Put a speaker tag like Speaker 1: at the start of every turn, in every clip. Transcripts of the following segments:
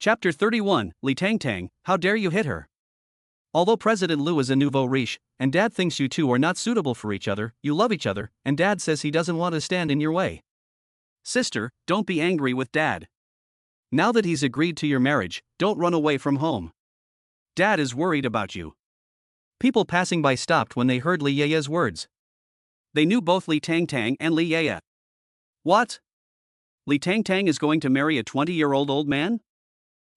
Speaker 1: Chapter 31, Li Tangtang, How Dare You Hit Her? Although President Liu is a nouveau riche, and Dad thinks you two are not suitable for each other, you love each other, and Dad says he doesn't want to stand in your way. Sister, don't be angry with Dad. Now that he's agreed to your marriage, don't run away from home. Dad is worried about you. People passing by stopped when they heard Li Yeye's words. They knew both Li Tangtang and Li Yeye. What? Li Tangtang is going to marry a 20-year-old old man?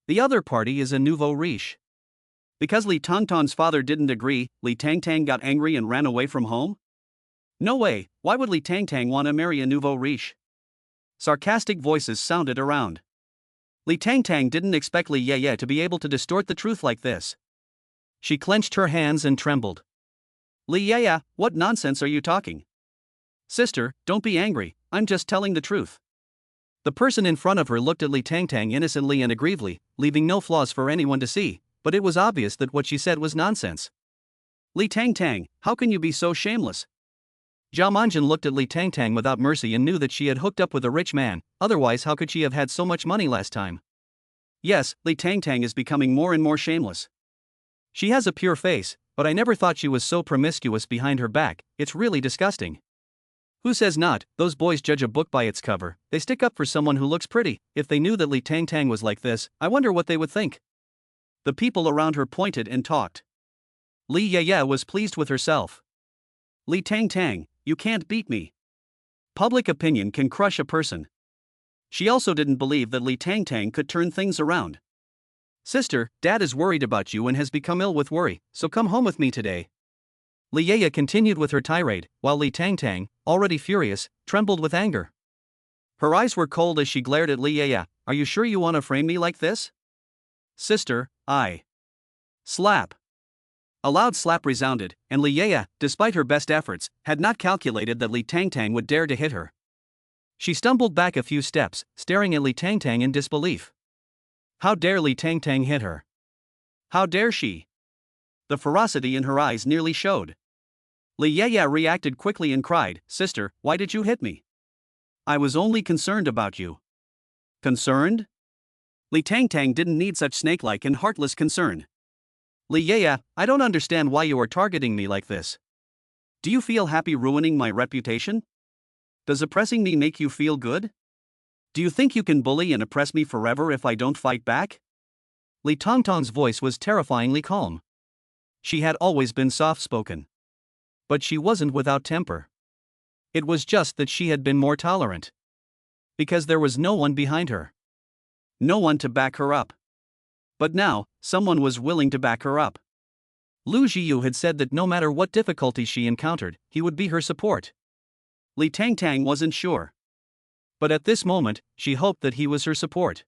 Speaker 1: The other party is a nouveau riche. Because Li Tangtang's father didn't agree, Li Tangtang got angry and ran away from home? No way, why would Li Tangtang want to marry a nouveau riche? Sarcastic voices sounded around. Li Tangtang didn't expect Li Yeye to be able to distort the truth like this. She clenched her hands and trembled. Li Yeye, what nonsense are you talking? Sister, don't be angry, I'm just telling the truth. The person in front of her looked at Li Tangtang innocently and aggrievedly, leaving no flaws for anyone to see, but it was obvious that what she said was nonsense. Li Tangtang, how can you be so shameless? Zhao Manjin looked at Li Tangtang without mercy and knew that she had hooked up with a rich man, otherwise how could she have had so much money last time? Yes, Li Tangtang is becoming more and more shameless. She has a pure face, but I never thought she was so promiscuous behind her back, it's really disgusting. Who says not? Those boys judge a book by its cover, they stick up for someone who looks pretty. If they knew that Li Tangtang was like this, I wonder what they would think. The people around her pointed and talked. Li Yeye was pleased with herself. Li Tangtang, you can't beat me. Public opinion can crush a person. She also didn't believe that Li Tangtang could turn things around. Sister, Dad is worried about you and has become ill with worry, so come home with me today. Li Yeye continued with her tirade, while Li Tangtang, already furious, trembled with anger. Her eyes were cold as she glared at Li Yeye. Are you sure you want to frame me like this? Sister, I. Slap. A loud slap resounded, and Li Yeye, despite her best efforts, had not calculated that Li Tangtang would dare to hit her. She stumbled back a few steps, staring at Li Tangtang in disbelief. How dare Li Tangtang hit her? How dare she? The ferocity in her eyes nearly showed. Li Yeye reacted quickly and cried, Sister, why did you hit me? I was only concerned about you. Concerned? Li Tangtang didn't need such snake-like and heartless concern. Li Yeye, I don't understand why you are targeting me like this. Do you feel happy ruining my reputation? Does oppressing me make you feel good? Do you think you can bully and oppress me forever if I don't fight back? Li Tangtang's voice was terrifyingly calm. She had always been soft-spoken. But she wasn't without temper. It was just that she had been more tolerant. Because there was no one behind her. No one to back her up. But now, someone was willing to back her up. Zhiyu had said that no matter what difficulties she encountered, he would be her support. Li Tangtang wasn't sure. But at this moment, she hoped that he was her support.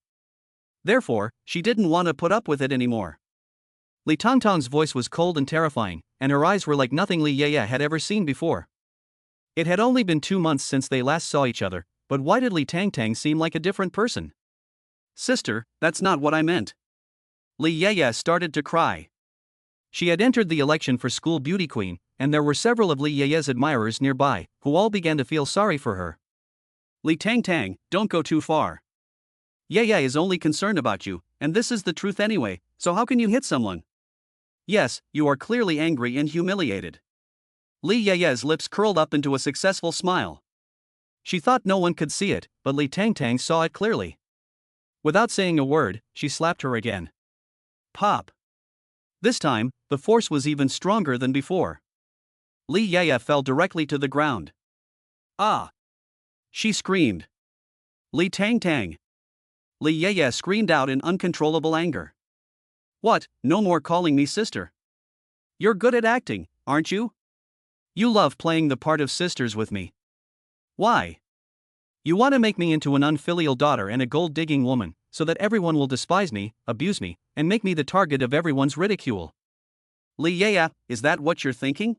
Speaker 1: Therefore, she didn't want to put up with it anymore. Li Tangtang's voice was cold and terrifying, and her eyes were like nothing Li Yeye had ever seen before. It had only been 2 months since they last saw each other, but why did Li Tangtang seem like a different person? Sister, that's not what I meant. Li Yeye started to cry. She had entered the election for school beauty queen, and there were several of Li Yeye's admirers nearby, who all began to feel sorry for her. Li Tangtang, don't go too far. Yeye is only concerned about you, and this is the truth anyway, so how can you hit someone? Yes, you are clearly angry and humiliated. Li Yeye's lips curled up into a successful smile. She thought no one could see it, but Li Tangtang saw it clearly. Without saying a word, she slapped her again. Pop. This time, the force was even stronger than before. Li Yeye fell directly to the ground. Ah! She screamed. Li Tangtang. Li Yeye screamed out in uncontrollable anger. What, no more calling me sister? You're good at acting, aren't you? You love playing the part of sisters with me. Why? You want to make me into an unfilial daughter and a gold-digging woman, so that everyone will despise me, abuse me, and make me the target of everyone's ridicule. Li Yeye, is that what you're thinking?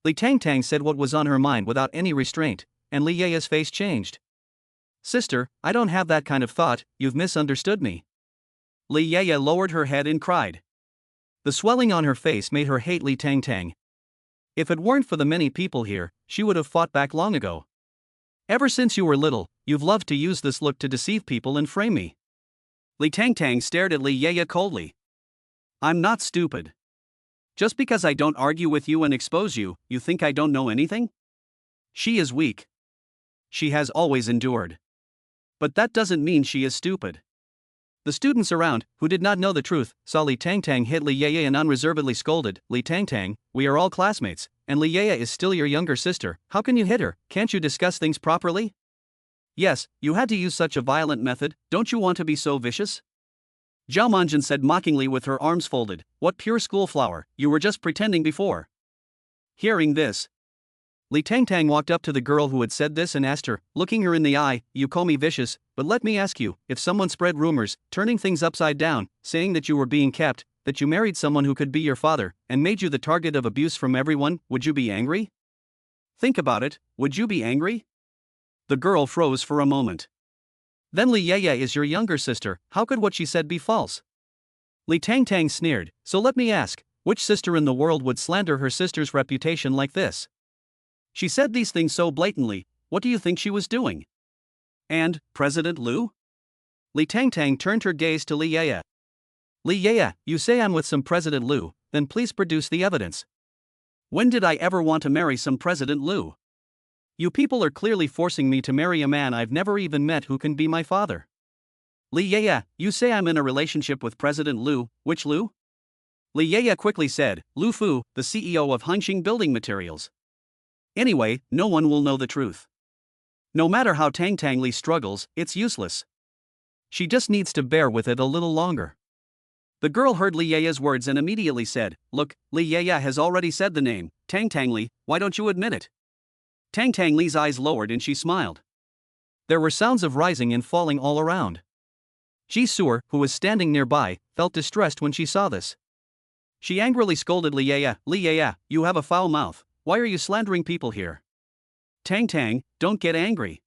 Speaker 1: Li Tangtang said what was on her mind without any restraint, and Li Yeye's face changed. Sister, I don't have that kind of thought, you've misunderstood me. Li Yeye lowered her head and cried. The swelling on her face made her hate Li Tangtang. If it weren't for the many people here, she would have fought back long ago. Ever since you were little, you've loved to use this look to deceive people and frame me. Li Tangtang stared at Li Yeye coldly. I'm not stupid. Just because I don't argue with you and expose you, you think I don't know anything? She is weak. She has always endured. But that doesn't mean she is stupid. The students around, who did not know the truth, saw Li Tangtang hit Li Yeye and unreservedly scolded, Li Tangtang, we are all classmates, and Li Yeye is still your younger sister, how can you hit her, can't you discuss things properly? Yes, you had to use such a violent method, don't you want to be so vicious? Zhao Manjin said mockingly with her arms folded, what pure schoolflower, you were just pretending before. Hearing this, Li Tangtang walked up to the girl who had said this and asked her, looking her in the eye, you call me vicious, but let me ask you, if someone spread rumors, turning things upside down, saying that you were being kept, that you married someone who could be your father, and made you the target of abuse from everyone, would you be angry? Think about it, would you be angry? The girl froze for a moment. Then Li Yeye is your younger sister, how could what she said be false? Li Tangtang sneered, so let me ask, which sister in the world would slander her sister's reputation like this? She said these things so blatantly, what do you think she was doing? And, President Liu? Li Tangtang turned her gaze to Li Yeye. Li Yeye, you say I'm with some President Liu, then please produce the evidence. When did I ever want to marry some President Liu? You people are clearly forcing me to marry a man I've never even met who can be my father. Li Yeye, you say I'm in a relationship with President Liu, which Liu? Li Yeye quickly said, Lu Fu, the CEO of Hengqin Building Materials. Anyway, no one will know the truth. No matter how Tangtang Li struggles, it's useless. She just needs to bear with it a little longer. The girl heard Li Yeye's words and immediately said, look, Li Yeye has already said the name, Tangtang Li, why don't you admit it? Tangtang Li's eyes lowered and she smiled. There were sounds of rising and falling all around. Zhiyu, who was standing nearby, felt distressed when she saw this. She angrily scolded Li Yeye, you have a foul mouth. Why are you slandering people here? Tangtang, don't get angry.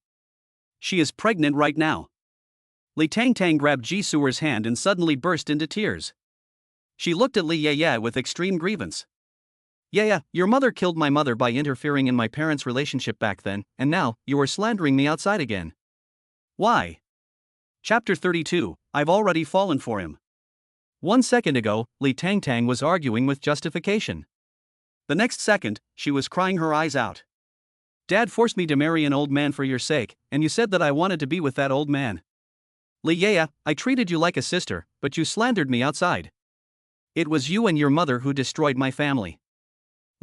Speaker 1: She is pregnant right now. Li Tangtang grabbed Zhiyu's hand and suddenly burst into tears. She looked at Li Yeye with extreme grievance. Yeye, your mother killed my mother by interfering in my parents' relationship back then, and now, you are slandering me outside again. Why? Chapter 32, I've already fallen for him. 1 second ago, Li Tangtang was arguing with justification. The next second, she was crying her eyes out. Dad forced me to marry an old man for your sake, and you said that I wanted to be with that old man. Li Yeye, I treated you like a sister, but you slandered me outside. It was you and your mother who destroyed my family.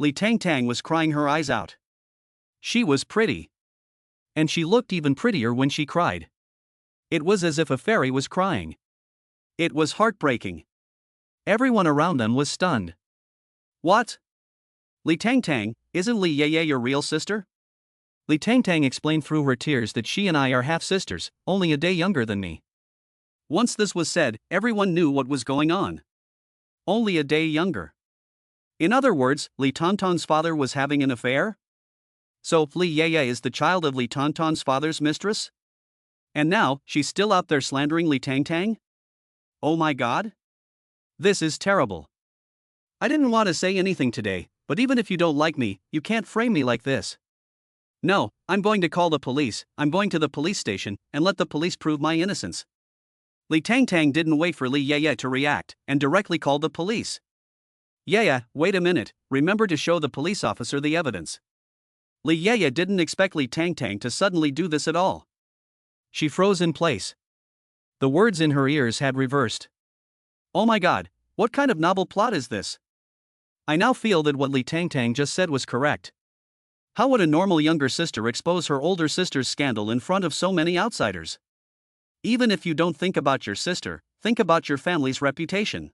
Speaker 1: Li Tangtang was crying her eyes out. She was pretty. And she looked even prettier when she cried. It was as if a fairy was crying. It was heartbreaking. Everyone around them was stunned. What? Li Tangtang, isn't Li Yeye your real sister? Li Tangtang explained through her tears that she and I are half-sisters, only a day younger than me. Once this was said, everyone knew what was going on. Only a day younger. In other words, Li Tangtang's father was having an affair? So, Li Yeye is the child of Li Tangtang's father's mistress? And now, she's still out there slandering Li Tangtang? Oh my god? This is terrible. I didn't want to say anything today, but even if you don't like me, you can't frame me like this. No, I'm going to call the police, I'm going to the police station, and let the police prove my innocence. Li Tangtang didn't wait for Li Yeye to react, and directly called the police. Yeye, wait a minute, remember to show the police officer the evidence. Li Yeye didn't expect Li Tangtang to suddenly do this at all. She froze in place. The words in her ears had reversed. Oh my god, what kind of novel plot is this? I now feel that what Li Tangtang just said was correct. How would a normal younger sister expose her older sister's scandal in front of so many outsiders? Even if you don't think about your sister, think about your family's reputation.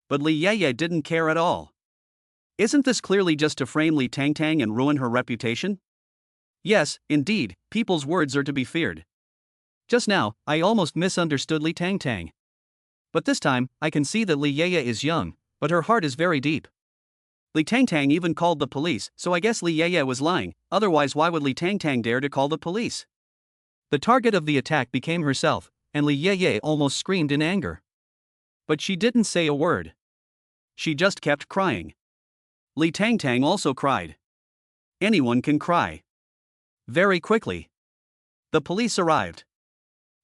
Speaker 1: But Li Yeye didn't care at all. Isn't this clearly just to frame Li Tangtang and ruin her reputation? Yes, indeed, people's words are to be feared. Just now, I almost misunderstood Li Tangtang. But this time, I can see that Li Yeye is young, but her heart is very deep. Li Tangtang even called the police, so I guess Li Yeye was lying, otherwise why would Li Tangtang dare to call the police? The target of the attack became herself, and Li Yeye almost screamed in anger. But she didn't say a word. She just kept crying. Li Tangtang also cried. Anyone can cry. Very quickly. The police arrived.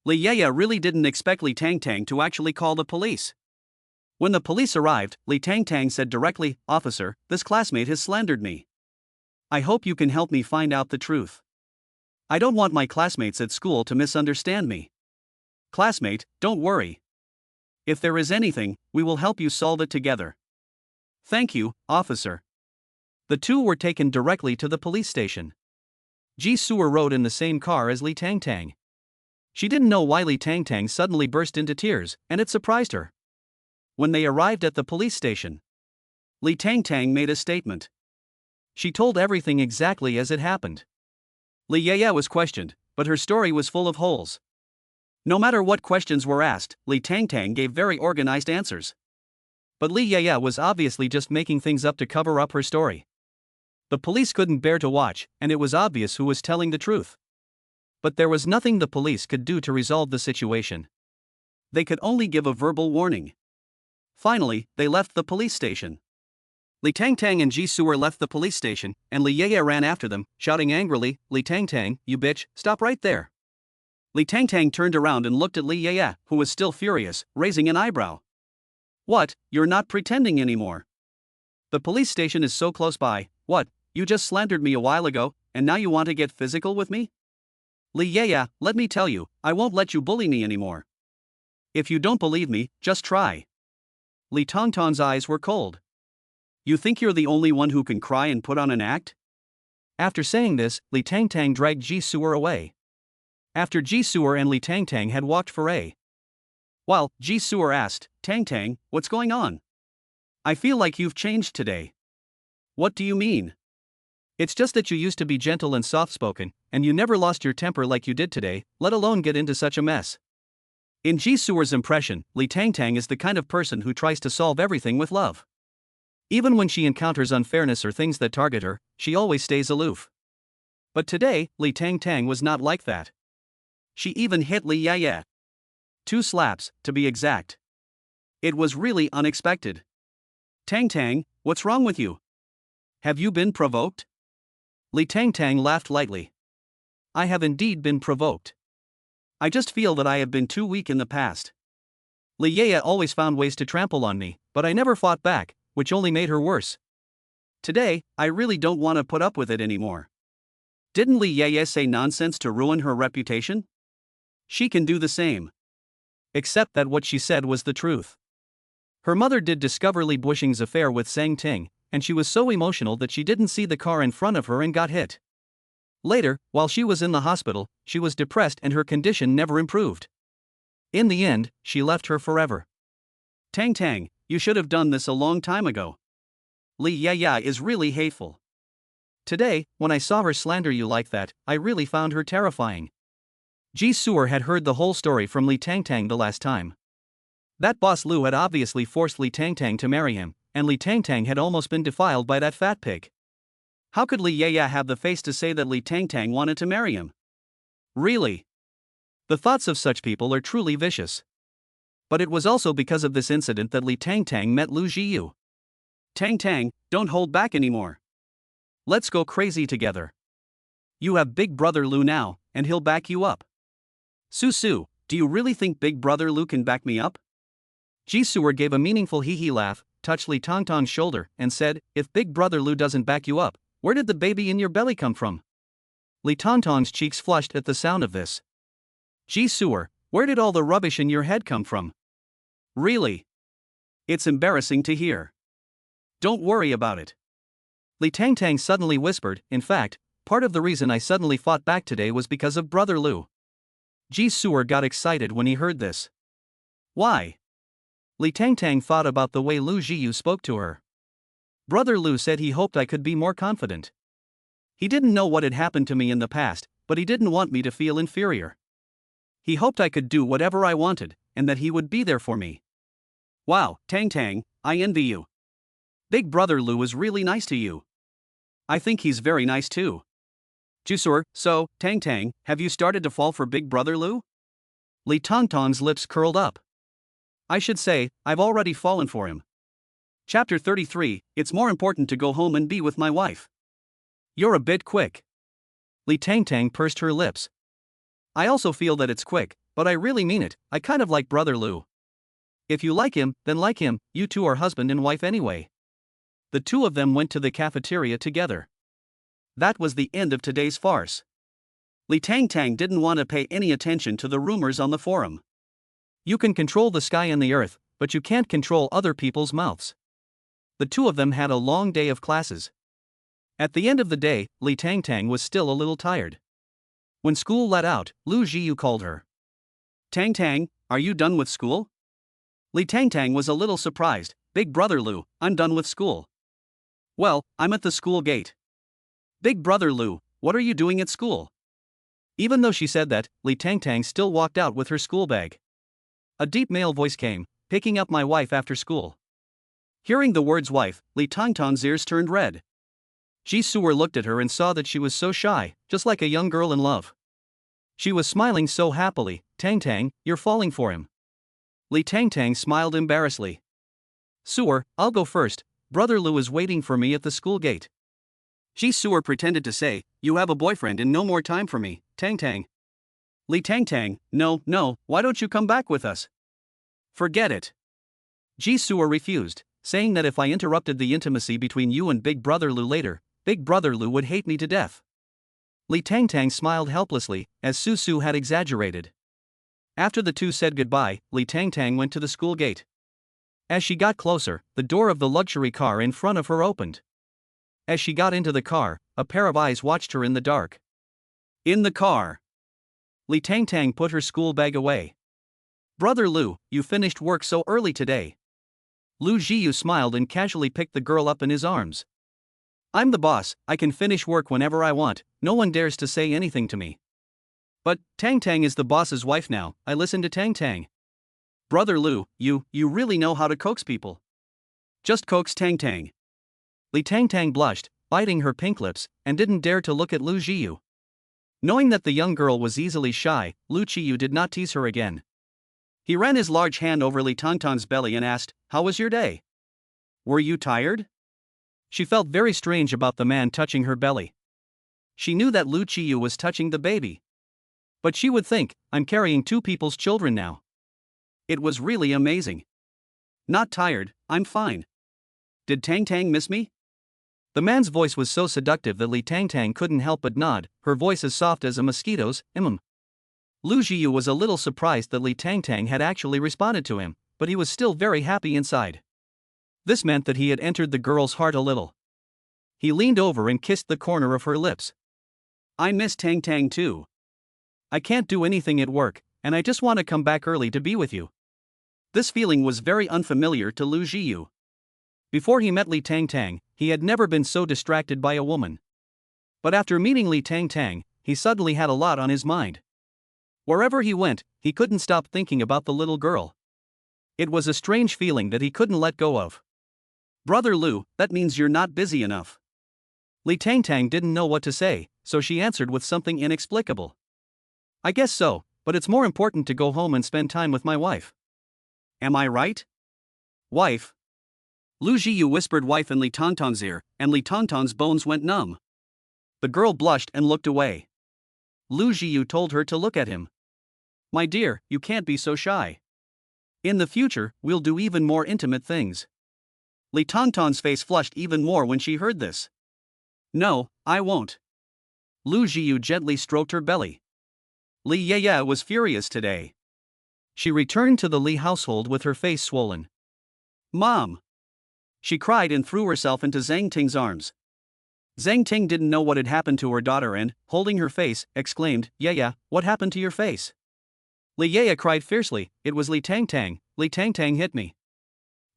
Speaker 1: Li Yaya really didn't expect Li Tangtang to actually call the police. When the police arrived, Li Tangtang said directly, "Officer, this classmate has slandered me. I hope you can help me find out the truth. I don't want my classmates at school to misunderstand me. Classmate, don't worry. If there is anything, we will help you solve it together." "Thank you, officer." The two were taken directly to the police station. Zhiyu rode in the same car as Li Tangtang. She didn't know why Li Tangtang suddenly burst into tears, and it surprised her. When they arrived at the police station, Li Tangtang made a statement. She told everything exactly as it happened. Li Yaya was questioned, but her story was full of holes. No matter what questions were asked, Li Tangtang gave very organized answers. But Li Yaya was obviously just making things up to cover up her story. The police couldn't bear to watch, and it was obvious who was telling the truth. But there was nothing the police could do to resolve the situation. They could only give a verbal warning. Finally, they left the police station. Li Tangtang and Zhiyu left the police station, and Li Yaya ran after them, shouting angrily, "Li Tangtang, you bitch, stop right there." Li Tangtang turned around and looked at Li Yaya, who was still furious, raising an eyebrow. "What, you're not pretending anymore? The police station is so close by. What, you just slandered me a while ago, and now you want to get physical with me? Li Yaya, let me tell you, I won't let you bully me anymore. If you don't believe me, just try." Li Tangtang's eyes were cold. "You think you're the only one who can cry and put on an act?" After saying this, Li Tangtang dragged Zhiyu away. After Zhiyu and Li Tangtang had walked for a while, Zhiyu asked, "Tangtang, what's going on? I feel like you've changed today." "What do you mean?" "It's just that you used to be gentle and soft-spoken, and you never lost your temper like you did today, let alone get into such a mess." In Zhiyu's impression, Li Tangtang is the kind of person who tries to solve everything with love. Even when she encounters unfairness or things that target her, she always stays aloof. But today, Li Tangtang was not like that. She even hit Li Yaya. 2 slaps, to be exact. It was really unexpected. "Tangtang, what's wrong with you? Have you been provoked?" Li Tangtang laughed lightly. "I have indeed been provoked. I just feel that I have been too weak in the past. Li Yaya always found ways to trample on me, but I never fought back, which only made her worse. Today, I really don't want to put up with it anymore. Didn't Li Yaya say nonsense to ruin her reputation? She can do the same." Except that what she said was the truth. Her mother did discover Li Bushing's affair with Sang Ting, and she was so emotional that she didn't see the car in front of her and got hit. Later, while she was in the hospital, she was depressed and her condition never improved. In the end, she left her forever. "Tangtang, you should have done this a long time ago. Li Yaya is really hateful. Today, when I saw her slander you like that, I really found her terrifying." Zhiyu had heard the whole story from Li Tangtang the last time. That boss Lu had obviously forced Li Tangtang to marry him, and Li Tangtang had almost been defiled by that fat pig. How could Li Yaya have the face to say that Li Tangtang wanted to marry him? Really? The thoughts of such people are truly vicious. But it was also because of this incident that Li Tangtang met Lu Zhiyu. "Tangtang, don't hold back anymore. Let's go crazy together. You have Big Brother Lu now, and he'll back you up." "Su, do you really think Big Brother Lu can back me up?" Zhiyu gave a meaningful hee-hee laugh, touched Li Tangtang's shoulder, and said, "If Big Brother Lu doesn't back you up, where did the baby in your belly come from?" Li Tangtang's cheeks flushed at the sound of this. "Zhiyu, where did all the rubbish in your head come from? Really? It's embarrassing to hear. Don't worry about it." Li Tangtang suddenly whispered, "In fact, part of the reason I suddenly fought back today was because of Brother Lu." Zhiyu got excited when he heard this. "Why?" Li Tangtang thought about the way Lu Zhiyu spoke to her. "Brother Lu said he hoped I could be more confident. He didn't know what had happened to me in the past, but he didn't want me to feel inferior. He hoped I could do whatever I wanted, and that he would be there for me. Wow, Tangtang, I envy you. Big Brother Lu is really nice to you. I think he's very nice too." "Zhiyu, so, Tangtang, have you started to fall for Big Brother Lu?" Li Tangtang's lips curled up. "I should say, I've already fallen for him. Chapter 33, it's more important to go home and be with my wife." "You're a bit quick." Li Tangtang pursed her lips. "I also feel that it's quick, But I really mean it, I kind of like brother Lu. If you like him, then like him, you two are husband and wife anyway. The two of them went to the cafeteria together. That was the end of today's farce. Li Tangtang didn't want to pay any attention to the rumors on the forum. You can control the sky and the earth, but you can't control other people's mouths. The two of them had a long day of classes. At the end of the day, Li Tangtang was still a little tired. When school let out, Lu Zhiyu called her. Tangtang, are you done with school? Li Tangtang was a little surprised. Big brother Lu, I'm done with school. Well, I'm at the school gate. Big brother Lu, what are you doing at school? Even though she said that, Li Tangtang still walked out with her school bag. A deep male voice came, picking up my wife after school. Hearing the words wife, Li Tangtang's ears turned red. Zhiyu looked at her and saw that she was so shy, just like a young girl in love. She was smiling so happily. Tangtang, you're falling for him. Li Tangtang smiled embarrassedly. Zhiyu, I'll go first, brother Lu is waiting for me at the school gate. Zhiyu pretended to say, you have a boyfriend and no more time for me, Tangtang. Li Tangtang, no, why don't you come back with us? Forget it. Zhiyu refused, saying that if I interrupted the intimacy between you and Big Brother Lu later, Big Brother Lu would hate me to death. Li Tangtang smiled helplessly, as Zhiyu had exaggerated. After the two said goodbye, Li Tangtang went to the school gate. As she got closer, the door of the luxury car in front of her opened. As she got into the car, a pair of eyes watched her in the dark. In the car. Li Tangtang put her school bag away. Brother Lu, you finished work so early today. Lu Zhiyu smiled and casually picked the girl up in his arms. I'm the boss, I can finish work whenever I want, no one dares to say anything to me. But, Tangtang is the boss's wife now, I listen to Tangtang. Brother Lu, you really know how to coax people. Just coax Tangtang. Li Tangtang blushed, biting her pink lips, and didn't dare to look at Lu Zhiyu. Knowing that the young girl was easily shy, Lu Zhiyu did not tease her again. He ran his large hand over Li Tangtang's belly and asked, how was your day? Were you tired? She felt very strange about the man touching her belly. She knew that Lu Zhiyu was touching the baby. But she would think, I'm carrying two people's children now. It was really amazing. Not tired, I'm fine. Did Tangtang miss me? The man's voice was so seductive that Li Tangtang couldn't help but nod, her voice as soft as a mosquito's, Lu Zhiyu was a little surprised that Li Tangtang had actually responded to him, but he was still very happy inside. This meant that he had entered the girl's heart a little. He leaned over and kissed the corner of her lips. I miss Tangtang too. I can't do anything at work, and I just want to come back early to be with you. This feeling was very unfamiliar to Lu Zhiyu. Before he met Li Tangtang, he had never been so distracted by a woman. But after meeting Li Tangtang, he suddenly had a lot on his mind. Wherever he went, he couldn't stop thinking about the little girl. It was a strange feeling that he couldn't let go of. Brother Lu, that means you're not busy enough. Li Tangtang didn't know what to say, so she answered with something inexplicable. I guess so, but it's more important to go home and spend time with my wife. Am I right? Wife? Lu Zhiyu whispered wife in Li Tangtang's ear, and Li Tangtang's bones went numb. The girl blushed and looked away. Lu Zhiyu told her to look at him. My dear, you can't be so shy. In the future, we'll do even more intimate things. Li Tangtang's face flushed even more when she heard this. No, I won't. Lu Zhiyu gently stroked her belly. Li Yaya was furious today. She returned to the Li household with her face swollen. Mom! She cried and threw herself into Zhang Ting's arms. Zhang Ting didn't know what had happened to her daughter and, holding her face, exclaimed, Yaya, what happened to your face? Li Yaya cried fiercely, it was Li Tangtang, Li Tangtang hit me.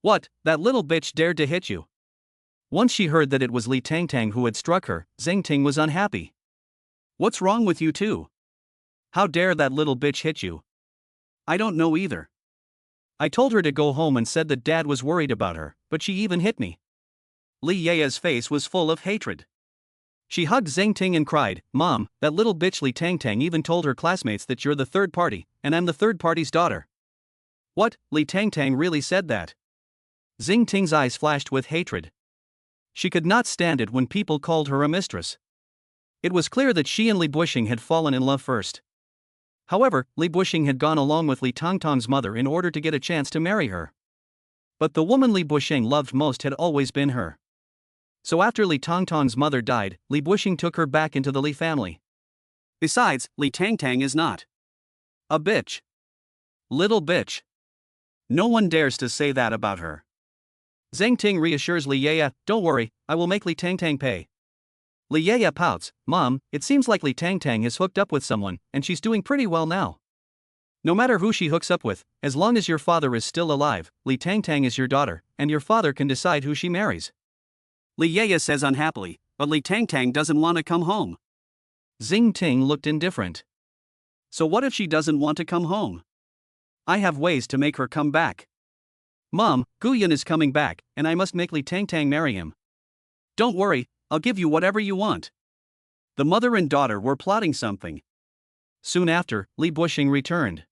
Speaker 1: What, that little bitch dared to hit you? Once she heard that it was Li Tangtang who had struck her, Zhang Ting was unhappy. What's wrong with you two? How dare that little bitch hit you? I don't know either. I told her to go home and said that Dad was worried about her, but she even hit me. Li Yaya's face was full of hatred. She hugged Zhang Ting and cried, Mom, that little bitch Li Tangtang even told her classmates that you're the third party, and I'm the third party's daughter. What, Li Tangtang really said that? Zhang Ting's eyes flashed with hatred. She could not stand it when people called her a mistress. It was clear that she and Li Buishing had fallen in love first. However, Li Buxing had gone along with Li Tongtong's mother in order to get a chance to marry her. But the woman Li Buxing loved most had always been her. So after Li Tongtong's mother died, Li Buxing took her back into the Li family. Besides, Li Tangtang is not a bitch. Little bitch. No one dares to say that about her. Zhang Ting reassures Li Yaya, "Don't worry, I will make Li Tangtang pay." Li Yaya pouts, "Mom, it seems like Li Tangtang has hooked up with someone, and she's doing pretty well now." "No matter who she hooks up with, as long as your father is still alive, Li Tangtang is your daughter, and your father can decide who she marries." Li Yaya says unhappily, "But Li Tangtang doesn't want to come home." Zhang Ting looked indifferent. "So what if she doesn't want to come home? I have ways to make her come back." "Mom, Guyan is coming back, and I must make Li Tangtang marry him." "Don't worry, I'll give you whatever you want." The mother and daughter were plotting something. Soon after, Li Buxing returned.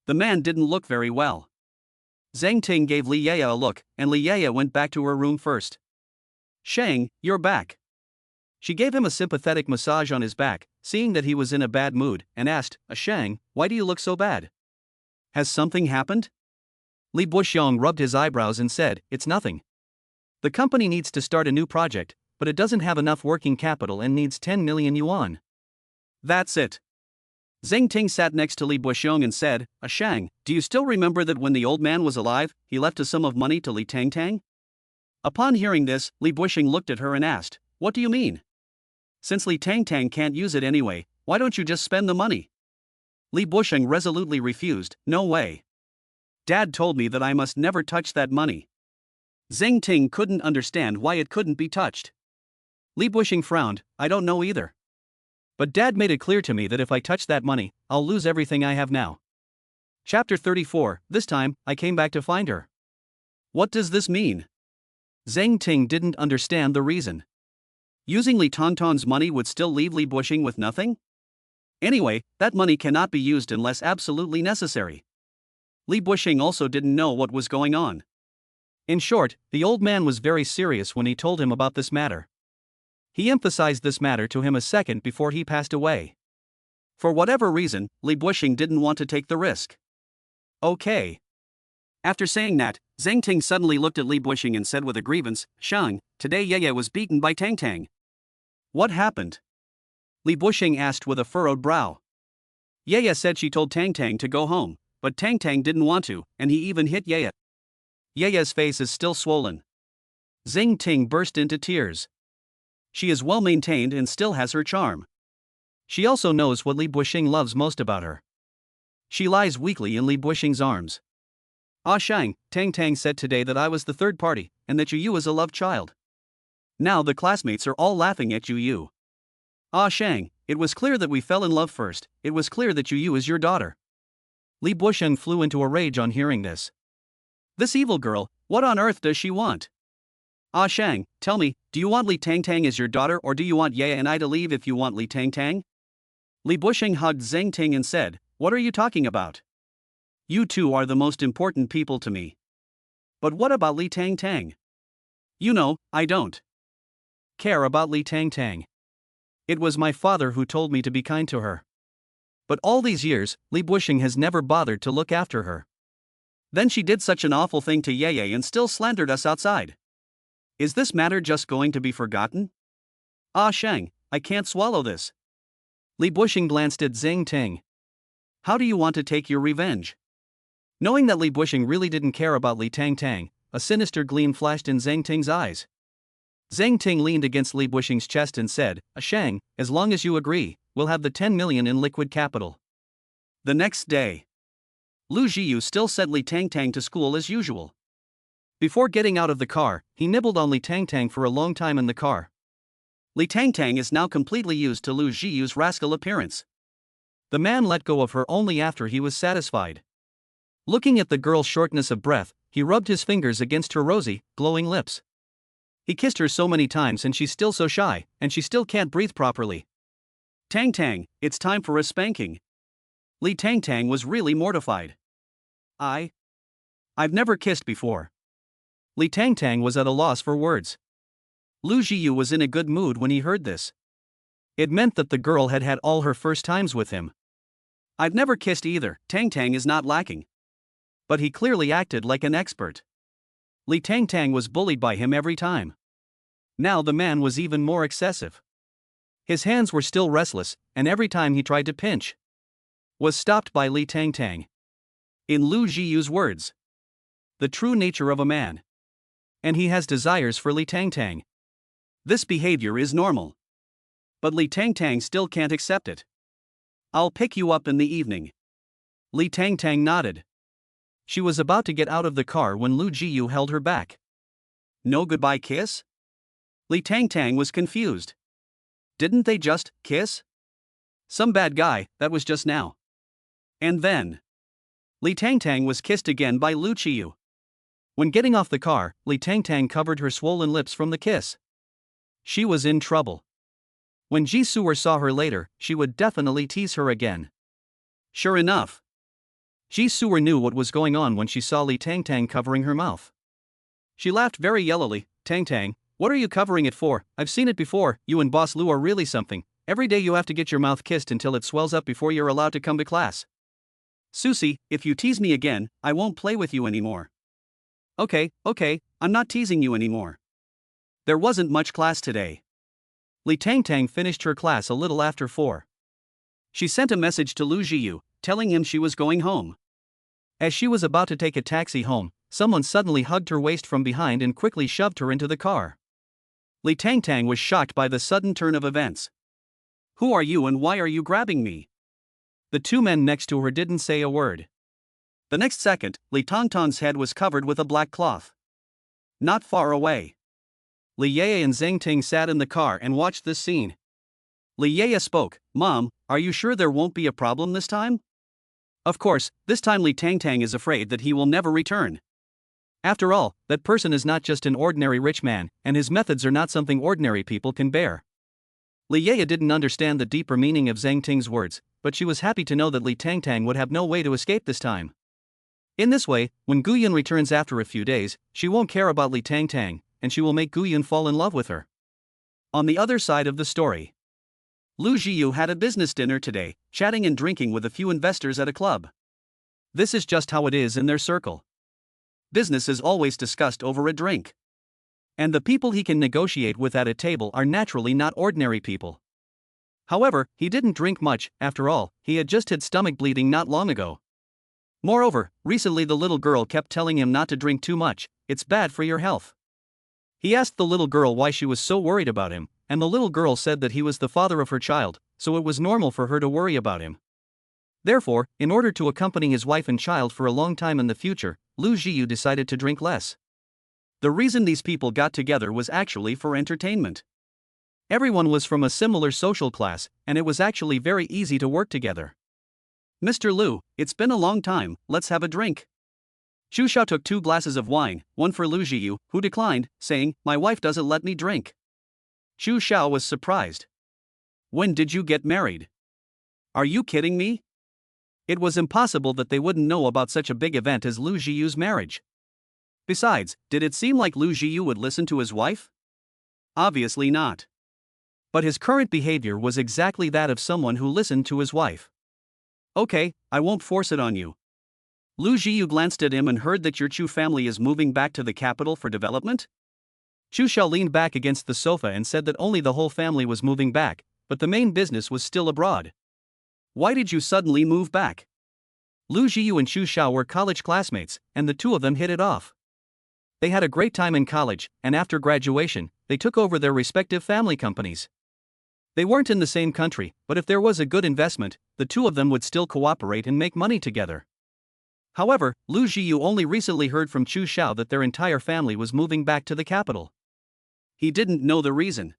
Speaker 1: The man didn't look very well. Zhang Ting gave Li Yaya a look, and Li Yaya went back to her room first. "Shang, you're back." She gave him a sympathetic massage on his back, seeing that he was in a bad mood, and asked, "Shang, why do you look so bad? Has something happened?" Li Buxiong rubbed his eyebrows and said, "It's nothing. The company needs to start a new project, but it doesn't have enough working capital and needs 10 million yuan. That's it." Zhang Ting sat next to Li Buxiong and said, "Shang, do you still remember that when the old man was alive, he left a sum of money to Li Tangtang?" Upon hearing this, Li Buxing looked at her and asked, "What do you mean? Since Li Tangtang can't use it anyway, why don't you just spend the money?" Li Buxing resolutely refused, "No way. Dad told me that I must never touch that money." Zhang Ting couldn't understand why it couldn't be touched. Li Buxing frowned, "I don't know either. But Dad made it clear to me that if I touch that money, I'll lose everything I have now." Chapter 34, this time, I came back to find her. What does this mean? Zhang Ting didn't understand the reason. Using Li Tongtong's money would still leave Li Buxing with nothing? Anyway, that money cannot be used unless absolutely necessary. Li Buxing also didn't know what was going on. In short, the old man was very serious when he told him about this matter. He emphasized this matter to him a second before he passed away. For whatever reason, Li Buxing didn't want to take the risk. Okay. After saying that, Zhang Ting suddenly looked at Li Buxing and said with a grievance, "Shang, today Yaya was beaten by Tangtang." "What happened?" Li Buxing asked with a furrowed brow. "Yaya said she told Tangtang to go home, but Tangtang didn't want to, and he even hit Yaya. Yaya's face is still swollen." Zhang Ting burst into tears. She is well maintained and still has her charm. She also knows what Li Buxing loves most about her. She lies weakly in Li Buxing's arms. "Ah Shang, Tangtang said today that I was the third party, and that Zhiyu is a love child. Now the classmates are all laughing at Zhiyu. Ah Shang, it was clear that we fell in love first, it was clear that Zhiyu is your daughter." Li Buxing flew into a rage on hearing this. This evil girl, what on earth does she want? "Ah Shang, tell me, do you want Li Tangtang as your daughter or do you want Yaya and I to leave if you want Li Tangtang?" Li Buxing hugged Zhang Ting and said, "What are you talking about? You two are the most important people to me. But what about Li Tangtang? You know, I don't care about Li Tangtang. It was my father who told me to be kind to her. But all these years, Li Buxing has never bothered to look after her. Then she did such an awful thing to Yeye and still slandered us outside. Is this matter just going to be forgotten? Ah Shang, I can't swallow this." Li Buxing glanced at Zhang Ting. "How do you want to take your revenge?" Knowing that Li Buxing really didn't care about Li Tangtang, a sinister gleam flashed in Zhang Ting's eyes. Zhang Ting leaned against Li Buxing's chest and said, "Shang, as long as you agree, we'll have the 10 million in liquid capital." The next day, Lu Zhiyu still sent Li Tangtang to school as usual. Before getting out of the car, he nibbled on Li Tangtang for a long time in the car. Li Tangtang is now completely used to Lu Zhiyu's rascal appearance. The man let go of her only after he was satisfied. Looking at the girl's shortness of breath, he rubbed his fingers against her rosy, glowing lips. He kissed her so many times and she's still so shy, and she still can't breathe properly. "Tangtang, it's time for a spanking." Li Tangtang was really mortified. I've never kissed before." Li Tangtang was at a loss for words. Lu Zhiyu was in a good mood when he heard this. It meant that the girl had had all her first times with him. I've never kissed either, Tang Tang is not lacking. But he clearly acted like an expert. Li Tang Tang was bullied by him every time. Now the man was even more excessive. His hands were still restless, and every time he tried to pinch, was stopped by Li Tang Tang. In Lu Zhiyu's words, the true nature of a man. And he has desires for Li Tang Tang. This behavior is normal. But Li Tang Tang still can't accept it. I'll pick you up in the evening. Li Tang Tang nodded. She was about to get out of the car when Lu Zhiyu held her back. No goodbye kiss? Li Tang Tang was confused. Didn't they just kiss? Some bad guy, that was just now. And then Li Tang Tang was kissed again by Lu Zhiyu. When getting off the car, Li Tang Tang covered her swollen lips from the kiss. She was in trouble. When Ji Suer saw her later, she would definitely tease her again. Sure enough, Ji Suer knew what was going on when she saw Li Tang Tang covering her mouth. She laughed very yellowly. Tang Tang, what are you covering it for? I've seen it before, you and Boss Lu are really something. Every day you have to get your mouth kissed until it swells up before you're allowed to come to class. Susie, if you tease me again, I won't play with you anymore. Okay, I'm not teasing you anymore. There wasn't much class today. Li Tang Tang finished her class a little after 4. She sent a message to Lu Zhiyu, telling him she was going home. As she was about to take a taxi home, someone suddenly hugged her waist from behind and quickly shoved her into the car. Li Tang Tang was shocked by the sudden turn of events. Who are you and why are you grabbing me? The two men next to her didn't say a word. The next second, Li Tongtong's head was covered with a black cloth. Not far away, Li Yeye and Zheng Ting sat in the car and watched this scene. Li Yeye spoke, Mom, are you sure there won't be a problem this time? Of course, this time Li Tang Tang is afraid that he will never return. After all, that person is not just an ordinary rich man, and his methods are not something ordinary people can bear. Li Yeye didn't understand the deeper meaning of Zheng Ting's words, but she was happy to know that Li Tang Tang would have no way to escape this time. In this way, when Guyun returns after a few days, she won't care about Li Tang Tang, and she will make Guyun fall in love with her. On the other side of the story, Lu Zhiyu had a business dinner today, chatting and drinking with a few investors at a club. This is just how it is in their circle. Business is always discussed over a drink. And the people he can negotiate with at a table are naturally not ordinary people. However, he didn't drink much, after all, he had just had stomach bleeding not long ago. Moreover, recently the little girl kept telling him not to drink too much, it's bad for your health. He asked the little girl why she was so worried about him, and the little girl said that he was the father of her child, so it was normal for her to worry about him. Therefore, in order to accompany his wife and child for a long time in the future, Lu Zhiyu decided to drink less. The reason these people got together was actually for entertainment. Everyone was from a similar social class, and it was actually very easy to work together. Mr. Lu, it's been a long time, let's have a drink. Xu Xiao took 2 glasses of wine, one for Lu Zhiyu, who declined, saying, my wife doesn't let me drink. Xu Xiao was surprised. When did you get married? Are you kidding me? It was impossible that they wouldn't know about such a big event as Lu Zhiyu's marriage. Besides, did it seem like Lu Zhiyu would listen to his wife? Obviously not. But his current behavior was exactly that of someone who listened to his wife. Okay, I won't force it on you. Lu Zhiyu glanced at him and heard that your Chu family is moving back to the capital for development? Xu Xiao leaned back against the sofa and said that only the whole family was moving back, but the main business was still abroad. Why did you suddenly move back? Lu Zhiyu and Xu Xiao were college classmates, and the two of them hit it off. They had a great time in college, and after graduation, they took over their respective family companies. They weren't in the same country, but if there was a good investment, the two of them would still cooperate and make money together. However, Lu Zhiyu only recently heard from Xu Xiao that their entire family was moving back to the capital. He didn't know the reason.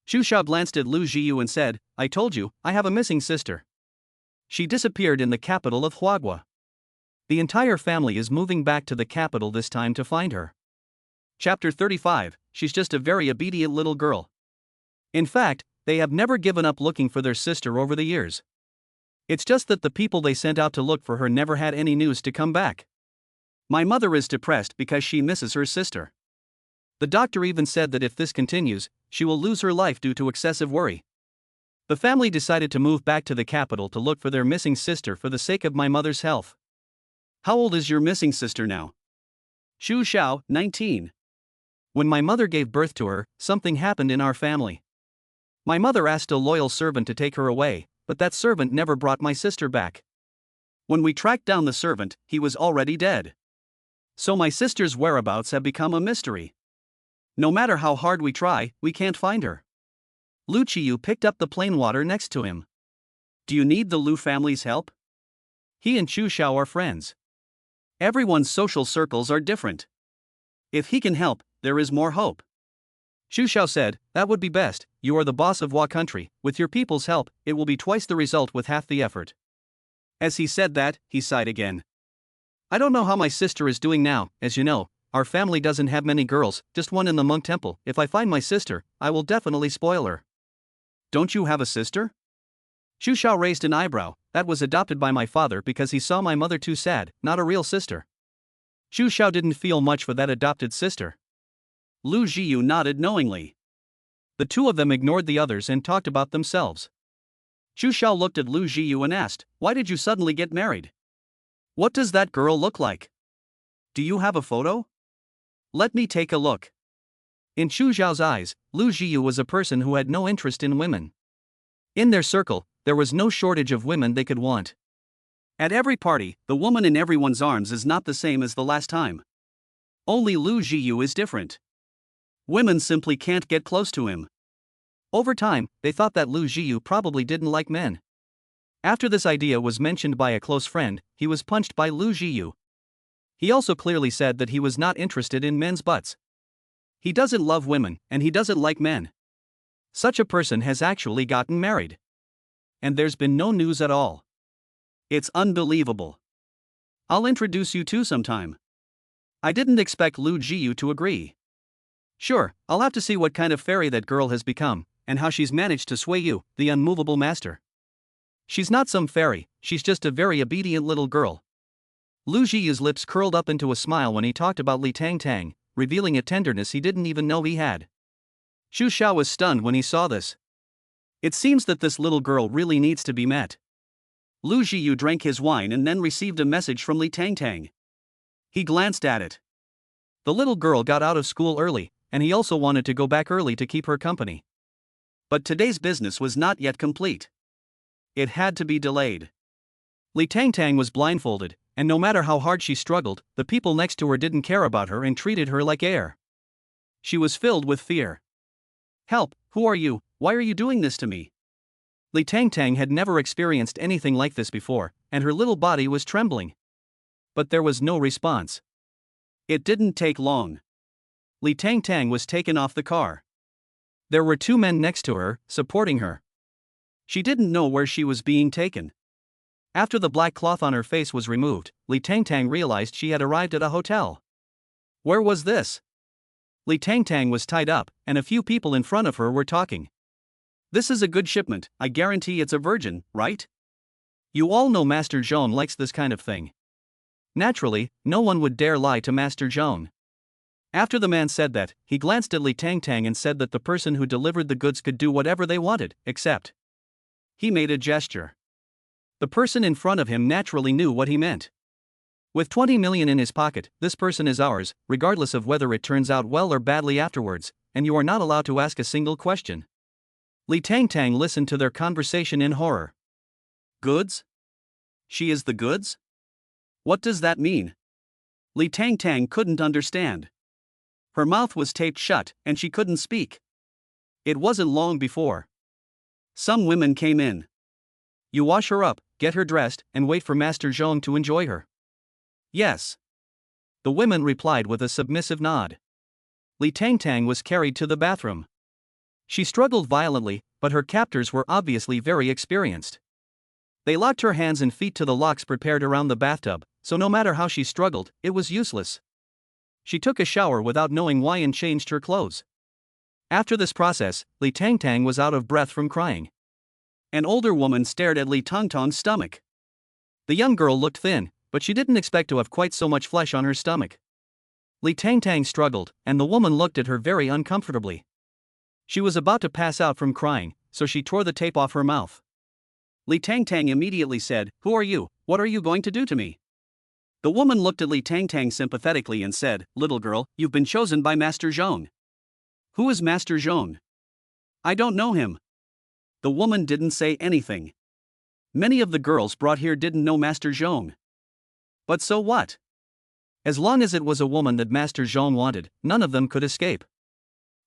Speaker 1: Xu Xiao glanced at Lu Zhiyu and said, I told you, I have a missing sister. She disappeared in the capital of Huagua. The entire family is moving back to the capital this time to find her. Chapter 35, she's just a very obedient little girl. In fact, they have never given up looking for their sister over the years. It's just that the people they sent out to look for her never had any news to come back. My mother is depressed because she misses her sister. The doctor even said that if this continues, she will lose her life due to excessive worry. The family decided to move back to the capital to look for their missing sister for the sake of my mother's health. How old is your missing sister now? Xu Xiao, 19. When my mother gave birth to her, something happened in our family. My mother asked a loyal servant to take her away, but that servant never brought my sister back. When we tracked down the servant, he was already dead. So my sister's whereabouts have become a mystery. No matter how hard we try, we can't find her. Lu Qiyu picked up the plain water next to him. Do you need the Lu family's help? He and Xu Xiao are friends. Everyone's social circles are different. If he can help, there is more hope. Xu Xiao said, that would be best. You are the boss of Hua country. With your people's help, it will be twice the result with half the effort. As he said that, he sighed again. I don't know how my sister is doing now. As you know, our family doesn't have many girls, just one in the monk temple. If I find my sister, I will definitely spoil her. Don't you have a sister? Xu Xiao raised an eyebrow. That was adopted by my father because he saw my mother too sad, not a real sister. Xu Xiao didn't feel much for that adopted sister. Lu Zhiyu nodded knowingly. The two of them ignored the others and talked about themselves. Xu Xiao looked at Lu Zhiyu and asked, why did you suddenly get married? What does that girl look like? Do you have a photo? Let me take a look. In Xu Xiao's eyes, Lu Zhiyu was a person who had no interest in women. In their circle, there was no shortage of women they could want. At every party, the woman in everyone's arms is not the same as the last time. Only Lu Zhiyu is different. Women simply can't get close to him. Over time, they thought that Lu Zhiyu probably didn't like men. After this idea was mentioned by a close friend, he was punched by Lu Zhiyu. He also clearly said that he was not interested in men's butts. He doesn't love women, and he doesn't like men. Such a person has actually gotten married. And there's been no news at all. It's unbelievable. I'll introduce you two sometime. I didn't expect Lu Zhiyu to agree. Sure, I'll have to see what kind of fairy that girl has become, and how she's managed to sway you, the unmovable master. She's not some fairy, she's just a very obedient little girl. Lu Zhiyu's lips curled up into a smile when he talked about Li Tangtang, revealing a tenderness he didn't even know he had. Xu Xiao was stunned when he saw this. It seems that this little girl really needs to be met. Lu Zhiyu drank his wine and then received a message from Li Tangtang. He glanced at it. The little girl got out of school early, and he also wanted to go back early to keep her company. But today's business was not yet complete. It had to be delayed. Li Tangtang was blindfolded, and no matter how hard she struggled, the people next to her didn't care about her and treated her like air. She was filled with fear. Help, who are you? Why are you doing this to me? Li Tangtang had never experienced anything like this before, and her little body was trembling. But there was no response. It didn't take long. Li Tangtang was taken off the car. There were two men next to her, supporting her. She didn't know where she was being taken. After the black cloth on her face was removed, Li Tangtang realized she had arrived at a hotel. Where was this? Li Tangtang was tied up, and a few people in front of her were talking. This is a good shipment, I guarantee it's a virgin, right? You all know Master Zhong likes this kind of thing. Naturally, no one would dare lie to Master Zhong. After the man said that, he glanced at Li Tangtang and said that the person who delivered the goods could do whatever they wanted, except. He made a gesture. The person in front of him naturally knew what he meant. With 20 million in his pocket, this person is ours, regardless of whether it turns out well or badly afterwards, and you are not allowed to ask a single question. Li Tangtang listened to their conversation in horror. Goods? She is the goods? What does that mean? Li Tangtang couldn't understand. Her mouth was taped shut, and she couldn't speak. It wasn't long before some women came in. You wash her up, get her dressed, and wait for Master Zhong to enjoy her. Yes. The women replied with a submissive nod. Li Tangtang was carried to the bathroom. She struggled violently, but her captors were obviously very experienced. They locked her hands and feet to the locks prepared around the bathtub, so no matter how she struggled, it was useless. She took a shower without knowing why and changed her clothes. After this process, Li Tangtang was out of breath from crying. An older woman stared at Li Tangtang's stomach. The young girl looked thin, but she didn't expect to have quite so much flesh on her stomach. Li Tangtang struggled, and the woman looked at her very uncomfortably. She was about to pass out from crying, so she tore the tape off her mouth. Li Tangtang immediately said, "Who are you? What are you going to do to me?" The woman looked at Li Tangtang sympathetically and said, "Little girl, you've been chosen by Master Zhong." "Who is Master Zhong?" "I don't know him." The woman didn't say anything. Many of the girls brought here didn't know Master Zhong. But so what? As long as it was a woman that Master Zhong wanted, none of them could escape.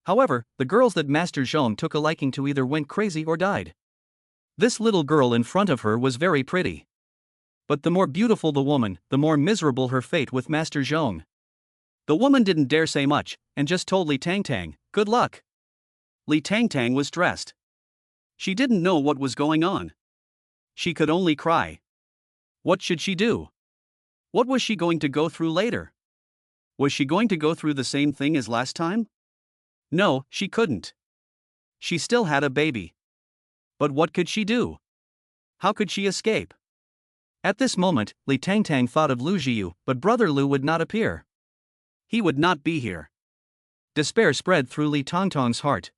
Speaker 1: However, the girls that Master Zhong took a liking to either went crazy or died. This little girl in front of her was very pretty. But the more beautiful the woman, the more miserable her fate with Master Zhong. The woman didn't dare say much, and just told Li Tangtang, "Good luck." Li Tangtang was dressed. She didn't know what was going on. She could only cry. What should she do? What was she going to go through later? Was she going to go through the same thing as last time? No, she couldn't. She still had a baby. But what could she do? How could she escape? At this moment, Li Tangtang thought of Lu Zhiyu, but brother Lu would not appear. He would not be here. Despair spread through Li Tangtang's heart.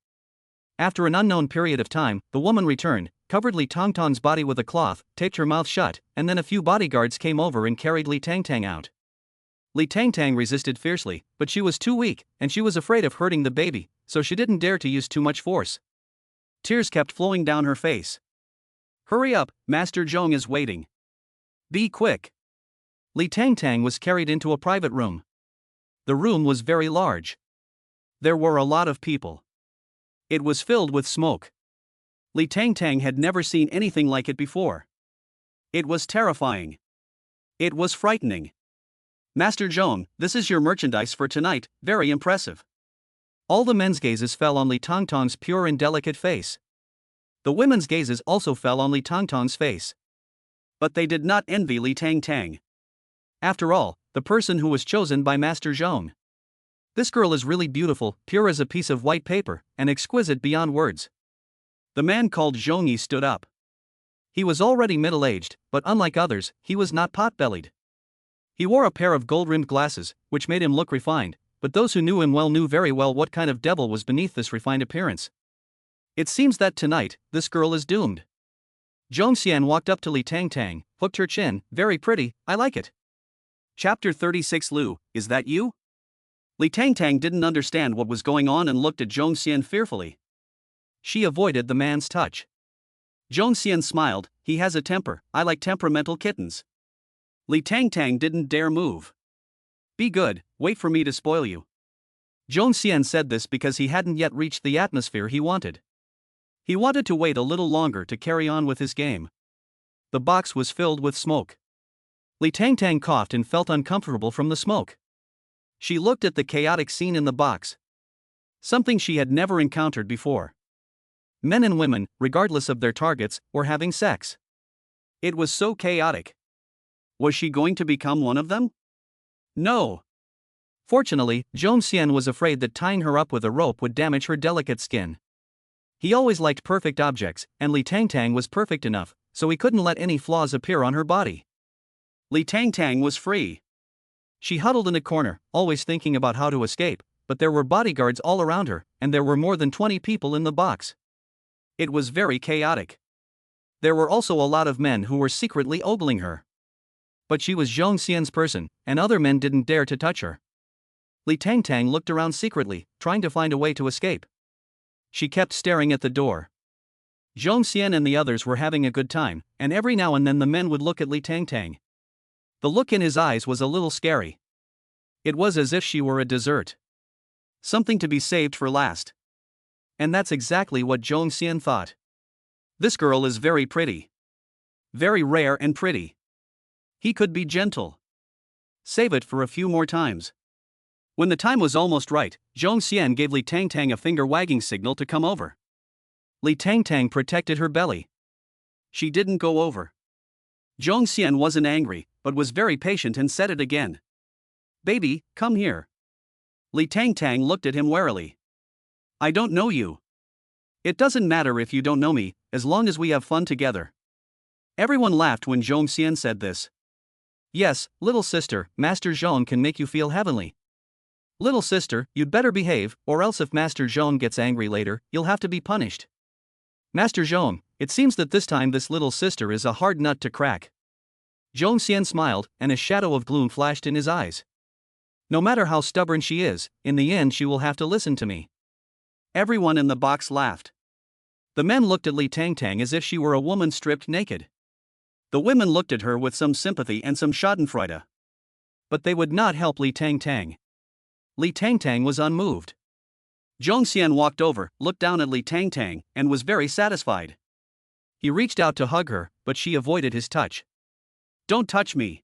Speaker 1: After an unknown period of time, the woman returned, covered Li Tangtang's body with a cloth, taped her mouth shut, and then a few bodyguards came over and carried Li Tangtang out. Li Tangtang resisted fiercely, but she was too weak, and she was afraid of hurting the baby, so she didn't dare to use too much force. Tears kept flowing down her face. "Hurry up, Master Zhong is waiting. Be quick." Li Tangtang was carried into a private room. The room was very large. There were a lot of people. It was filled with smoke. Li Tangtang had never seen anything like it before. It was terrifying. It was frightening. "Master Zhong, this is your merchandise for tonight, very impressive." All the men's gazes fell on Li Tangtang's pure and delicate face. The women's gazes also fell on Li Tangtang's face. But they did not envy Li Tangtang. After all, the person who was chosen by Master Zhong. This girl is really beautiful, pure as a piece of white paper, and exquisite beyond words. The man called Zhongyi stood up. He was already middle-aged, but unlike others, he was not pot-bellied. He wore a pair of gold-rimmed glasses, which made him look refined, but those who knew him well knew very well what kind of devil was beneath this refined appearance. It seems that tonight, this girl is doomed. Zhong Xian walked up to Li Tangtang, hooked her chin. "Very pretty, I like it." Chapter 36. Lu, is that you? Li Tangtang didn't understand what was going on and looked at Zhong Xian fearfully. She avoided the man's touch. Zhong Xian smiled. "He has a temper, I like temperamental kittens." Li Tangtang didn't dare move. "Be good, wait for me to spoil you." Zhong Xian said this because he hadn't yet reached the atmosphere he wanted. He wanted to wait a little longer to carry on with his game. The box was filled with smoke. Li Tangtang coughed and felt uncomfortable from the smoke. She looked at the chaotic scene in the box. Something she had never encountered before. Men and women, regardless of their targets, were having sex. It was so chaotic. Was she going to become one of them? No. Fortunately, Zhong Xian was afraid that tying her up with a rope would damage her delicate skin. He always liked perfect objects, and Li Tangtang was perfect enough, so he couldn't let any flaws appear on her body. Li Tangtang was free. She huddled in a corner, always thinking about how to escape, but there were bodyguards all around her, and there were more than 20 people in the box. It was very chaotic. There were also a lot of men who were secretly ogling her. But she was Zhong Xian's person, and other men didn't dare to touch her. Li Tangtang looked around secretly, trying to find a way to escape. She kept staring at the door. Zhong Xian and the others were having a good time, and every now and then the men would look at Li Tangtang. The look in his eyes was a little scary. It was as if she were a dessert. Something to be saved for last. And that's exactly what Zhong Xian thought. This girl is very pretty. Very rare and pretty. He could be gentle. Save it for a few more times. When the time was almost right, Zhong Xian gave Li Tangtang a finger-wagging signal to come over. Li Tangtang protected her belly. She didn't go over. Zhong Xian wasn't angry, but was very patient and said it again. "Baby, come here." Li Tangtang looked at him warily. "I don't know you." "It doesn't matter if you don't know me, as long as we have fun together." Everyone laughed when Zhong Xian said this. "Yes, little sister, Master Zhong can make you feel heavenly." Little sister, you'd better behave, or else if Master Zhong gets angry later, you'll have to be punished. Master Zhong, it seems that this time this little sister is a hard nut to crack. Zhong Xian smiled, and a shadow of gloom flashed in his eyes. No matter how stubborn she is, in the end she will have to listen to me. Everyone in the box laughed. The men looked at Li Tangtang as if she were a woman stripped naked. The women looked at her with some sympathy and some schadenfreude. But they would not help Li Tangtang. Li Tangtang was unmoved. Zhong Xian walked over, looked down at Li Tangtang, and was very satisfied. He reached out to hug her, but she avoided his touch. Don't touch me.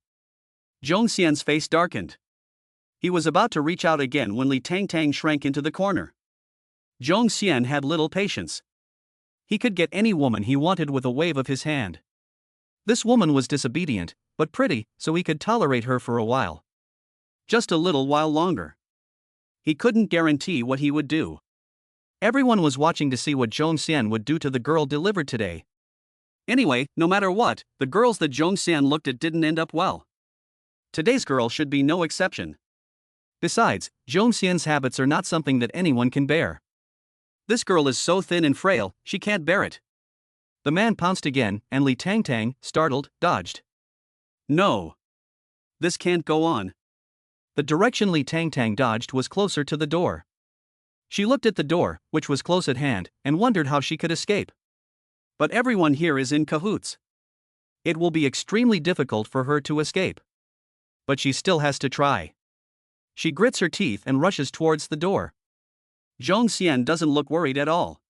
Speaker 1: Zhong Xian's face darkened. He was about to reach out again when Li Tangtang shrank into the corner. Zhong Xian had little patience. He could get any woman he wanted with a wave of his hand. This woman was disobedient, but pretty, so he could tolerate her for a while. Just a little while longer. He couldn't guarantee what he would do. Everyone was watching to see what Zhong Xian would do to the girl delivered today. Anyway, no matter what, the girls that Zhong Xian looked at didn't end up well. Today's girl should be no exception. Besides, Zhong Xian's habits are not something that anyone can bear. This girl is so thin and frail, she can't bear it. The man pounced again, and Li Tangtang, startled, dodged. No. This can't go on. The direction Li Tangtang dodged was closer to the door. She looked at the door, which was close at hand, and wondered how she could escape. But everyone here is in cahoots. It will be extremely difficult for her to escape. But she still has to try. She grits her teeth and rushes towards the door. Zhong Xian doesn't look worried at all.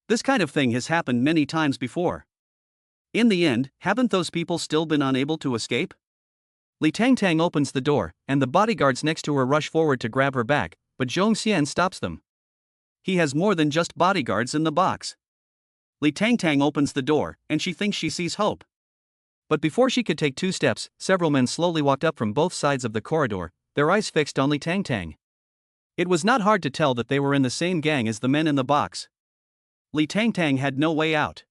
Speaker 1: This kind of thing has happened many times before. In the end, haven't those people still been unable to escape? Li Tangtang opens the door, and the bodyguards next to her rush forward to grab her back, but Zhong Xian stops them. He has more than just bodyguards in the box. Li Tangtang opens the door, and she thinks she sees hope. But before she could take 2 steps, several men slowly walked up from both sides of the corridor, their eyes fixed on Li Tangtang. It was not hard to tell that they were in the same gang as the men in the box. Li Tangtang had no way out.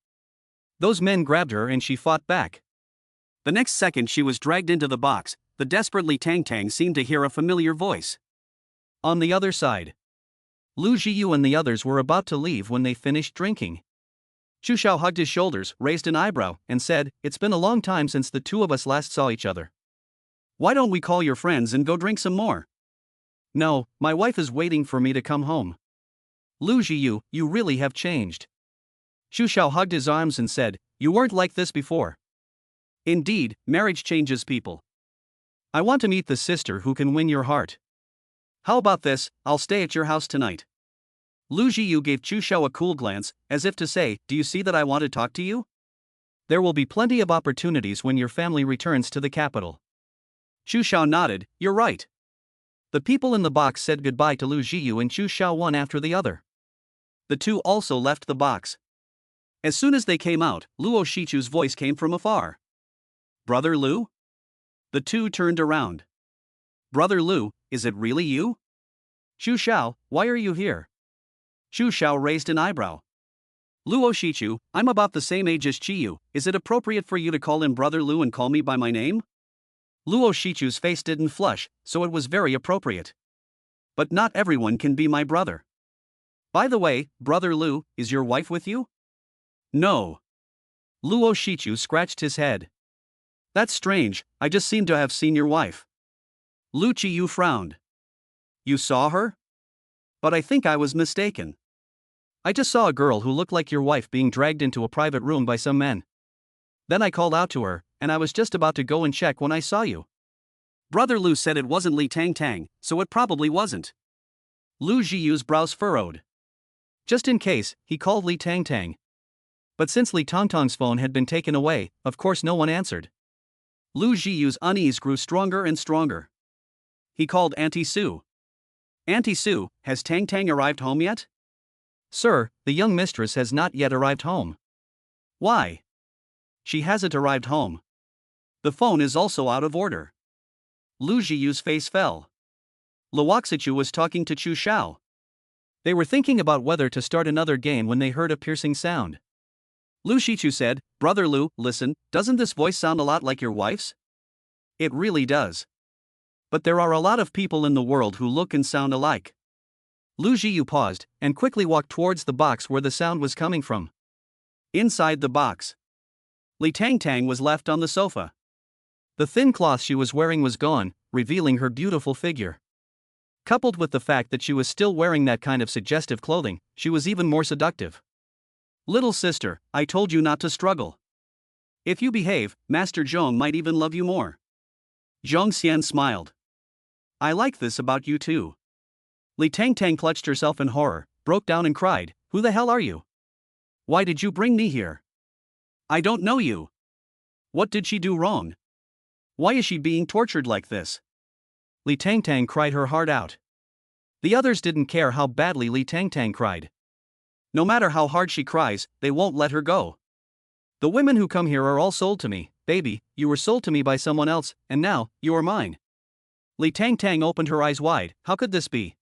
Speaker 1: Those men grabbed her and she fought back. The next second she was dragged into the box. The desperate Li Tangtang seemed to hear a familiar voice. On the other side, Lu Zhiyu and the others were about to leave when they finished drinking. Chu Xiao hugged his shoulders, raised an eyebrow, and said, "It's been a long time since the two of us last saw each other. Why don't we call your friends and go drink some more?" "No, my wife is waiting for me to come home." "Lu Zhiyu, you really have changed." Chu Xiao hugged his arms and said, "You weren't like this before." Indeed, marriage changes people. I want to meet the sister who can win your heart. How about this, I'll stay at your house tonight. Lu Zhiyu gave Chu Xiao a cool glance, as if to say, "Do you see that I want to talk to you? There will be plenty of opportunities when your family returns to the capital." Chu Xiao nodded, "You're right." The people in the box said goodbye to Lu Zhiyu and Chu Xiao one after the other. The two also left the box. As soon as they came out, Luo Shichu's voice came from afar. "Brother Lu?" The two turned around. "Brother Lu, is it really you?" "Chu Xiao, why are you here?" Chu Xiao raised an eyebrow. "Luo Shichu, I'm about the same age as Zhiyu. Is it appropriate for you to call him Brother Lu and call me by my name?" Luo Shichu's face didn't flush, so it was very appropriate. "But not everyone can be my brother. By the way, Brother Lu, is your wife with you?" "No." Luo Shichu scratched his head. "That's strange, I just seem to have seen your wife." Lu Zhiyu frowned. "You saw her? But I think I was mistaken. I just saw a girl who looked like your wife being dragged into a private room by some men. Then I called out to her, and I was just about to go and check when I saw you." Brother Lu said it wasn't Li Tangtang, so it probably wasn't. Lu Zhiyu's brows furrowed. Just in case, he called Li Tangtang. But since Li Tangtang's phone had been taken away, of course no one answered. Lu Zhiyu's unease grew stronger and stronger. He called Auntie Sue. "Auntie Sue, has Tang Tang arrived home yet?" "Sir, the young mistress has not yet arrived home." "Why?" "She hasn't arrived home. The phone is also out of order." Lu Zhiyu's face fell. Luoxichu was talking to Chu Xiao. They were thinking about whether to start another game when they heard a piercing sound. Lu Shichu said, "Brother Lu, listen, doesn't this voice sound a lot like your wife's?" "It really does." But there are a lot of people in the world who look and sound alike. Lu Zhiyu paused, and quickly walked towards the box where the sound was coming from. Inside the box, Li Tangtang was left on the sofa. The thin cloth she was wearing was gone, revealing her beautiful figure. Coupled with the fact that she was still wearing that kind of suggestive clothing, she was even more seductive. Little sister, I told you not to struggle. If you behave, Master Zhong might even love you more. Zhong Xian smiled. I like this about you too. Li Tangtang clutched herself in horror, broke down and cried, Who the hell are you? Why did you bring me here? I don't know you. What did she do wrong? Why is she being tortured like this? Li Tangtang cried her heart out. The others didn't care how badly Li Tangtang cried. No matter how hard she cries, they won't let her go. The women who come here are all sold to me. Baby, you were sold to me by someone else, and now, you are mine. Li Tangtang opened her eyes wide. How could this be?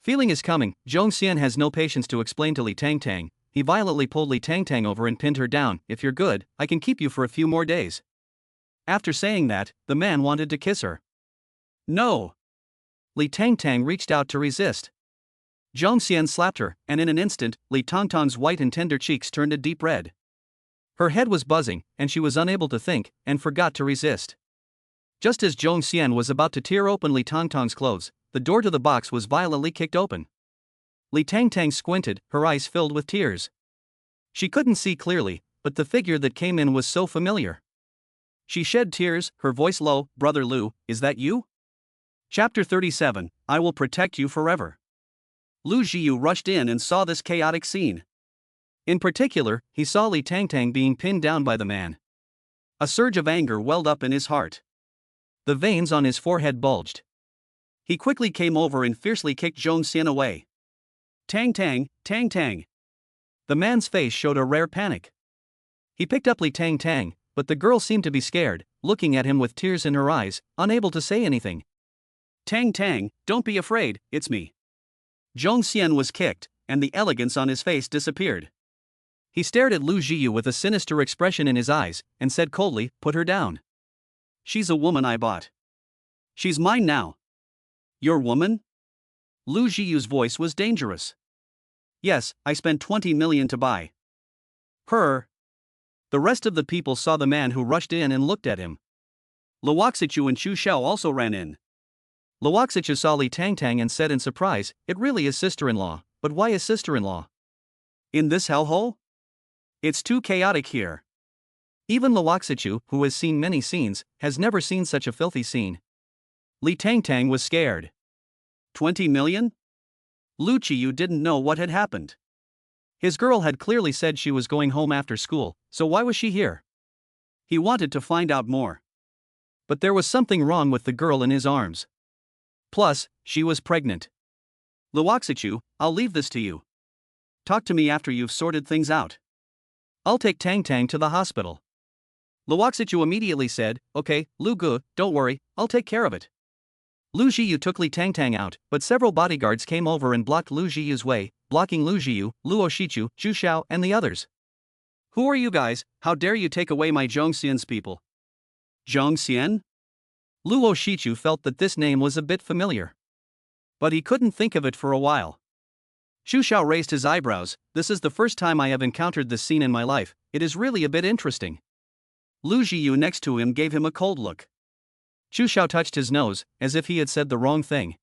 Speaker 1: Feeling is coming, Zhong Xian has no patience to explain to Li Tangtang. He violently pulled Li Tangtang over and pinned her down. If you're good, I can keep you for a few more days. After saying that, the man wanted to kiss her. No! Li Tangtang reached out to resist. Zhong Xian slapped her, and in an instant, Li Tangtang's white and tender cheeks turned a deep red. Her head was buzzing, and she was unable to think, and forgot to resist. Just as Zhong Xian was about to tear open Li Tangtang's clothes, the door to the box was violently kicked open. Li Tangtang squinted, her eyes filled with tears. She couldn't see clearly, but the figure that came in was so familiar. She shed tears, her voice low. Brother Lu, is that you? Chapter 37, I will protect you forever. Lu Zhiyu rushed in and saw this chaotic scene. In particular, he saw Li Tangtang being pinned down by the man. A surge of anger welled up in his heart. The veins on his forehead bulged. He quickly came over and fiercely kicked Zhong Xian away. Tang Tang, Tang Tang. The man's face showed a rare panic. He picked up Li Tangtang, but the girl seemed to be scared, looking at him with tears in her eyes, unable to say anything. Tang Tang, don't be afraid, it's me. Zhong Xian was kicked, and the elegance on his face disappeared. He stared at Lu Zhiyu with a sinister expression in his eyes, and said coldly, Put her down. She's a woman I bought. She's mine now. Your woman? Lu Zhiyu's voice was dangerous. Yes, I spent 20 million to buy her. The rest of the people saw the man who rushed in and looked at him. Luoxichu and Chu Xiao also ran in. Luoxichu saw Li Tangtang and said in surprise, It really is sister-in-law, but why is sister-in-law in this hellhole? It's too chaotic here. Even Luoxichu, who has seen many scenes, has never seen such a filthy scene. Li Tangtang was scared. 20 million? Lu Zhiyu didn't know what had happened. His girl had clearly said she was going home after school, so why was she here? He wanted to find out more. But there was something wrong with the girl in his arms. Plus, she was pregnant. Luoxichu, I'll leave this to you. Talk to me after you've sorted things out. I'll take Tang Tang to the hospital. Luoxichu immediately said, Okay, Lu Gu, don't worry, I'll take care of it. Lu Zhiyu took Li Tangtang out, but several bodyguards came over and blocked Lu Zhiyu's way, blocking Lu Zhiyu, Luoshichu, Zhu Xiao, and the others. Who are you guys? How dare you take away my Zhong Xian's people? Zhong Xian? Luoshichu felt that this name was a bit familiar. But he couldn't think of it for a while. Zhu Xiao raised his eyebrows. This is the first time I have encountered this scene in my life, it is really a bit interesting. Lu Zhiyu next to him gave him a cold look. Zhu Xiao touched his nose, as if he had said the wrong thing.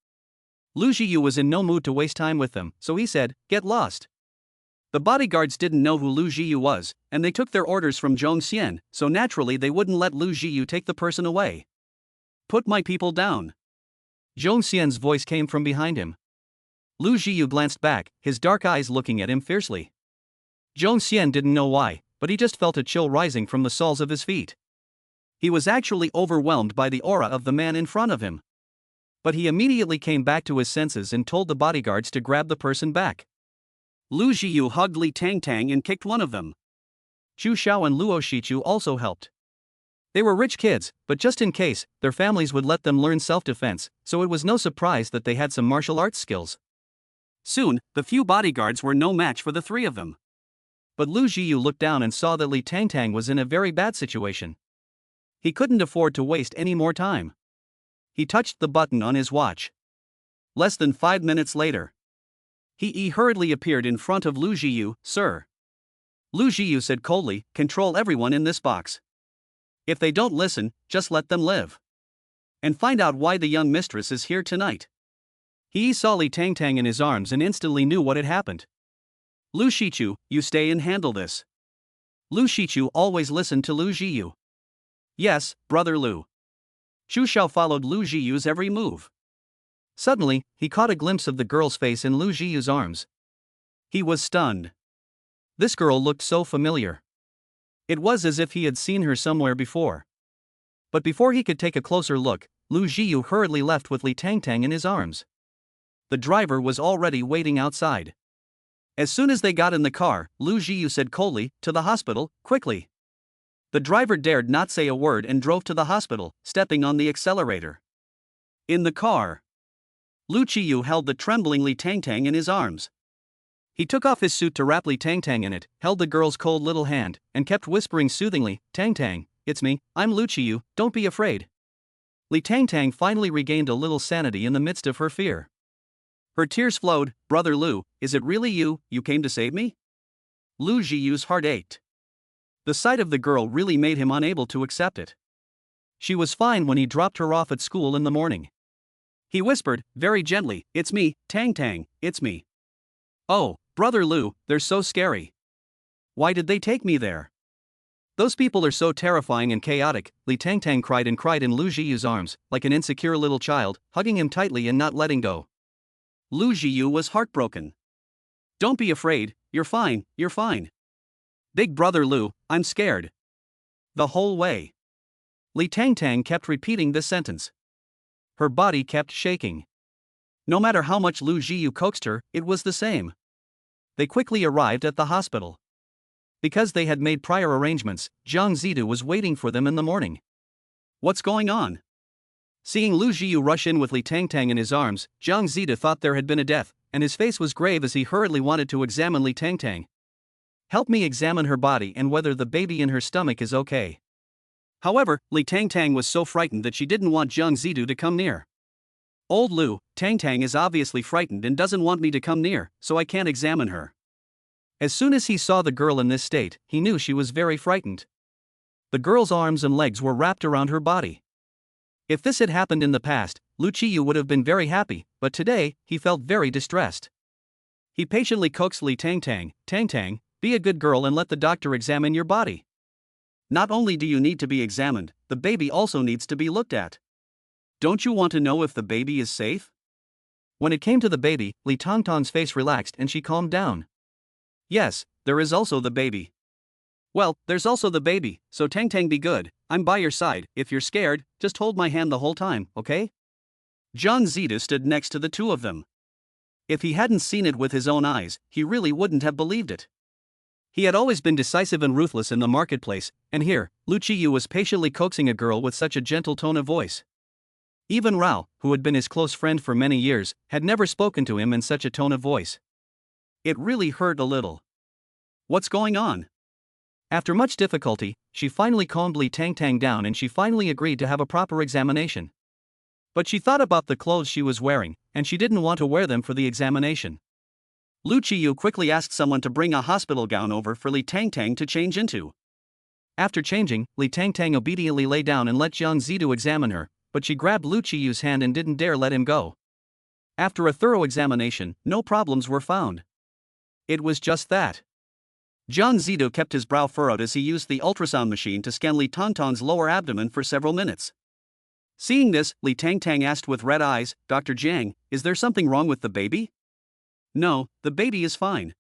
Speaker 1: Lu Zhiyu was in no mood to waste time with them, so he said, Get lost. The bodyguards didn't know who Lu Zhiyu was, and they took their orders from Zhong Xian, so naturally they wouldn't let Lu Zhiyu take the person away. Put my people down. Zhong Xian's voice came from behind him. Lu Zhiyu glanced back, his dark eyes looking at him fiercely. Zhong Xian didn't know why, but he just felt a chill rising from the soles of his feet. He was actually overwhelmed by the aura of the man in front of him. But he immediately came back to his senses and told the bodyguards to grab the person back. Lu Zhiyu hugged Li Tangtang and kicked one of them. Zhu Xiao and Luoshichu also helped. They were rich kids, but just in case, their families would let them learn self-defense, so it was no surprise that they had some martial arts skills. Soon, the few bodyguards were no match for the three of them. But Lu Zhiyu looked down and saw that Li Tangtang was in a very bad situation. He couldn't afford to waste any more time. He touched the button on his watch. Less than 5 minutes later, he hurriedly appeared in front of Lu Zhiyu. Sir. Lu Zhiyu said coldly, control everyone in this box. If they don't listen, just let them live. And find out why the young mistress is here tonight. He saw Li Tangtang in his arms and instantly knew what had happened. Lu Shichu, you stay and handle this. Lu Shichu always listened to Lu Zhiyu. Yes, brother Lu. Chu Xiao followed Lu Zhiyu's every move. Suddenly, he caught a glimpse of the girl's face in Lu Zhiyu's arms. He was stunned. This girl looked so familiar. It was as if he had seen her somewhere before. But before he could take a closer look, Lu Zhiyu hurriedly left with Li Tangtang in his arms. The driver was already waiting outside. As soon as they got in the car, Lu Zhiyu said coldly, to the hospital, quickly. The driver dared not say a word and drove to the hospital, stepping on the accelerator. In the car, Lu Zhiyu held the trembling Li Tangtang in his arms. He took off his suit to wrap Li Tangtang in it, held the girl's cold little hand, and kept whispering soothingly, Tangtang, it's me, I'm Lu Zhiyu, don't be afraid. Li Tangtang finally regained a little sanity in the midst of her fear. Her tears flowed. Brother Lu, is it really you came to save me? Lu Zhiyu's heart ached. The sight of the girl really made him unable to accept it. She was fine when he dropped her off at school in the morning. He whispered, very gently, it's me, Tangtang, it's me. Oh, brother Lu, they're so scary. Why did they take me there? Those people are so terrifying and chaotic. Li Tangtang cried in Lu Zhiyu's arms, like an insecure little child, hugging him tightly and not letting go. Lu Zhiyu was heartbroken. Don't be afraid, you're fine, you're fine. Big brother Lu, I'm scared. The whole way. Li Tangtang kept repeating this sentence. Her body kept shaking. No matter how much Lu Zhiyu coaxed her, it was the same. They quickly arrived at the hospital. Because they had made prior arrangements, Zhang Zidu was waiting for them in the morning. What's going on? Seeing Lu Zhiyu rush in with Li Tangtang in his arms, Zhang Zidu thought there had been a death, and his face was grave as he hurriedly wanted to examine Li Tangtang. Help me examine her body and whether the baby in her stomach is okay. However, Li Tangtang was so frightened that she didn't want Zhang Zidu to come near. Old Lu, Tangtang is obviously frightened and doesn't want me to come near, so I can't examine her. As soon as he saw the girl in this state, he knew she was very frightened. The girl's arms and legs were wrapped around her body. If this had happened in the past, Lu Zhiyu would have been very happy, but today, he felt very distressed. He patiently coaxed Li Tangtang, Tangtang, be a good girl and let the doctor examine your body. Not only do you need to be examined, the baby also needs to be looked at. Don't you want to know if the baby is safe? When it came to the baby, Li Tangtang's face relaxed and she calmed down. Yes, there is also the baby. Well, there's also the baby, so Tangtang be good, I'm by your side. If you're scared, just hold my hand the whole time, okay? Zhang Zidu stood next to the two of them. If he hadn't seen it with his own eyes, he really wouldn't have believed it. He had always been decisive and ruthless in the marketplace, and here, Lu Zhiyu was patiently coaxing a girl with such a gentle tone of voice. Even Rao, who had been his close friend for many years, had never spoken to him in such a tone of voice. It really hurt a little. What's going on? After much difficulty, she finally calmed Li Tangtang down and she finally agreed to have a proper examination. But she thought about the clothes she was wearing, and she didn't want to wear them for the examination. Lu Zhiyu quickly asked someone to bring a hospital gown over for Li Tangtang to change into. After changing, Li Tangtang obediently lay down and let Zhang Zidu examine her, but she grabbed Lu Zhiyu's hand and didn't dare let him go. After a thorough examination, no problems were found. It was just that. Zhang Zidu kept his brow furrowed as he used the ultrasound machine to scan Li Tangtang's lower abdomen for several minutes. Seeing this, Li Tangtang asked with red eyes, Dr. Jiang, is there something wrong with the baby? No, the baby is fine.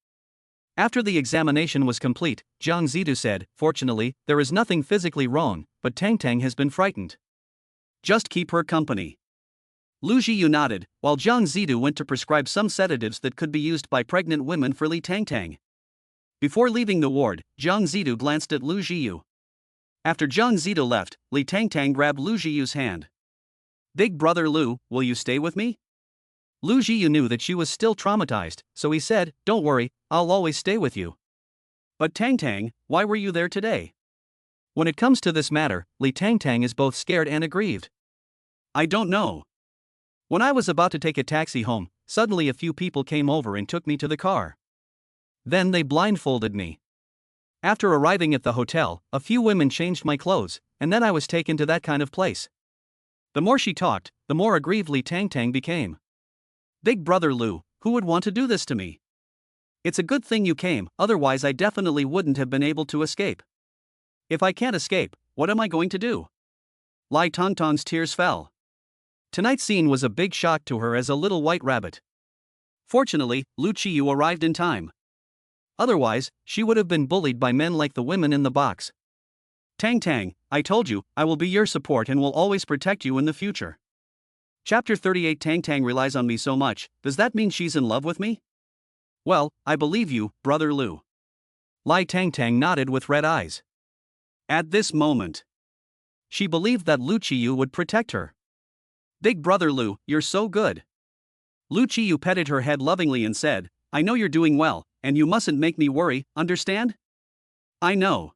Speaker 1: After the examination was complete, Zhang Zidu said, fortunately, there is nothing physically wrong, but Tangtang has been frightened. Just keep her company. Lu Zhiyu nodded, while Zhang Zidu went to prescribe some sedatives that could be used by pregnant women for Li Tangtang. Before leaving the ward, Zhang Zidu glanced at Lu Zhiyu. After Zhang Zidu left, Li Tangtang grabbed Lu Zhiyu's hand. Big brother Lu, will you stay with me? Lu Zhiyu knew that she was still traumatized, so he said, don't worry, I'll always stay with you. But Tangtang, why were you there today? When it comes to this matter, Li Tangtang is both scared and aggrieved. I don't know. When I was about to take a taxi home, suddenly a few people came over and took me to the car. Then they blindfolded me. After arriving at the hotel, a few women changed my clothes, and then I was taken to that kind of place. The more she talked, the more aggrieved Li Tang became. Big brother Lu, who would want to do this to me? It's a good thing you came, otherwise I definitely wouldn't have been able to escape. If I can't escape, what am I going to do? Lai Tongtong's tears fell. Tonight's scene was a big shock to her as a little white rabbit. Fortunately, Lu Zhiyu arrived in time. Otherwise, she would have been bullied by men like the women in the box. Tang, I told you, I will be your support and will always protect you in the future. Chapter 38. Tang relies on me so much, does that mean she's in love with me? Well, I believe you, brother Lu. Lai Tang nodded with red eyes. At this moment, she believed that Lu Zhiyu would protect her. Big brother Lu, you're so good. Lu Zhiyu petted her head lovingly and said, I know you're doing well, and you mustn't make me worry, understand? I know.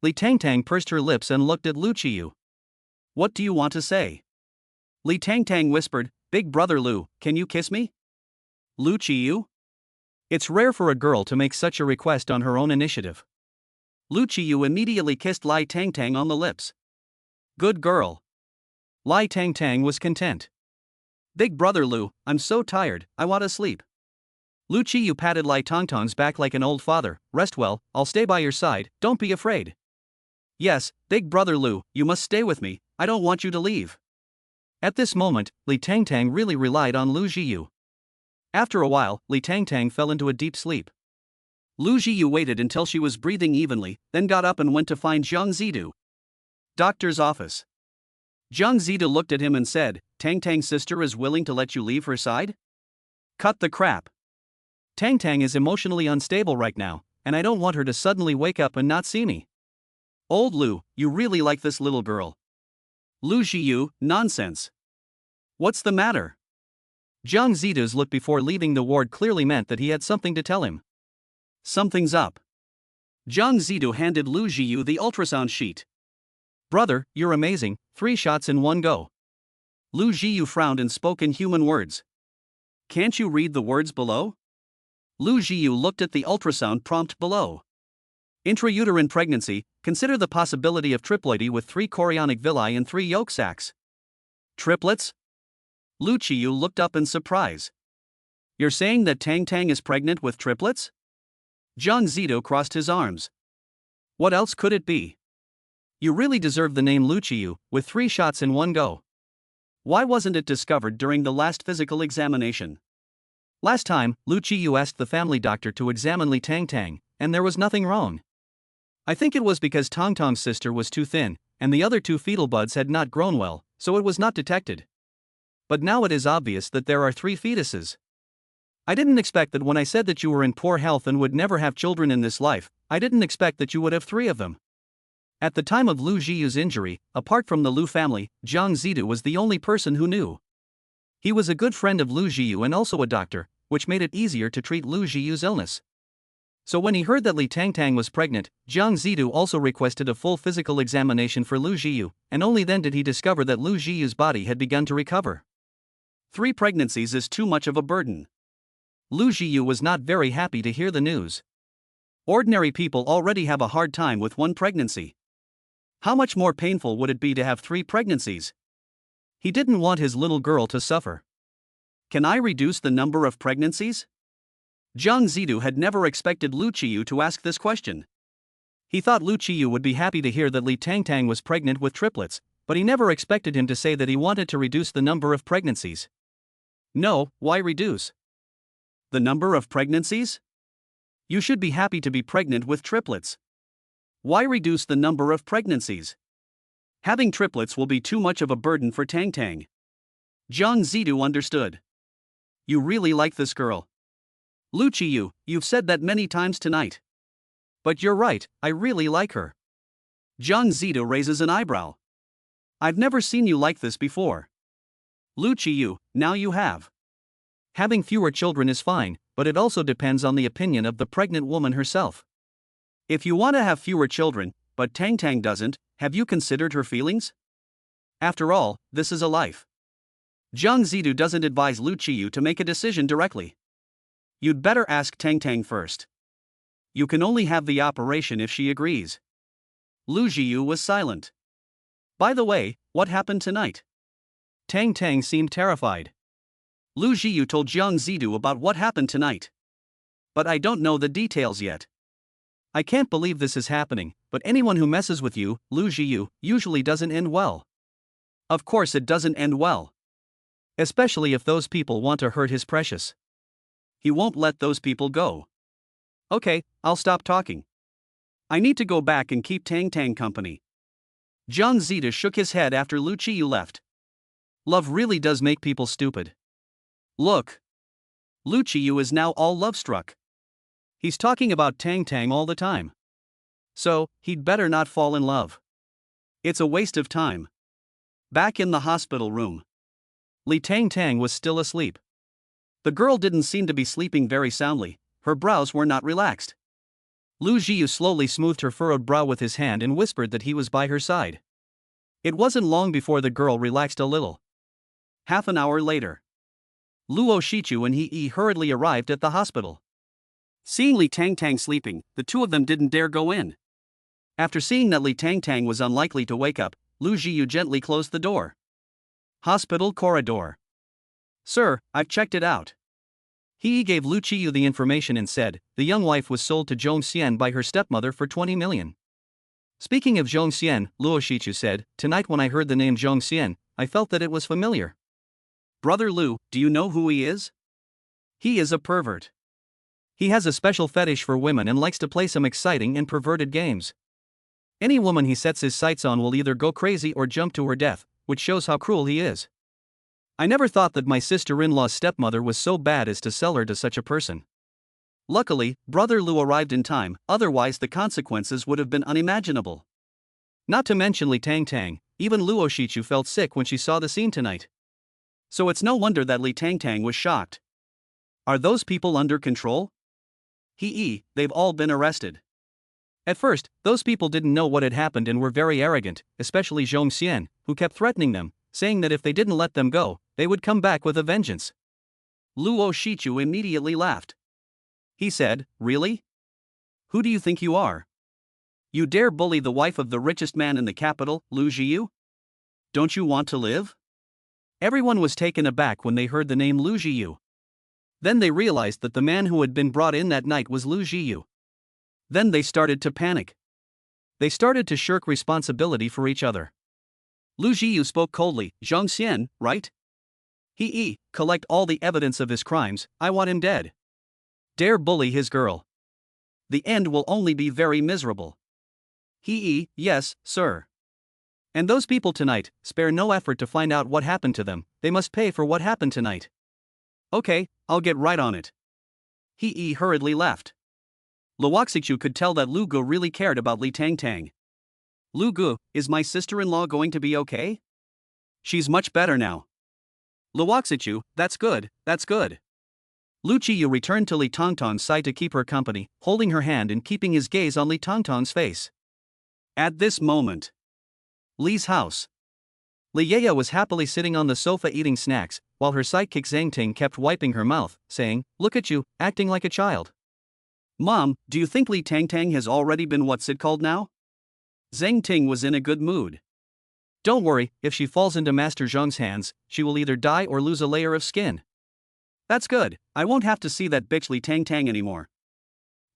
Speaker 1: Li Tang pursed her lips and looked at Lu Zhiyu. What do you want to say? Li Tang whispered, Big brother Lu, can you kiss me? Lu Zhiyu? It's rare for a girl to make such a request on her own initiative. Lu Zhiyu immediately kissed Lai Tang on the lips. Good girl. Lai Tang was content. Big brother Lu, I'm so tired, I want to sleep. Lu Zhiyu patted Lai Tongtong's back like an old father. Rest well, I'll stay by your side, don't be afraid. Yes, big brother Lu, you must stay with me, I don't want you to leave. At this moment, Li Tang really relied on Lu Zhiyu. After a while, Li Tang fell into a deep sleep. Lu Zhiyu waited until she was breathing evenly, then got up and went to find Zhang Zidu. Doctor's office. Zhang Zidu looked at him and said, Tang's sister is willing to let you leave her side? Cut the crap. Tang is emotionally unstable right now, and I don't want her to suddenly wake up and not see me. Old Lu, you really like this little girl. Lu Zhiyu, nonsense. What's the matter? Zhang Zidu's look before leaving the ward clearly meant that he had something to tell him. Something's up. Zhang Zidu handed Lu Zhiyu the ultrasound sheet. Brother, you're amazing, 3 shots in one go. Lu Zhiyu frowned and spoke in human words. Can't you read the words below? Lu Zhiyu looked at the ultrasound prompt below. Intrauterine pregnancy, consider the possibility of triploidy with 3 chorionic villi and 3 yolk sacs. Triplets? Lu Zhiyu looked up in surprise. You're saying that Tang is pregnant with triplets? Zhang Zidu crossed his arms. What else could it be? You really deserve the name Lu Zhiyu, with 3 shots in one go. Why wasn't it discovered during the last physical examination? Last time, Lu Zhiyu asked the family doctor to examine Li Tang, and there was nothing wrong. I think it was because Tong's sister was too thin, and the other 2 fetal buds had not grown well, so it was not detected. But now it is obvious that there are 3 fetuses. I didn't expect that when I said that you were in poor health and would never have children in this life, I didn't expect that you would have 3 of them. At the time of Lu Zhiyu's injury, apart from the Lu family, Zhang Zidu was the only person who knew. He was a good friend of Lu Zhiyu and also a doctor, which made it easier to treat Lu Zhiyu's illness. So when he heard that Li Tang was pregnant, Zhang Zidu also requested a full physical examination for Lu Zhiyu, and only then did he discover that Lu Zhiyu's body had begun to recover. 3 pregnancies is too much of a burden. Lu Zhiyu was not very happy to hear the news. Ordinary people already have a hard time with 1 pregnancy. How much more painful would it be to have 3 pregnancies? He didn't want his little girl to suffer. Can I reduce the number of pregnancies? Zhang Zidu had never expected Lu Zhiyu to ask this question. He thought Lu Zhiyu would be happy to hear that Li Tang was pregnant with triplets, but he never expected him to say that he wanted to reduce the number of pregnancies. No, why reduce? The number of pregnancies? You should be happy to be pregnant with triplets. Why reduce the number of pregnancies? Having triplets will be too much of a burden for Tang. Zhang Zidu understood. You really like this girl. Lu Zhiyu, you've said that many times tonight. But you're right, I really like her. Zhang Zidu raises an eyebrow. I've never seen you like this before. Lu Zhiyu, now you have. Having fewer children is fine, but it also depends on the opinion of the pregnant woman herself. If you want to have fewer children, but Tang doesn't, have you considered her feelings? After all, this is a life. Jiang Zidu doesn't advise Lu Qiyu to make a decision directly. You'd better ask Tang Tang first. You can only have the operation if she agrees. Lu Qiyu was silent. By the way, what happened tonight? Tang Tang seemed terrified. Lu Qiyu told Jiang Zidu about what happened tonight. But I don't know the details yet. I can't believe this is happening, but anyone who messes with you, Lu Qiyu, usually doesn't end well. Of course it doesn't end well. Especially if those people want to hurt his precious. He won't let those people go. Okay, I'll stop talking. I need to go back and keep Tang Tang company. Jiang Zidu shook his head after Lu Qiyu left. Love really does make people stupid. Look. Lu Qiyu is now all love-struck. He's talking about Tang Tang all the time. So, he'd better not fall in love. It's a waste of time. Back in the hospital room. Li Tang Tang was still asleep. The girl didn't seem to be sleeping very soundly, her brows were not relaxed. Lu Zhiyu slowly smoothed her furrowed brow with his hand and whispered that he was by her side. It wasn't long before the girl relaxed a little. Half an hour later. Luo Shichu and He hurriedly arrived at the hospital. Seeing Li Tang Tang sleeping, the two of them didn't dare go in. After seeing that Li Tang Tang was unlikely to wake up, Lu Zhiyu gently closed the door. Hospital corridor. Sir, I've checked it out. He gave Lu Qiyu the information and said, the young wife was sold to Zhong Xian by her stepmother for 20 million. Speaking of Zhong Xian, Luo Shichu said, tonight when I heard the name Zhong Xian, I felt that it was familiar. Brother Lu, do you know who he is? He is a pervert. He has a special fetish for women and likes to play some exciting and perverted games. Any woman he sets his sights on will either go crazy or jump to her death, which shows how cruel he is. I never thought that my sister-in-law's stepmother was so bad as to sell her to such a person. Luckily, Brother Lu arrived in time, otherwise the consequences would have been unimaginable. Not to mention Li Tang Tang, even Luo Shichu felt sick when she saw the scene tonight. So it's no wonder that Li Tang Tang was shocked. Are those people under control? They've all been arrested. At first, those people didn't know what had happened and were very arrogant, especially Zhong Xian, who kept threatening them, saying that if they didn't let them go, they would come back with a vengeance. Luo Shichu immediately laughed. He said, really? Who do you think you are? You dare bully the wife of the richest man in the capital, Lu Zhiyu? Don't you want to live? Everyone was taken aback when they heard the name Lu Zhiyu. Then they realized that the man who had been brought in that night was Lu Zhiyu. Then they started to panic. They started to shirk responsibility for each other. Lu Zhiyu spoke coldly, Zhong Xian, right? Collect all the evidence of his crimes, I want him dead. Dare bully his girl. The end will only be very miserable. Yes, sir. And those people tonight, spare no effort to find out what happened to them, they must pay for what happened tonight. Okay, I'll get right on it. He hurriedly left. Luoxichu could tell that Lu Gu really cared about Li Tang Tang. Lu Gu, is my sister-in-law going to be okay? She's much better now. Luoxichu, that's good, that's good. Lu Qiyu returned to Li Tongtong's side to keep her company, holding her hand and keeping his gaze on Li Tongtong's face. At this moment, Li's house. Li Yaya was happily sitting on the sofa eating snacks, while her sidekick Zhang Ting kept wiping her mouth, saying, look at you, acting like a child. Mom, do you think Li Tang Tang has already been what's it called now? Zhang Ting was in a good mood. Don't worry, if she falls into Master Zhang's hands, she will either die or lose a layer of skin. That's good, I won't have to see that bitch Li Tang Tang anymore.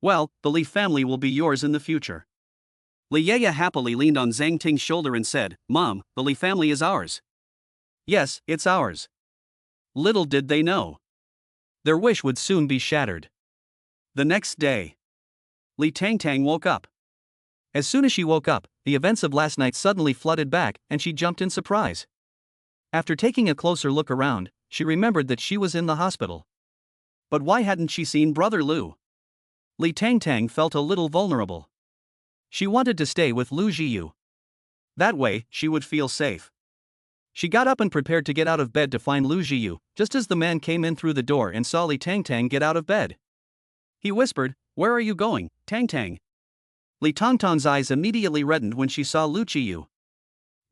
Speaker 1: Well, the Li family will be yours in the future. Li Yaya happily leaned on Zhang Ting's shoulder and said, Mom, the Li family is ours. Yes, it's ours. Little did they know. Their wish would soon be shattered. The next day, Li Tang Tang woke up. As soon as she woke up, the events of last night suddenly flooded back and she jumped in surprise. After taking a closer look around, she remembered that she was in the hospital. But why hadn't she seen Brother Lu? Li Tang Tang felt a little vulnerable. She wanted to stay with Lu Zhiyu. That way, she would feel safe. She got up and prepared to get out of bed to find Lu Zhiyu, just as the man came in through the door and saw Li Tang Tang get out of bed. He whispered, Where are you going, Tang Tang? Li Tongtong's eyes immediately reddened when she saw Lu Qiyu.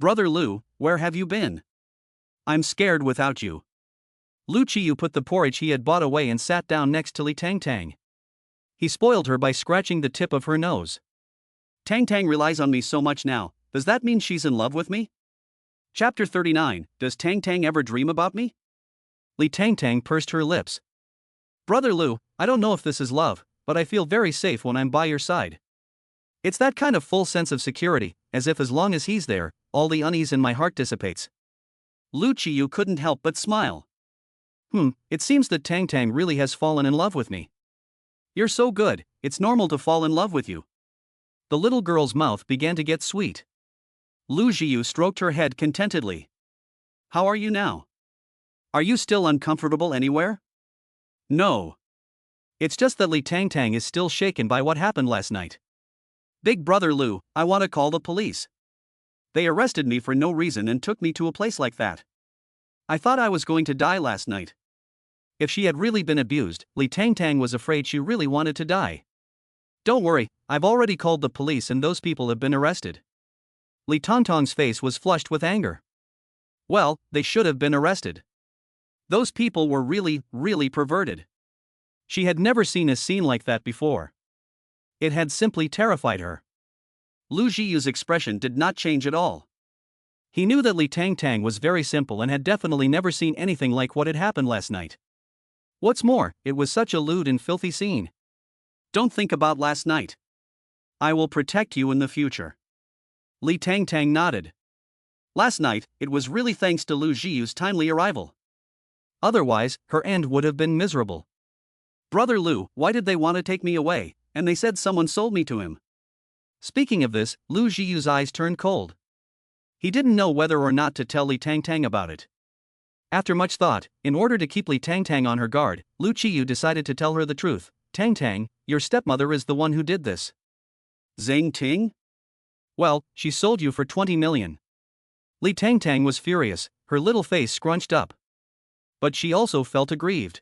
Speaker 1: Brother Lu, where have you been? I'm scared without you. Lu Qiyu put the porridge he had bought away and sat down next to Li Tang Tang. He spoiled her by scratching the tip of her nose. Tang Tang relies on me so much now, does that mean she's in love with me? Chapter 39, Does Tang Tang ever dream about me? Li Tang Tang pursed her lips. Brother Lu, I don't know if this is love, but I feel very safe when I'm by your side. It's that kind of full sense of security, as if as long as he's there, all the unease in my heart dissipates. Lu Qiyu couldn't help but smile. It seems that Tang Tang really has fallen in love with me. You're so good, it's normal to fall in love with you. The little girl's mouth began to get sweet. Lu Zhiyu stroked her head contentedly. How are you now? Are you still uncomfortable anywhere? No. It's just that Li Tang Tang is still shaken by what happened last night. Big brother Lu, I want to call the police. They arrested me for no reason and took me to a place like that. I thought I was going to die last night. If she had really been abused, Li Tang Tang was afraid she really wanted to die. Don't worry, I've already called the police and those people have been arrested. Li Tongtong's face was flushed with anger. Well, they should have been arrested. Those people were really perverted. She had never seen a scene like that before. It had simply terrified her. Lu Zhiyu's expression did not change at all. He knew that Li Tang Tang was very simple and had definitely never seen anything like what had happened last night. What's more, it was such a lewd and filthy scene. Don't think about last night. I will protect you in the future. Li Tang Tang nodded. Last night, it was really thanks to Lu Zhiyu's timely arrival. Otherwise, her end would have been miserable. Brother Lu, why did they want to take me away? And they said someone sold me to him. Speaking of this, Lu Zhiyu's eyes turned cold. He didn't know whether or not to tell Li Tang Tang about it. After much thought, in order to keep Li Tang Tang on her guard, Lu Qiyu decided to tell her the truth. Tang Tang, your stepmother is the one who did this. Zhang Ting? Well, she sold you for 20 million. Li Tang Tang was furious, her little face scrunched up. But she also felt aggrieved.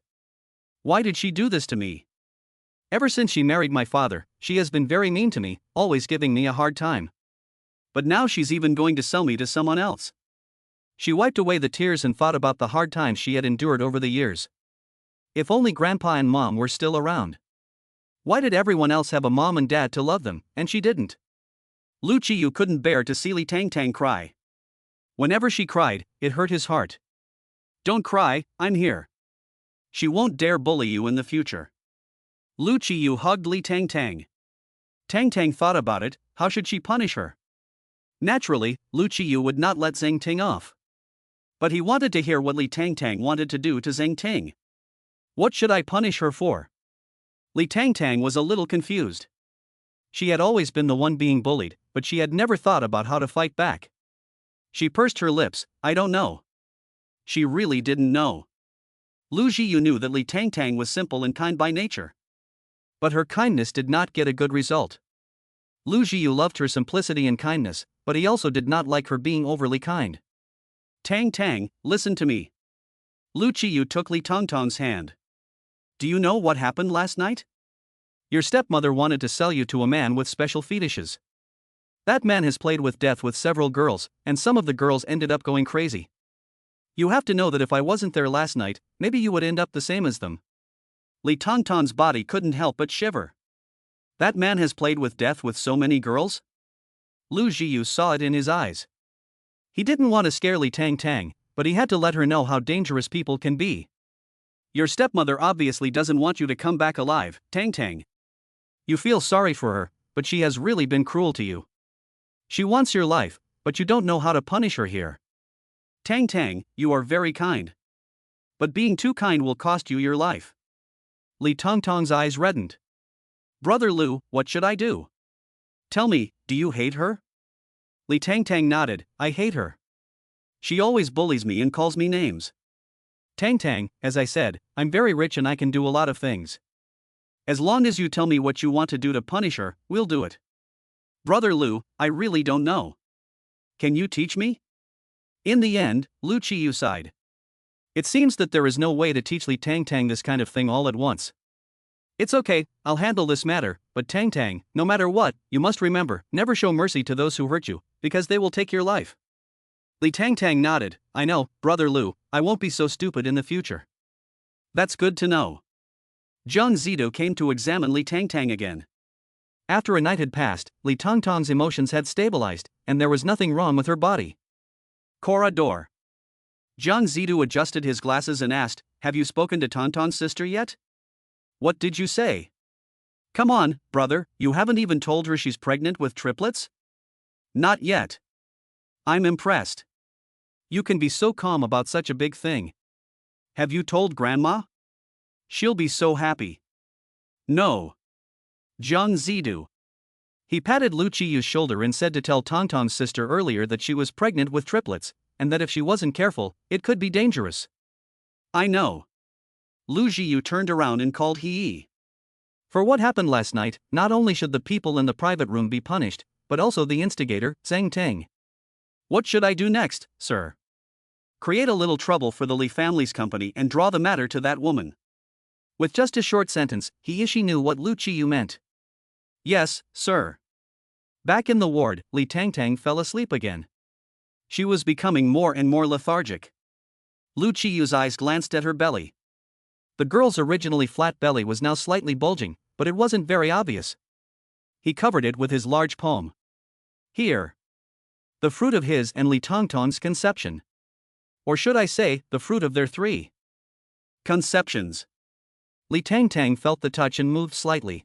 Speaker 1: Why did she do this to me? Ever since she married my father, she has been very mean to me, always giving me a hard time. But now she's even going to sell me to someone else. She wiped away the tears and thought about the hard times she had endured over the years. If only Grandpa and Mom were still around. Why did everyone else have a mom and dad to love them, and she didn't? Lu Qiyu couldn't bear to see Li Tang Tang cry. Whenever she cried, it hurt his heart. Don't cry, I'm here. She won't dare bully you in the future. Lu Qiyu hugged Li Tang Tang. Tang Tang thought about it, how should she punish her? Naturally, Lu Qiyu would not let Zhang Ting off. But he wanted to hear what Li Tang Tang wanted to do to Zhang Ting. What should I punish her for? Li Tang Tang was a little confused. She had always been the one being bullied, but she had never thought about how to fight back. She pursed her lips, I don't know. She really didn't know. Lu Zhiyu knew that Li Tang Tang was simple and kind by nature. But her kindness did not get a good result. Lu Zhiyu loved her simplicity and kindness, but he also did not like her being overly kind. Tang Tang, listen to me. Lu Qiyu took Li Tongtong's hand. Do you know what happened last night? Your stepmother wanted to sell you to a man with special fetishes. That man has played with death with several girls, and some of the girls ended up going crazy. You have to know that if I wasn't there last night, maybe you would end up the same as them. Li Tongtong's body couldn't help but shiver. That man has played with death with so many girls? Lu Zhiyu saw it in his eyes. He didn't want to scare Li Tang Tang, but he had to let her know how dangerous people can be. Your stepmother obviously doesn't want you to come back alive, Tang Tang. You feel sorry for her, but she has really been cruel to you. She wants your life, but you don't know how to punish her here. Tang Tang, you are very kind. But being too kind will cost you your life. Li Tongtong's eyes reddened. Brother Lu, what should I do? Tell me, do you hate her? Li Tang Tang nodded, I hate her. She always bullies me and calls me names. Tang Tang, as I said, I'm very rich and I can do a lot of things. As long as you tell me what you want to do to punish her, we'll do it. Brother Lu, I really don't know. Can you teach me? In the end, Lu Qiyu sighed. It seems that there is no way to teach Li Tang Tang this kind of thing all at once. It's okay, I'll handle this matter, but Tang Tang, no matter what, you must remember, never show mercy to those who hurt you, because they will take your life. Li Tangtang nodded. I know, Brother Lu, I won't be so stupid in the future. That's good to know. Zhang Zidu came to examine Li Tangtang again. After a night had passed, Li Tangtang's emotions had stabilized, and there was nothing wrong with her body. Corridor. Zhang Zidu adjusted his glasses and asked, Have you spoken to Tangtang's sister yet? What did you say? Come on, brother, you haven't even told her she's pregnant with triplets? Not yet. I'm impressed. You can be so calm about such a big thing. Have you told Grandma? She'll be so happy. No. Zhang Zidu. He patted Lu Chiyu's shoulder and said to tell Tangtang's sister earlier that she was pregnant with triplets, and that if she wasn't careful, it could be dangerous. I know. Lu Zhiyu turned around and called He. For what happened last night, not only should the people in the private room be punished, but also the instigator, Zhang Teng. What should I do next, sir? Create a little trouble for the Li family's company and draw the matter to that woman. With just a short sentence, He knew what Lu Chiyu meant. Yes, sir. Back in the ward, Li Tangtang fell asleep again. She was becoming more and more lethargic. Lu Chiyu's eyes glanced at her belly. The girl's originally flat belly was now slightly bulging, but it wasn't very obvious. He covered it with his large palm. Here. The fruit of his and Li Tangtang's conception. Or should I say, the fruit of their 3 conceptions. Li Tangtang felt the touch and moved slightly.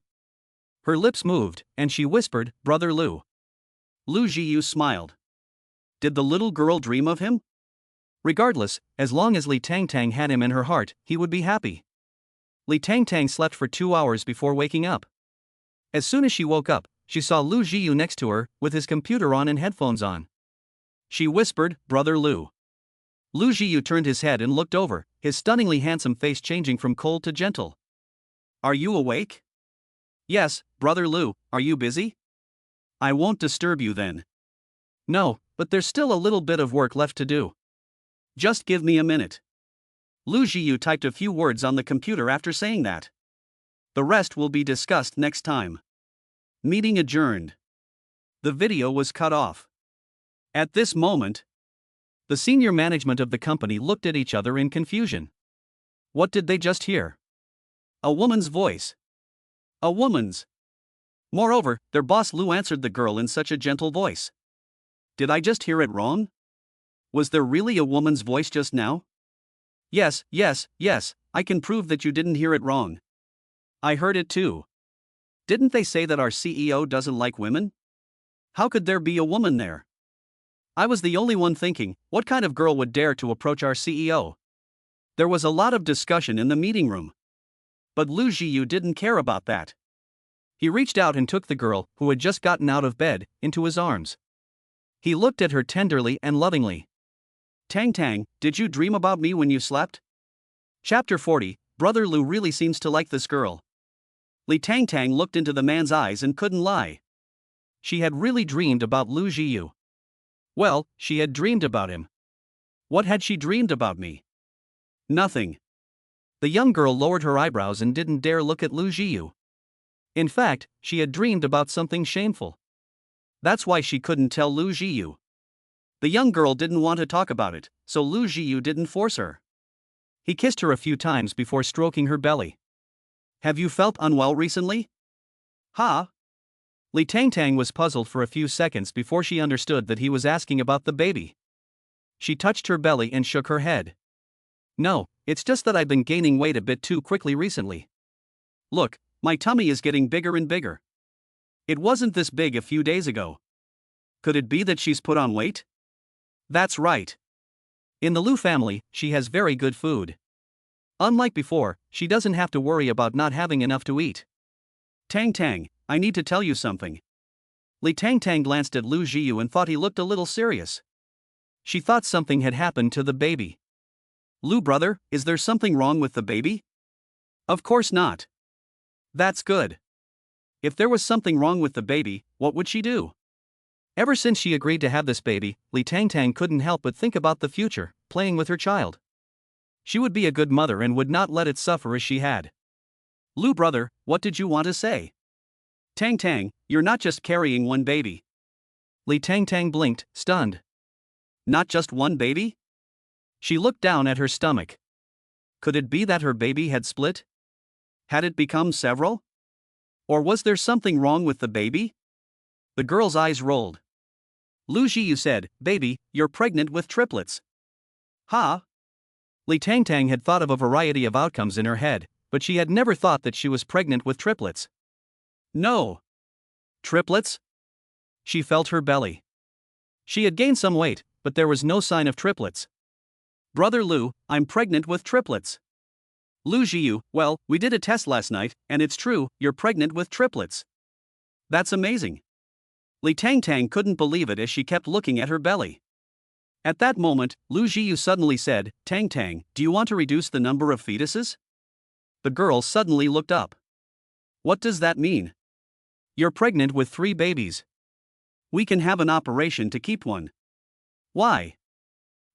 Speaker 1: Her lips moved, and she whispered, Brother Lu. Lu Zhiyu smiled. Did the little girl dream of him? Regardless, as long as Li Tangtang had him in her heart, he would be happy. Li Tangtang slept for 2 hours before waking up. As soon as she woke up, she saw Lu Zhiyu next to her, with his computer on and headphones on. She whispered, Brother Lu. Lu Zhiyu turned his head and looked over, his stunningly handsome face changing from cold to gentle. Are you awake? Yes, Brother Lu, are you busy? I won't disturb you then. No, but there's still a little bit of work left to do. Just give me a minute. Lu Zhiyu typed a few words on the computer after saying that. The rest will be discussed next time. Meeting adjourned. The video was cut off. At this moment, the senior management of the company looked at each other in confusion. What did they just hear? A woman's voice. A woman's. Moreover, their boss Lu answered the girl in such a gentle voice. Did I just hear it wrong? Was there really a woman's voice just now? Yes, I can prove that you didn't hear it wrong. I heard it too. Didn't they say that our CEO doesn't like women? How could there be a woman there? I was the only one thinking, what kind of girl would dare to approach our CEO? There was a lot of discussion in the meeting room. But Lu Zhiyu didn't care about that. He reached out and took the girl, who had just gotten out of bed, into his arms. He looked at her tenderly and lovingly. Tang, did you dream about me when you slept? Chapter 40, Brother Lu really seems to like this girl. Li Tangtang looked into the man's eyes and couldn't lie. She had really dreamed about Lu Zhiyu. Well, she had dreamed about him. What had she dreamed about me? Nothing. The young girl lowered her eyebrows and didn't dare look at Lu Zhiyu. In fact, she had dreamed about something shameful. That's why she couldn't tell Lu Zhiyu. The young girl didn't want to talk about it, so Lu Zhiyu didn't force her. He kissed her a few times before stroking her belly. Have you felt unwell recently? Huh? Li Tangtang was puzzled for a few seconds before she understood that he was asking about the baby. She touched her belly and shook her head. No, it's just that I've been gaining weight a bit too quickly recently. Look, my tummy is getting bigger and bigger. It wasn't this big a few days ago. Could it be that she's put on weight? That's right. In the Lu family, she has very good food. Unlike before, she doesn't have to worry about not having enough to eat. Tang, I need to tell you something. Li Tangtang glanced at Lu Zhiyu and thought he looked a little serious. She thought something had happened to the baby. Lu brother, is there something wrong with the baby? Of course not. That's good. If there was something wrong with the baby, what would she do? Ever since she agreed to have this baby, Li Tangtang couldn't help but think about the future, playing with her child. She would be a good mother and would not let it suffer as she had. Lu brother, what did you want to say? Tang, you're not just carrying one baby. Li Tangtang blinked, stunned. Not just one baby? She looked down at her stomach. Could it be that her baby had split? Had it become several? Or was there something wrong with the baby? The girl's eyes rolled. Lu Zhiyu said, "Baby, you're pregnant with triplets." Huh? Li Tangtang had thought of a variety of outcomes in her head, but she had never thought that she was pregnant with triplets. No. Triplets? She felt her belly. She had gained some weight, but there was no sign of triplets. Brother Lu, I'm pregnant with triplets. Lu Zhiyu, well, we did a test last night, and it's true, you're pregnant with triplets. That's amazing. Li Tangtang couldn't believe it as she kept looking at her belly. At that moment, Lu Zhiyu suddenly said, "Tang Tang, do you want to reduce the number of fetuses?" The girl suddenly looked up. What does that mean? You're pregnant with 3 babies. We can have an operation to keep one. Why?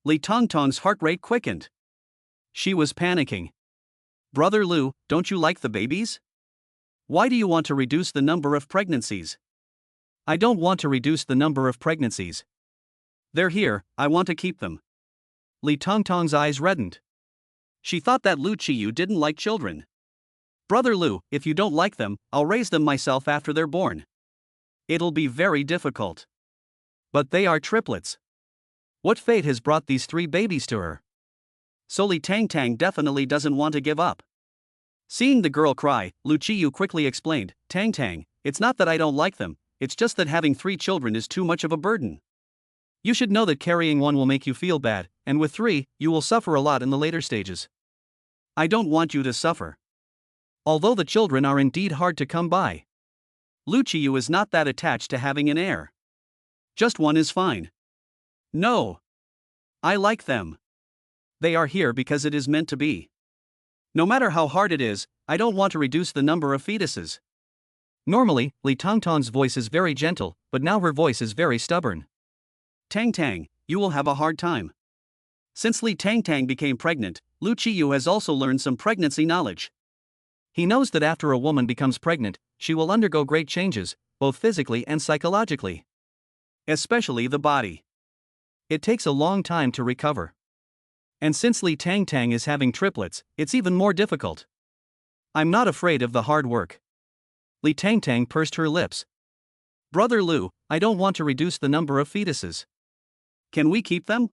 Speaker 1: Li Tangtang's heart rate quickened. She was panicking. Brother Lu, don't you like the babies? Why do you want to reduce the number of pregnancies? I don't want to reduce the number of pregnancies. They're here, I want to keep them. Li Tangtang's eyes reddened. She thought that Lu Zhiyu didn't like children. Brother Lu, if you don't like them, I'll raise them myself after they're born. It'll be very difficult. But they are triplets. What fate has brought these 3 babies to her? So Li Tangtang definitely doesn't want to give up. Seeing the girl cry, Lu Zhiyu quickly explained, "Tang Tang, it's not that I don't like them, it's just that having 3 children is too much of a burden. You should know that carrying one will make you feel bad, and with 3, you will suffer a lot in the later stages. I don't want you to suffer. Although the children are indeed hard to come by. Lu Zhiyu is not that attached to having an heir. Just one is fine." No. I like them. They are here because it is meant to be. No matter how hard it is, I don't want to reduce the number of fetuses. Normally, Li Tangtang's voice is very gentle, but now her voice is very stubborn. Tang Tang, you will have a hard time. Since Li Tangtang became pregnant, Lu Zhiyu has also learned some pregnancy knowledge. He knows that after a woman becomes pregnant, she will undergo great changes, both physically and psychologically. Especially the body. It takes a long time to recover. And since Li Tangtang is having triplets, it's even more difficult. I'm not afraid of the hard work. Li Tangtang pursed her lips. Brother Lu, I don't want to reduce the number of fetuses. Can we keep them?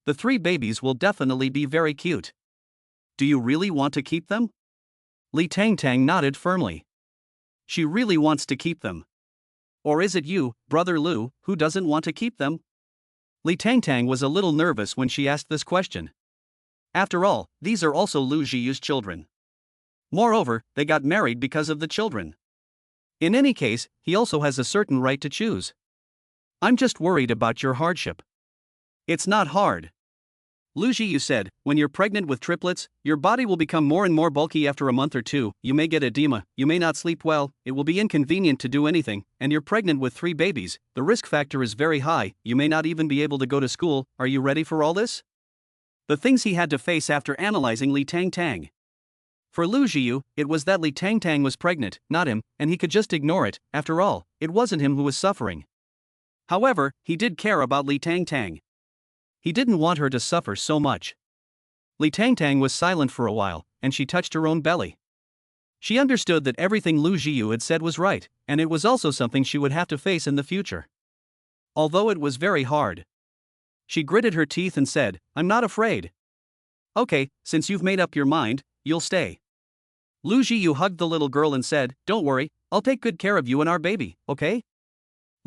Speaker 1: The 3 babies will definitely be very cute. Do you really want to keep them? Li Tangtang nodded firmly. She really wants to keep them. Or is it you, Brother Lu, who doesn't want to keep them? Li Tangtang was a little nervous when she asked this question. After all, these are also Lu Zhiyu's children. Moreover, they got married because of the children. In any case, he also has a certain right to choose. I'm just worried about your hardship. It's not hard. Lu Zhiyu said, when you're pregnant with triplets, your body will become more and more bulky after a month or 2, you may get edema, you may not sleep well, it will be inconvenient to do anything, and you're pregnant with 3 babies, the risk factor is very high, you may not even be able to go to school, are you ready for all this? The things he had to face after analyzing Li Tangtang. For Lu Zhiyu, it was that Li Tangtang was pregnant, not him, and he could just ignore it, after all, it wasn't him who was suffering. However, he did care about Li Tangtang. He didn't want her to suffer so much. Li Tangtang was silent for a while, and she touched her own belly. She understood that everything Lu Zhiyu had said was right, and it was also something she would have to face in the future. Although it was very hard. She gritted her teeth and said, I'm not afraid. Okay, since you've made up your mind, you'll stay. Lu Zhiyu hugged the little girl and said, don't worry, I'll take good care of you and our baby, okay?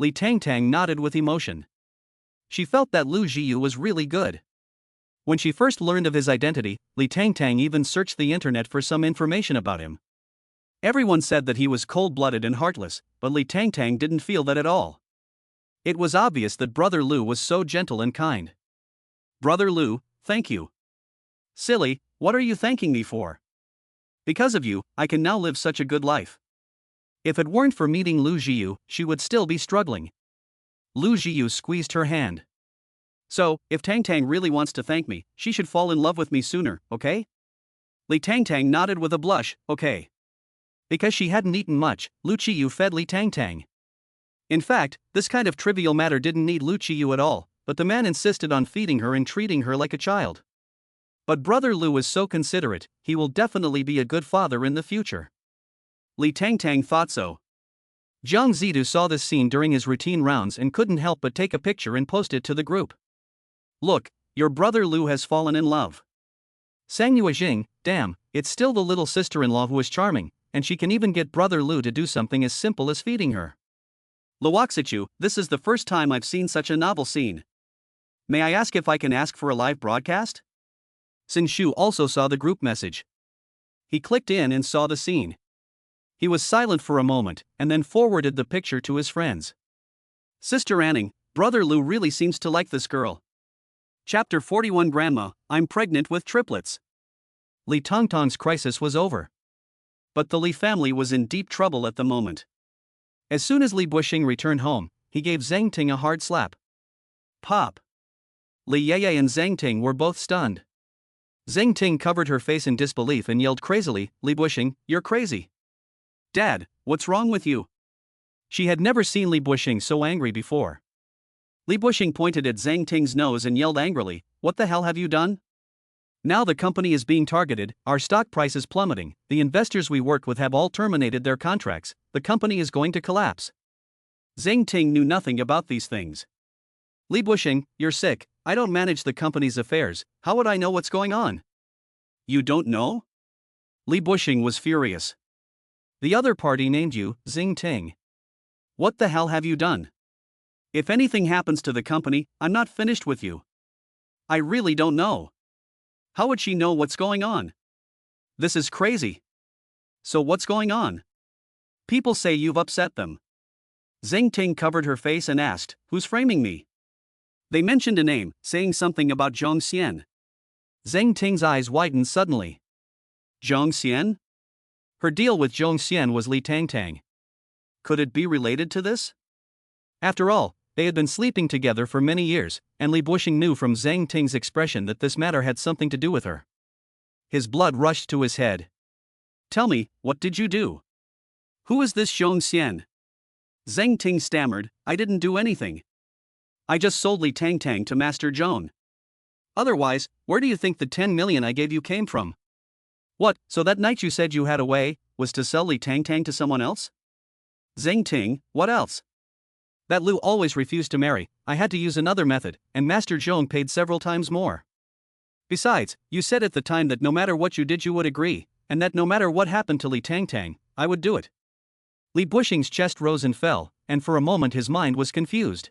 Speaker 1: Li Tangtang nodded with emotion. She felt that Lu Zhiyu was really good. When she first learned of his identity, Li Tangtang even searched the internet for some information about him. Everyone said that he was cold-blooded and heartless, but Li Tangtang didn't feel that at all. It was obvious that Brother Lu was so gentle and kind. Brother Lu, thank you. Silly, what are you thanking me for? Because of you, I can now live such a good life. If it weren't for meeting Lu Zhiyu, she would still be struggling. Lu Zhiyu squeezed her hand. So, if Tang Tang really wants to thank me, she should fall in love with me sooner, okay? Li Tangtang nodded with a blush, okay. Because she hadn't eaten much, Lu Zhiyu fed Li Tangtang. In fact, this kind of trivial matter didn't need Lu Zhiyu at all, but the man insisted on feeding her and treating her like a child. But Brother Lu is so considerate, he will definitely be a good father in the future. Li Tangtang thought so. Jiang Zidu saw this scene during his routine rounds and couldn't help but take a picture and post it to the group. Look, your brother Lu has fallen in love. Sang Yuejing, damn, it's still the little sister-in-law who is charming, and she can even get Brother Lu to do something as simple as feeding her. Luoxichu, this is the first time I've seen such a novel scene. May I ask if I can ask for a live broadcast? Xin Shu also saw the group message. He clicked in and saw the scene. He was silent for a moment, and then forwarded the picture to his friends. Sister Anning, Brother Lu really seems to like this girl. Chapter 41 Grandma, I'm pregnant with triplets. Li Tongtong's crisis was over. But the Li family was in deep trouble at the moment. As soon as Li Buxing returned home, he gave Zhang Ting a hard slap. Pop! Li Yeye and Zhang Ting were both stunned. Zhang Ting covered her face in disbelief and yelled crazily, Li Buxing, you're crazy. Dad, what's wrong with you? She had never seen Li Buxing so angry before. Li Buxing pointed at Zhang Ting's nose and yelled angrily, what the hell have you done? Now the company is being targeted, our stock price is plummeting, the investors we worked with have all terminated their contracts, the company is going to collapse. Zhang Ting knew nothing about these things. Li Buxing, you're sick, I don't manage the company's affairs, how would I know what's going on? You don't know? Li Buxing was furious. The other party named you, Xing Ting. What the hell have you done? If anything happens to the company, I'm not finished with you. I really don't know. How would she know what's going on? This is crazy. So what's going on? People say you've upset them. Zhang Ting covered her face and asked, who's framing me? They mentioned a name, saying something about Zhong Xian. Zhang Ting's eyes widened suddenly. Zhong Xian? Her deal with Zhong Xian was Li Tangtang. Could it be related to this? After all, they had been sleeping together for many years, and Li Buxing knew from Zhang Ting's expression that this matter had something to do with her. His blood rushed to his head. Tell me, what did you do? Who is this Zhong Xian? Zhang Ting stammered, I didn't do anything. I just sold Li Tangtang to Master Zhong. Otherwise, where do you think the 10 million I gave you came from? What, so that night you said you had a way, was to sell Li Tangtang to someone else? Zhang Ting, what else? That Lu always refused to marry, I had to use another method, and Master Zhong paid several times more. Besides, you said at the time that no matter what you did you would agree, and that no matter what happened to Li Tangtang, I would do it. Li Buxing's chest rose and fell, and for a moment his mind was confused.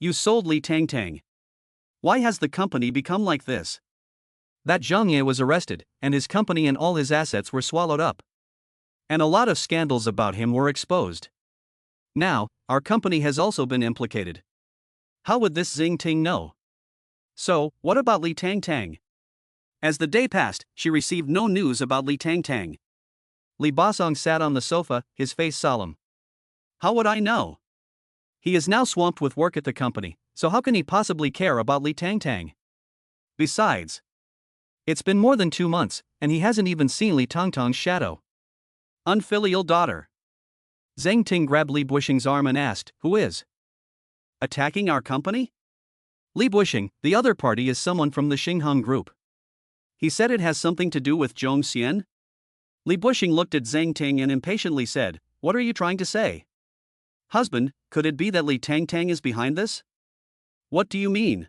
Speaker 1: You sold Li Tangtang. Why has the company become like this? That Zhang Ye was arrested, and his company and all his assets were swallowed up. And a lot of scandals about him were exposed. Now, our company has also been implicated. How would this Xing Ting know? So, what about Li Tangtang? As the day passed, she received no news about Li Tangtang. Li Basong sat on the sofa, his face solemn. How would I know? He is now swamped with work at the company, so how can he possibly care about Li Tangtang? Besides, it's been more than 2 months, and he hasn't even seen Li Tangtang's shadow. Unfilial daughter. Zhang Ting grabbed Li Buxing's arm and asked, who is attacking our company? Li Buxing, the other party is someone from the Xinghang group. He said it has something to do with Zhong Xian? Li Buxing looked at Zhang Ting and impatiently said, what are you trying to say? Husband, could it be that Li Tangtang is behind this? What do you mean?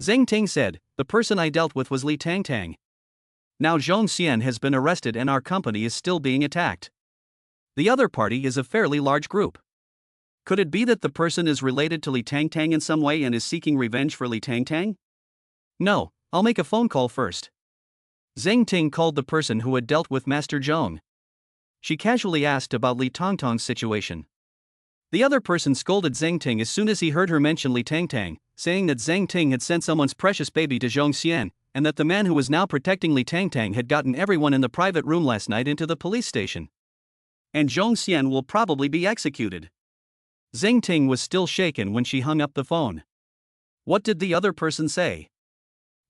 Speaker 1: Zhang Ting said, the person I dealt with was Li Tangtang. Now Zhong Xian has been arrested and our company is still being attacked. The other party is a fairly large group. Could it be that the person is related to Li Tangtang in some way and is seeking revenge for Li Tangtang? No, I'll make a phone call first. Zhang Ting called the person who had dealt with Master Zhong. She casually asked about Li Tangtang's situation. The other person scolded Zhang Ting as soon as he heard her mention Li Tangtang, saying that Zhang Ting had sent someone's precious baby to Zhong Xian, and that the man who was now protecting Li Tangtang had gotten everyone in the private room last night into the police station. And Zhong Xian will probably be executed. Zhang Ting was still shaken when she hung up the phone. What did the other person say?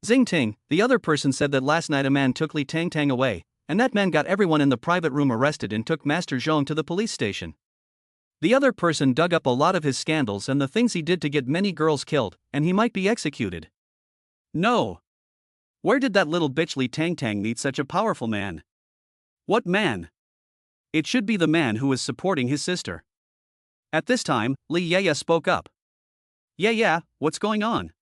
Speaker 1: Zhang Ting, the other person said that last night a man took Li Tangtang away, and that man got everyone in the private room arrested and took Master Zhong to the police station. The other person dug up a lot of his scandals and the things he did to get many girls killed, and he might be executed. No. Where did that little bitch Li Tangtang meet such a powerful man? What man? It should be the man who is supporting his sister. At this time, Li Yaya spoke up. Yeah, what's going on?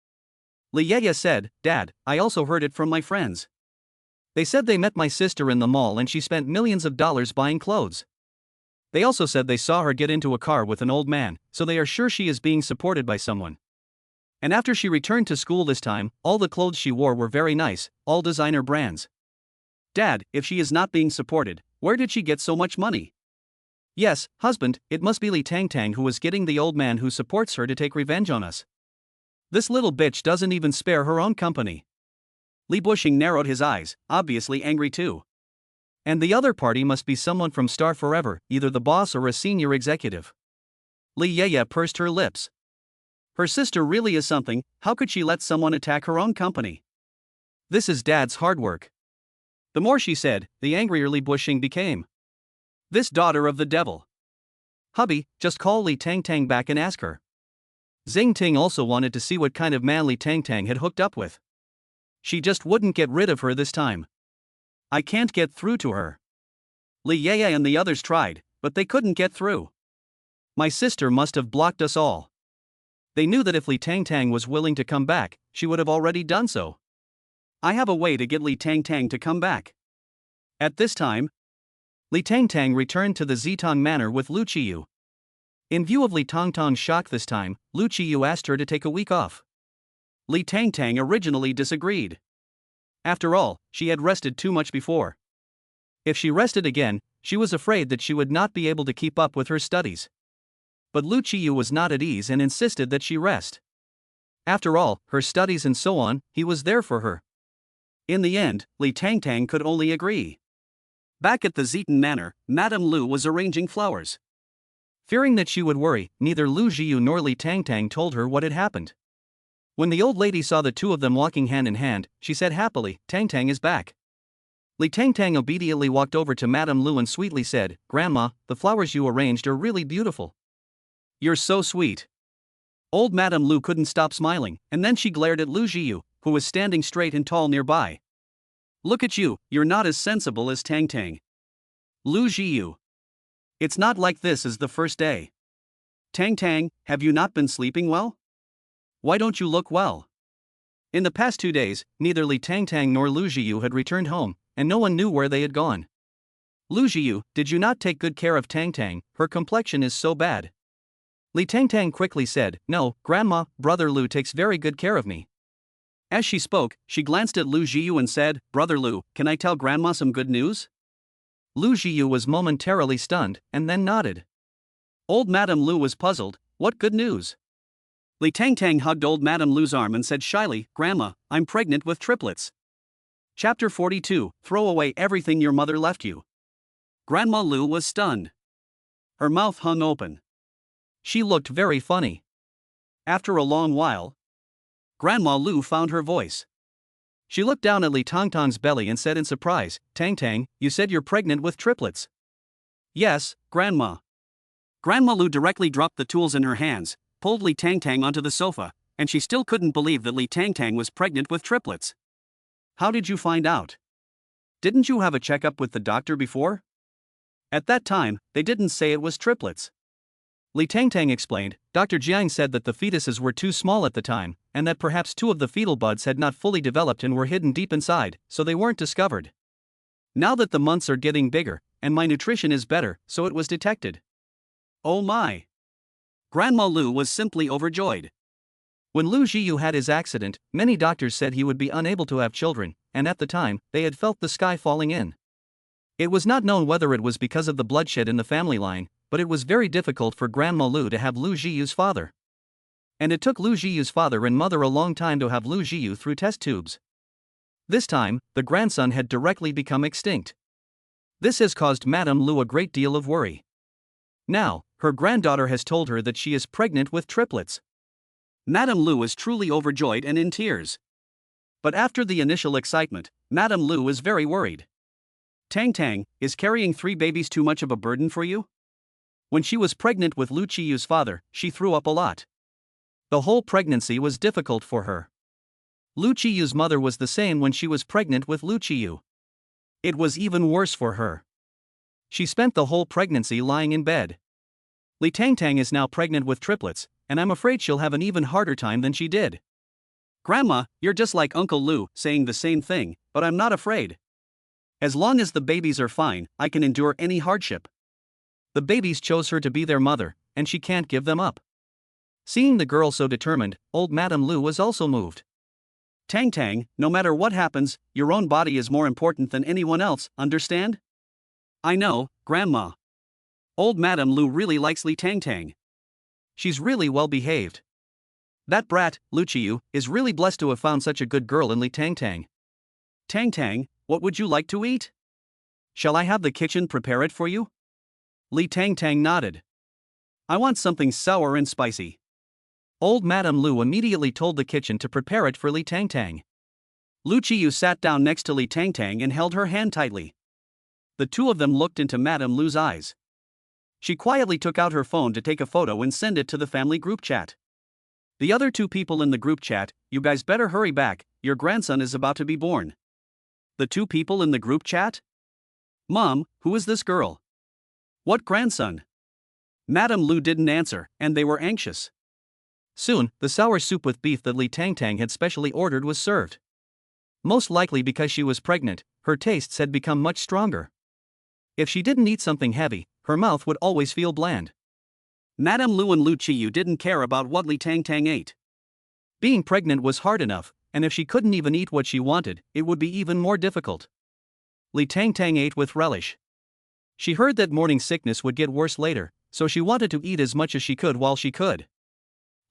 Speaker 1: Li Yaya said, Dad, I also heard it from my friends. They said they met my sister in the mall and she spent millions of dollars buying clothes. They also said they saw her get into a car with an old man, so they are sure she is being supported by someone. And after she returned to school this time, all the clothes she wore were very nice, all designer brands. Dad, if she is not being supported, where did she get so much money? Yes, husband, it must be Li Tangtang who was getting the old man who supports her to take revenge on us. This little bitch doesn't even spare her own company. Li Bushing narrowed his eyes, obviously angry too. And the other party must be someone from Star Forever, either the boss or a senior executive. Li Yaya pursed her lips. Her sister really is something, how could she let someone attack her own company? This is Dad's hard work. The more she said, the angrier Li Bushing became. This daughter of the devil. Hubby, just call Li Tangtang back and ask her. Xing Ting also wanted to see what kind of man Li Tangtang had hooked up with. She just wouldn't get rid of her this time. I can't get through to her. Li Yaya and the others tried, but they couldn't get through. My sister must have blocked us all. They knew that if Li Tangtang was willing to come back, she would have already done so. I have a way to get Li Tangtang to come back. At this time, Li Tangtang returned to the Zitong Manor with Lu Zhiyu. In view of Li Tangtang's shock this time, Lu Zhiyu asked her to take a week off. Li Tangtang originally disagreed. After all, she had rested too much before. If she rested again, she was afraid that she would not be able to keep up with her studies. But Lu Zhiyu was not at ease and insisted that she rest. After all, her studies and so on, he was there for her. In the end, Li Tangtang could only agree. Back at the Zitong Manor, Madame Lu was arranging flowers. Fearing that she would worry, neither Lu Zhiyu nor Li Tangtang told her what had happened. When the old lady saw the two of them walking hand in hand, she said happily, Tangtang is back. Li Tangtang obediently walked over to Madame Lu and sweetly said, Grandma, the flowers you arranged are really beautiful. You're so sweet. Old Madame Lu couldn't stop smiling, and then she glared at Lu Zhiyu, who was standing straight and tall nearby. Look at you, you're not as sensible as Tangtang. Lu Zhiyu. It's not like this is the first day. Tangtang, have you not been sleeping well? Why don't you look well? In the past 2 days, neither Li Tangtang nor Lu Zhiyu had returned home, and no one knew where they had gone. Lu Zhiyu, did you not take good care of Tangtang? Her complexion is so bad. Li Tangtang quickly said, No, Grandma, Brother Lu takes very good care of me. As she spoke, she glanced at Lu Zhiyu and said, Brother Lu, can I tell Grandma some good news? Lu Zhiyu was momentarily stunned, and then nodded. Old Madame Lu was puzzled, what good news? Li Tangtang hugged old Madame Lu's arm and said shyly, Grandma, I'm pregnant with triplets. Chapter 42, Throw away everything your mother left you. Grandma Lu was stunned. Her mouth hung open. She looked very funny. After a long while, Grandma Lu found her voice. She looked down at Li Tangtang's belly and said in surprise, Tangtang, you said you're pregnant with triplets. Yes, Grandma. Grandma Lu directly dropped the tools in her hands, pulled Li Tangtang onto the sofa, and she still couldn't believe that Li Tangtang was pregnant with triplets. How did you find out? Didn't you have a checkup with the doctor before? At that time, they didn't say it was triplets. Li Tangtang explained, Dr. Jiang said that the fetuses were too small at the time, and that perhaps 2 of the fetal buds had not fully developed and were hidden deep inside, so they weren't discovered. Now that the months are getting bigger, and my nutrition is better, so it was detected. Oh my! Grandma Lu was simply overjoyed. When Lu Zhiyu had his accident, many doctors said he would be unable to have children, and at the time, they had felt the sky falling in. It was not known whether it was because of the bloodshed in the family line, but it was very difficult for Grandma Lu to have Lu Zhiyu's father. And it took Lu Zhiyu's father and mother a long time to have Lu Zhiyu through test tubes. This time, the grandson had directly become extinct. This has caused Madame Lu a great deal of worry. Now, her granddaughter has told her that she is pregnant with triplets. Madame Lu is truly overjoyed and in tears. But after the initial excitement, Madame Lu is very worried. Tangtang, is carrying 3 babies too much of a burden for you? When she was pregnant with Lu Chiyu's father, she threw up a lot. The whole pregnancy was difficult for her. Lu Chiyu's mother was the same when she was pregnant with Lu Chiyu. It was even worse for her. She spent the whole pregnancy lying in bed. Li Tangtang is now pregnant with triplets, and I'm afraid she'll have an even harder time than she did. Grandma, you're just like Uncle Lu, saying the same thing, but I'm not afraid. As long as the babies are fine, I can endure any hardship. The babies chose her to be their mother, and she can't give them up. Seeing the girl so determined, old Madame Lu was also moved. Tang Tang, no matter what happens, your own body is more important than anyone else, understand? I know, Grandma. Old Madame Lu really likes Li Tangtang. She's really well behaved. That brat, Lu Chiyu, is really blessed to have found such a good girl in Li Tangtang. Tangtang, what would you like to eat? Shall I have the kitchen prepare it for you? Li Tangtang nodded. I want something sour and spicy. Old Madame Lu immediately told the kitchen to prepare it for Li Tangtang. Lu Chiyu sat down next to Li Tangtang and held her hand tightly. The two of them looked into Madame Lu's eyes. She quietly took out her phone to take a photo and send it to the family group chat. The other two people in the group chat, you guys better hurry back, your grandson is about to be born. The two people in the group chat? Mom, who is this girl? What grandson? Madame Lu didn't answer, and they were anxious. Soon, the sour soup with beef that Li Tangtang had specially ordered was served. Most likely because she was pregnant, her tastes had become much stronger. If she didn't eat something heavy, her mouth would always feel bland. Madame Lu and Lu Chiyu didn't care about what Li Tangtang ate. Being pregnant was hard enough, and if she couldn't even eat what she wanted, it would be even more difficult. Li Tangtang ate with relish. She heard that morning sickness would get worse later, so she wanted to eat as much as she could while she could.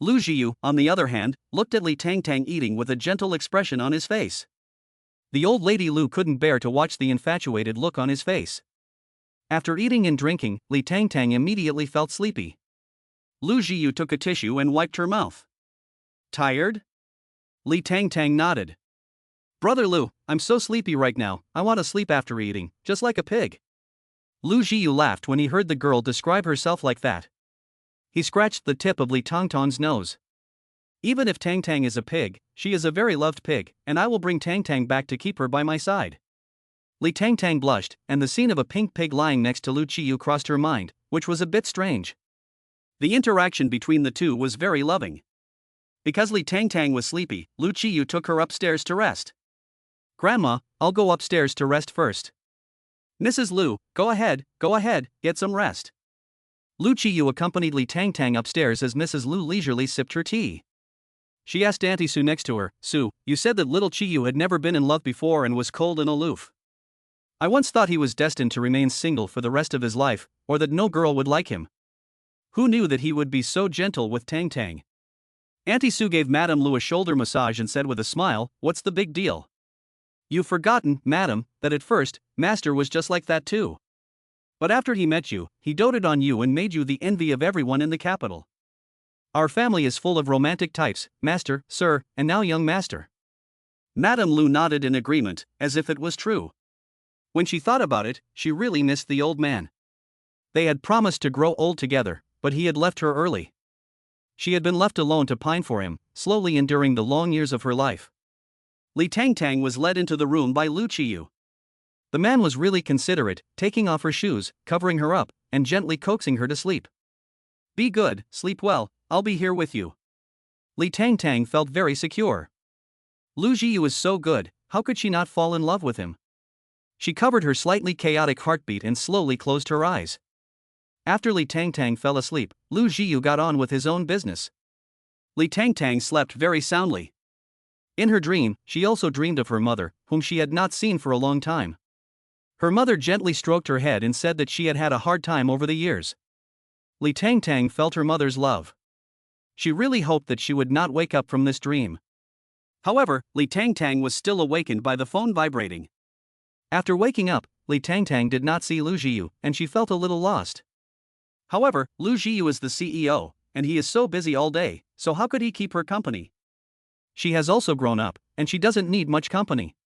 Speaker 1: Lu Zhiyu, on the other hand, looked at Li Tangtang eating with a gentle expression on his face. The old lady Lu couldn't bear to watch the infatuated look on his face. After eating and drinking, Li Tangtang immediately felt sleepy. Lu Zhiyu took a tissue and wiped her mouth. Tired? Li Tangtang nodded. Brother Lu, I'm so sleepy right now, I want to sleep after eating, just like a pig. Lu Zhiyu laughed when he heard the girl describe herself like that. He scratched the tip of Li Tangtang's nose. Even if Tangtang is a pig, she is a very loved pig, and I will bring Tangtang back to keep her by my side. Li Tangtang blushed, and the scene of a pink pig lying next to Lu Chiyu crossed her mind, which was a bit strange. The interaction between the two was very loving. Because Li Tangtang was sleepy, Lu Chiyu took her upstairs to rest. Grandma, I'll go upstairs to rest first. Mrs. Lu, go ahead, get some rest. Lu Chiyu accompanied Li Tangtang upstairs as Mrs. Lu leisurely sipped her tea. She asked Auntie Su next to her, Su, you said that little Chiyu had never been in love before and was cold and aloof. I once thought he was destined to remain single for the rest of his life, or that no girl would like him. Who knew that he would be so gentle with Tangtang? Auntie Su gave Madame Lu a shoulder massage and said with a smile, what's the big deal? You've forgotten, madam, that at first, Master was just like that too. But after he met you, he doted on you and made you the envy of everyone in the capital. Our family is full of romantic types, Master, Sir, and now young Master. Madame Lu nodded in agreement, as if it was true. When she thought about it, she really missed the old man. They had promised to grow old together, but he had left her early. She had been left alone to pine for him, slowly enduring the long years of her life. Li Tangtang was led into the room by Lu Chiyu. The man was really considerate, taking off her shoes, covering her up, and gently coaxing her to sleep. Be good, sleep well, I'll be here with you. Li Tangtang felt very secure. Lu Zhiyu is so good, how could she not fall in love with him? She covered her slightly chaotic heartbeat and slowly closed her eyes. After Li Tangtang fell asleep, Lu Zhiyu got on with his own business. Li Tangtang slept very soundly. In her dream, she also dreamed of her mother, whom she had not seen for a long time. Her mother gently stroked her head and said that she had had a hard time over the years. Li Tangtang felt her mother's love. She really hoped that she would not wake up from this dream. However, Li Tangtang was still awakened by the phone vibrating. After waking up, Li Tangtang did not see Lu Zhiyu, and she felt a little lost. However, Lu Zhiyu is the CEO, and he is so busy all day, so how could he keep her company? She has also grown up, and she doesn't need much company.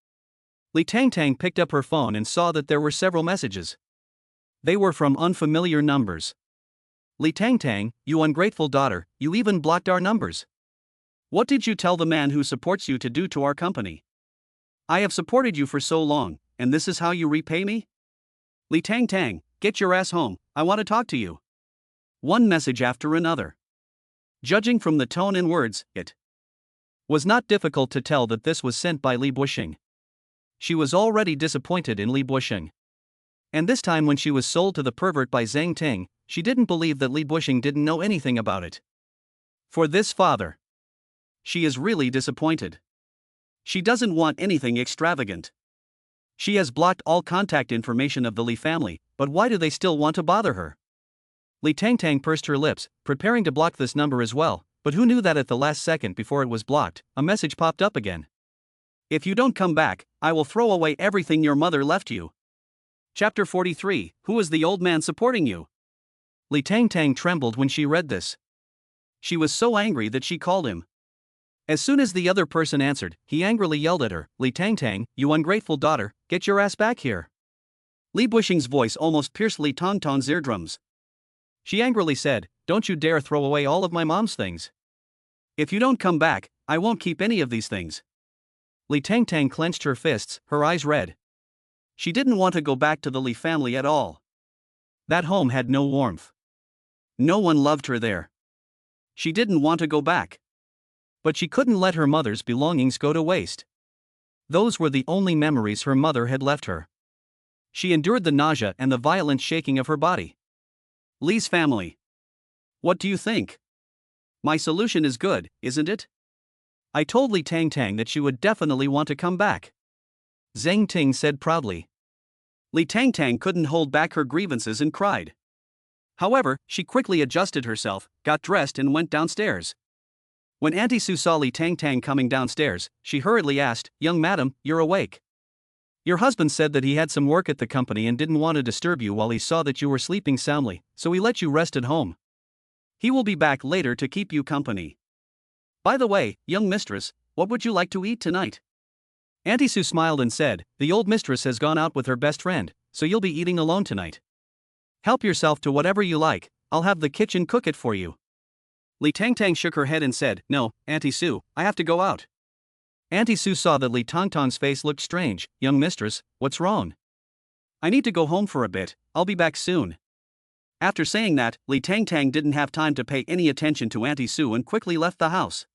Speaker 1: Li Tangtang picked up her phone and saw that there were several messages. They were from unfamiliar numbers. Li Tangtang, you ungrateful daughter, you even blocked our numbers. What did you tell the man who supports you to do to our company? I have supported you for so long, and this is how you repay me? Li Tangtang, get your ass home, I want to talk to you. One message after another. Judging from the tone and words, it was not difficult to tell that this was sent by Li Bushing. She was already disappointed in Li Bushing. And this time when she was sold to the pervert by Zhang Ting, she didn't believe that Li Bushing didn't know anything about it. For this father, she is really disappointed. She doesn't want anything extravagant. She has blocked all contact information of the Li family, but why do they still want to bother her? Li Tangtang pursed her lips, preparing to block this number as well, but who knew that at the last second before it was blocked, a message popped up again. If you don't come back, I will throw away everything your mother left you. Chapter 43, Who is the old man supporting you? Li Tangtang trembled when she read this. She was so angry that she called him. As soon as the other person answered, he angrily yelled at her, Li Tangtang, you ungrateful daughter, get your ass back here. Li Bushing's voice almost pierced Li Tangtang's eardrums. She angrily said, don't you dare throw away all of my mom's things. If you don't come back, I won't keep any of these things. Li Tangtang clenched her fists, her eyes red. She didn't want to go back to the Li family at all. That home had no warmth. No one loved her there. She didn't want to go back. But she couldn't let her mother's belongings go to waste. Those were the only memories her mother had left her. She endured the nausea and the violent shaking of her body. Li's family. What do you think? My solution is good, isn't it? I told Li Tangtang that she would definitely want to come back. Zhang Ting said proudly. Li Tangtang couldn't hold back her grievances and cried. However, she quickly adjusted herself, got dressed and went downstairs. When Auntie Sue saw Li Tangtang coming downstairs, she hurriedly asked, young madam, you're awake. Your husband said that he had some work at the company and didn't want to disturb you while he saw that you were sleeping soundly, so he let you rest at home. He will be back later to keep you company. By the way, young mistress, what would you like to eat tonight? Auntie Sue smiled and said, the old mistress has gone out with her best friend, so you'll be eating alone tonight. Help yourself to whatever you like, I'll have the kitchen cook it for you. Li Tangtang shook her head and said, no, Auntie Sue, I have to go out. Auntie Sue saw that Li Tangtang's face looked strange. Young mistress, what's wrong? I need to go home for a bit, I'll be back soon. After saying that, Li Tangtang didn't have time to pay any attention to Auntie Sue and quickly left the house.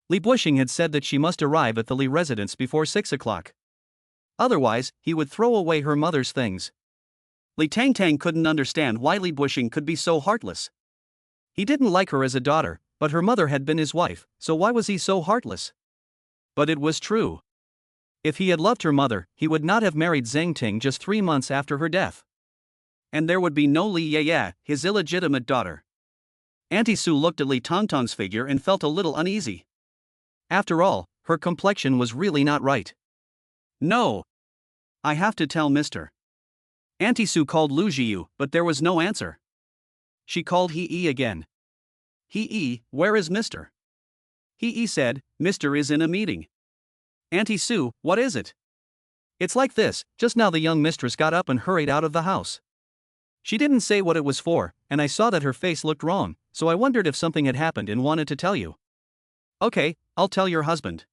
Speaker 1: Li Bushing had said that she must arrive at the Li residence before 6 o'clock. Otherwise, he would throw away her mother's things. Li Tangtang couldn't understand why Li Bushing could be so heartless. He didn't like her as a daughter, but her mother had been his wife, so why was he so heartless? But it was true. If he had loved her mother, he would not have married Zhang Ting just 3 months after her death. And there would be no Li Yaya, his illegitimate daughter. Auntie Sue looked at Li Tangtang's figure and felt a little uneasy. After all, her complexion was really not right. No. I have to tell Mr. Auntie Sue called Lu Zhiyu, but there was no answer. She called He again. He, where is Mr.? He said, Mr. is in a meeting. Auntie Sue, what is it? It's like this, just now the young mistress got up and hurried out of the house. She didn't say what it was for, and I saw that her face looked wrong, so I wondered if something had happened and wanted to tell you. Okay, I'll tell your husband.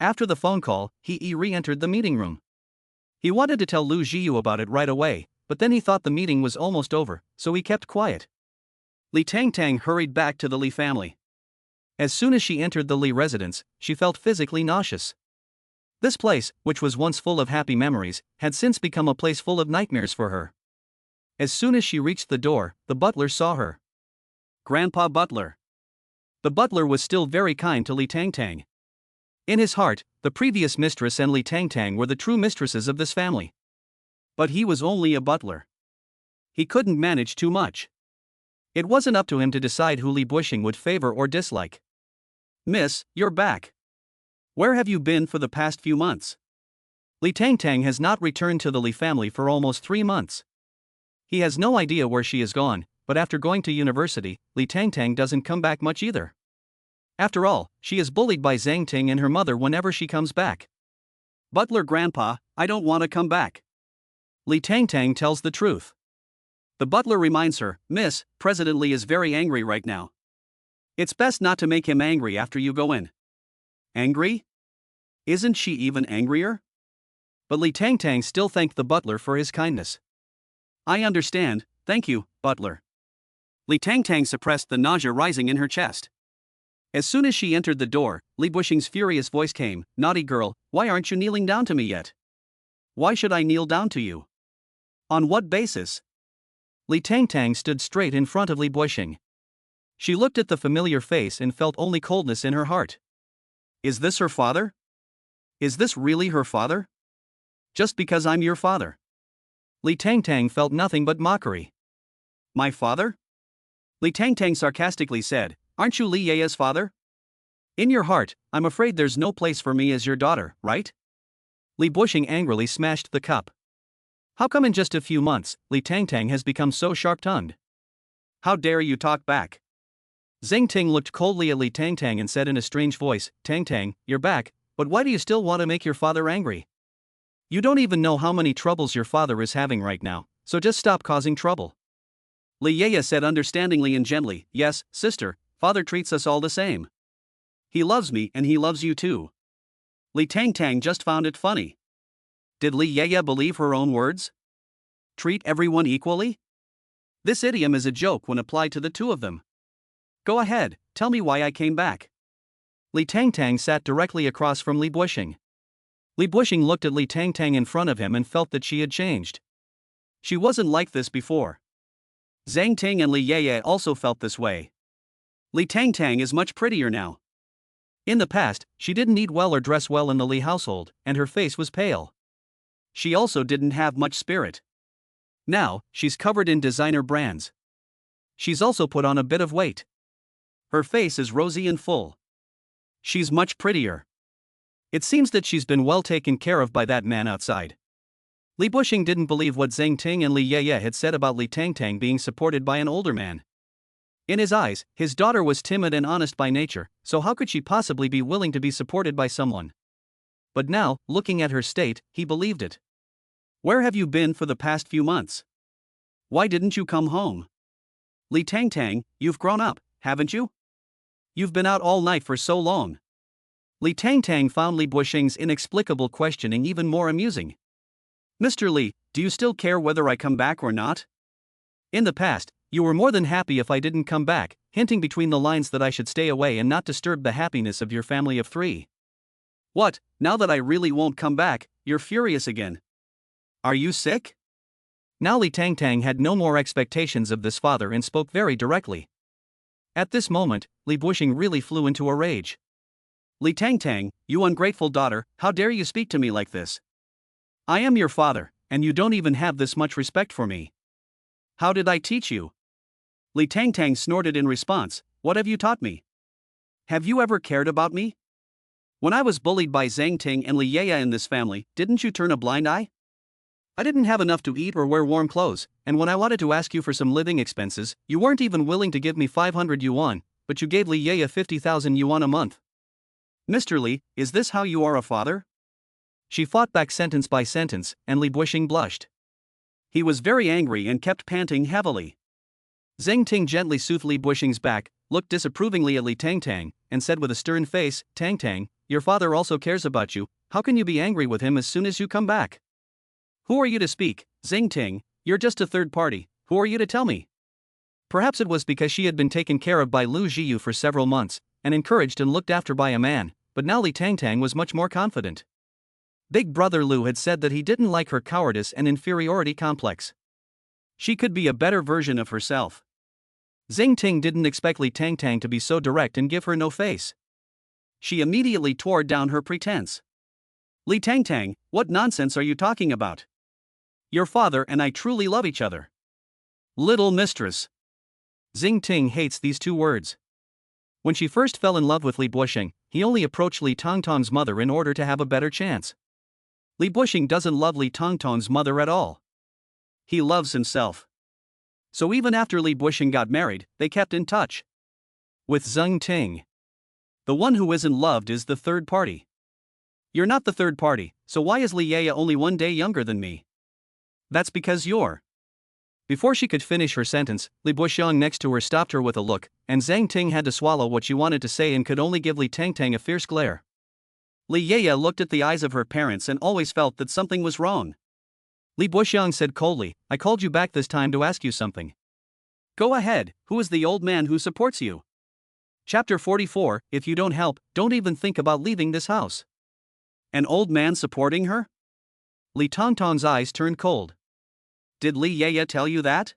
Speaker 1: After the phone call, He re-entered the meeting room. He wanted to tell Lu Zhiyu about it right away, but then he thought the meeting was almost over, so he kept quiet. Li Tangtang hurried back to the Li family. As soon as she entered the Li residence, she felt physically nauseous. This place, which was once full of happy memories, had since become a place full of nightmares for her. As soon as she reached the door, the butler saw her. Grandpa Butler. The butler was still very kind to Li Tangtang. In his heart, the previous mistress and Li Tangtang were the true mistresses of this family. But he was only a butler. He couldn't manage too much. It wasn't up to him to decide who Li Bushing would favor or dislike. Miss, you're back. Where have you been for the past few months? Li Tangtang has not returned to the Li family for almost 3 months. He has no idea where she has gone, but after going to university, Li Tangtang doesn't come back much either. After all, she is bullied by Zhang Ting and her mother whenever she comes back. Butler Grandpa, I don't want to come back. Li Tangtang tells the truth. The butler reminds her, Miss, President Li is very angry right now. It's best not to make him angry after you go in. Angry? Isn't she even angrier? But Li Tangtang still thanked the butler for his kindness. I understand, thank you, butler. Li Tangtang suppressed the nausea rising in her chest. As soon as she entered the door, Li Bushing's furious voice came, Naughty girl, why aren't you kneeling down to me yet? Why should I kneel down to you? On what basis? Li Tangtang stood straight in front of Li Bushing. She looked at the familiar face and felt only coldness in her heart. Is this her father? Is this really her father? Just because I'm your father. Li Tangtang felt nothing but mockery. My father? Li Tangtang sarcastically said, Aren't you Li Yeya's father? In your heart, I'm afraid there's no place for me as your daughter, right? Li Bushing angrily smashed the cup. How come in just a few months, Li Tangtang has become so sharp-tongued? How dare you talk back? Zheng Ting looked coldly at Li Tangtang and said in a strange voice, Tangtang, you're back, but why do you still want to make your father angry? You don't even know how many troubles your father is having right now, so just stop causing trouble. Li Yeya said understandingly and gently, Yes, sister, father treats us all the same. He loves me and he loves you too. Li Tangtang just found it funny. Did Li Yeya believe her own words? Treat everyone equally? This idiom is a joke when applied to the two of them. Go ahead, tell me why I came back. Li Tangtang sat directly across from Li Bushing. Li Bushing looked at Li Tangtang in front of him and felt that she had changed. She wasn't like this before. Zhang Ting and Li Yeya also felt this way. Li Tangtang is much prettier now. In the past, she didn't eat well or dress well in the Li household, and her face was pale. She also didn't have much spirit. Now, she's covered in designer brands. She's also put on a bit of weight. Her face is rosy and full. She's much prettier. It seems that she's been well taken care of by that man outside. Li Bushing didn't believe what Zhang Ting and Li Yeya had said about Li Tangtang being supported by an older man. In his eyes, his daughter was timid and honest by nature, so how could she possibly be willing to be supported by someone? But now, looking at her state, he believed it. Where have you been for the past few months? Why didn't you come home? Li Tangtang, you've grown up, haven't you? You've been out all night for so long. Li Tangtang found Li Bushing's inexplicable questioning even more amusing. Mr. Li, do you still care whether I come back or not? In the past, you were more than happy if I didn't come back, hinting between the lines that I should stay away and not disturb the happiness of your family of three. What, now that I really won't come back, you're furious again? Are you sick? Now Li Tangtang had no more expectations of this father and spoke very directly. At this moment, Li Bushing really flew into a rage. Li Tangtang, you ungrateful daughter, how dare you speak to me like this? I am your father, and you don't even have this much respect for me. How did I teach you? Li Tangtang snorted in response, What have you taught me? Have you ever cared about me? When I was bullied by Zhang Ting and Li Yeya in this family, didn't you turn a blind eye? I didn't have enough to eat or wear warm clothes, and when I wanted to ask you for some living expenses, you weren't even willing to give me 500 yuan, but you gave Li Yeya 50,000 yuan a month. Mr. Li, is this how you are a father? She fought back sentence by sentence, and Li Bushing blushed. He was very angry and kept panting heavily. Zheng Ting gently soothed Li Bushing's back, looked disapprovingly at Li Tangtang, and said with a stern face, Tangtang, your father also cares about you, how can you be angry with him as soon as you come back? Who are you to speak, Zheng Ting? You're just a third party, who are you to tell me? Perhaps it was because she had been taken care of by Lu Zhiyu for several months, and encouraged and looked after by a man, but now Li Tangtang was much more confident. Big brother Lu had said that he didn't like her cowardice and inferiority complex. She could be a better version of herself. Zheng Ting didn't expect Li Tangtang to be so direct and give her no face. She immediately tore down her pretense. Li Tangtang, what nonsense are you talking about? Your father and I truly love each other. Little mistress. Zheng Ting hates these two words. When she first fell in love with Li Bushing, he only approached Li Tangtang's mother in order to have a better chance. Li Bushing doesn't love Li Tangtang's mother at all. He loves himself. So even after Li Bushing got married, they kept in touch. With Zheng Ting. The one who isn't loved is the third party. You're not the third party, so why is Li Yeya only 1 day younger than me? That's because you're Before she could finish her sentence, Li Buxiang next to her stopped her with a look, and Zhang Ting had to swallow what she wanted to say and could only give Li Tangtang a fierce glare. Li Yeye looked at the eyes of her parents and always felt that something was wrong. Li Buxiang said coldly, "I called you back this time to ask you something." "Go ahead, who is the old man who supports you?" Chapter 44, If you don't help, don't even think about leaving this house. An old man supporting her? Li Tangtang's eyes turned cold. Did Li Yeye tell you that?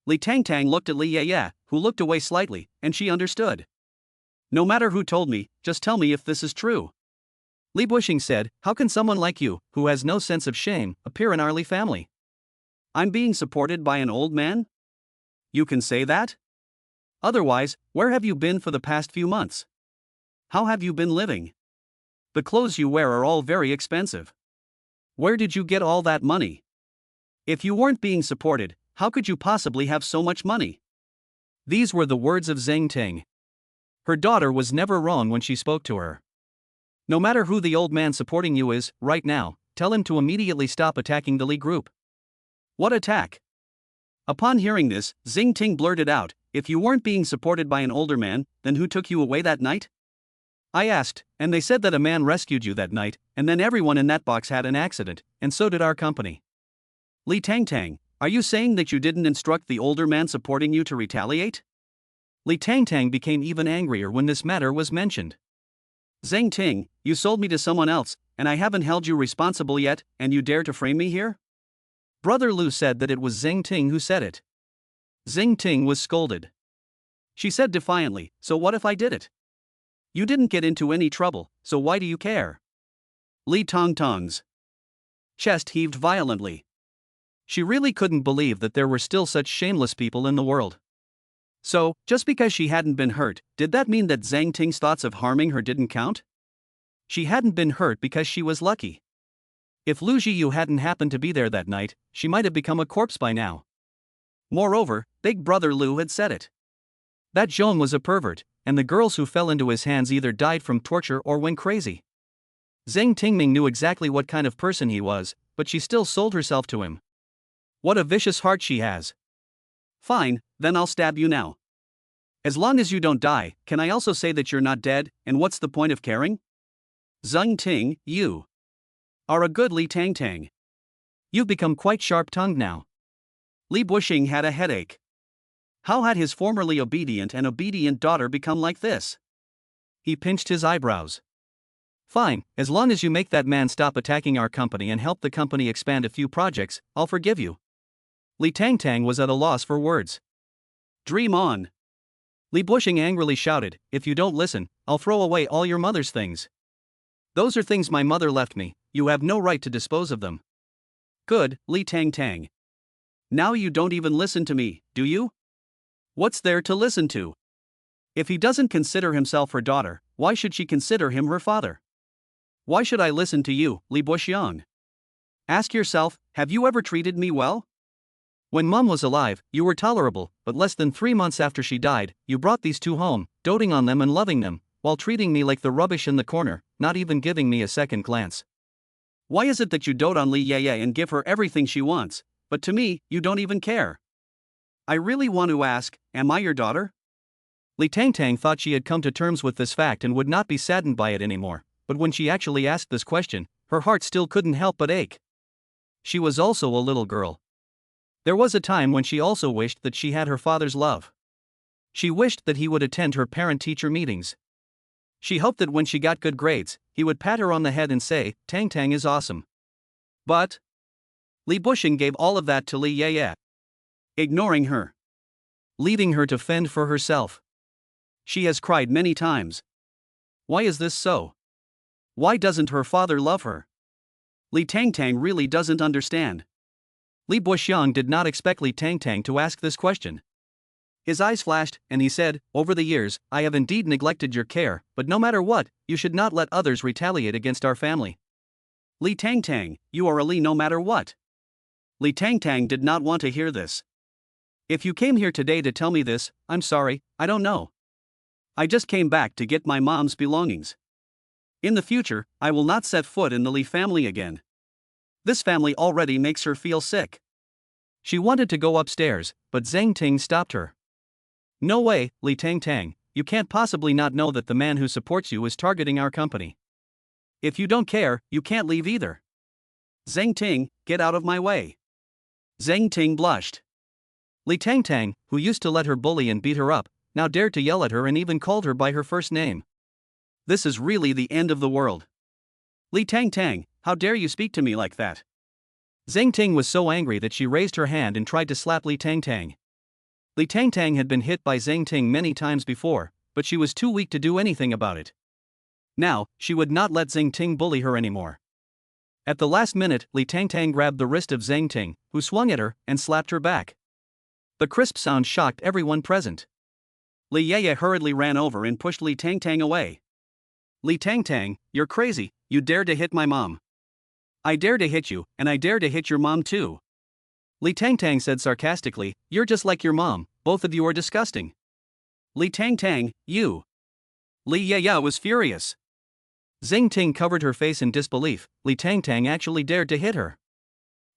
Speaker 1: Li Tangtang looked at Li Yeye, who looked away slightly, and she understood. No matter who told me, just tell me if this is true. Li Buxing said, "How can someone like you, who has no sense of shame, appear in our Li family? I'm being supported by an old man? You can say that? Otherwise, where have you been for the past few months? How have you been living? The clothes you wear are all very expensive. Where did you get all that money? If you weren't being supported, how could you possibly have so much money?" These were the words of Zhang Ting. Her daughter was never wrong when she spoke to her. No matter who the old man supporting you is, right now, tell him to immediately stop attacking the Li group. What attack? Upon hearing this, Zhang Ting blurted out, "If you weren't being supported by an older man, then who took you away that night?" I asked, and they said that a man rescued you that night, and then everyone in that box had an accident, and so did our company. Li Tangtang, are you saying that you didn't instruct the older man supporting you to retaliate? Li Tangtang became even angrier when this matter was mentioned. Zhang Ting, you sold me to someone else, and I haven't held you responsible yet, and you dare to frame me here? Brother Lu said that it was Zhang Ting who said it. Zhang Ting was scolded. She said defiantly, "So what if I did it? You didn't get into any trouble, so why do you care?" Li Tangtang's chest heaved violently. She really couldn't believe that there were still such shameless people in the world. So, just because she hadn't been hurt, did that mean that Zhang Ting's thoughts of harming her didn't count? She hadn't been hurt because she was lucky. If Lu Zhiyu hadn't happened to be there that night, she might have become a corpse by now. Moreover, Big Brother Lu had said it. That Zhong was a pervert, and the girls who fell into his hands either died from torture or went crazy. Zhang Tingming knew exactly what kind of person he was, but she still sold herself to him. What a vicious heart she has. Fine, then I'll stab you now. As long as you don't die, can I also say that you're not dead, and what's the point of caring? Zhang Ting, you are a good Li Tangtang. You've become quite sharp-tongued now. Li Buxing had a headache. How had his formerly obedient daughter become like this? He pinched his eyebrows. Fine, as long as you make that man stop attacking our company and help the company expand a few projects, I'll forgive you. Li Tangtang was at a loss for words. Dream on. Li Buxing angrily shouted, "If you don't listen, I'll throw away all your mother's things. Those are things my mother left me, you have no right to dispose of them." Good, Li Tangtang. Now you don't even listen to me, do you? What's there to listen to? If he doesn't consider himself her daughter, why should she consider him her father? Why should I listen to you, Li Buxiang? Ask yourself, have you ever treated me well? When Mom was alive, you were tolerable, but less than 3 months after she died, you brought these two home, doting on them and loving them, while treating me like the rubbish in the corner, not even giving me a second glance. Why is it that you dote on Li Yeye and give her everything she wants, but to me, you don't even care? I really want to ask, am I your daughter? Li Tangtang thought she had come to terms with this fact and would not be saddened by it anymore, but when she actually asked this question, her heart still couldn't help but ache. She was also a little girl. There was a time when she also wished that she had her father's love. She wished that he would attend her parent-teacher meetings. She hoped that when she got good grades, he would pat her on the head and say, "Tang Tang is awesome." But Li Buxing gave all of that to Li Yeye, ignoring her, leaving her to fend for herself. She has cried many times. Why is this so? Why doesn't her father love her? Li Tangtang really doesn't understand. Li Buxiang did not expect Li Tangtang to ask this question. His eyes flashed, and he said, "Over the years, I have indeed neglected your care, but no matter what, you should not let others retaliate against our family." Li Tangtang, you are a Li no matter what. Li Tangtang did not want to hear this. If you came here today to tell me this, I'm sorry, I don't know. I just came back to get my mom's belongings. In the future, I will not set foot in the Li family again. This family already makes her feel sick. She wanted to go upstairs, but Zhang Ting stopped her. No way, Li Tangtang, you can't possibly not know that the man who supports you is targeting our company. If you don't care, you can't leave either. Zhang Ting, get out of my way. Zhang Ting blushed. Li Tangtang, who used to let her bully and beat her up, now dared to yell at her and even called her by her first name. This is really the end of the world. Li Tangtang, how dare you speak to me like that? Zhang Ting was so angry that she raised her hand and tried to slap Li Tangtang. Li Tangtang had been hit by Zhang Ting many times before, but she was too weak to do anything about it. Now, she would not let Zhang Ting bully her anymore. At the last minute, Li Tangtang grabbed the wrist of Zhang Ting, who swung at her and slapped her back. The crisp sound shocked everyone present. Li Yeye hurriedly ran over and pushed Li Tangtang away. Li Tangtang, you're crazy, you dare to hit my mom. I dare to hit you, and I dare to hit your mom too. Li Tangtang said sarcastically, you're just like your mom, both of you are disgusting. Li Tangtang, you. Li Yeye was furious. Zhang Ting covered her face in disbelief. Li Tangtang actually dared to hit her.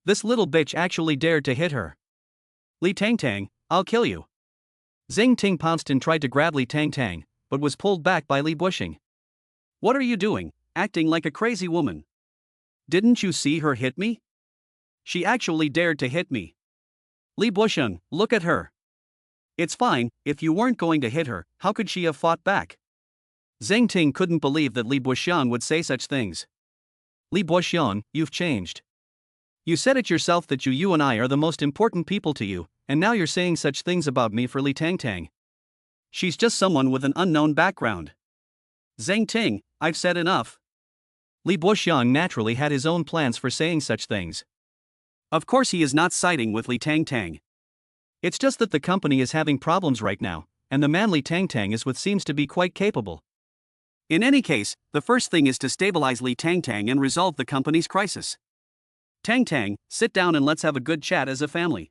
Speaker 1: This little bitch actually dared to hit her. Li Tangtang, I'll kill you. Zhang Ting pounced and tried to grab Li Tangtang, but was pulled back by Li Bushing. What are you doing, acting like a crazy woman? Didn't you see her hit me? She actually dared to hit me. Li Busheng, look at her. It's fine, if you weren't going to hit her, how could she have fought back? Zhang Ting couldn't believe that Li Busheng would say such things. Li Busheng, you've changed. You said it yourself that you and I are the most important people to you, and now you're saying such things about me for Li Tangtang. She's just someone with an unknown background. Zhang Ting, I've said enough. Li Busheng naturally had his own plans for saying such things. Of course he is not siding with Li Tangtang. It's just that the company is having problems right now, and the man Li Tangtang is with seems to be quite capable. In any case, the first thing is to stabilize Li Tangtang and resolve the company's crisis. Tangtang, sit down and let's have a good chat as a family.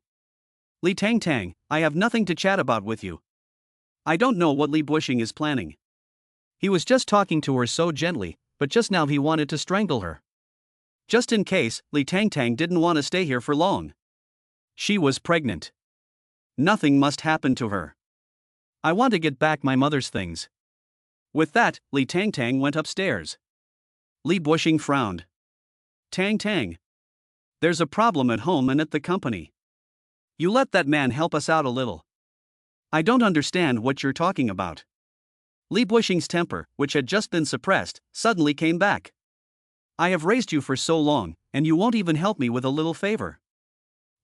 Speaker 1: Li Tangtang, I have nothing to chat about with you. I don't know what Li Bushing is planning. He was just talking to her so gently, but just now he wanted to strangle her. Just in case, Li Tangtang didn't want to stay here for long. She was pregnant. Nothing must happen to her. I want to get back my mother's things. With that, Li Tangtang went upstairs. Li Bushing frowned. Tangtang. There's a problem at home and at the company. You let that man help us out a little. I don't understand what you're talking about. Li Bushing's temper, which had just been suppressed, suddenly came back. I have raised you for so long, and you won't even help me with a little favor.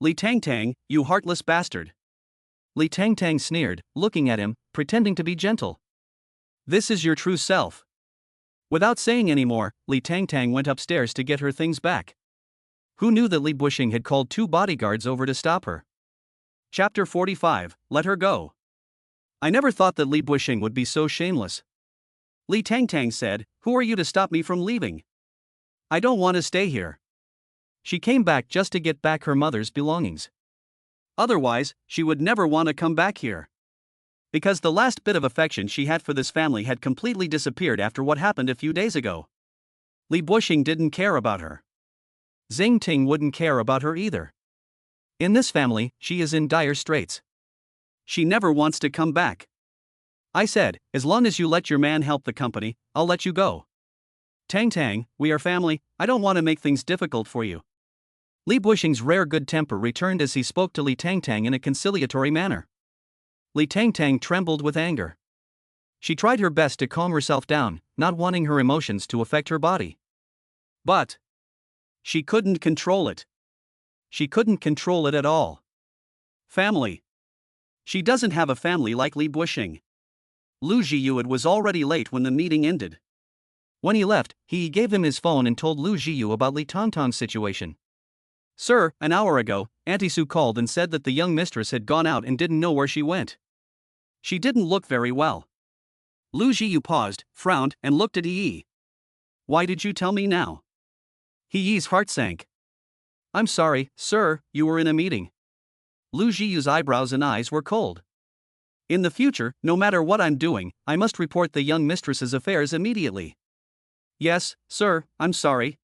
Speaker 1: Li Tangtang, you heartless bastard. Li Tangtang sneered, looking at him, pretending to be gentle. This is your true self. Without saying any more, Li Tangtang went upstairs to get her things back. Who knew that Li Bushing had called 2 bodyguards over to stop her? Chapter 45, Let Her Go. I never thought that Li Bushing would be so shameless. Li Tangtang said, who are you to stop me from leaving? I don't want to stay here. She came back just to get back her mother's belongings. Otherwise, she would never want to come back here. Because the last bit of affection she had for this family had completely disappeared after what happened a few days ago. Li Bushing didn't care about her. Zhang Ting wouldn't care about her either. In this family, she is in dire straits. She never wants to come back. I said, as long as you let your man help the company, I'll let you go. Tangtang, we are family, I don't want to make things difficult for you. Li Bushing's rare good temper returned as he spoke to Li Tangtang in a conciliatory manner. Li Tangtang trembled with anger. She tried her best to calm herself down, not wanting her emotions to affect her body. But she couldn't control it. She couldn't control it at all. Family. She doesn't have a family like Li Bushing. Zhiyu, it was already late when the meeting ended. When he left, he gave him his phone and told Zhiyu about Li Tangtang's situation. Sir, an hour ago, Auntie Su called and said that the young mistress had gone out and didn't know where she went. She didn't look very well. Zhiyu paused, frowned, and looked at Yi. Why did you tell me now? Yi's heart sank. I'm sorry, sir, you were in a meeting. Zhiyu's eyebrows and eyes were cold. In the future, no matter what I'm doing, I must report the young mistress's affairs immediately. Yes, sir, I'm sorry.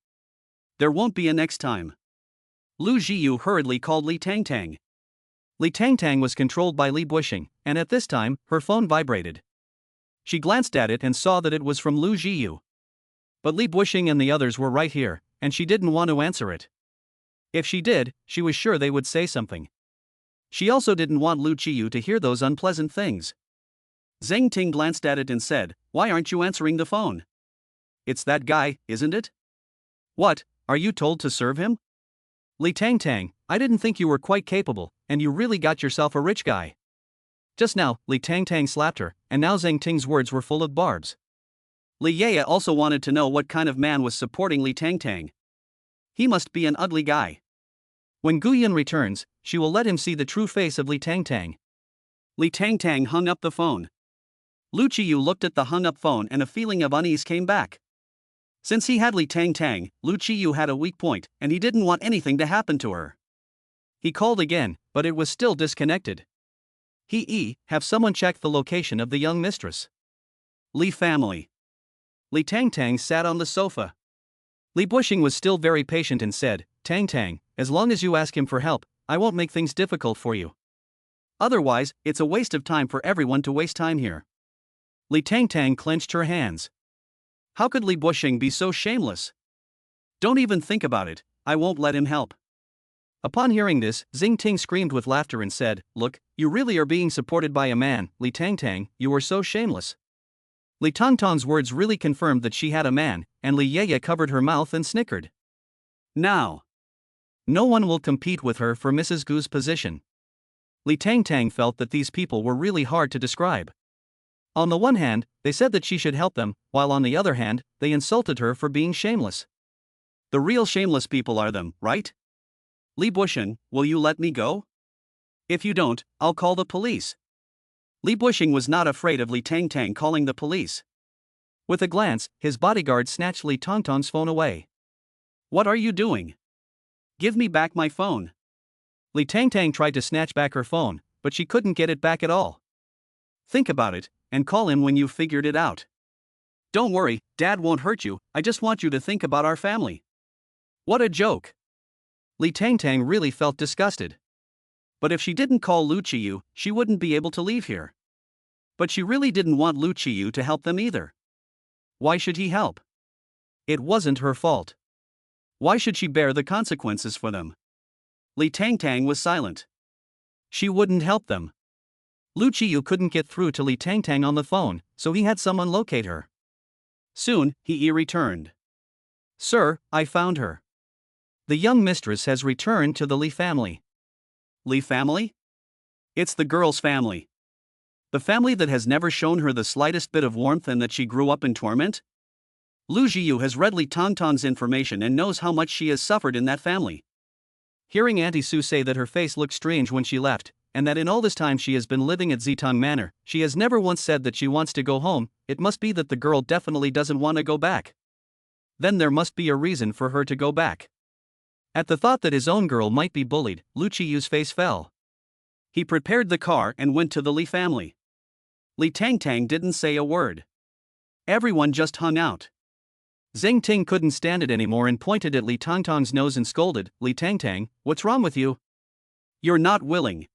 Speaker 1: There won't be a next time. Lu Zhiyu hurriedly called Li Tangtang. Li Tangtang was controlled by Li Bushing, and at this time, her phone vibrated. She glanced at it and saw that it was from Lu Zhiyu. But Li Bushing and the others were right here, and she didn't want to answer it. If she did, she was sure they would say something. She also didn't want Lu Zhiyu to hear those unpleasant things. Zheng Ting glanced at it and said, "Why aren't you answering the phone? It's that guy, isn't it? What, are you told to serve him? Li Tangtang, I didn't think you were quite capable, and you really got yourself a rich guy." Just now, Li Tangtang slapped her, and now Zheng Ting's words were full of barbs. Li Yaya also wanted to know what kind of man was supporting Li Tangtang. He must be an ugly guy. When Guyan returns, she will let him see the true face of Li Tangtang. Li Tangtang hung up the phone. Lu Zhiyu looked at the hung-up phone and a feeling of unease came back. Since he had Li Tangtang, Lu Zhiyu had a weak point, and he didn't want anything to happen to her. He called again, but it was still disconnected. Have someone check the location of the young mistress. Li family. Li Tangtang sat on the sofa. Li Bushing was still very patient and said, "Tangtang, as long as you ask him for help, I won't make things difficult for you. Otherwise, it's a waste of time for everyone to waste time here." Li Tangtang clenched her hands. How could Li Bushing be so shameless? Don't even think about it, I won't let him help. Upon hearing this, Zheng Ting screamed with laughter and said, "Look, you really are being supported by a man, Li Tangtang, you are so shameless." Li Tangtang's words really confirmed that she had a man, and Li Yaya covered her mouth and snickered. Now, no one will compete with her for Mrs. Gu's position. Li Tangtang felt that these people were really hard to describe. On the one hand, they said that she should help them, while on the other hand, they insulted her for being shameless. The real shameless people are them, right? Li Bushing, will you let me go? If you don't, I'll call the police. Li Bushing was not afraid of Li Tangtang calling the police. With a glance, his bodyguard snatched Li Tangtang's phone away. What are you doing? Give me back my phone. Li Tangtang tried to snatch back her phone, but she couldn't get it back at all. Think about it, and call him when you've figured it out. Don't worry, Dad won't hurt you, I just want you to think about our family. What a joke. Li Tangtang really felt disgusted. But if she didn't call Lu Zhiyu, she wouldn't be able to leave here. But she really didn't want Lu Zhiyu to help them either. Why should he help? It wasn't her fault. Why should she bear the consequences for them? Li Tangtang was silent. She wouldn't help them. Lu Zhiyu couldn't get through to Li Tangtang on the phone, so he had someone locate her. Soon, he returned. Sir, I found her. The young mistress has returned to the Li family. Li family? It's the girl's family. The family that has never shown her the slightest bit of warmth and that she grew up in torment? Lu Zhiyu has read Li Tangtang's information and knows how much she has suffered in that family. Hearing Auntie Sue say that her face looked strange when she left, and that in all this time she has been living at Zitang Manor, she has never once said that she wants to go home, it must be that the girl definitely doesn't want to go back. Then there must be a reason for her to go back. At the thought that his own girl might be bullied, Lu Zhiyu's face fell. He prepared the car and went to the Li family. Li Tangtang didn't say a word. Everyone just hung out. Zheng Ting couldn't stand it anymore and pointed at Li Tangtang's nose and scolded, "Li Tangtang, what's wrong with you? You're not willing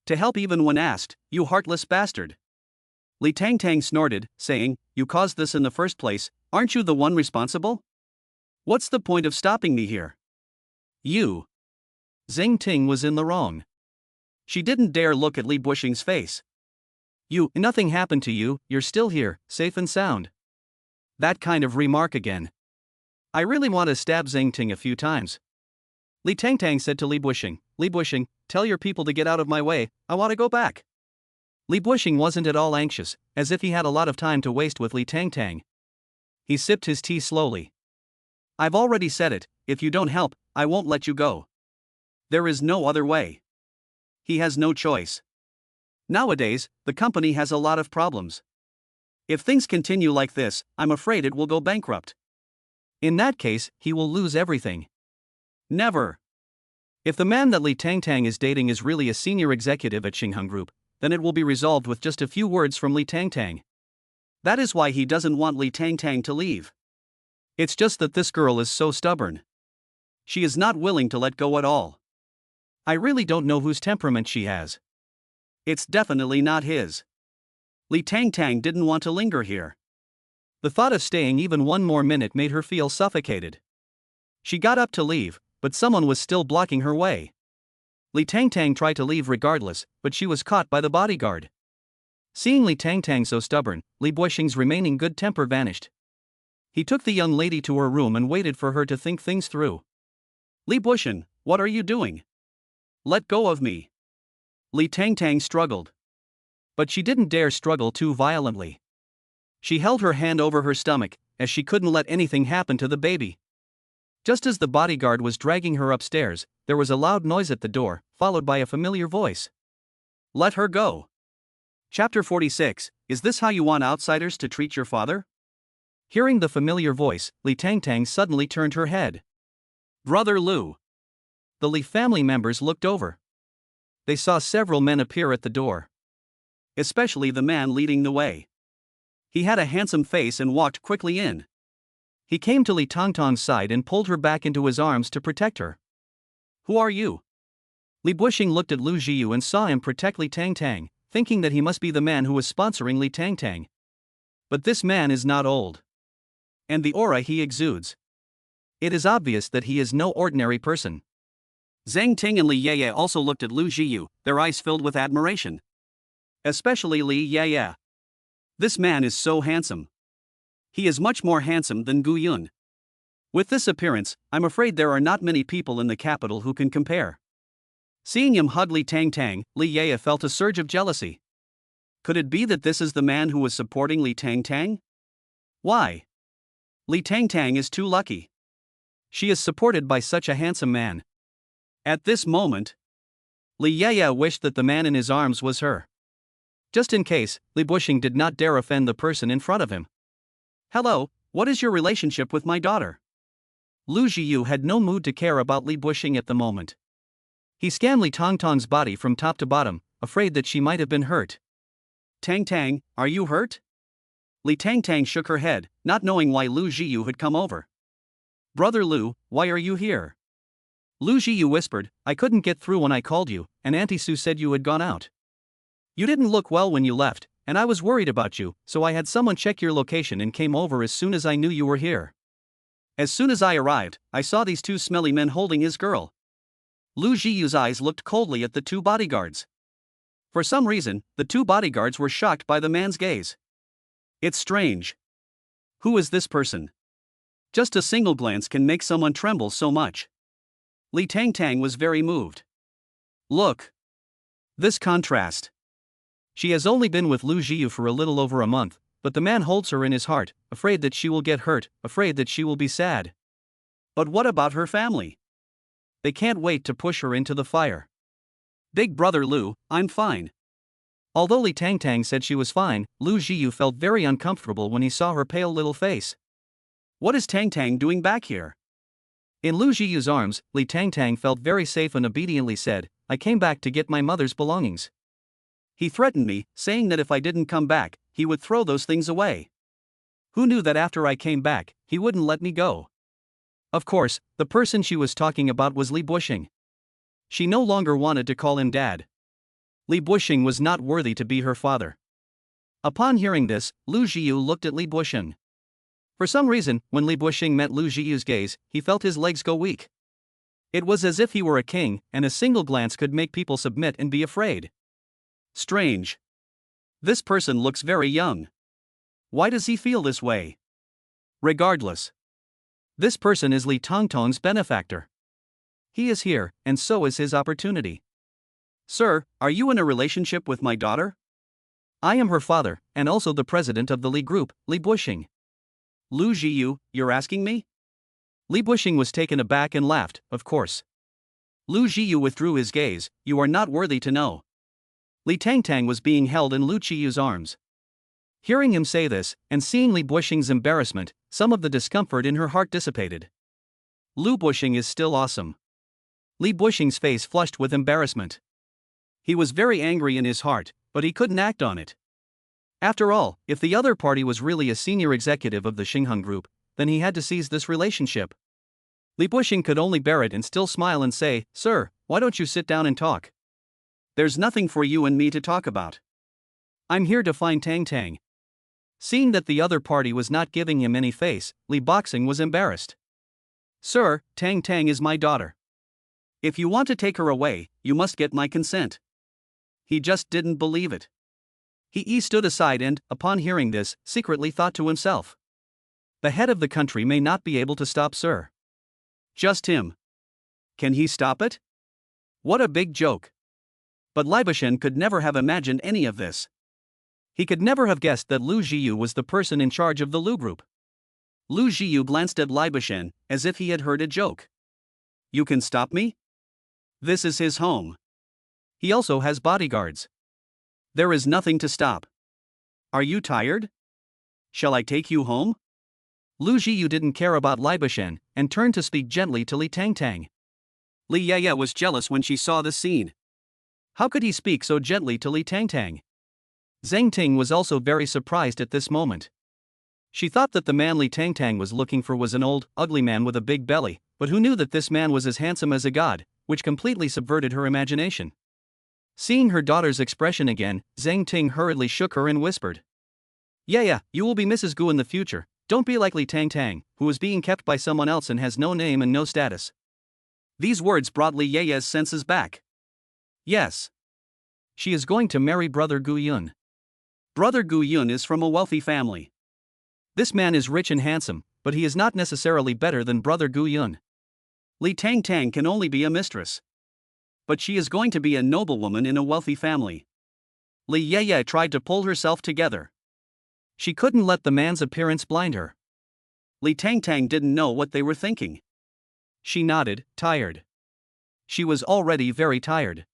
Speaker 1: to help even when asked, you heartless bastard." Li Tangtang snorted, saying, "You caused this in the first place, aren't you the one responsible? What's the point of stopping me here? You." Zheng Ting was in the wrong. She didn't dare look at Li Bushing's face. Nothing happened to you, you're still here, safe and sound. That kind of remark again. I really want to stab Zheng Ting a few times. Li Tangtang said to Li Bushing, "Li Bushing, tell your people to get out of my way, I want to go back." Li Bushing wasn't at all anxious, as if he had a lot of time to waste with Li Tangtang. He sipped his tea slowly. "I've already said it, if you don't help, I won't let you go. There is no other way." He has no choice. Nowadays, the company has a lot of problems. If things continue like this, I'm afraid it will go bankrupt. In that case, he will lose everything. Never. If the man that Li Tangtang is dating is really a senior executive at Xingheng Group, then it will be resolved with just a few words from Li Tangtang. That is why he doesn't want Li Tangtang to leave. It's just that this girl is so stubborn. She is not willing to let go at all. I really don't know whose temperament she has. It's definitely not his. Li Tangtang didn't want to linger here. The thought of staying even one more minute made her feel suffocated. She got up to leave, but someone was still blocking her way. Li Tangtang tried to leave regardless, but she was caught by the bodyguard. Seeing Li Tangtang so stubborn, Li Bushing's remaining good temper vanished. He took the young lady to her room and waited for her to think things through. Li Bushing, what are you doing? Let go of me. Li Tangtang struggled. But she didn't dare struggle too violently. She held her hand over her stomach, as she couldn't let anything happen to the baby. Just as the bodyguard was dragging her upstairs, there was a loud noise at the door, followed by a familiar voice. Let her go. Chapter 46, Is this how you want outsiders to treat your father? Hearing the familiar voice, Li Tangtang suddenly turned her head. Brother Lu. The Li family members looked over. They saw several men appear at the door. Especially the man leading the way. He had a handsome face and walked quickly in. He came to Li Tangtang's side and pulled her back into his arms to protect her. Who are you? Li Bushing looked at Lu Zhiyu and saw him protect Li Tangtang, thinking that he must be the man who was sponsoring Li Tangtang. But this man is not old. And the aura he exudes. It is obvious that he is no ordinary person. Zhang Ting and Li Yeye also looked at Lu Zhiyu, their eyes filled with admiration. Especially Li Yeye. This man is so handsome. He is much more handsome than Gu Yun. With this appearance, I'm afraid there are not many people in the capital who can compare. Seeing him hug Li Tangtang, Li Yeye felt a surge of jealousy. Could it be that this is the man who was supporting Li Tangtang? Why? Li Tangtang is too lucky. She is supported by such a handsome man. At this moment, Li Yeye wished that the man in his arms was her. Just in case, Li Bushing did not dare offend the person in front of him. Hello, what is your relationship with my daughter? Lu Zhiyu had no mood to care about Li Bushing at the moment. He scanned Li Tangtang's body from top to bottom, afraid that she might have been hurt. Tang, are you hurt? Li Tangtang shook her head, not knowing why Lu Zhiyu had come over. Brother Lu, why are you here? Lu Zhiyu whispered, I couldn't get through when I called you, and Auntie Sue said you had gone out. You didn't look well when you left, and I was worried about you, so I had someone check your location and came over as soon as I knew you were here. As soon as I arrived, I saw these two smelly men holding his girl. Lu Zhiyu's eyes looked coldly at the two bodyguards. For some reason, the two bodyguards were shocked by the man's gaze. It's strange. Who is this person? Just a single glance can make someone tremble so much. Li Tangtang was very moved. Look. This contrast. She has only been with Lu Zhiyu for a little over a month, but the man holds her in his heart, afraid that she will get hurt, afraid that she will be sad. But what about her family? They can't wait to push her into the fire. Big brother Lu, I'm fine. Although Li Tangtang said she was fine, Lu Zhiyu felt very uncomfortable when he saw her pale little face. What is Tangtang doing back here? In Lu Zhiyu's arms, Li Tangtang felt very safe and obediently said, I came back to get my mother's belongings. He threatened me, saying that if I didn't come back, he would throw those things away. Who knew that after I came back, he wouldn't let me go? Of course, the person she was talking about was Li Bushing. She no longer wanted to call him dad. Li Bushing was not worthy to be her father. Upon hearing this, Lu Zhiyu looked at Li Bushing. For some reason, when Li Bushing met Lu Zhiyu's gaze, he felt his legs go weak. It was as if he were a king, and a single glance could make people submit and be afraid. Strange. This person looks very young. Why does he feel this way? Regardless. This person is Li Tangtang's benefactor. He is here, and so is his opportunity. Sir, are you in a relationship with my daughter? I am her father, and also the president of the Li group, Li Bushing. Lu Zhiyu, you're asking me? Li Bushing was taken aback and laughed, of course. Lu Zhiyu withdrew his gaze, you are not worthy to know. Li Tangtang was being held in Lu Zhiyu's arms. Hearing him say this, and seeing Li Bushing's embarrassment, some of the discomfort in her heart dissipated. Lu Bushing is still awesome. Li Bushing's face flushed with embarrassment. He was very angry in his heart, but he couldn't act on it. After all, if the other party was really a senior executive of the Xingheng group, then he had to seize this relationship. Li Buxing could only bear it and still smile and say, "Sir, why don't you sit down and talk? There's nothing for you and me to talk about. I'm here to find Tang Tang." Seeing that the other party was not giving him any face, Li Buxing was embarrassed. "Sir, Tang Tang is my daughter. If you want to take her away, you must get my consent." He just didn't believe it. He stood aside and, upon hearing this, secretly thought to himself, "The head of the country may not be able to stop Sir. Just him. Can he stop it? What a big joke." But Li Buxing could never have imagined any of this. He could never have guessed that Lu Zhiyu was the person in charge of the Lu group. Lu Zhiyu glanced at Li Buxing, as if he had heard a joke. "You can stop me? This is his home. He also has bodyguards. There is nothing to stop. Are you tired? Shall I take you home?" Lu Zhiyu didn't care about Li Buxing, and turned to speak gently to Li Tangtang. Li Yaya was jealous when she saw this scene. How could he speak so gently to Li Tangtang? Zhang Ting was also very surprised at this moment. She thought that the man Li Tangtang was looking for was an old, ugly man with a big belly, but who knew that this man was as handsome as a god, which completely subverted her imagination. Seeing her daughter's expression again, Zhang Ting hurriedly shook her and whispered, "Yeah, you will be Mrs. Gu in the future. Don't be like Li Tangtang, who is being kept by someone else and has no name and no status." These words brought Li Yaya's senses back. Yes. She is going to marry Brother Gu Yun. Brother Gu Yun is from a wealthy family. This man is rich and handsome, but he is not necessarily better than Brother Gu Yun. Li Tangtang can only be a mistress. But she is going to be a noblewoman in a wealthy family. Li Yaya tried to pull herself together. She couldn't let the man's appearance blind her. Li Tangtang didn't know what they were thinking. She nodded, tired. She was already very tired.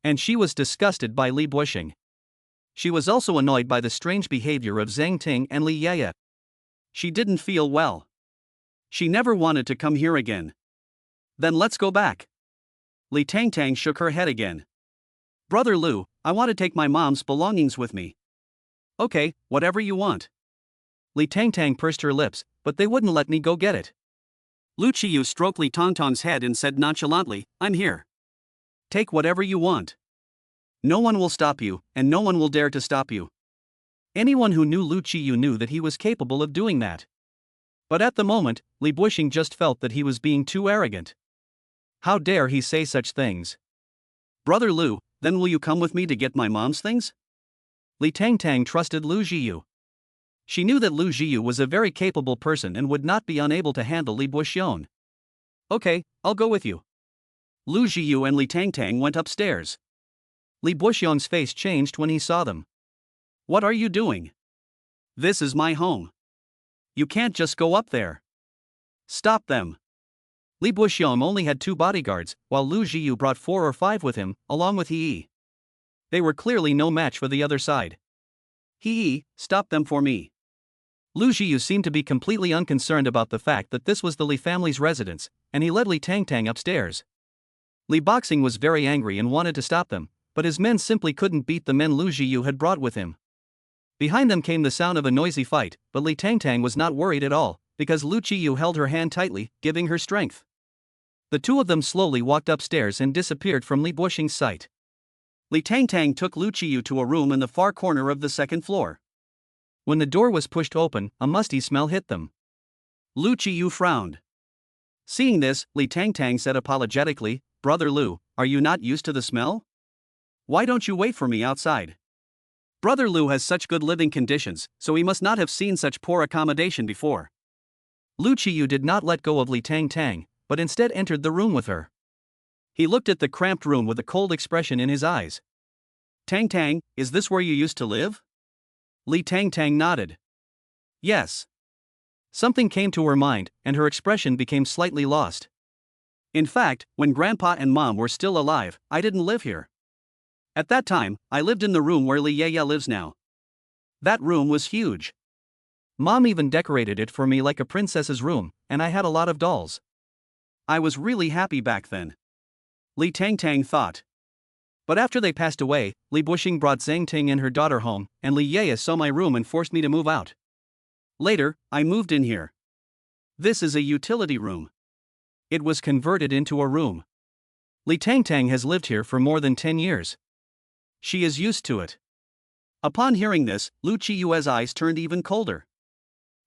Speaker 1: And she was disgusted by Li Buxing. She was also annoyed by the strange behavior of Zhang Ting and Li Yaya. She didn't feel well. She never wanted to come here again. Then let's go back. Li Tangtang shook her head again. "Brother Lu, I want to take my mom's belongings with me." "Okay, whatever you want." Li Tangtang pursed her lips, but they wouldn't let me go get it. Lu Qiyu stroked Li Tangtang's head and said nonchalantly, "I'm here. Take whatever you want. No one will stop you, and no one will dare to stop you." Anyone who knew Lu Qiyu knew that he was capable of doing that. But at the moment, Li Buxing just felt that he was being too arrogant. How dare he say such things? "Brother Lu, then will you come with me to get my mom's things?" Li Tangtang trusted Lu Zhiyu. She knew that Lu Zhiyu was a very capable person and would not be unable to handle Li Buxiong. "Okay, I'll go with you." Lu Zhiyu and Li Tangtang went upstairs. Li Buxiong's face changed when he saw them. "What are you doing? This is my home. You can't just go up there. Stop them." Li Buxiong only had 2 bodyguards, while Lu Zhiyu brought 4 or 5 with him, along with He. They were clearly no match for the other side. He, stop them for me." Lu Zhiyu seemed to be completely unconcerned about the fact that this was the Li family's residence, and he led Li Tangtang upstairs. Li Buxing was very angry and wanted to stop them, but his men simply couldn't beat the men Lu Zhiyu had brought with him. Behind them came the sound of a noisy fight, but Li Tangtang was not worried at all, because Lu Qiyu held her hand tightly, giving her strength. The 2 of them slowly walked upstairs and disappeared from Li Buxing's sight. Li Tangtang took Lu Qiyu to a room in the far corner of the 2nd floor. When the door was pushed open, a musty smell hit them. Lu Qiyu frowned. Seeing this, Li Tangtang said apologetically, "Brother Lu, are you not used to the smell? Why don't you wait for me outside?" Brother Lu has such good living conditions, so he must not have seen such poor accommodation before. Lu Qiyu did not let go of Li Tangtang, but instead entered the room with her. He looked at the cramped room with a cold expression in his eyes. "Tangtang, is this where you used to live?" Li Tangtang nodded. Yes. Something came to her mind, and her expression became slightly lost. "In fact, when Grandpa and Mom were still alive, I didn't live here. At that time, I lived in the room where Li Yaya lives now. That room was huge. Mom even decorated it for me like a princess's room, and I had a lot of dolls. I was really happy back then." Li Tangtang thought. But after they passed away, Li Buxing brought Zhang Ting and her daughter home, and Li Yaya saw my room and forced me to move out. Later, I moved in here. This is a utility room. It was converted into a room. Li Tangtang has lived here for more than 10 years. She is used to it. Upon hearing this, Lu Chiyue's eyes turned even colder.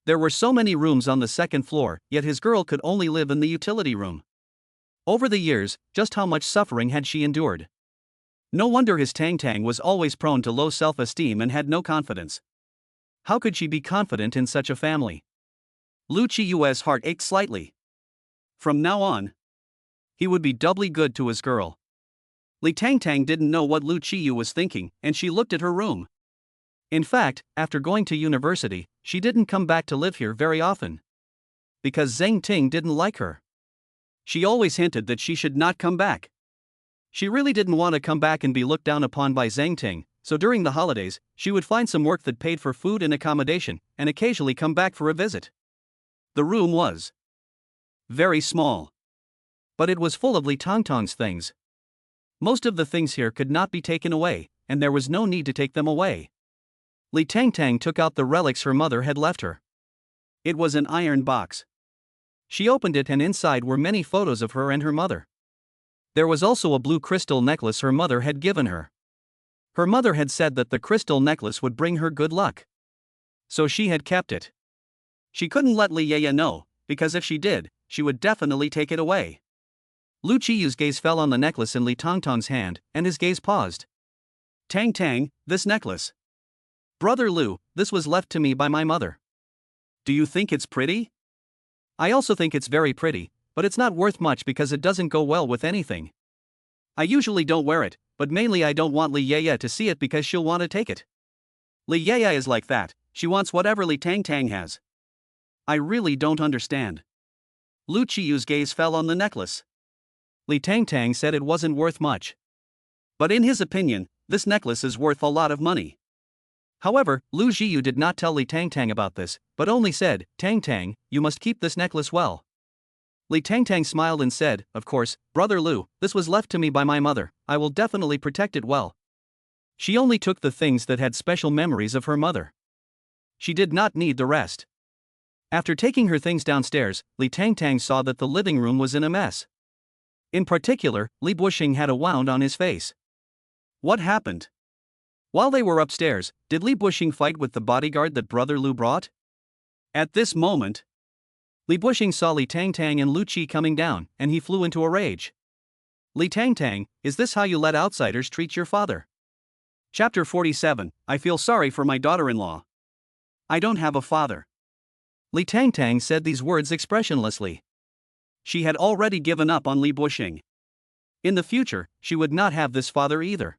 Speaker 1: There were so many rooms on the second floor, yet his girl could only live in the utility room. Over the years, just how much suffering had she endured? No wonder his Tangtang was always prone to low self-esteem and had no confidence. How could she be confident in such a family? Lu Chiyue's heart ached slightly. From now on, he would be doubly good to his girl. Li Tangtang didn't know what Lu Chiyu was thinking, and she looked at her room. In fact, after going to university, she didn't come back to live here very often. Because Zhang Ting didn't like her. She always hinted that she should not come back. She really didn't want to come back and be looked down upon by Zhang Ting, so during the holidays, she would find some work that paid for food and accommodation, and occasionally come back for a visit. The room was very small. But it was full of Li Tangtang's things. Most of the things here could not be taken away, and there was no need to take them away. Li Tangtang took out the relics her mother had left her. It was an iron box. She opened it and inside were many photos of her and her mother. There was also a blue crystal necklace her mother had given her. Her mother had said that the crystal necklace would bring her good luck. So she had kept it. She couldn't let Li Yeye know, because if she did, she would definitely take it away. Lu Chiyu's gaze fell on the necklace in Li Tangtang's hand, and his gaze paused. Tang Tang, this necklace. Brother Lu, this was left to me by my mother. Do you think it's pretty? I also think it's very pretty, but it's not worth much because it doesn't go well with anything. I usually don't wear it, but mainly I don't want Li Yeye to see it because she'll want to take it. Li Yeye is like that, she wants whatever Li Tangtang has. I really don't understand. Lu Chiyu's gaze fell on the necklace. Li Tangtang said it wasn't worth much. But in his opinion, this necklace is worth a lot of money. However, Lu Zhiyu did not tell Li Tangtang about this, but only said, Tangtang, you must keep this necklace well. Li Tangtang smiled and said, of course, Brother Lu, this was left to me by my mother, I will definitely protect it well. She only took the things that had special memories of her mother. She did not need the rest. After taking her things downstairs, Li Tangtang saw that the living room was in a mess. In particular, Li Bushing had a wound on his face. What happened? While they were upstairs, did Li Bushing fight with the bodyguard that Brother Lu brought? At this moment, Li Bushing saw Li Tangtang and Lu Qi coming down, and he flew into a rage. Li Tangtang, is this how you let outsiders treat your father? Chapter 47, I feel sorry for my daughter-in-law. I don't have a father. Li Tangtang said these words expressionlessly. She had already given up on Li Bushing. In the future, she would not have this father either.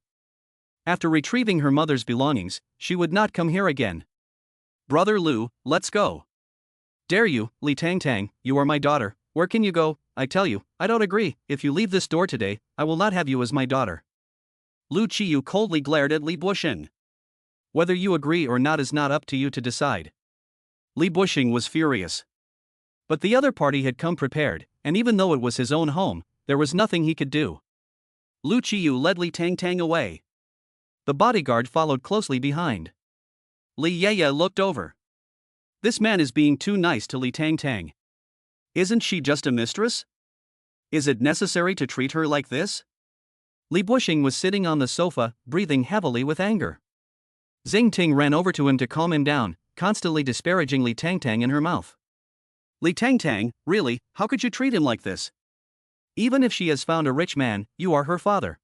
Speaker 1: After retrieving her mother's belongings, she would not come here again. Brother Lu, let's go. Dare you, Li Tangtang, you are my daughter, where can you go? I tell you, I don't agree, if you leave this door today, I will not have you as my daughter. Lu Qiyu coldly glared at Li Bushing. Whether you agree or not is not up to you to decide. Li Bushing was furious. But the other party had come prepared, and even though it was his own home, there was nothing he could do. Lu Qiyu led Li Tangtang away. The bodyguard followed closely behind. Li Yeye looked over. This man is being too nice to Li Tangtang. Isn't she just a mistress? Is it necessary to treat her like this? Li Bushing was sitting on the sofa, breathing heavily with anger. Zhang Ting ran over to him to calm him down, constantly disparaging Li Tangtang in her mouth. Li Tangtang, really, how could you treat him like this? Even if she has found a rich man, you are her father.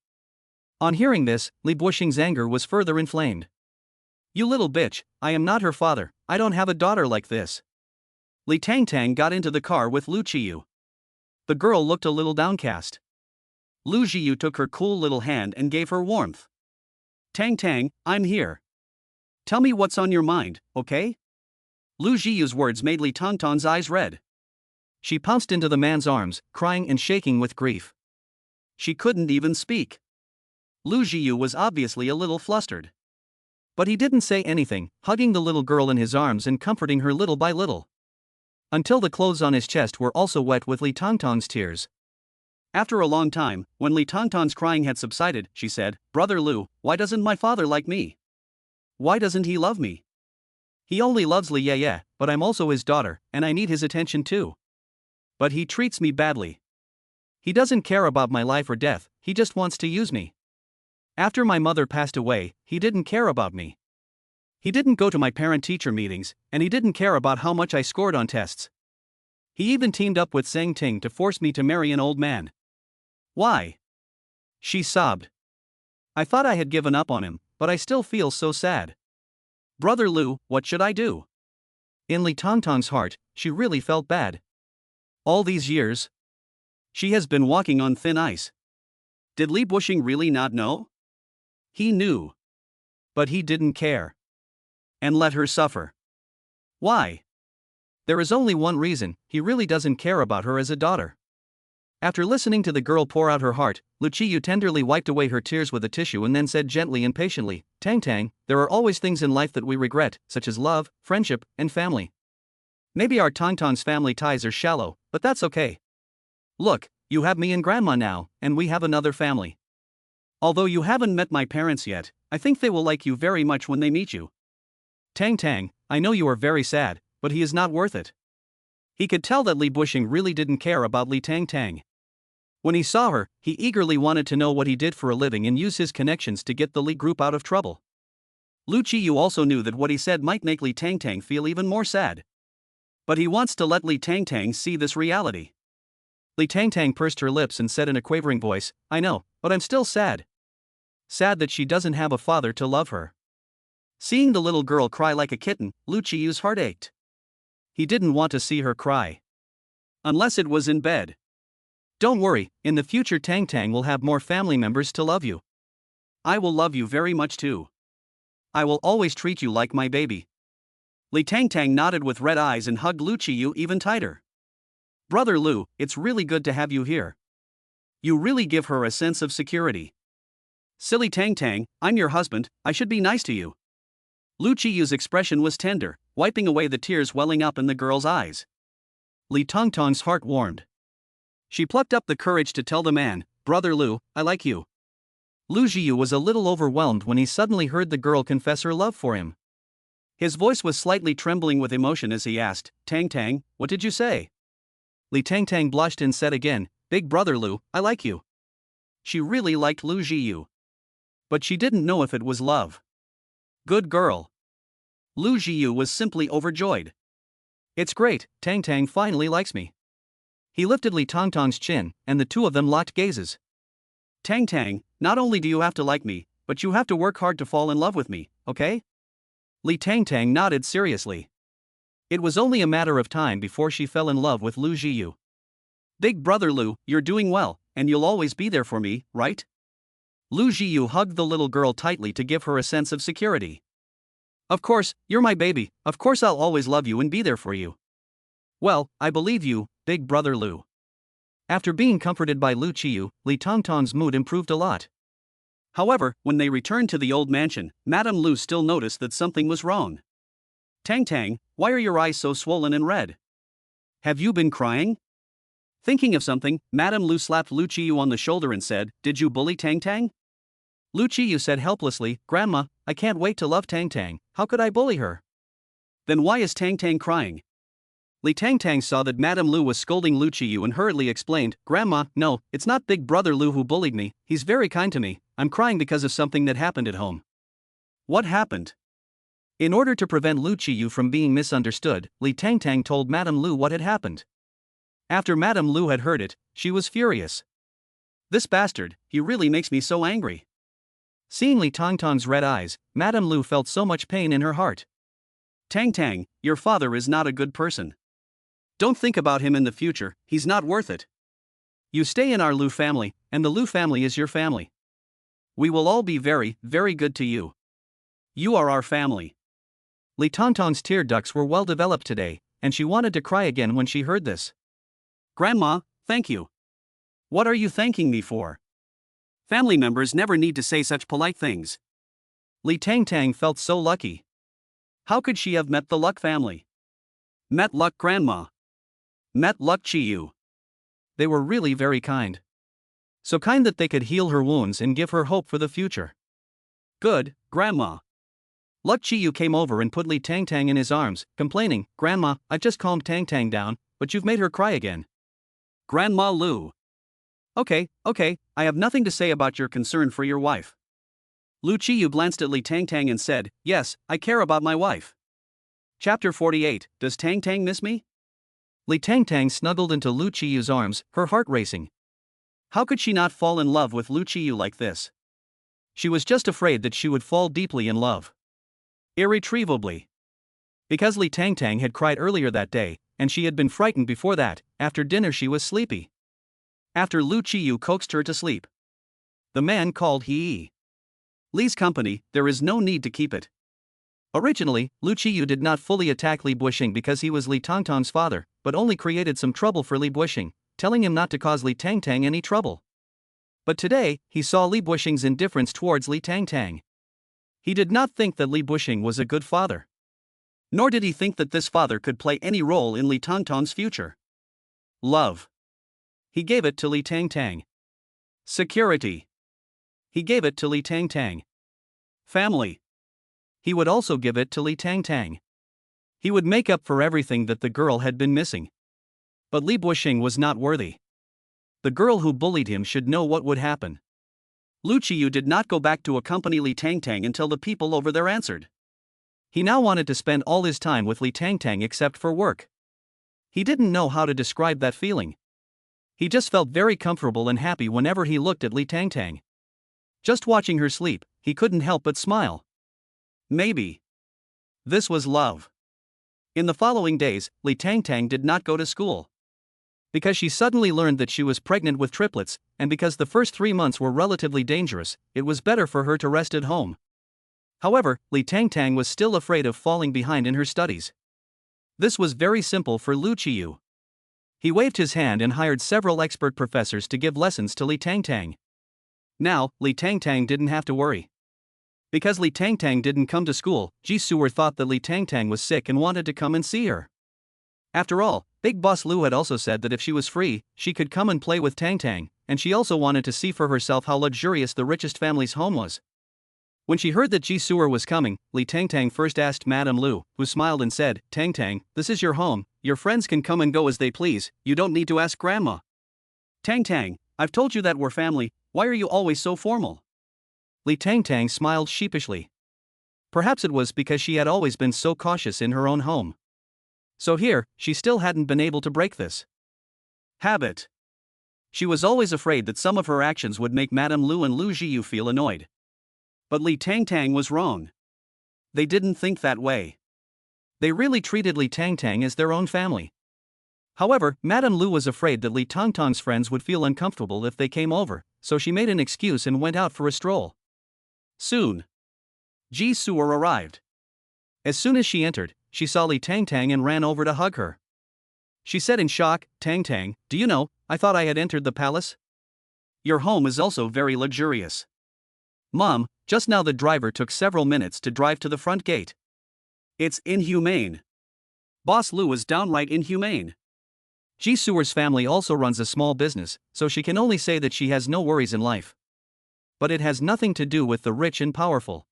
Speaker 1: On hearing this, Li Bushing's anger was further inflamed. You little bitch, I am not her father, I don't have a daughter like this. Li Tangtang got into the car with Lu Qiyu. The girl looked a little downcast. Lu Zhiyu took her cool little hand and gave her warmth. Tangtang, I'm here. Tell me what's on your mind, okay? Lu Zhiyu's words made Li Tangtang's eyes red. She pounced into the man's arms, crying and shaking with grief. She couldn't even speak. Lu Zhiyu was obviously a little flustered. But he didn't say anything, hugging the little girl in his arms and comforting her little by little. Until the clothes on his chest were also wet with Li Tangtang's tears. After a long time, when Li Tangtang's crying had subsided, she said, Brother Lu, why doesn't my father like me? Why doesn't he love me? He only loves Li Yeye, but I'm also his daughter, and I need his attention too. But he treats me badly. He doesn't care about my life or death, he just wants to use me. After my mother passed away, he didn't care about me. He didn't go to my parent-teacher meetings, and he didn't care about how much I scored on tests. He even teamed up with Sang Ting to force me to marry an old man. Why? She sobbed. I thought I had given up on him, but I still feel so sad. Brother Lu, what should I do? In Li Tongtong's heart, she really felt bad. All these years, she has been walking on thin ice. Did Li Bushing really not know? He knew. But he didn't care. And let her suffer. Why? There is only one reason: he really doesn't care about her as a daughter. After listening to the girl pour out her heart, Zhiyu tenderly wiped away her tears with a tissue and then said gently and patiently, Tang Tang, there are always things in life that we regret, such as love, friendship, and family. Maybe our Tongtong's family ties are shallow, but that's okay. Look, you have me and Grandma now, and we have another family. Although you haven't met my parents yet, I think they will like you very much when they meet you. Tang Tang, I know you are very sad, but he is not worth it. He could tell that Li Bushing really didn't care about Li Tang Tang. When he saw her, he eagerly wanted to know what he did for a living and use his connections to get the Li group out of trouble. Lu Qiyu also knew that what he said might make Li Tang Tang feel even more sad. But he wants to let Li Tang Tang see this reality. Li Tang Tang pursed her lips and said in a quavering voice, I know, but I'm still sad. Sad that she doesn't have a father to love her. Seeing the little girl cry like a kitten, Lu Qiyu's heart ached. He didn't want to see her cry. Unless it was in bed. Don't worry, in the future Tang Tang will have more family members to love you. I will love you very much too. I will always treat you like my baby. Li Tang Tang nodded with red eyes and hugged Lu Qiyu even tighter. Brother Lu, it's really good to have you here. You really give her a sense of security. Silly Tang Tang, I'm your husband, I should be nice to you. Lu Qiyu's expression was tender, wiping away the tears welling up in the girl's eyes. Li Tongtong's heart warmed. She plucked up the courage to tell the man, Brother Lu, I like you. Lu Zhiyu was a little overwhelmed when he suddenly heard the girl confess her love for him. His voice was slightly trembling with emotion as he asked, Tang Tang, what did you say? Li Tang Tang blushed and said again, Big Brother Lu, I like you. She really liked Lu Zhiyu. But she didn't know if it was love. Good girl. Lu Zhiyu was simply overjoyed. It's great, Tang Tang finally likes me. He lifted Li Tongtong's chin, and the two of them locked gazes. Tang Tang, not only do you have to like me, but you have to work hard to fall in love with me, okay? Li Tang Tang nodded seriously. It was only a matter of time before she fell in love with Lu Zhiyu. Big Brother Lu, you're doing well, and you'll always be there for me, right? Lu Zhiyu hugged the little girl tightly to give her a sense of security. Of course, you're my baby, of course I'll always love you and be there for you. Well, I believe you, Big Brother Lu. After being comforted by Lu Qiyu, Li Tongtong's mood improved a lot. However, when they returned to the old mansion, Madame Lu still noticed that something was wrong. Tang Tang, why are your eyes so swollen and red? Have you been crying? Thinking of something, Madame Lu slapped Lu Qiyu on the shoulder and said, Did you bully Tang Tang? Lu Qiyu said helplessly, Grandma, I can't wait to love Tang Tang, how could I bully her? Then why is Tang Tang crying? Li Tang Tang saw that Madame Lu was scolding Lu Qiyu and hurriedly explained, Grandma, no, it's not Big Brother Lu who bullied me, he's very kind to me, I'm crying because of something that happened at home. What happened? In order to prevent Lu Qiyu from being misunderstood, Li Tang Tang told Madame Lu what had happened. After Madame Lu had heard it, she was furious. This bastard, he really makes me so angry. Seeing Li Tongtong's red eyes, Madame Lu felt so much pain in her heart. Tang Tang, your father is not a good person. Don't think about him in the future, he's not worth it. You stay in our Lu family, and the Lu family is your family. We will all be very, very good to you. You are our family. Li Tongtong's tear ducts were well developed today, and she wanted to cry again when she heard this. Grandma, thank you. What are you thanking me for? Family members never need to say such polite things. Li Tang Tang felt so lucky. How could she have met the Luck family? Met Luck Grandma. Met Luck Qiyu. They were really very kind. So kind that they could heal her wounds and give her hope for the future. Good, Grandma. Luck Qiyu came over and put Li Tang Tang in his arms, complaining, Grandma, I've just calmed Tang Tang down, but you've made her cry again. Grandma Lu. Okay, I have nothing to say about your concern for your wife. Lu Qiyu glanced at Li Tangtang and said, yes, I care about my wife. Chapter 48, Does Tang Tang miss me? Li Tangtang snuggled into Lu Qiyu's arms, her heart racing. How could she not fall in love with Lu Qiyu like this? She was just afraid that she would fall deeply in love. Irretrievably. Because Li Tangtang had cried earlier that day, and she had been frightened before that, after dinner she was sleepy. After Lu Qiyu coaxed her to sleep. The man called He. Li's company, there is no need to keep it. Originally, Lu Qiyu did not fully attack Li Buixing because he was Li Tangtang's father, but only created some trouble for Li Buixing, telling him not to cause Li Tangtang any trouble. But today, he saw Li Buixing's indifference towards Li Tangtang. He did not think that Li Buixing was a good father. Nor did he think that this father could play any role in Li Tangtang's future. Love. He gave it to Li Tangtang. Security. He gave it to Li Tangtang. Family. He would also give it to Li Tangtang. He would make up for everything that the girl had been missing. But Li Buixing was not worthy. The girl who bullied him should know what would happen. Lu Qiyu did not go back to accompany Li Tangtang until the people over there answered. He now wanted to spend all his time with Li Tangtang except for work. He didn't know how to describe that feeling. He just felt very comfortable and happy whenever he looked at Li Tangtang. Just watching her sleep, he couldn't help but smile. Maybe this was love. In the following days, Li Tangtang did not go to school. Because she suddenly learned that she was pregnant with triplets, and because the first 3 months were relatively dangerous, it was better for her to rest at home. However, Li Tangtang was still afraid of falling behind in her studies. This was very simple for Lu Qiyu. He waved his hand and hired several expert professors to give lessons to Li Tangtang. Now, Li Tangtang didn't have to worry. Because Li Tangtang didn't come to school, Zhiyu thought that Li Tangtang was sick and wanted to come and see her. After all, Big Boss Lu had also said that if she was free, she could come and play with Tangtang, and she also wanted to see for herself how luxurious the richest family's home was. When she heard that Zhiyu was coming, Li Tangtang first asked Madame Lu, who smiled and said, Tangtang, this is your home, your friends can come and go as they please, you don't need to ask Grandma. Tangtang, I've told you that we're family, why are you always so formal? Li Tangtang smiled sheepishly. Perhaps it was because she had always been so cautious in her own home. So here, she still hadn't been able to break this habit. She was always afraid that some of her actions would make Madame Lu and Lu Zhiyu feel annoyed. But Li Tangtang was wrong. They didn't think that way. They really treated Li Tangtang as their own family. However, Madame Lu was afraid that Li Tangtang's friends would feel uncomfortable if they came over, so she made an excuse and went out for a stroll. Soon, Zhiyu arrived. As soon as she entered, she saw Li Tangtang and ran over to hug her. She said in shock, Tangtang, do you know, I thought I had entered the palace? Your home is also very luxurious. Mom, just now the driver took several minutes to drive to the front gate. It's inhumane. Boss Lu is downright inhumane. Zhiyu's family also runs a small business, so she can only say that she has no worries in life. But it has nothing to do with the rich and powerful.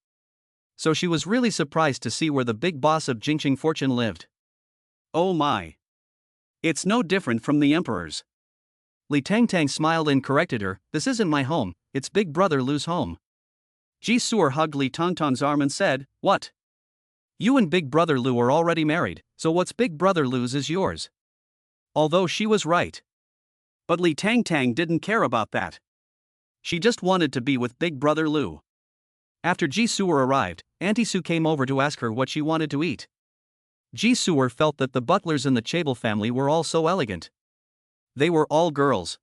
Speaker 1: So she was really surprised to see where the big boss of Jingqing Fortune lived. Oh my. It's no different from the emperor's. Li Tangtang smiled and corrected her, this isn't my home, it's Big Brother Lu's home. Zhiyu hugged Li Tangtang's arm and said, what? You and Big Brother Lu are already married, so what's Big Brother Lu's is yours. Although she was right. But Li Tangtang didn't care about that. She just wanted to be with Big Brother Lu. After Zhiyu arrived, Auntie Su came over to ask her what she wanted to eat. Zhiyu felt that the butlers in the Chable family were all so elegant. They were all girls.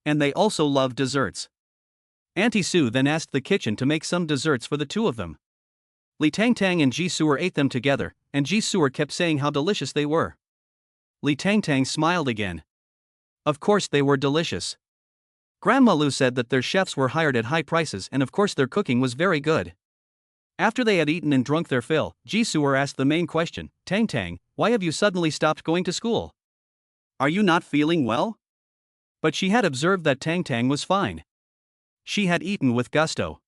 Speaker 1: And they also loved desserts. Auntie Su then asked the kitchen to make some desserts for the two of them. Li Tangtang and Zhiyu ate them together, and Zhiyu kept saying how delicious they were. Li Tangtang smiled again. Of course they were delicious. Grandma Lu said that their chefs were hired at high prices and of course their cooking was very good. After they had eaten and drunk their fill, Zhiyu asked the main question, Tangtang, why have you suddenly stopped going to school? Are you not feeling well? But she had observed that Tangtang was fine. She had eaten with gusto.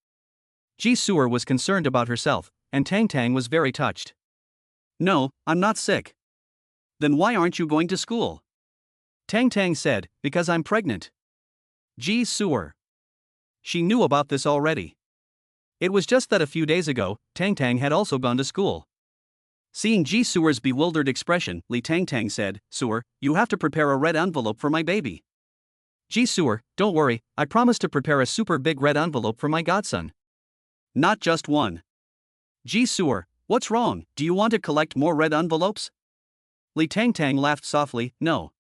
Speaker 1: Zhiyu was concerned about herself, and Tangtang was very touched. No, I'm not sick. Then why aren't you going to school? Tangtang said, because I'm pregnant. Ji Sewer. She knew about this already. It was just that a few days ago, Tang Tang had also gone to school. Seeing Ji Sewer's bewildered expression, Li Tang Tang said, "Sewer, you have to prepare a red envelope for my baby." "Ji Sewer, don't worry, I promise to prepare a super big red envelope for my godson." "Not just one." "Ji Sewer, what's wrong? Do you want to collect more red envelopes?" Li Tang Tang laughed softly, "No.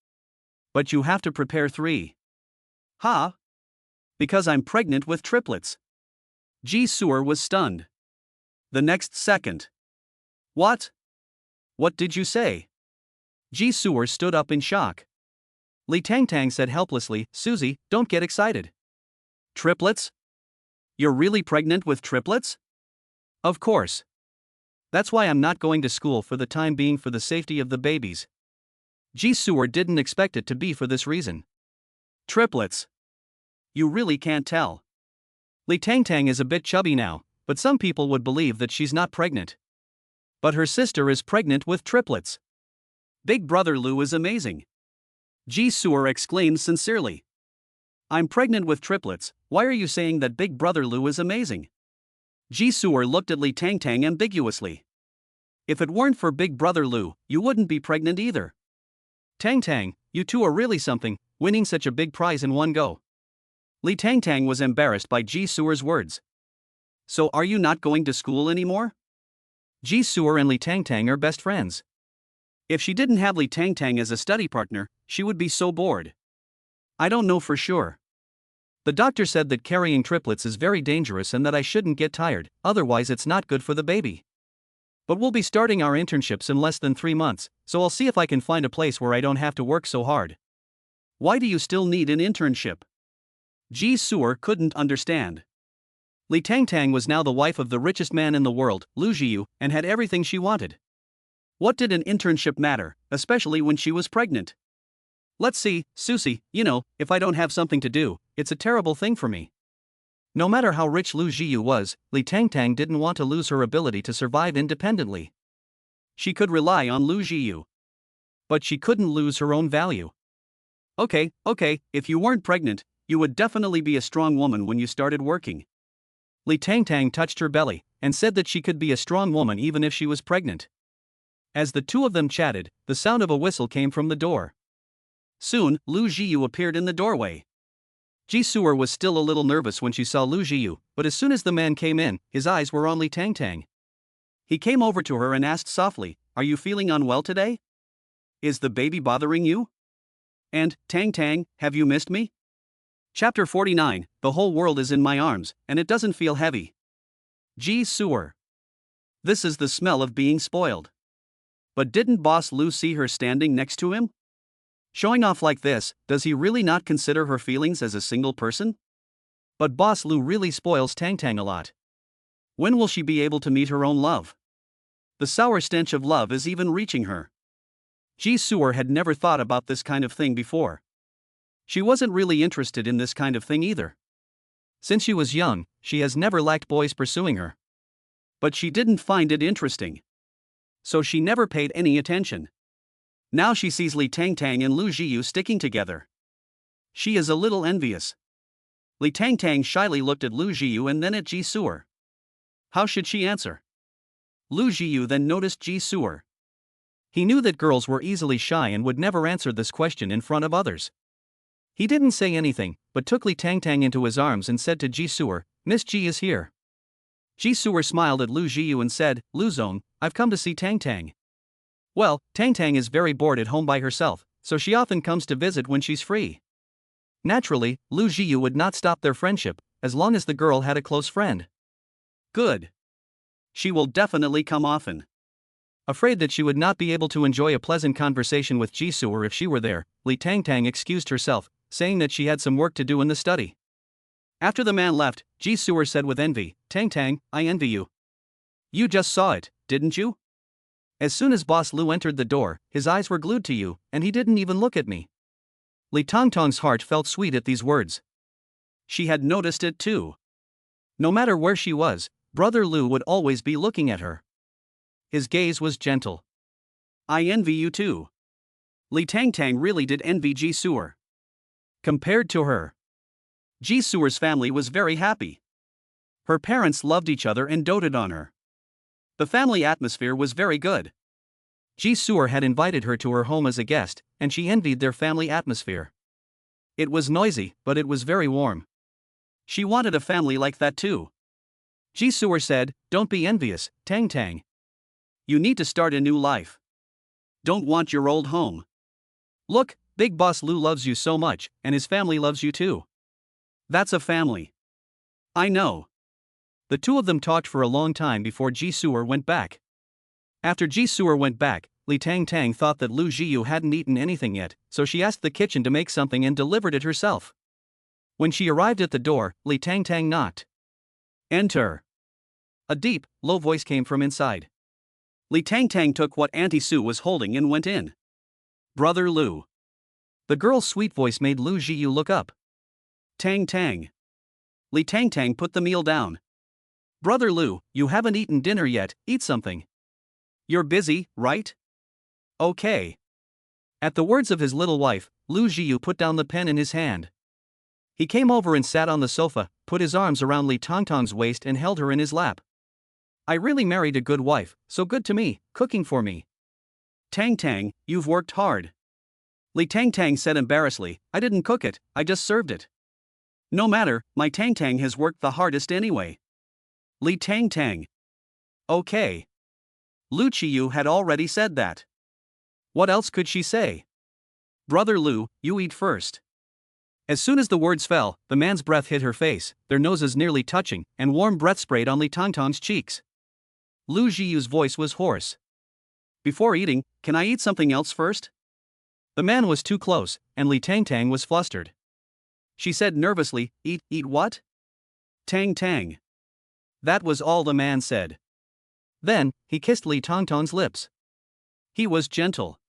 Speaker 1: But you have to prepare 3. "Huh? Because I'm pregnant with triplets." Ji Sewer was stunned. The next second. "What? What did you say?" Ji Sewer stood up in shock. Li Tang Tang said helplessly, "Susie, don't get excited." "Triplets? You're really pregnant with triplets?" "Of course. That's why I'm not going to school for the time being, for the safety of the babies." Ji Sewer didn't expect it to be for this reason. "Triplets? You really can't tell." Li Tang Tang is a bit chubby now, but some people would believe that she's not pregnant. But her sister is pregnant with triplets. Big brother Lu is amazing. Ji Sewer exclaimed sincerely. "I'm pregnant with triplets, why are you saying that big brother Lu is amazing?" Ji Sewer looked at Li Tang Tang ambiguously. "If it weren't for big brother Lu, you wouldn't be pregnant either." "Tang Tang, you two are really something, winning such a big prize in one go." Li Tang Tang was embarrassed by Ji Sewer's words. "So are you not going to school anymore?" Ji Sewer and Li Tang Tang are best friends. If she didn't have Li Tang Tang as a study partner, she would be so bored. "I don't know for sure. The doctor said that carrying triplets is very dangerous and that I shouldn't get tired, otherwise it's not good for the baby. But we'll be starting our internships in less than 3 months, so I'll see if I can find a place where I don't have to work so hard." "Why do you still need an internship?" Ji Sewer couldn't understand. Li Tang Tang was now the wife of the richest man in the world, Lu Zhiyu, and had everything she wanted. What did an internship matter, especially when she was pregnant? "Let's see, Susie, if I don't have something to do, it's a terrible thing for me." No matter how rich Lu Zhiyu was, Li Tang Tang didn't want to lose her ability to survive independently. She could rely on Lu Zhiyu. But she couldn't lose her own value. Okay, if you weren't pregnant, you would definitely be a strong woman when you started working." Li Tang Tang touched her belly, and said that she could be a strong woman even if she was pregnant. As the two of them chatted, the sound of a whistle came from the door. Soon, Lu Zhiyu appeared in the doorway. Ji Sewer was still a little nervous when she saw Lu Zhiyu, but as soon as the man came in, his eyes were on Li Tang Tang. He came over to her and asked softly, "Are you feeling unwell today? Is the baby bothering you? And, Tang Tang, have you missed me?" Chapter 49, The whole world is in my arms, and it doesn't feel heavy. Ji Sewer. This is the smell of being spoiled. But didn't Boss Lu see her standing next to him? Showing off like this, does he really not consider her feelings as a single person? But Boss Lu really spoils Tang Tang a lot. When will she be able to meet her own love? The sour stench of love is even reaching her. Ji Sewer had never thought about this kind of thing before. She wasn't really interested in this kind of thing either. Since she was young, she has never liked boys pursuing her. But she didn't find it interesting. So she never paid any attention. Now she sees Li Tang Tang and Lu Zhiyu sticking together. She is a little envious. Li Tang Tang shyly looked at Lu Zhiyu and then at Ji Sewer. How should she answer? Lu Zhiyu then noticed Ji Sewer. He knew that girls were easily shy and would never answer this question in front of others. He didn't say anything, but took Li Tang Tang into his arms and said to Ji Sewer, "Miss Ji is here." Ji Sewer smiled at Lu Zhiyu and said, "Lu Zong, I've come to see Tang Tang." Well, Tang Tang is very bored at home by herself, so she often comes to visit when she's free. Naturally, Lu Zhiyu would not stop their friendship, as long as the girl had a close friend. Good. She will definitely come often. Afraid that she would not be able to enjoy a pleasant conversation with Ji Sewer if she were there, Li Tang Tang excused herself, saying that she had some work to do in the study. After the man left, Ji Sewer said with envy, "Tang Tang, I envy you. You just saw it, didn't you? As soon as Boss Lu entered the door, his eyes were glued to you, and he didn't even look at me." Li Tang Tang's heart felt sweet at these words. She had noticed it too. No matter where she was, Brother Lu would always be looking at her. His gaze was gentle. "I envy you too." Li Tang Tang really did envy Ji Sewer. Compared to her, Jisuer's family was very happy. Her parents loved each other and doted on her. The family atmosphere was very good. Jisuer had invited her to her home as a guest, and she envied their family atmosphere. It was noisy, but it was very warm. She wanted a family like that too. Jisuer said, "Don't be envious, Tang Tang. You need to start a new life. Don't want your old home. Look, Big Boss Lu loves you so much, and his family loves you too. That's a family." "I know." The two of them talked for a long time before Jisuer went back. After Jisuer went back, Li Tang Tang thought that Lu Zhiyu hadn't eaten anything yet, so she asked the kitchen to make something and delivered it herself. When she arrived at the door, Li Tang Tang knocked. "Enter." A deep, low voice came from inside. Li Tang Tang took what Auntie Sue was holding and went in. "Brother Lu." The girl's sweet voice made Lu Zhiyu look up. "Tang Tang." Li Tang Tang put the meal down. "Brother Lu, you haven't eaten dinner yet, eat something. You're busy, right? Okay." At the words of his little wife, Lu Zhiyu put down the pen in his hand. He came over and sat on the sofa, put his arms around Li Tongtong's waist and held her in his lap. "I really married a good wife, so good to me, cooking for me." "Tang Tang, you've worked hard." Li Tang Tang said embarrassedly, "I didn't cook it, I just served it." "No matter, my Tang Tang has worked the hardest anyway." Li Tang Tang. "Okay." Lu Zhiyu had already said that. What else could she say? "Brother Lu, you eat first." As soon as the words fell, the man's breath hit her face, their noses nearly touching, and warm breath sprayed on Li Tongtong's cheeks. Lu Zhiyu's voice was hoarse. "Before eating, can I eat something else first?" The man was too close, and Li Tang Tang was flustered. She said nervously, Eat what?" "Tang Tang." That was all the man said. Then, he kissed Li Tongtong's lips. He was gentle.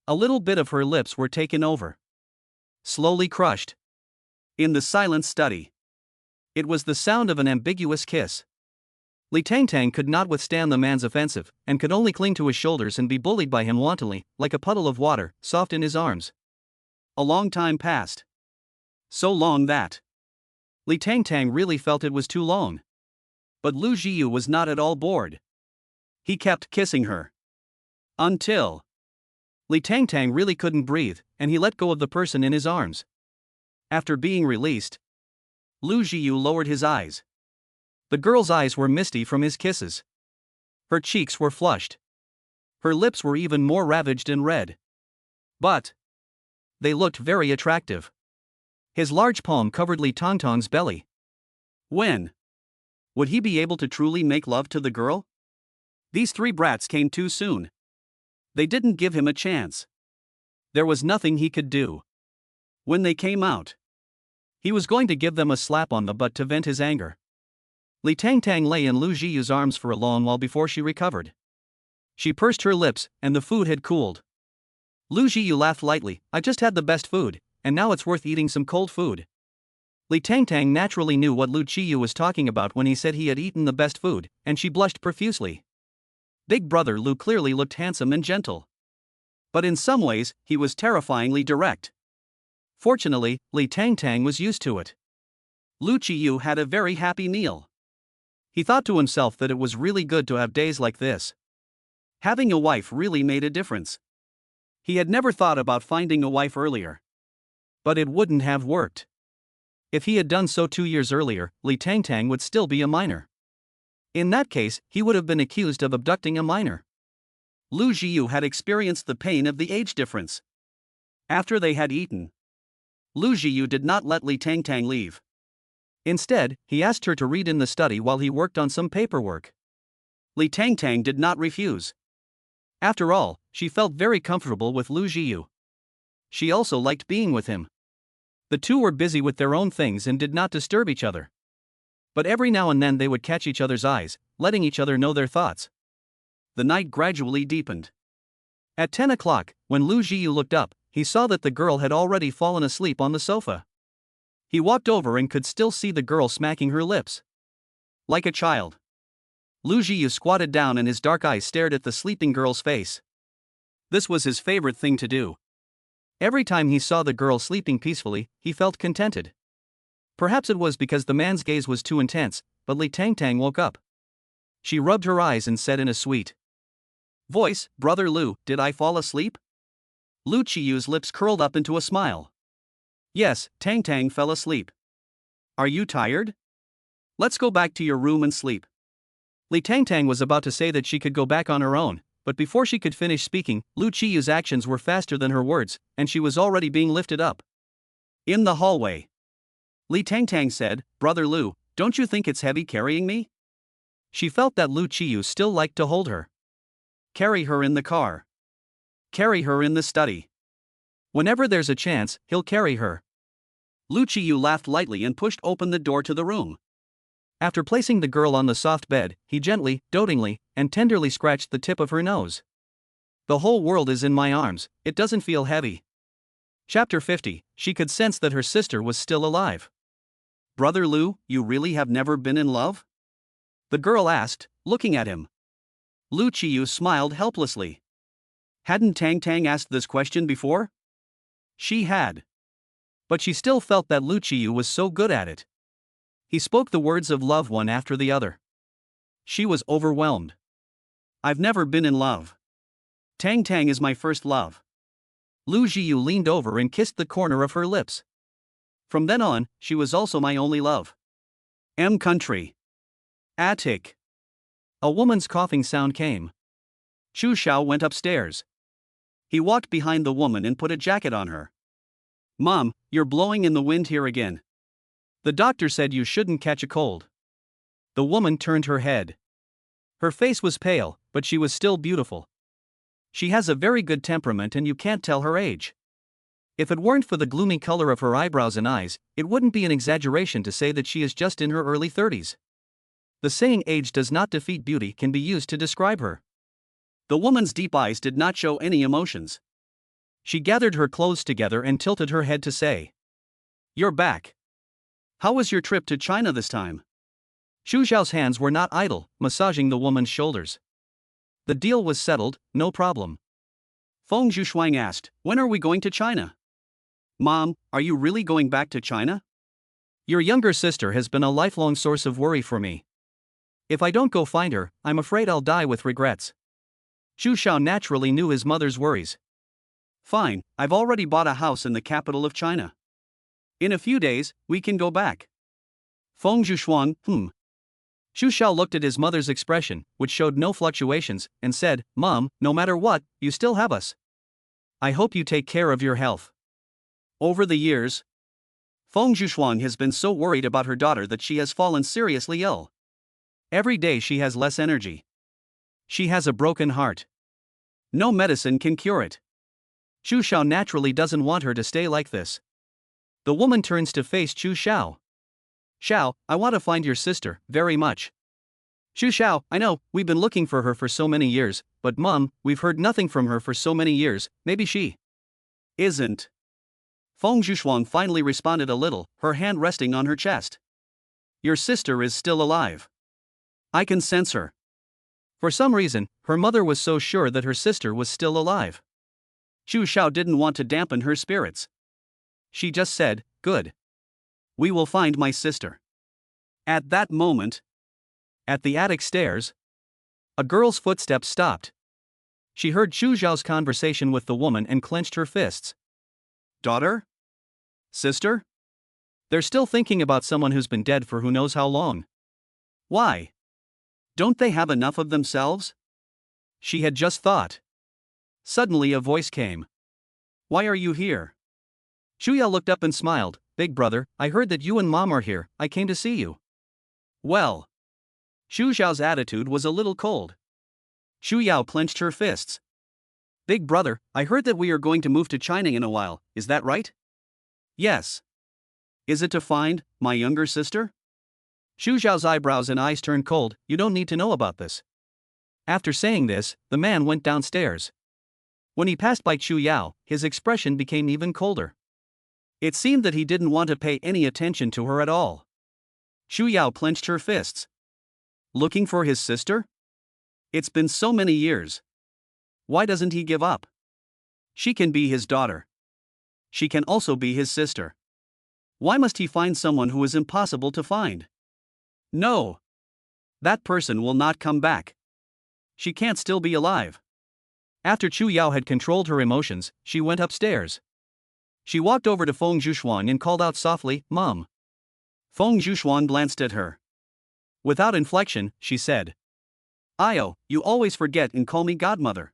Speaker 1: A little bit of her lips were taken over. Slowly crushed. In the silent study. It was the sound of an ambiguous kiss. Li Tang Tang could not withstand the man's offensive, and could only cling to his shoulders and be bullied by him wantonly, like a puddle of water, soft in his arms. A long time passed. So long that Li Tang Tang really felt it was too long. But Lu Zhiyu was not at all bored. He kept kissing her. Until Li Tang Tang really couldn't breathe, and he let go of the person in his arms. After being released, Lu Zhiyu lowered his eyes. The girl's eyes were misty from his kisses. Her cheeks were flushed. Her lips were even more ravaged and red. But they looked very attractive. His large palm covered Li Tongtong's belly. When would he be able to truly make love to the girl? These three brats came too soon. They didn't give him a chance. There was nothing he could do. When they came out, he was going to give them a slap on the butt to vent his anger. Li Tang Tang lay in Lu Zhiyu's arms for a long while before she recovered. She pursed her lips, and the food had cooled. Lu Zhiyu laughed lightly, "I just had the best food, and now it's worth eating some cold food." Li Tang Tang naturally knew what Lu Zhiyu was talking about when he said he had eaten the best food, and she blushed profusely. Big brother Lu clearly looked handsome and gentle. But in some ways, he was terrifyingly direct. Fortunately, Li Tang Tang was used to it. Lu Zhiyu had a very happy meal. He thought to himself that it was really good to have days like this. Having a wife really made a difference. He had never thought about finding a wife earlier. But it wouldn't have worked. If he had done so 2 years earlier, Li Tang Tang would still be a minor. In that case, he would have been accused of abducting a minor. Lu Zhiyu had experienced the pain of the age difference. After they had eaten, Lu Zhiyu did not let Li Tang Tang leave. Instead, he asked her to read in the study while he worked on some paperwork. Li Tang Tang did not refuse. After all, she felt very comfortable with Lu Zhiyu. She also liked being with him. The two were busy with their own things and did not disturb each other. But every now and then they would catch each other's eyes, letting each other know their thoughts. The night gradually deepened. At 10 o'clock, when Lu Zhiyu looked up, he saw that the girl had already fallen asleep on the sofa. He walked over and could still see the girl smacking her lips. Like a child. Lu Zhiyu squatted down and his dark eyes stared at the sleeping girl's face. This was his favorite thing to do. Every time he saw the girl sleeping peacefully, he felt contented. Perhaps it was because the man's gaze was too intense, but Li Tangtang woke up. She rubbed her eyes and said in a sweet voice, "Brother Lu, did I fall asleep?" Lu Chiyu's lips curled up into a smile. "Yes, Tang Tang fell asleep. Are you tired? Let's go back to your room and sleep." Li Tangtang was about to say that she could go back on her own, but before she could finish speaking, Lu Chiyu's actions were faster than her words, and she was already being lifted up. In the hallway, Li Tangtang said, "Brother Lu, don't you think it's heavy carrying me?" She felt that Lu Chiyu still liked to hold her. "Carry her in the car. Carry her in the study. Whenever there's a chance, he'll carry her." Lu Chiyu laughed lightly and pushed open the door to the room. After placing the girl on the soft bed, he gently, dotingly, and tenderly scratched the tip of her nose. "The whole world is in my arms, it doesn't feel heavy." Chapter 50. She could sense that her sister was still alive. "Brother Lu, you really have never been in love?" the girl asked, looking at him. Lu Chiyu smiled helplessly. Hadn't Tang Tang asked this question before? She had. But she still felt that Lu Chiyu was so good at it. He spoke the words of love one after the other. She was overwhelmed. "I've never been in love. Tang Tang is my first love." Lu Zhiyu leaned over and kissed the corner of her lips. "From then on, she was also my only love." Country. Attic. A woman's coughing sound came. Chu Xiao went upstairs. He walked behind the woman and put a jacket on her. "Mom, you're blowing in the wind here again. The doctor said you shouldn't catch a cold." The woman turned her head. Her face was pale, but she was still beautiful. She has a very good temperament and you can't tell her age. If it weren't for the gloomy color of her eyebrows and eyes, it wouldn't be an exaggeration to say that she is just in her early 30s. The saying "age does not defeat beauty" can be used to describe her. The woman's deep eyes did not show any emotions. She gathered her clothes together and tilted her head to say, "You're back. How was your trip to China this time?" Xu Xiao's hands were not idle, massaging the woman's shoulders. "The deal was settled, no problem." Feng Zhuxuang asked, "When are we going to China?" "Mom, are you really going back to China?" "Your younger sister has been a lifelong source of worry for me. If I don't go find her, I'm afraid I'll die with regrets." Xu Xiao naturally knew his mother's worries. "Fine, I've already bought a house in the capital of China. In a few days, we can go back." Feng Zhuxuang, Xu Xiao looked at his mother's expression, which showed no fluctuations, and said, "Mom, no matter what, you still have us. I hope you take care of your health." Over the years, Feng Zhuxuang has been so worried about her daughter that she has fallen seriously ill. Every day she has less energy. She has a broken heart. No medicine can cure it. Xu Xiao naturally doesn't want her to stay like this. The woman turns to face Xu Xiao. "Xiao, I want to find your sister, very much." "Xu Xiao, I know, we've been looking for her for so many years, but Mom, we've heard nothing from her for so many years, maybe she isn't." Feng Zhuxuang finally responded a little, her hand resting on her chest. "Your sister is still alive. I can sense her." For some reason, her mother was so sure that her sister was still alive. Xu Xiao didn't want to dampen her spirits. She just said, "Good. We will find my sister." At that moment, at the attic stairs, a girl's footsteps stopped. She heard Xu Xiao's conversation with the woman and clenched her fists. "Daughter? Sister? They're still thinking about someone who's been dead for who knows how long. Why? Don't they have enough of themselves?" She had just thought. Suddenly a voice came. "Why are you here?" Shuya looked up and smiled. "Big brother, I heard that you and Mom are here, I came to see you." "Well." Xu Xiao's attitude was a little cold. Xu Yao clenched her fists. "Big brother, I heard that we are going to move to China in a while, is that right?" "Yes." "Is it to find my younger sister?" Xu Xiao's eyebrows and eyes turned cold. "You don't need to know about this." After saying this, the man went downstairs. When he passed by Chu Yao, his expression became even colder. It seemed that he didn't want to pay any attention to her at all. Xu Yao clenched her fists. Looking for his sister? It's been so many years. Why doesn't he give up? She can be his daughter. She can also be his sister. Why must he find someone who is impossible to find? No. That person will not come back. She can't still be alive. After Chu Yao had controlled her emotions, she went upstairs. She walked over to Feng Zhuxuan and called out softly, "Mom." Feng Zhuxuan glanced at her. Without inflection, she said, "Io, you always forget and call me godmother."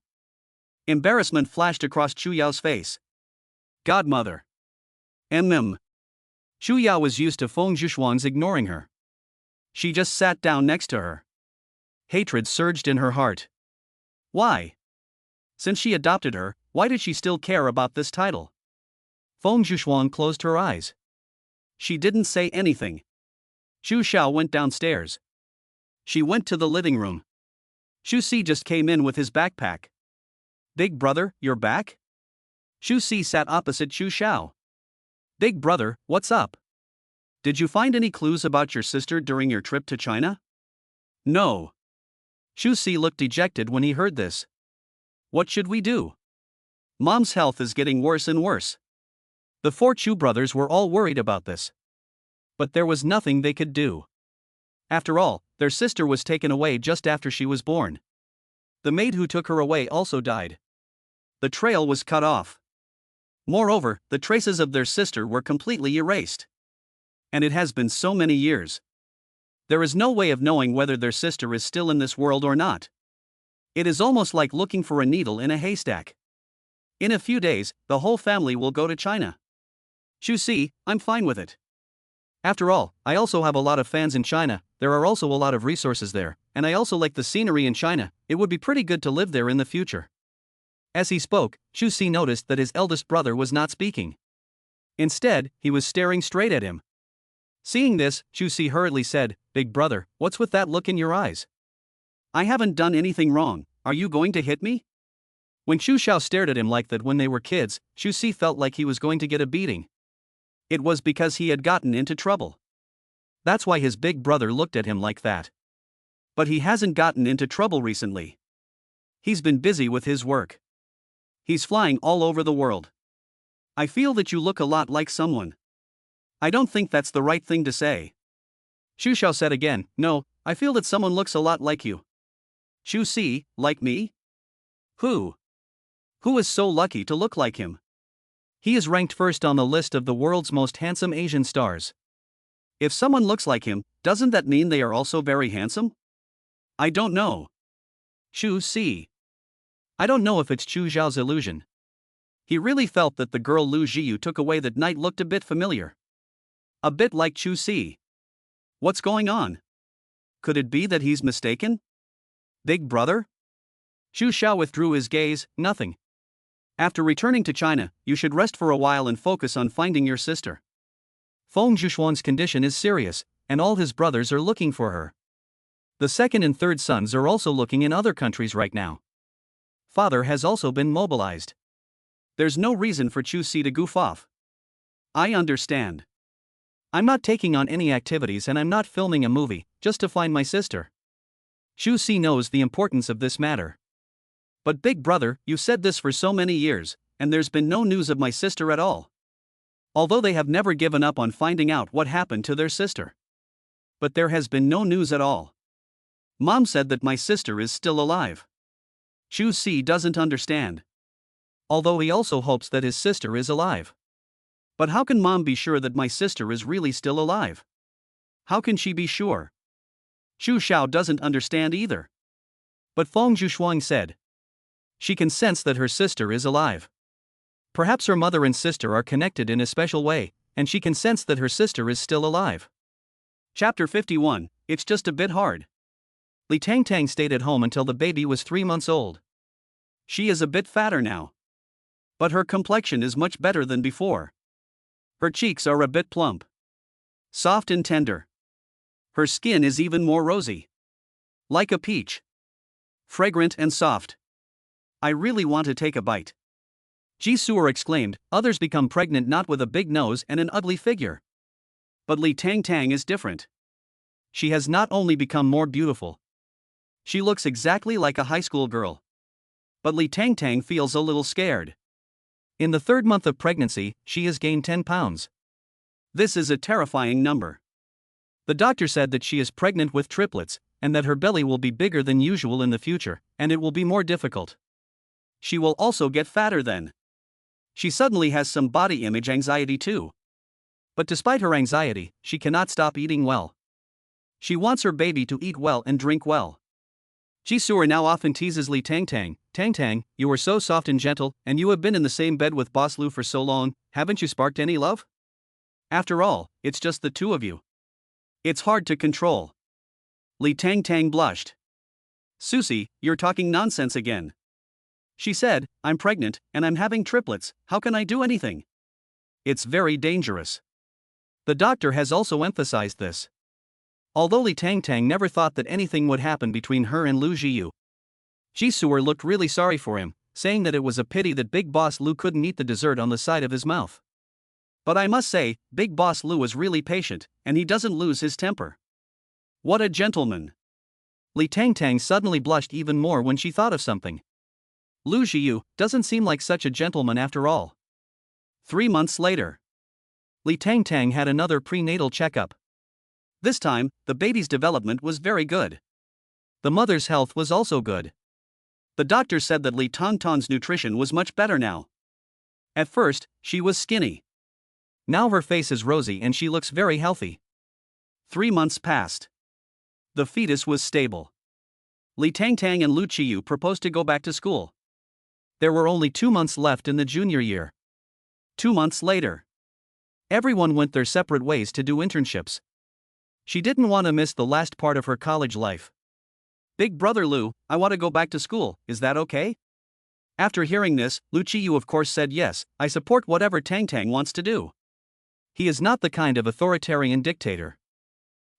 Speaker 1: Embarrassment flashed across Chu Yao's face. Godmother. Chu Yao was used to Feng Zhuxuan's ignoring her. She just sat down next to her. Hatred surged in her heart. Why? Since she adopted her, why did she still care about this title? Feng Zhuxuan closed her eyes. She didn't say anything. Chu Xiao went downstairs. She went to the living room. Xu Si just came in with his backpack. Big brother, you're back? Xu Si sat opposite Chu Xiao. Big brother, what's up? Did you find any clues about your sister during your trip to China? No. Xu Si looked dejected when he heard this. What should we do? Mom's health is getting worse and worse. The four Chu brothers were all worried about this. But there was nothing they could do. After all, their sister was taken away just after she was born. The maid who took her away also died. The trail was cut off. Moreover, the traces of their sister were completely erased. And it has been so many years. There is no way of knowing whether their sister is still in this world or not. It is almost like looking for a needle in a haystack. In a few days, the whole family will go to China. Xu Si, I'm fine with it. After all, I also have a lot of fans in China, there are also a lot of resources there, and I also like the scenery in China, it would be pretty good to live there in the future. As he spoke, Xu Si noticed that his eldest brother was not speaking. Instead, he was staring straight at him. Seeing this, Xu Si hurriedly said, "Big brother, what's with that look in your eyes? I haven't done anything wrong, are you going to hit me?" When Xu Xiao stared at him like that when they were kids, Xu Si felt like he was going to get a beating. It was because he had gotten into trouble. That's why his big brother looked at him like that. But he hasn't gotten into trouble recently. He's been busy with his work. He's flying all over the world. I feel that you look a lot like someone. I don't think that's the right thing to say. Xu Xiao said again, "No, I feel that someone looks a lot like you." Xu Si, like me? Who? Who is so lucky to look like him? He is ranked first on the list of the world's most handsome Asian stars. If someone looks like him, doesn't that mean they are also very handsome? I don't know. Xu Si. I don't know if it's Chu Zhao's illusion. He really felt that the girl Lu Zhiyu took away that night looked a bit familiar. A bit like Xu Si. What's going on? Could it be that he's mistaken? Big brother? Xu Xiao withdrew his gaze, nothing. After returning to China, you should rest for a while and focus on finding your sister. Feng Zhuxuan's condition is serious, and all his brothers are looking for her. The second and third sons are also looking in other countries right now. Father has also been mobilized. There's no reason for Chu Si to goof off. I understand. I'm not taking on any activities and I'm not filming a movie, just to find my sister. Xu Si knows the importance of this matter. But big brother, you said this for so many years, and there's been no news of my sister at all. Although they have never given up on finding out what happened to their sister. But there has been no news at all. Mom said that my sister is still alive. Xu Si doesn't understand. Although he also hopes that his sister is alive. But how can Mom be sure that my sister is really still alive? How can she be sure? Xu Xiao doesn't understand either. But Feng Zhuxuan said. She can sense that her sister is alive. Perhaps her mother and sister are connected in a special way, and she can sense that her sister is still alive. Chapter 51, It's just a bit hard. Li Tangtang stayed at home until the baby was 3 months old. She is a bit fatter now. But her complexion is much better than before. Her cheeks are a bit plump. Soft and tender. Her skin is even more rosy. Like a peach. Fragrant and soft. I really want to take a bite. Ji Suer exclaimed, others become pregnant not with a big nose and an ugly figure. But Li Tangtang is different. She has not only become more beautiful. She looks exactly like a high school girl. But Li Tangtang feels a little scared. In the 3rd month of pregnancy, she has gained 10 pounds. This is a terrifying number. The doctor said that she is pregnant with triplets, and that her belly will be bigger than usual in the future, and it will be more difficult. She will also get fatter then. She suddenly has some body image anxiety too. But despite her anxiety, she cannot stop eating well. She wants her baby to eat well and drink well. Jisoo now often teases Lee Tang Tang. Tang Tang, you are so soft and gentle, and you have been in the same bed with Boss Lu for so long, haven't you sparked any love? After all, it's just the two of you. It's hard to control. Lee Tang Tang blushed. Susie, you're talking nonsense again. She said, I'm pregnant, and I'm having triplets, how can I do anything? It's very dangerous. The doctor has also emphasized this. Although Lee Tang Tang never thought that anything would happen between her and Lu Zhiyu, Jisoo looked really sorry for him, saying that it was a pity that Big Boss Lu couldn't eat the dessert on the side of his mouth. But I must say, Big Boss Lu is really patient, and he doesn't lose his temper. What a gentleman. Lee Tang Tang suddenly blushed even more when she thought of something. Lu Zhiyu doesn't seem like such a gentleman after all. 3 months later, Lee Tang Tang had another prenatal checkup. This time, the baby's development was very good. The mother's health was also good. The doctor said that Lee Tang Tang's nutrition was much better now. At first, she was skinny. Now her face is rosy and she looks very healthy. 3 months passed. The fetus was stable. Lee Tang Tang and Lu Qiyu proposed to go back to school. There were only 2 months left in the junior year. 2 months later, everyone went their separate ways to do internships. She didn't want to miss the last part of her college life. Big brother Lu, I want to go back to school, is that okay? After hearing this, Lu Qiyu of course said yes, I support whatever Tang Tang wants to do. He is not the kind of authoritarian dictator.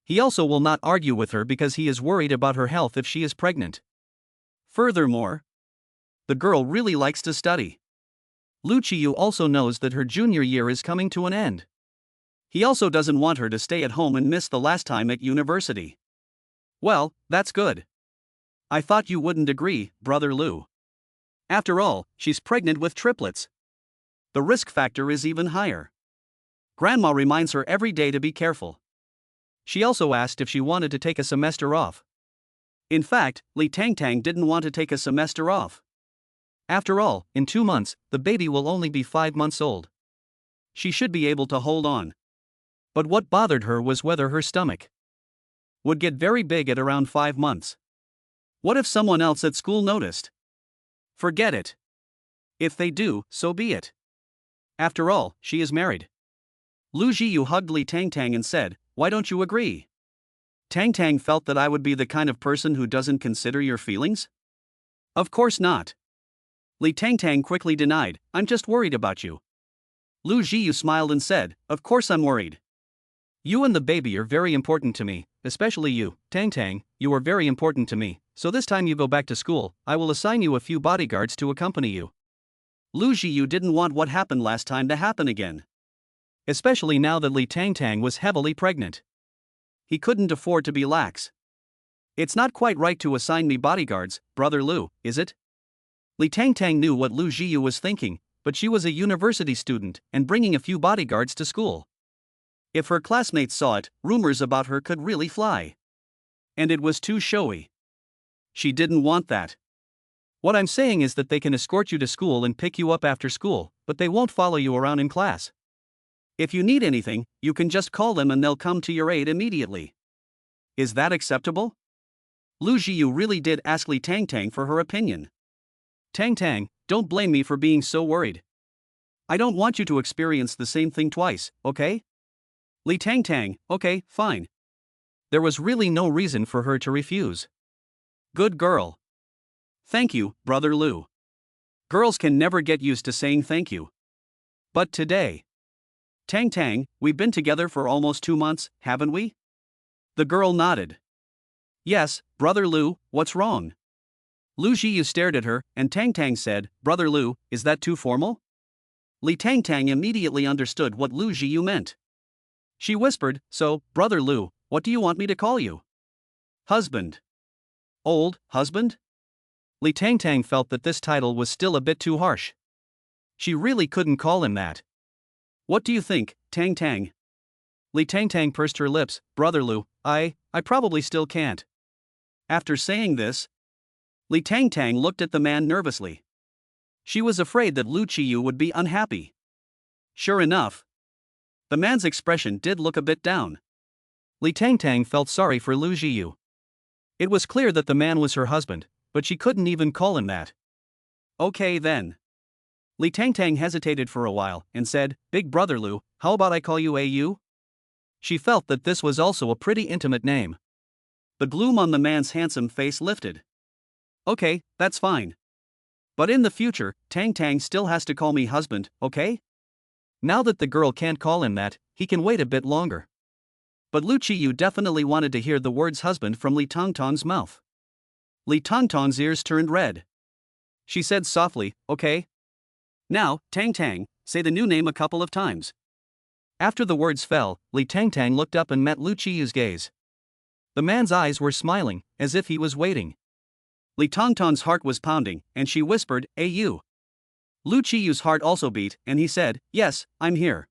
Speaker 1: He also will not argue with her because he is worried about her health if she is pregnant. Furthermore, the girl really likes to study. Lu Qiyu also knows that her junior year is coming to an end. He also doesn't want her to stay at home and miss the last time at university. Well, that's good. I thought you wouldn't agree, brother Lu. After all, she's pregnant with triplets. The risk factor is even higher. Grandma reminds her every day to be careful. She also asked if she wanted to take a semester off. In fact, Lee Tang Tang didn't want to take a semester off. After all, in 2 months, the baby will only be 5 months old. She should be able to hold on. But what bothered her was whether her stomach would get very big at around 5 months. What if someone else at school noticed? Forget it. If they do, so be it. After all, she is married. Lu Zhiyu hugged Lee Tang Tang and said, why don't you agree? Tang Tang felt that I would be the kind of person who doesn't consider your feelings? Of course not. Lee Tang Tang quickly denied, I'm just worried about you. Lu Zhiyu smiled and said, of course I'm worried. You and the baby are very important to me, especially you, Tang Tang, you are very important to me, so this time you go back to school, I will assign you a few bodyguards to accompany you. Lu Zhiyu didn't want what happened last time to happen again. Especially now that Lee Tang Tang was heavily pregnant. He couldn't afford to be lax. It's not quite right to assign me bodyguards, brother Lu, is it? Lee Tang Tang knew what Lu Zhiyu was thinking, but she was a university student and bringing a few bodyguards to school. If her classmates saw it, rumors about her could really fly. And it was too showy. She didn't want that. What I'm saying is that they can escort you to school and pick you up after school, but they won't follow you around in class. If you need anything, you can just call them and they'll come to your aid immediately. Is that acceptable? Lu Zhiyu really did ask Lee Tang Tang for her opinion. Tang Tang, don't blame me for being so worried. I don't want you to experience the same thing twice, okay? Lee Tang Tang, okay, fine. There was really no reason for her to refuse. Good girl. Thank you, brother Lu. Girls can never get used to saying thank you. But today, Tang Tang, we've been together for almost 2 months, haven't we? The girl nodded. Yes, brother Lu, what's wrong? Lu Zhiyu stared at her, and Tang Tang said, brother Lu, is that too formal? Lee Tang Tang immediately understood what Lu Zhiyu meant. She whispered, so, brother Lu, what do you want me to call you? Husband. Old husband? Lee Tang Tang felt that this title was still a bit too harsh. She really couldn't call him that. What do you think, Tang Tang? Li Tangtang pursed her lips. Brother Lu, I probably still can't. After saying this, Li Tangtang looked at the man nervously. She was afraid that Lu Zhiyu would be unhappy. Sure enough, the man's expression did look a bit down. Li Tangtang felt sorry for Lu Zhiyu. It was clear that the man was her husband, but she couldn't even call him that. Okay then. Li Tangtang hesitated for a while and said, Big Brother Lu, how about I call you AU? She felt that this was also a pretty intimate name. The gloom on the man's handsome face lifted. Okay, that's fine. But in the future, Tang Tang still has to call me husband, okay? Now that the girl can't call him that, he can wait a bit longer. But Lu Zhiyu definitely wanted to hear the words husband from Li Tangtang's mouth. Li Tangtang's ears turned red. She said softly, okay. Now, Tang Tang, say the new name a couple of times. After the words fell, Li Tangtang looked up and met Lu Zhiyu's gaze. The man's eyes were smiling, as if he was waiting. Li Tangtang's heart was pounding, and she whispered, AU. Lu Zhiyu's heart also beat, and he said, yes, I'm here.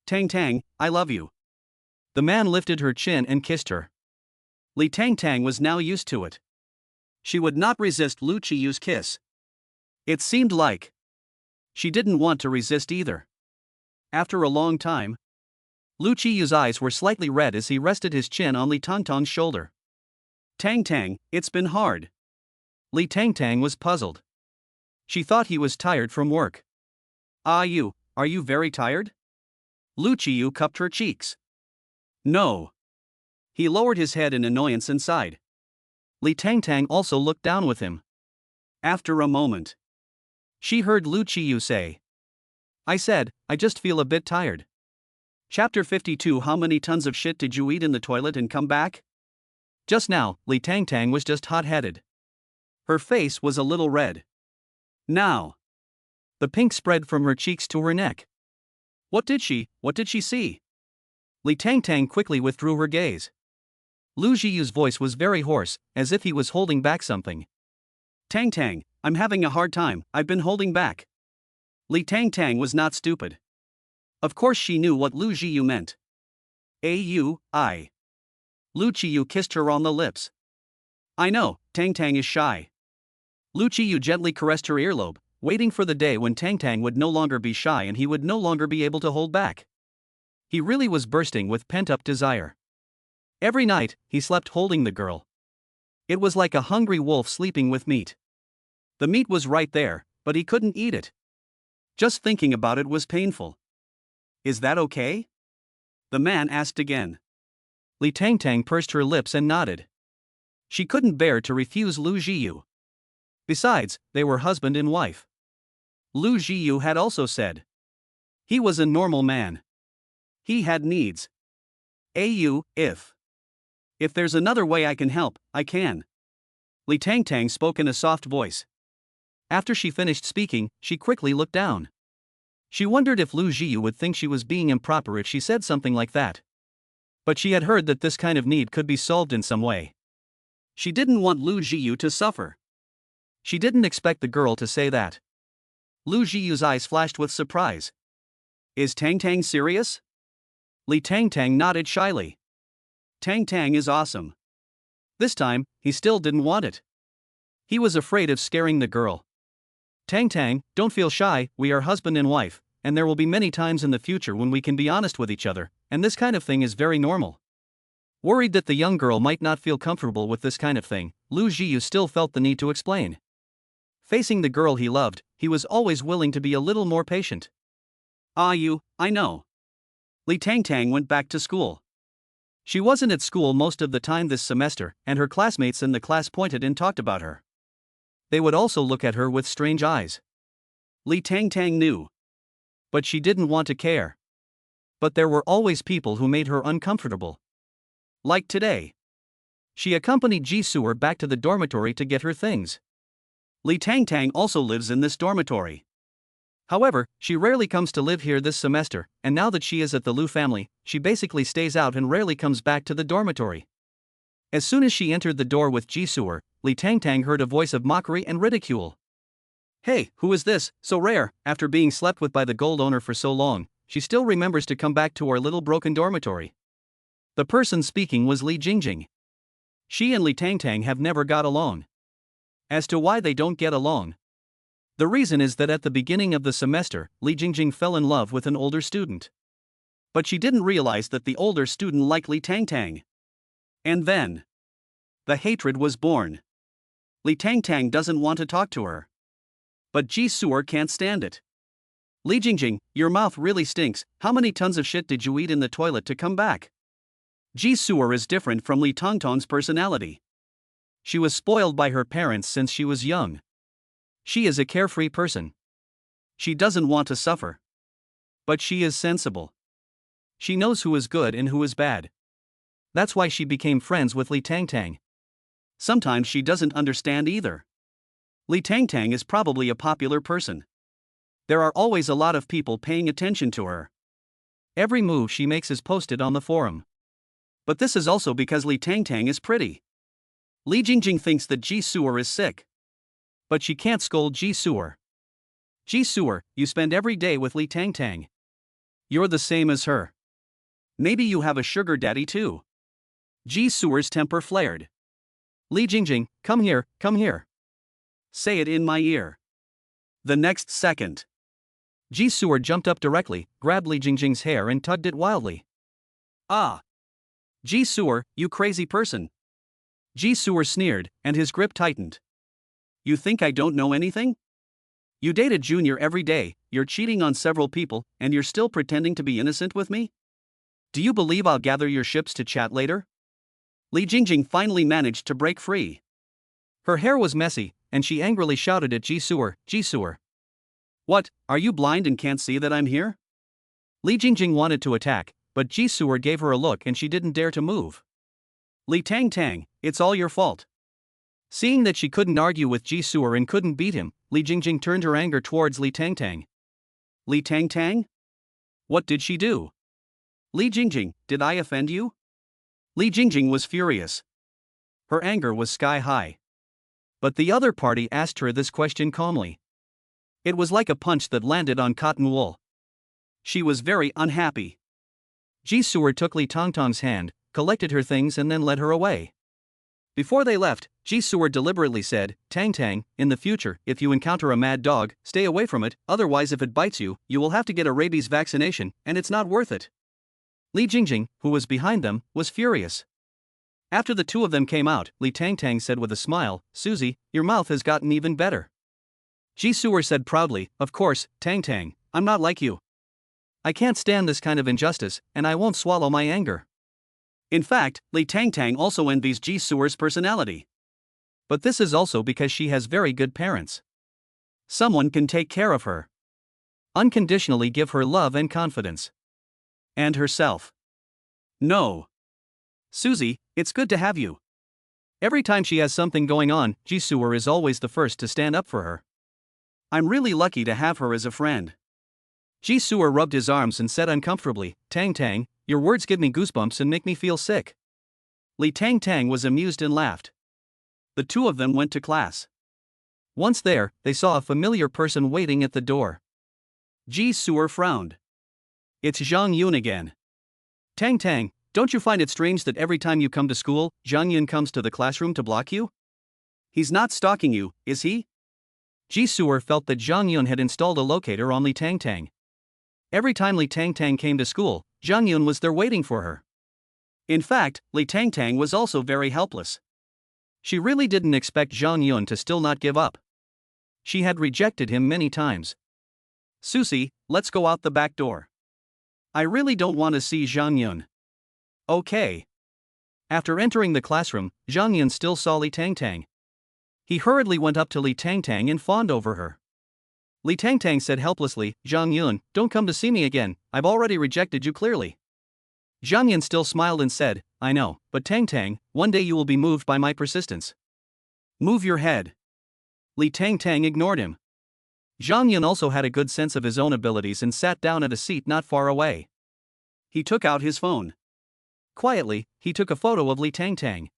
Speaker 1: Tang Tang, I love you. The man lifted her chin and kissed her. Li Tangtang was now used to it. She would not resist Lu Zhiyu's kiss. It seemed like she didn't want to resist either. After a long time, Lu Zhiyu's eyes were slightly red as he rested his chin on Li Tangtang's shoulder. Tang Tang, it's been hard. Li Tangtang was puzzled. She thought he was tired from work. Are you very tired? Lu Zhiyu cupped her cheeks. No. He lowered his head in annoyance and sighed. Li Tangtang also looked down with him. After a moment, she heard Lu Zhiyu say, I said, I just feel a bit tired. Chapter 52 How many tons of shit did you eat in the toilet and come back? Just now, Li Tangtang was just hot-headed. Her face was a little red. Now, the pink spread from her cheeks to her neck. What did she see? Li Tangtang quickly withdrew her gaze. Lu Zhiyu's voice was very hoarse, as if he was holding back something. Tang Tang, I'm having a hard time, I've been holding back. Li Tangtang was not stupid. Of course she knew what Lu Zhiyu meant. I. Lu Zhiyu kissed her on the lips. I know, Tang Tang is shy. Lu Zhiyu gently caressed her earlobe, waiting for the day when Tang Tang would no longer be shy and he would no longer be able to hold back. He really was bursting with pent-up desire. Every night, he slept holding the girl. It was like a hungry wolf sleeping with meat. The meat was right there, but he couldn't eat it. Just thinking about it was painful. Is that okay? The man asked again. Li Tangtang pursed her lips and nodded. She couldn't bear to refuse Lu Zhiyu. Besides, they were husband and wife. Lu Zhiyu had also said he was a normal man. He had needs. If there's another way I can help, I can. Li Tangtang spoke in a soft voice. After she finished speaking, she quickly looked down. She wondered if Lu Zhiyu would think she was being improper if she said something like that. But she had heard that this kind of need could be solved in some way. She didn't want Lu Zhiyu to suffer. She didn't expect the girl to say that. Lu Zhiyu's eyes flashed with surprise. Is Tang Tang serious? Li Tangtang nodded shyly. Tang Tang is awesome. This time, he still didn't want it. He was afraid of scaring the girl. Tang Tang, don't feel shy, we are husband and wife, and there will be many times in the future when we can be honest with each other, and this kind of thing is very normal. Worried that the young girl might not feel comfortable with this kind of thing, Lu Zhiyu still felt the need to explain. Facing the girl he loved, he was always willing to be a little more patient. I know. Li Tangtang went back to school. She wasn't at school most of the time this semester, and her classmates in the class pointed and talked about her. They would also look at her with strange eyes. Li Tangtang knew. But she didn't want to care. But there were always people who made her uncomfortable. Like today. She accompanied Zhiyu back to the dormitory to get her things. Li Tangtang also lives in this dormitory. However, she rarely comes to live here this semester, and now that she is at the Lu family, she basically stays out and rarely comes back to the dormitory. As soon as she entered the door with Zhiyu, Li Tangtang heard a voice of mockery and ridicule. Hey, who is this, so rare, after being slept with by the gold owner for so long, she still remembers to come back to our little broken dormitory. The person speaking was Li Jingjing. She and Li Tangtang have never got along. As to why they don't get along, the reason is that at the beginning of the semester, Li Jingjing fell in love with an older student. But she didn't realize that the older student liked Li Tangtang. And then, the hatred was born. Li Tangtang doesn't want to talk to her. But Zhiyu can't stand it. Li Jingjing, your mouth really stinks. How many tons of shit did you eat in the toilet to come back? Zhiyu is different from Li Tangtang's personality. She was spoiled by her parents since she was young. She is a carefree person. She doesn't want to suffer. But she is sensible. She knows who is good and who is bad. That's why she became friends with Li Tangtang. Sometimes she doesn't understand either. Li Tangtang is probably a popular person. There are always a lot of people paying attention to her. Every move she makes is posted on the forum. But this is also because Li Tangtang is pretty. Li Jingjing thinks that Zhiyu is sick. But she can't scold Zhiyu. Zhiyu, you spend every day with Li Tangtang. You're the same as her. Maybe you have a sugar daddy too. Zhiyu's temper flared. Li Jingjing, come here, come here. Say it in my ear. The next second, Zhiyu jumped up directly, grabbed Li Jingjing's hair and tugged it wildly. Ah! Zhiyu, you crazy person. Zhiyu sneered, and his grip tightened. You think I don't know anything? You dated Junior every day, you're cheating on several people, and you're still pretending to be innocent with me? Do you believe I'll gather your ships to chat later? Li Jingjing finally managed to break free. Her hair was messy, and she angrily shouted at Zhiyu, Zhiyu. What, are you blind and can't see that I'm here? Li Jingjing wanted to attack, but Zhiyu gave her a look and she didn't dare to move. Li Tangtang, it's all your fault. Seeing that she couldn't argue with Zhiyu and couldn't beat him, Li Jingjing turned her anger towards Li Tangtang. Li Tangtang? What did she do? Li Jingjing, did I offend you? Li Jingjing was furious. Her anger was sky high. But the other party asked her this question calmly. It was like a punch that landed on cotton wool. She was very unhappy. Zhiyu took Li Tangtang's hand, collected her things and then led her away. Before they left, Zhiyu deliberately said, Tangtang, in the future, if you encounter a mad dog, stay away from it, otherwise if it bites you, you will have to get a rabies vaccination, and it's not worth it. Li Jingjing, who was behind them, was furious. After the two of them came out, Li Tangtang said with a smile, Susie, your mouth has gotten even better. Zhiyu said proudly, of course, Tangtang, I'm not like you. I can't stand this kind of injustice, and I won't swallow my anger. In fact, Li Tangtang also envies Zhiyu's personality. But this is also because she has very good parents. Someone can take care of her. Unconditionally give her love and confidence. And herself. No. Susie, it's good to have you. Every time she has something going on, Zhiyu is always the first to stand up for her. I'm really lucky to have her as a friend. Zhiyu rubbed his arms and said uncomfortably, Tangtang, your words give me goosebumps and make me feel sick. Li Tangtang was amused and laughed. The two of them went to class. Once there, they saw a familiar person waiting at the door. Zhiyu frowned. It's Zhang Yun again. Tangtang, don't you find it strange that every time you come to school, Zhang Yun comes to the classroom to block you? He's not stalking you, is he? Zhiyu felt that Zhang Yun had installed a locator on Li Tangtang. Every time Li Tangtang came to school, Zhang Yun was there waiting for her. In fact, Li Tangtang was also very helpless. She really didn't expect Zhang Yun to still not give up. She had rejected him many times. Susie, let's go out the back door. I really don't want to see Zhang Yun. Okay. After entering the classroom, Zhang Yun still saw Li Tangtang. He hurriedly went up to Li Tangtang and fawned over her. Li Tangtang said helplessly, Zhang Yun, don't come to see me again, I've already rejected you clearly. Zhang Yun still smiled and said, I know, but Tangtang, one day you will be moved by my persistence. Move your head. Li Tangtang ignored him. Zhang Yun also had a good sense of his own abilities and sat down at a seat not far away. He took out his phone. Quietly, he took a photo of Li Tangtang.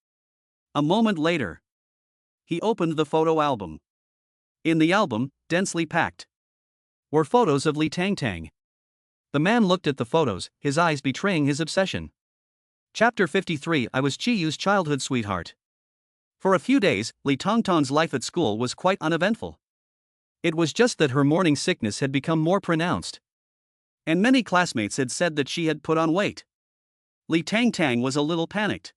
Speaker 1: A moment later, he opened the photo album. In the album, densely packed, were photos of Li Tangtang. The man looked at the photos, his eyes betraying his obsession. Chapter 53. I was Zhiyu's childhood sweetheart. For a few days, Li Tongtong's life at school was quite uneventful. It was just that her morning sickness had become more pronounced. And many classmates had said that she had put on weight. Li Tangtang was a little panicked.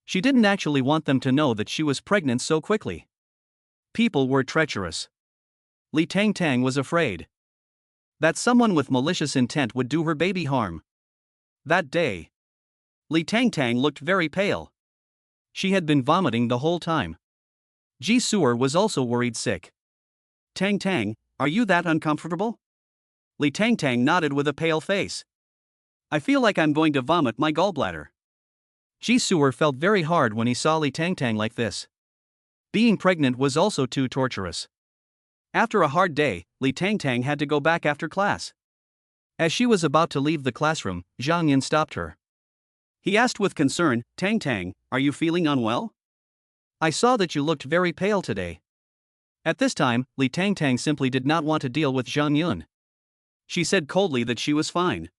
Speaker 1: She didn't actually want them to know that she was pregnant so quickly. People were treacherous. Li Tangtang was afraid that someone with malicious intent would do her baby harm. That day, Li Tangtang looked very pale. She had been vomiting the whole time. Zhiyu was also worried sick. Tang Tang, are you that uncomfortable? Li Tangtang nodded with a pale face. I feel like I'm going to vomit my gallbladder. Zhiyu felt very hard when he saw Li Tangtang like this. Being pregnant was also too torturous. After a hard day, Li Tangtang had to go back after class. As she was about to leave the classroom, Zhang Yin stopped her. He asked with concern, Tang Tang, are you feeling unwell? I saw that you looked very pale today. At this time, Li Tangtang simply did not want to deal with Zhang Yin. She said coldly that she was fine.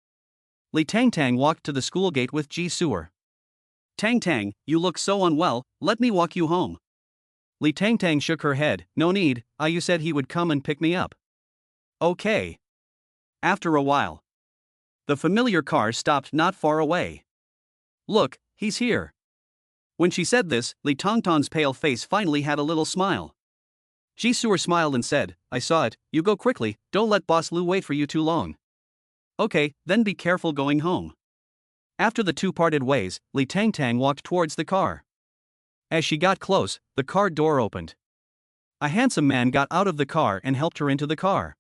Speaker 1: Li Tangtang walked to the school gate with Zhiyu. Tang Tang, you look so unwell, let me walk you home. Li Tangtang shook her head, no need, you said he would come and pick me up. Okay. After a while, the familiar car stopped not far away. Look, he's here. When she said this, Li Tongtong's pale face finally had a little smile. Zhiyu smiled and said, I saw it, you go quickly, don't let Boss Lu wait for you too long. Okay, then be careful going home. After the two parted ways, Li Tangtang walked towards the car. As she got close, the car door opened. A handsome man got out of the car and helped her into the car.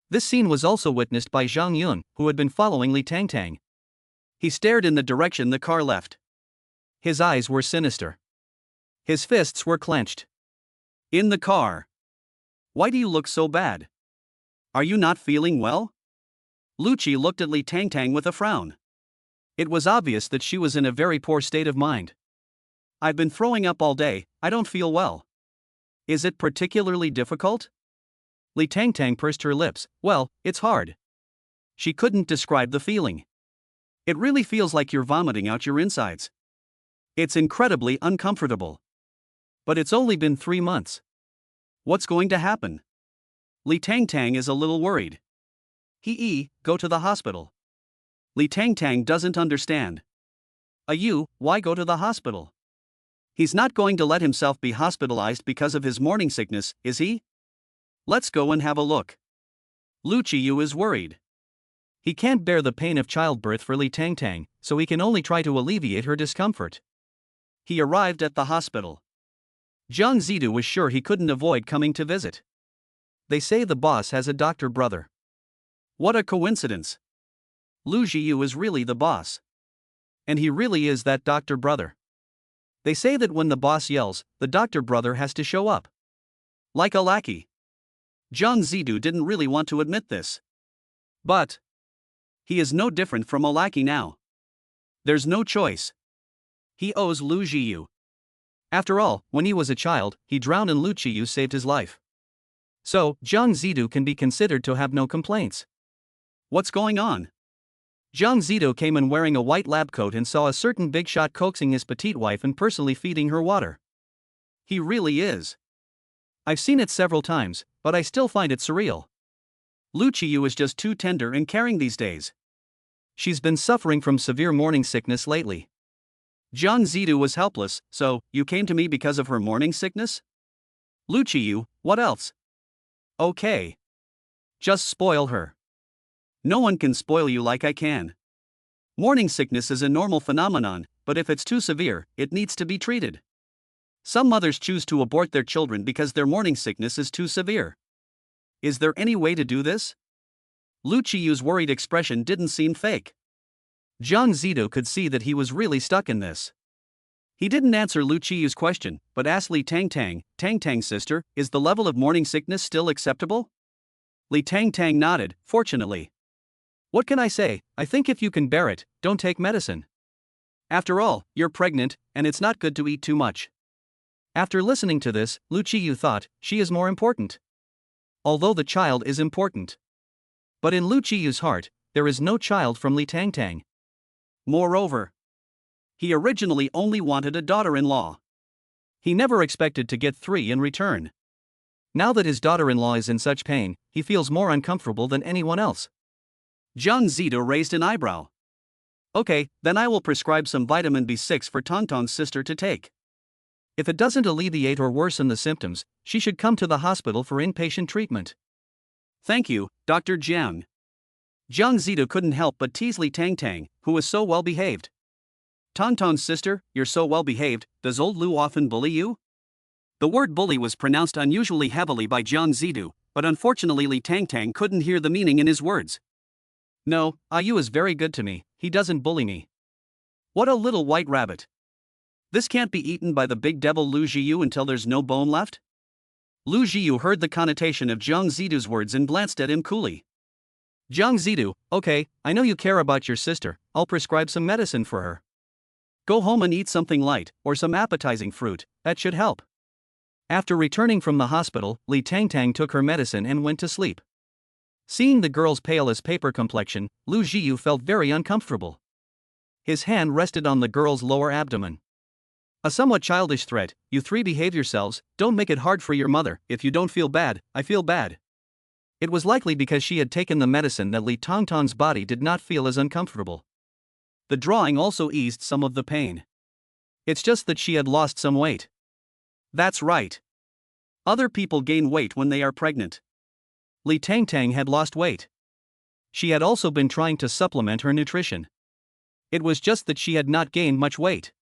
Speaker 1: This scene was also witnessed by Zhang Yun, who had been following Li Tangtang. He stared in the direction the car left. His eyes were sinister. His fists were clenched. In the car. Why do you look so bad? Are you not feeling well? Lucci looked at Li Tangtang with a frown. It was obvious that she was in a very poor state of mind. I've been throwing up all day, I don't feel well. Is it particularly difficult? Li Tangtang pursed her lips, well, it's hard. She couldn't describe the feeling. It really feels like you're vomiting out your insides. It's incredibly uncomfortable. But it's only been 3 months. What's going to happen? Li Tangtang is a little worried. Go to the hospital. Li Tangtang doesn't understand. Why go to the hospital? He's not going to let himself be hospitalized because of his morning sickness, is he? Let's go and have a look. Zhiyu is worried. He can't bear the pain of childbirth for Li Tangtang, so he can only try to alleviate her discomfort. He arrived at the hospital. Zhang Zhiyu was sure he couldn't avoid coming to visit. They say the boss has a doctor brother. What a coincidence. Zhiyu is really the boss. And he really is that doctor brother. They say that when the boss yells, the doctor brother has to show up. Like a lackey. Zhang Zhiyu didn't really want to admit this. But he is no different from a lackey now. There's no choice. He owes Zhiyu. After all, when he was a child, he drowned and Zhiyu saved his life. So, Zhang Zhiyu can be considered to have no complaints. What's going on? Zhang Zhiyu came in wearing a white lab coat and saw a certain big shot coaxing his petite wife and personally feeding her water. He really is. I've seen it several times, but I still find it surreal. Zhiyu is just too tender and caring these days. She's been suffering from severe morning sickness lately. Zhang Zhiyu was helpless, so, you came to me because of her morning sickness? Zhiyu, what else? Okay. Just spoil her. No one can spoil you like I can. Morning sickness is a normal phenomenon, but if it's too severe, it needs to be treated. Some mothers choose to abort their children because their morning sickness is too severe. Is there any way to do this? Zhiyu's worried expression didn't seem fake. Zhang Zhiyu could see that he was really stuck in this. He didn't answer Zhiyu's question, but asked Li Tangtang, Tangtang sister, is the level of morning sickness still acceptable? Li Tangtang nodded, fortunately. What can I say, I think if you can bear it, don't take medicine. After all, you're pregnant, and it's not good to eat too much. After listening to this, Zhiyu thought, she is more important. Although the child is important. But in Zhiyu's heart, there is no child from Li Tangtang. Moreover, he originally only wanted a daughter-in-law. He never expected to get 3 in return. Now that his daughter-in-law is in such pain, he feels more uncomfortable than anyone else. Zhang Zidu raised an eyebrow. Okay, then I will prescribe some vitamin B6 for Tongtong's sister to take. If it doesn't alleviate or worsen the symptoms, she should come to the hospital for inpatient treatment. Thank you, Dr. Jiang. Zhang Zidu couldn't help but tease Li Tangtang, who was so well behaved. Tongtong's sister, you're so well behaved, does old Lu often bully you? The word bully was pronounced unusually heavily by Zhang Zidu, but unfortunately Li Tangtang couldn't hear the meaning in his words. No, Yu is very good to me, he doesn't bully me. What a little white rabbit. This can't be eaten by the big devil Lu Zhiyu until there's no bone left? Lu Zhiyu heard the connotation of Zhang Zidu's words and glanced at him coolly. Zhang Zidu, okay, I know you care about your sister, I'll prescribe some medicine for her. Go home and eat something light, or some appetizing fruit, that should help. After returning from the hospital, Li Tangtang took her medicine and went to sleep. Seeing the girl's pale as paper complexion, Lu Zhiyu felt very uncomfortable. His hand rested on the girl's lower abdomen. A somewhat childish threat, you 3 behave yourselves, don't make it hard for your mother, if you don't feel bad, I feel bad. It was likely because she had taken the medicine that Li Tangtang's body did not feel as uncomfortable. The drawing also eased some of the pain. It's just that she had lost some weight. That's right. Other people gain weight when they are pregnant. Li Tangtang had lost weight. She had also been trying to supplement her nutrition. It was just that she had not gained much weight.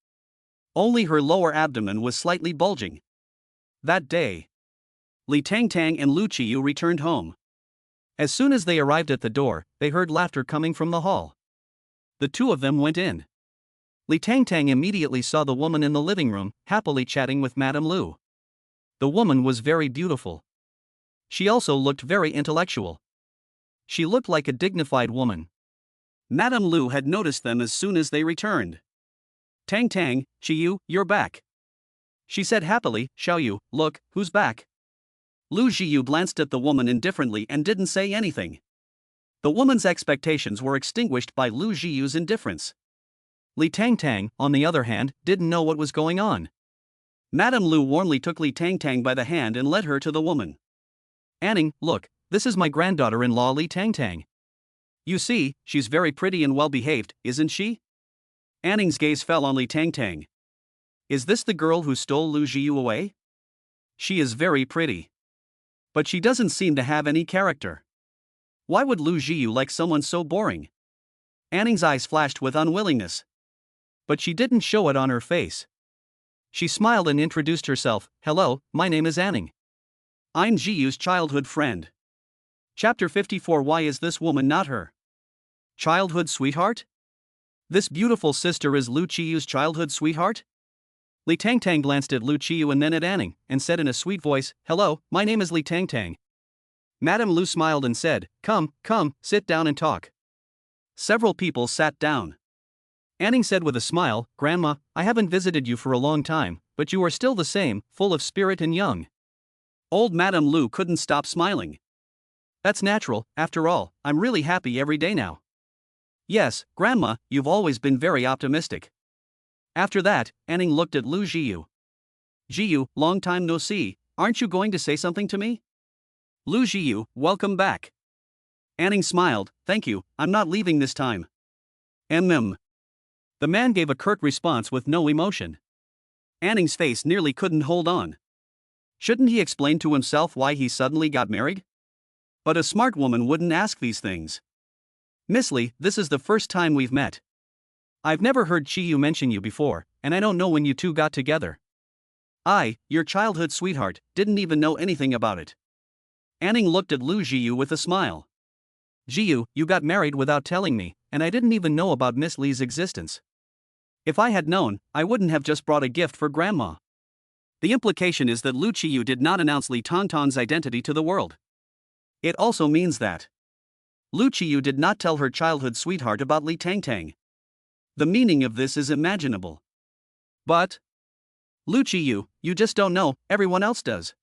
Speaker 1: Only her lower abdomen was slightly bulging. That day, Li Tangtang and Lu Zhiyu returned home. As soon as they arrived at the door, they heard laughter coming from the hall. The 2 of them went in. Li Tangtang immediately saw the woman in the living room, happily chatting with Madame Lu. The woman was very beautiful. She also looked very intellectual. She looked like a dignified woman. Madame Lu had noticed them as soon as they returned. Tang Tang, Zhiyu, you're back. She said happily, Xiaoyu, look, who's back? Lu Zhiyu glanced at the woman indifferently and didn't say anything. The woman's expectations were extinguished by Lu Zhiyu's indifference. Li Tangtang, on the other hand, didn't know what was going on. Madame Lu warmly took Li Tangtang by the hand and led her to the woman. Anning, look, this is my granddaughter-in-law Li Tangtang. You see, she's very pretty and well-behaved, isn't she? Anning's gaze fell on Li Tangtang. Is this the girl who stole Lu Zhiyu away? She is very pretty. But she doesn't seem to have any character. Why would Lu Zhiyu like someone so boring? Anning's eyes flashed with unwillingness. But she didn't show it on her face. She smiled and introduced herself, hello, my name is Anning. I'm Zhiyu's childhood friend. Chapter 54. Why is this woman not her childhood sweetheart? This beautiful sister is Lu Zhiyu's childhood sweetheart? Li Tangtang glanced at Lu Zhiyu and then at Anning, and said in a sweet voice, hello, my name is Li Tangtang. Madame Lu smiled and said, come, sit down and talk. Several people sat down. Anning said with a smile, Grandma, I haven't visited you for a long time, but you are still the same, full of spirit and young. Old Madame Lu couldn't stop smiling. That's natural, after all, I'm really happy every day now. Yes, Grandma, you've always been very optimistic. After that, Anning looked at Lu Zhiyu. Zhiyu, long time no see, aren't you going to say something to me? Lu Zhiyu, welcome back. Anning smiled, thank you, I'm not leaving this time. The man gave a curt response with no emotion. Anning's face nearly couldn't hold on. Shouldn't he explain to himself why he suddenly got married? But a smart woman wouldn't ask these things. Miss Li, this is the first time we've met. I've never heard Zhiyu mention you before, and I don't know when you 2 got together. I, your childhood sweetheart, didn't even know anything about it. Anning looked at Lu Zhiyu with a smile. Zhiyu, you got married without telling me, and I didn't even know about Miss Li's existence. If I had known, I wouldn't have just brought a gift for Grandma. The implication is that Lu Zhiyu did not announce Li Tangtang's identity to the world. It also means that Lu Zhiyu did not tell her childhood sweetheart about Li Tangtang. The meaning of this is imaginable. But Lu Zhiyu, you just don't know, everyone else does.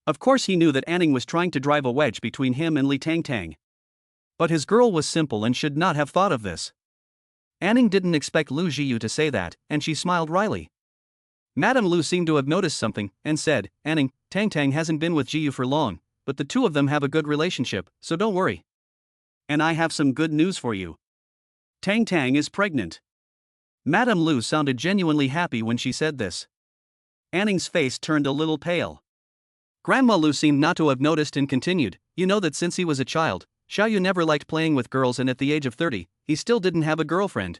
Speaker 1: Of course he knew that Anning was trying to drive a wedge between him and Li Tangtang. But his girl was simple and should not have thought of this. Anning didn't expect Lu Zhiyu to say that, and she smiled wryly. Madame Lu seemed to have noticed something, and said, Anning, Tang Tang hasn't been with Zhiyu for long, but the two of them have a good relationship, so don't worry. And I have some good news for you. Tang Tang is pregnant. Madame Lu sounded genuinely happy when she said this. Anning's face turned a little pale. Grandma Lu seemed not to have noticed and continued, you know that since he was a child, Xiaoyu never liked playing with girls, and at the age of 30, he still didn't have a girlfriend.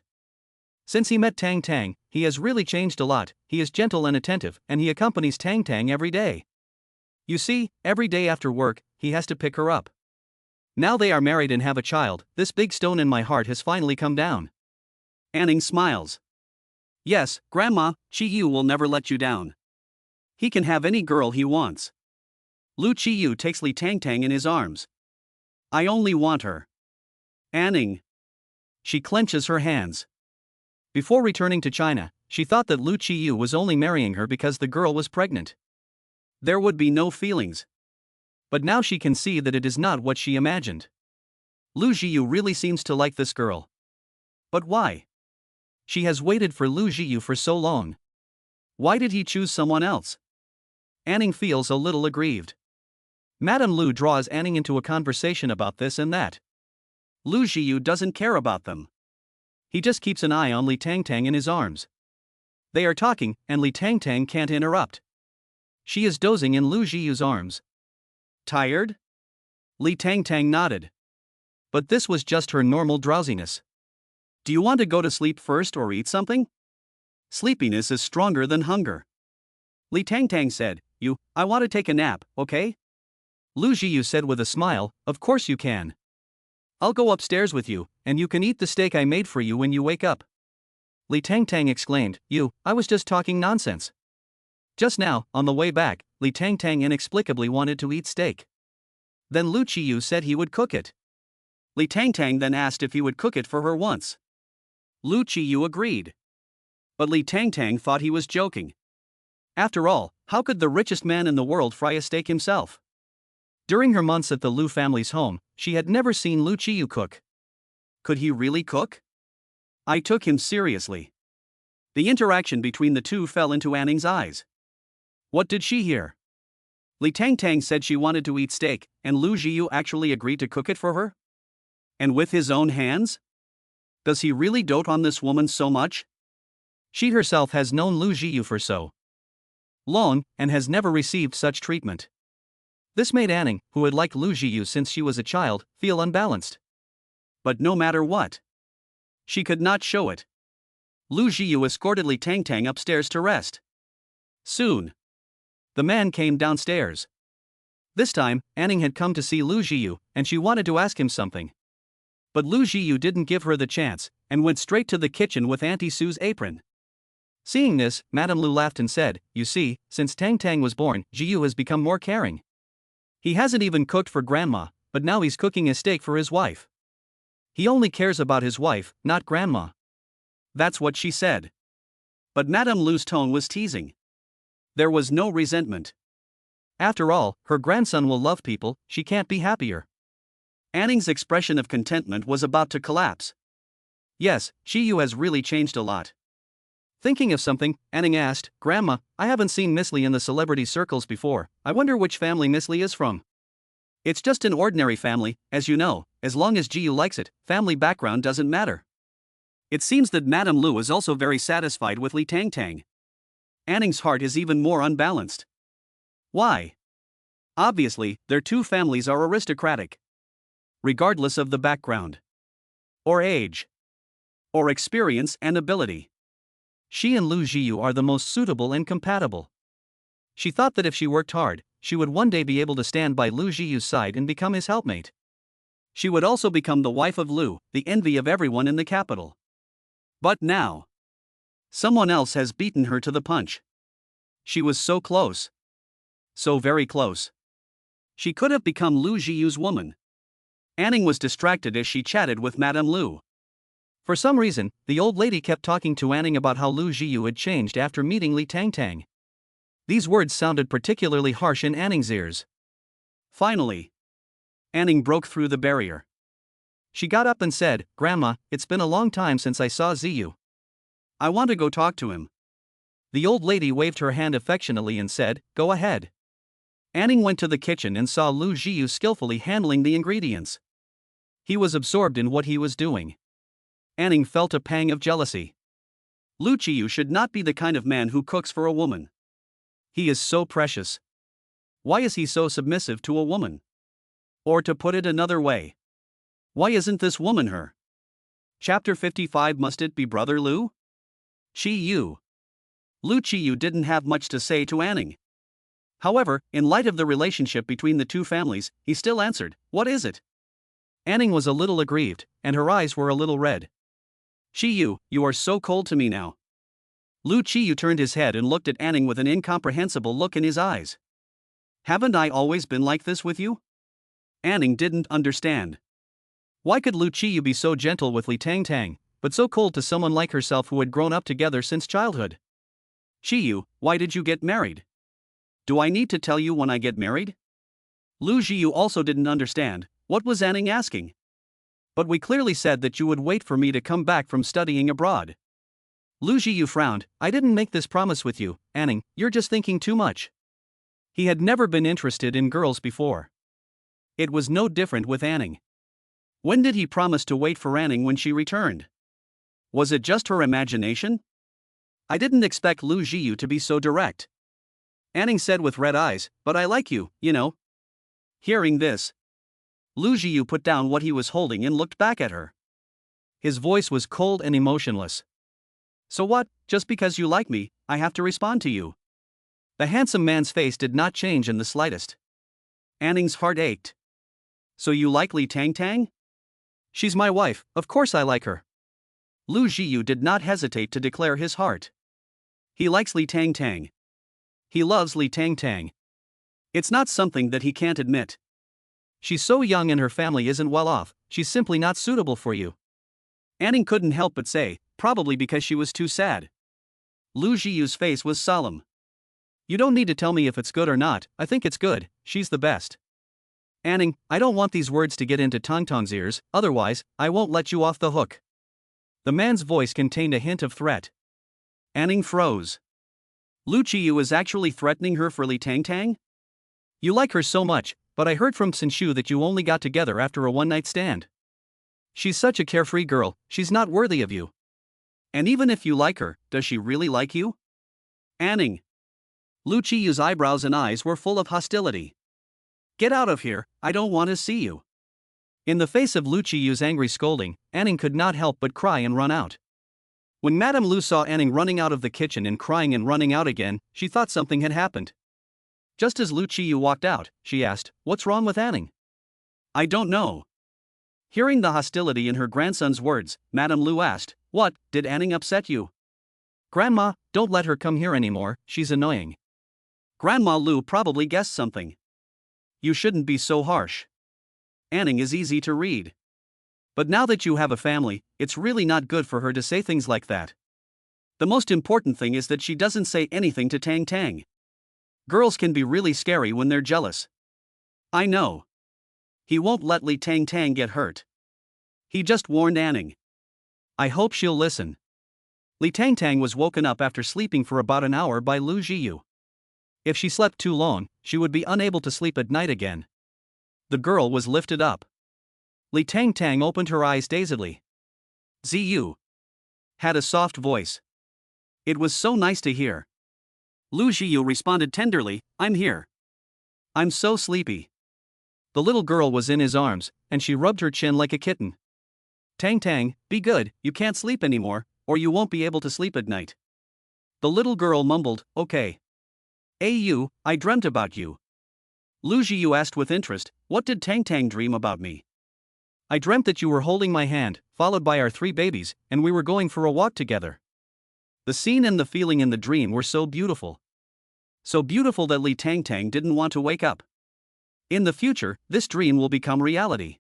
Speaker 1: Since he met Tang Tang, he has really changed a lot. He is gentle and attentive, and he accompanies Tang Tang every day. You see, every day after work, he has to pick her up. Now they are married and have a child. This big stone in my heart has finally come down. Anning smiles. Yes, Grandma, Zhiyu will never let you down. He can have any girl he wants. Lu Zhiyu takes Li Tang Tang in his arms. I only want her. Anning. She clenches her hands. Before returning to China, she thought that Lu Zhiyu was only marrying her because the girl was pregnant. There would be no feelings. But now she can see that it is not what she imagined. Lu Zhiyu really seems to like this girl. But why? She has waited for Lu Zhiyu for so long. Why did he choose someone else? Anning feels a little aggrieved. Madame Lu draws Anning into a conversation about this and that. Lu Zhiyu doesn't care about them. He just keeps an eye on Li Tang Tang in his arms. They are talking, and Li Tang Tang can't interrupt. She is dozing in Lu Zhiyu's arms. Tired? Li Tang Tang nodded. But this was just her normal drowsiness. Do you want to go to sleep first or eat something? Sleepiness is stronger than hunger. Li Tang Tang said, I want to take a nap, okay? Lu Zhiyu said with a smile, of course you can. I'll go upstairs with you, and you can eat the steak I made for you when you wake up. Li Tang Tang exclaimed, I was just talking nonsense. Just now, on the way back, Li Tang Tang inexplicably wanted to eat steak. Then Lu Zhiyu said he would cook it. Li Tang Tang then asked if he would cook it for her once. Lu Zhiyu agreed. But Li Tang Tang thought he was joking. After all, how could the richest man in the world fry a steak himself? During her months at the Lu family's home, she had never seen Lu Zhiyu cook. Could he really cook? I took him seriously. The interaction between the two fell into Anning's eyes. What did she hear? Li Tang Tang said she wanted to eat steak, and Lu Zhiyu actually agreed to cook it for her? And with his own hands? Does he really dote on this woman so much? She herself has known Lu Zhiyu for so long, and has never received such treatment. This made Anning, who had liked Lu Zhiyu since she was a child, feel unbalanced. But no matter what, she could not show it. Lu Zhiyu escorted Li Tang Tang upstairs to rest. Soon, the man came downstairs. This time, Anning had come to see Lu Zhiyu, and she wanted to ask him something. But Lu Zhiyu didn't give her the chance, and went straight to the kitchen with Auntie Sue's apron. Seeing this, Madame Lu laughed and said, you see, since Tang Tang was born, Zhiyu has become more caring. He hasn't even cooked for Grandma, but now he's cooking a steak for his wife. He only cares about his wife, not Grandma. That's what she said. But Madame Lu's tone was teasing. There was no resentment. After all, her grandson will love people, she can't be happier. Anning's expression of contentment was about to collapse. Yes, Zhiyu has really changed a lot. Thinking of something, Anning asked, Grandma, I haven't seen Miss Li in the celebrity circles before. I wonder which family Miss Li is from. It's just an ordinary family, as you know, as long as Zhiyu likes it, family background doesn't matter. It seems that Madame Lu is also very satisfied with Li Tang Tang. Anning's heart is even more unbalanced. Why? Obviously, their two families are aristocratic. Regardless of the background, or age, or experience and ability. She and Lu Zhiyu are the most suitable and compatible. She thought that if she worked hard, she would one day be able to stand by Lu Zhiyu's side and become his helpmate. She would also become the wife of Lu, the envy of everyone in the capital. But now, someone else has beaten her to the punch. She was so close. So very close. She could have become Lu Zhiyu's woman. Anning was distracted as she chatted with Madame Lu. For some reason, the old lady kept talking to Anning about how Lu Zhiyu had changed after meeting Li Tang Tang. These words sounded particularly harsh in Anning's ears. Finally, Anning broke through the barrier. She got up and said, "Grandma, it's been a long time since I saw Zhiyu. I want to go talk to him." The old lady waved her hand affectionately and said, "Go ahead." Anning went to the kitchen and saw Zhiyu skillfully handling the ingredients. He was absorbed in what he was doing. Anning felt a pang of jealousy. Zhiyu should not be the kind of man who cooks for a woman. He is so precious. Why is he so submissive to a woman? Or to put it another way, why isn't this woman her? Chapter 55. Must it be Brother Lu? Zhiyu. Zhiyu didn't have much to say to Anning. However, in light of the relationship between the two families, he still answered, "What is it?" Anning was a little aggrieved, and her eyes were a little red. "Zhiyu, you are so cold to me now." Zhiyu turned his head and looked at Anning with an incomprehensible look in his eyes. "Haven't I always been like this with you?" Anning didn't understand. Why could Zhiyu be so gentle with Li Tang, but so cold to someone like herself who had grown up together since childhood? "Zhiyu, why did you get married? Do I need to tell you when I get married?" Zhiyu also didn't understand. What was Anning asking? "But we clearly said that you would wait for me to come back from studying abroad." Zhiyu frowned. "I didn't make this promise with you, Anning, you're just thinking too much." He had never been interested in girls before. It was no different with Anning. When did he promise to wait for Anning when she returned? Was it just her imagination? "I didn't expect Zhiyu to be so direct," Anning said with red eyes, "but I like you, you know." Hearing this, Zhiyu put down what he was holding and looked back at her. His voice was cold and emotionless. "So what, just because you like me, I have to respond to you?" The handsome man's face did not change in the slightest. Anning's heart ached. "So you like Li Tang? She's my wife, of course I like her." Zhiyu did not hesitate to declare his heart. He likes Li Tang. He loves Li Tang. It's not something that he can't admit. She's so young and her family isn't well off, she's simply not suitable for you. Anning couldn't help but say, probably because she was too sad. Zhiyu's face was solemn. "You don't need to tell me if it's good or not, I think it's good, she's the best." "Anning, I don't want these words to get into Tong's ears, otherwise, I won't let you off the hook." The man's voice contained a hint of threat. Anning froze. Zhiyu is actually threatening her for Li Tang? "You like her so much, but I heard from Zhiyu that you only got together after a one-night stand. She's such a carefree girl, she's not worthy of you. And even if you like her, does she really like you?" Anning. Zhiyu's eyebrows and eyes were full of hostility. "Get out of here, I don't want to see you." In the face of Zhiyu's angry scolding, Anning could not help but cry and run out. When Madame Lu saw Anning running out of the kitchen and crying and running out again, she thought something had happened. Just as Zhiyu walked out, she asked, "What's wrong with Anning?" "I don't know." Hearing the hostility in her grandson's words, Madame Lu asked, "What, did Anning upset you?" "Grandma, don't let her come here anymore, she's annoying." Grandma Lu probably guessed something. "You shouldn't be so harsh. Anning is easy to read. But now that you have a family, it's really not good for her to say things like that. The most important thing is that she doesn't say anything to Tang. Girls can be really scary when they're jealous." "I know. He won't let Li Tang get hurt. He just warned Anning. I hope she'll listen." Li Tang was woken up after sleeping for about an hour by Zhiyu. If she slept too long, she would be unable to sleep at night again. The girl was lifted up. Li Tang opened her eyes dazedly. "Zhiyu." Had a soft voice. It was so nice to hear. Zhiyu responded tenderly, "I'm here. I'm so sleepy." The little girl was in his arms, and she rubbed her chin like a kitten. Tang, be good, you can't sleep anymore, or you won't be able to sleep at night." The little girl mumbled, "Okay. I dreamt about you." Zhiyu asked with interest, "What did Tang dream about me?" "I dreamt that you were holding my hand, followed by our 3 babies, and we were going for a walk together." The scene and the feeling in the dream were so beautiful. So beautiful that Li Tang didn't want to wake up. In the future, this dream will become reality.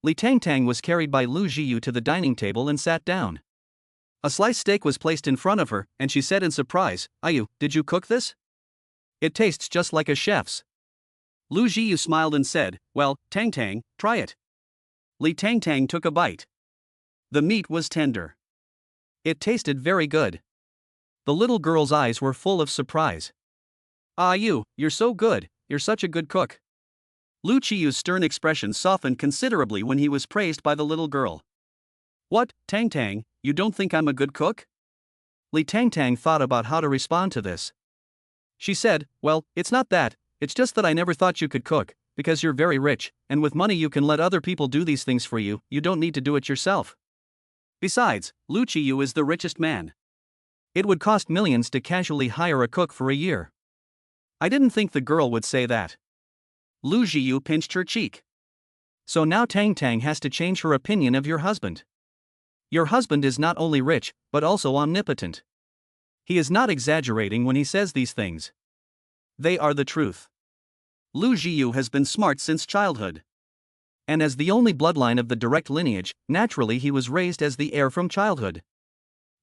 Speaker 1: Li Tang was carried by Zhiyu to the dining table and sat down. A sliced steak was placed in front of her, and she said in surprise, "Ayu, did you cook this? It tastes just like a chef's." Zhiyu smiled and said, "Well, Tang, try it." Li Tangtang took a bite. The meat was tender. It tasted very good. The little girl's eyes were full of surprise. Ah, you're so good, you're such a good cook. Lu Chiyu's stern expression softened considerably when he was praised by the little girl. What, Tangtang, you don't think I'm a good cook? Li Tangtang thought about how to respond to this. She said, well, it's not that, it's just that I never thought you could cook, because you're very rich, and with money you can let other people do these things for you, you don't need to do it yourself. Besides, Lu Chiyu is the richest man. It would cost millions to casually hire a cook for a year. I didn't think the girl would say that. Lu Zhiyu pinched her cheek. So now Tangtang has to change her opinion of your husband. Your husband is not only rich, but also omnipotent. He is not exaggerating when he says these things. They are the truth. Lu Zhiyu has been smart since childhood. And as the only bloodline of the direct lineage, naturally he was raised as the heir from childhood.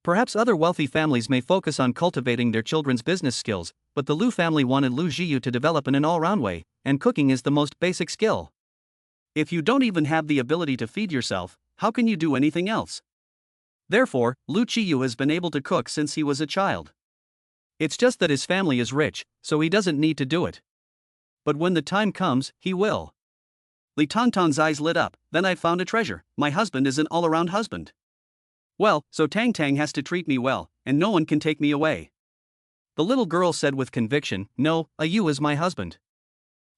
Speaker 1: Perhaps other wealthy families may focus on cultivating their children's business skills, but the Lu family wanted Lu Zhiyu to develop in an all-round way, and cooking is the most basic skill. If you don't even have the ability to feed yourself, how can you do anything else? Therefore, Lu Chiyu has been able to cook since he was a child. It's just that his family is rich, so he doesn't need to do it. But when the time comes, he will. Li Tangtang's eyes lit up. Then I found a treasure. My husband is an all-around husband. Well, so Tangtang has to treat me well, and no one can take me away. The little girl said with conviction, no, you is my husband.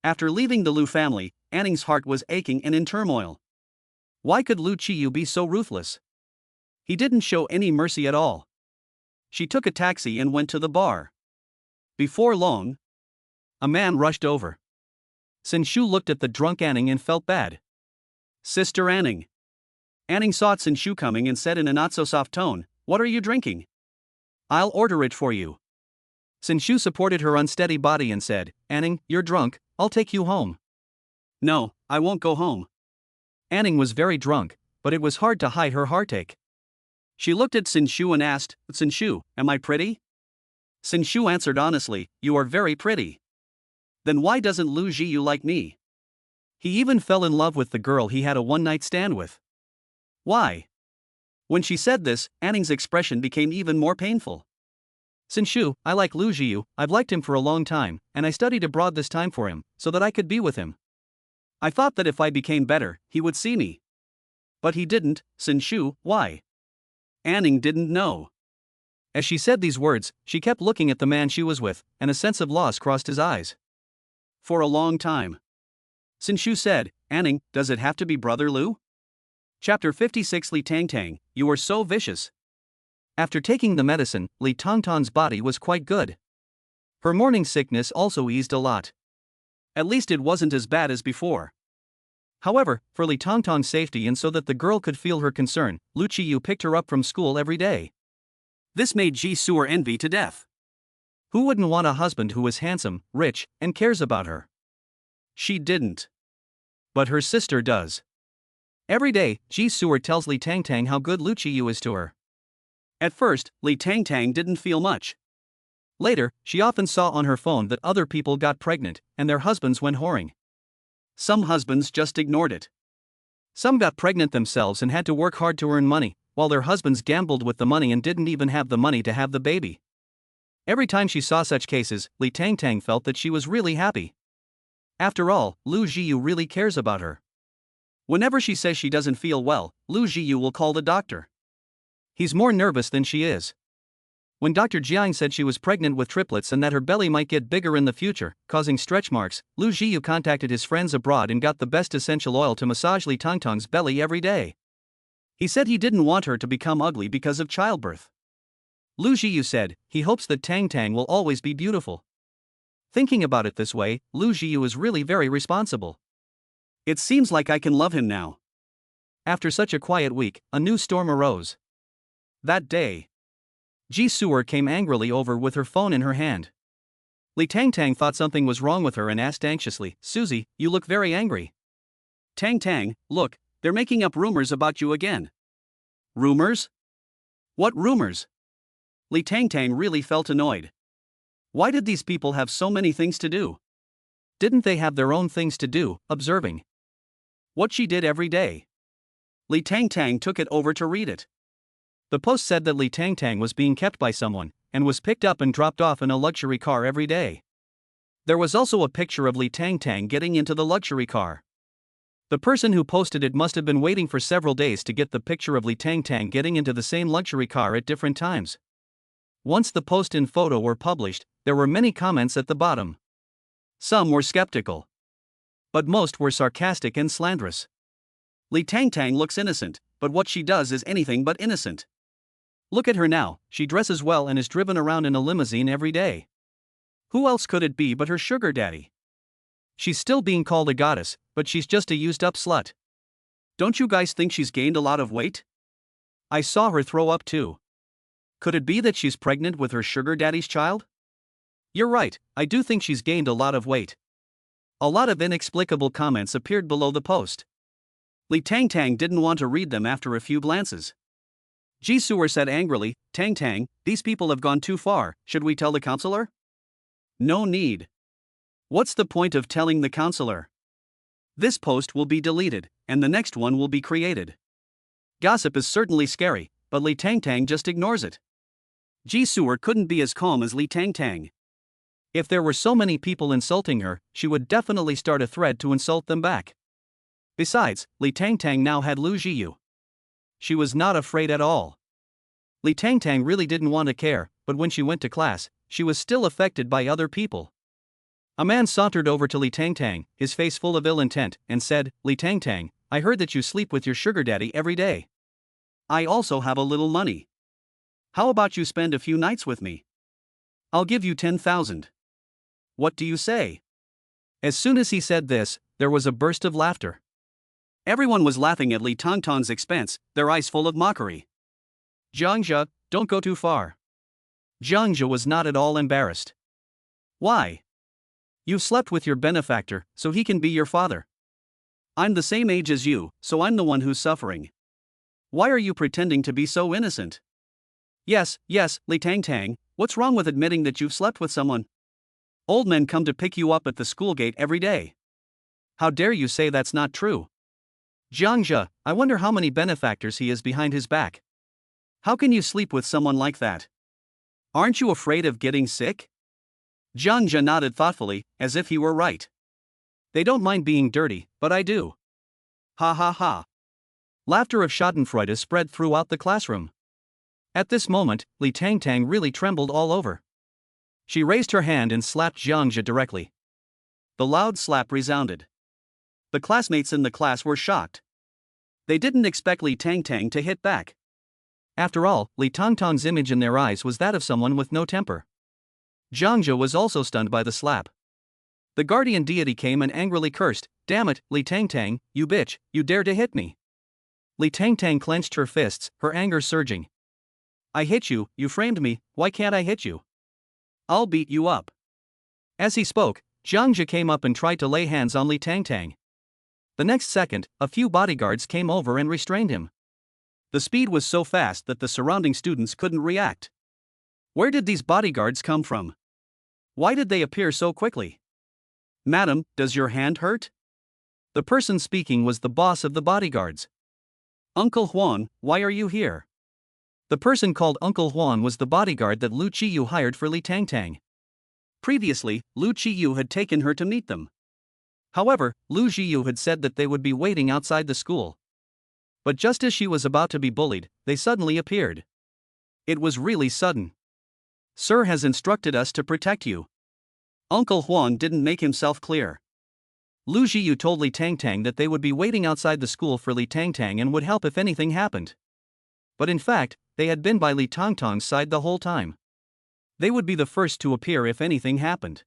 Speaker 1: After leaving the Lu family, Anning's heart was aching and in turmoil. Why could Lu Chiyu be so ruthless? He didn't show any mercy at all. She took a taxi and went to the bar. Before long, a man rushed over. Sin Shu looked at the drunk Anning and felt bad. Sister Anning. Anning saw Sin Shu coming and said in a not-so-soft tone, what are you drinking? I'll order it for you. Sin Shu supported her unsteady body and said, Anning, you're drunk, I'll take you home. No, I won't go home. Anning was very drunk, but it was hard to hide her heartache. She looked at Sin Shu and asked, Sin Shu, am I pretty? Sin Shu answered honestly, you are very pretty. Then why doesn't Lu Zhiyu like me? He even fell in love with the girl he had a one-night stand with. Why? When she said this, Anning's expression became even more painful. Sin Shu, I like Lu Zhiyu, I've liked him for a long time, and I studied abroad this time for him, so that I could be with him. I thought that if I became better, he would see me. But he didn't. Sin Shu, why? Anning didn't know. As she said these words, she kept looking at the man she was with, and a sense of loss crossed his eyes. For a long time. Sin Shu said, Anning, does it have to be Brother Lu? Chapter 56 Li Tangtang, you are so vicious. After taking the medicine, Li Tangtang's body was quite good. Her morning sickness also eased a lot. At least it wasn't as bad as before. However, for Li Tangtang's safety and so that the girl could feel her concern, Lu Chiyu picked her up from school every day. This made Ji Suer envy to death. Who wouldn't want a husband who was handsome, rich, and cares about her? She didn't. But her sister does. Every day, Ji Suer tells Li Tangtang how good Lu Chiyu is to her. At first, Li Tangtang didn't feel much. Later, she often saw on her phone that other people got pregnant, and their husbands went whoring. Some husbands just ignored it. Some got pregnant themselves and had to work hard to earn money, while their husbands gambled with the money and didn't even have the money to have the baby. Every time she saw such cases, Li Tangtang felt that she was really happy. After all, Lu Zhiyu really cares about her. Whenever she says she doesn't feel well, Lu Zhiyu will call the doctor. He's more nervous than she is. When Dr. Jiang said she was pregnant with triplets and that her belly might get bigger in the future, causing stretch marks, Lu Zhiyu contacted his friends abroad and got the best essential oil to massage Li Tangtang's belly every day. He said he didn't want her to become ugly because of childbirth. Lu Zhiyu said he hopes that Tangtang will always be beautiful. Thinking about it this way, Lu Zhiyu is really very responsible. It seems like I can love him now. After such a quiet week, a new storm arose. That day, Ji Suer came angrily over with her phone in her hand. Li Tangtang thought something was wrong with her and asked anxiously, Susie, you look very angry. Tangtang, look, they're making up rumors about you again. Rumors? What rumors? Li Tangtang really felt annoyed. Why did these people have so many things to do? Didn't they have their own things to do, observing what she did every day? Li Tangtang took it over to read it. The post said that Li Tangtang was being kept by someone, and was picked up and dropped off in a luxury car every day. There was also a picture of Li Tangtang getting into the luxury car. The person who posted it must have been waiting for several days to get the picture of Li Tangtang getting into the same luxury car at different times. Once the post and photo were published, there were many comments at the bottom. Some were skeptical, but most were sarcastic and slanderous. Li Tangtang looks innocent, but what she does is anything but innocent. Look at her now, she dresses well and is driven around in a limousine every day. Who else could it be but her sugar daddy? She's still being called a goddess, but she's just a used-up slut. Don't you guys think she's gained a lot of weight? I saw her throw up too. Could it be that she's pregnant with her sugar daddy's child? You're right, I do think she's gained a lot of weight. A lot of inexplicable comments appeared below the post. Li Tangtang didn't want to read them after a few glances. Zhiyu said angrily, Tangtang, these people have gone too far, should we tell the counselor? No need. What's the point of telling the counselor? This post will be deleted, and the next one will be created. Gossip is certainly scary, but Li Tangtang just ignores it. Zhiyu couldn't be as calm as Li Tangtang. If there were so many people insulting her, she would definitely start a thread to insult them back. Besides, Li Tangtang now had Zhiyu. She was not afraid at all. Li Tangtang really didn't want to care, but when she went to class, she was still affected by other people. A man sauntered over to Li Tangtang, his face full of ill intent, and said, Li Tangtang, I heard that you sleep with your sugar daddy every day. I also have a little money. How about you spend a few nights with me? I'll give you 10,000. What do you say? As soon as he said this, there was a burst of laughter. Everyone was laughing at Li Tangtang's expense, their eyes full of mockery. Jiangja, don't go too far. Jiangja was not at all embarrassed. Why? You've slept with your benefactor, so he can be your father. I'm the same age as you, so I'm the one who's suffering. Why are you pretending to be so innocent? Yes, Li Tangtang, what's wrong with admitting that you've slept with someone? Old men come to pick you up at the school gate every day. How dare you say that's not true? Jiangja, I wonder how many benefactors he is behind his back. How can you sleep with someone like that? Aren't you afraid of getting sick? Jiangja nodded thoughtfully, as if he were right. They don't mind being dirty, but I do. Ha ha ha. Laughter of schadenfreude spread throughout the classroom. At this moment, Li Tangtang really trembled all over. She raised her hand and slapped Jiangja directly. The loud slap resounded. The classmates in the class were shocked. They didn't expect Li Tangtang to hit back. After all, Li Tangtang's image in their eyes was that of someone with no temper. Jiangja was also stunned by the slap. The guardian deity came and angrily cursed, Damn it, Li Tangtang, you bitch, you dare to hit me. Li Tangtang clenched her fists, her anger surging. I hit you, you framed me, why can't I hit you? I'll beat you up. As he spoke, Jiangja came up and tried to lay hands on Li Tangtang. The next second, a few bodyguards came over and restrained him. The speed was so fast that the surrounding students couldn't react. Where did these bodyguards come from? Why did they appear so quickly? Madam, does your hand hurt? The person speaking was the boss of the bodyguards. Uncle Huan, why are you here? The person called Uncle Huan was the bodyguard that Lu Zhiyu hired for Li Tangtang. Previously, Lu Zhiyu had taken her to meet them. However, Lu Zhiyu had said that they would be waiting outside the school. But just as she was about to be bullied, they suddenly appeared. It was really sudden. Sir has instructed us to protect you. Uncle Huan didn't make himself clear. Lu Zhiyu told Li Tangtang that they would be waiting outside the school for Li Tangtang and would help if anything happened. But in fact, they had been by Li Tangtang's side the whole time. They would be the first to appear if anything happened.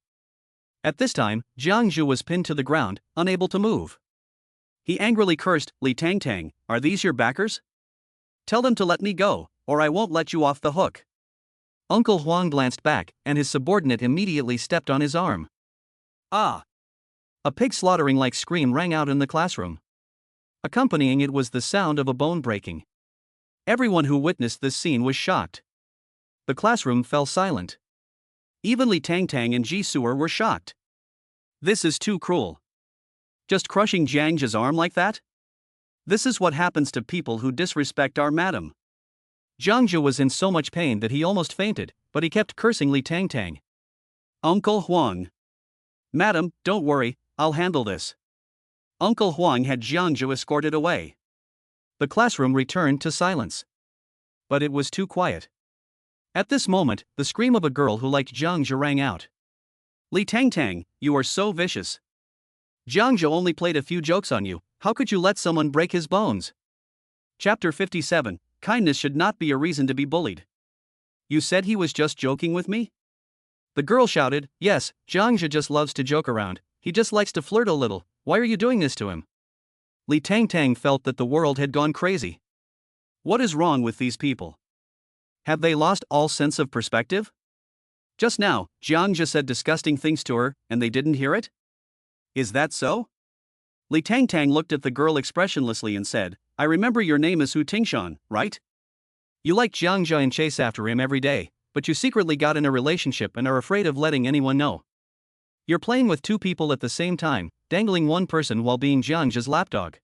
Speaker 1: At this time, Jiangju was pinned to the ground, unable to move. He angrily cursed, Li Tangtang, are these your backers? Tell them to let me go, or I won't let you off the hook. Uncle Huang glanced back, and his subordinate immediately stepped on his arm. Ah! A pig slaughtering-like scream rang out in the classroom. Accompanying it was the sound of a bone breaking. Everyone who witnessed this scene was shocked. The classroom fell silent. Even Li Tangtang and Zhiyu were shocked. This is too cruel. Just crushing Jiangja's arm like that? This is what happens to people who disrespect our madam. Zhangzhe was in so much pain that he almost fainted, but he kept cursing Li Tangtang. Uncle Huang. Madam, don't worry, I'll handle this. Uncle Huang had Zhangzhe escorted away. The classroom returned to silence. But it was too quiet. At this moment, the scream of a girl who liked Zhangzhe rang out. Li Tangtang, you are so vicious. Zhangzhe only played a few jokes on you, how could you let someone break his bones? Chapter 57, Kindness should not be a reason to be bullied. You said he was just joking with me? The girl shouted, yes, Zhangzhe just loves to joke around, he just likes to flirt a little, why are you doing this to him? Li Tangtang felt that the world had gone crazy. What is wrong with these people? Have they lost all sense of perspective? Just now, Zhangzhe said disgusting things to her, and they didn't hear it? Is that so? Li Tangtang looked at the girl expressionlessly and said, I remember your name is Hu Tingshan, right? You like Zhangzhe and chase after him every day, but you secretly got in a relationship and are afraid of letting anyone know. You're playing with two people at the same time, dangling one person while being Zhangzhe's lapdog.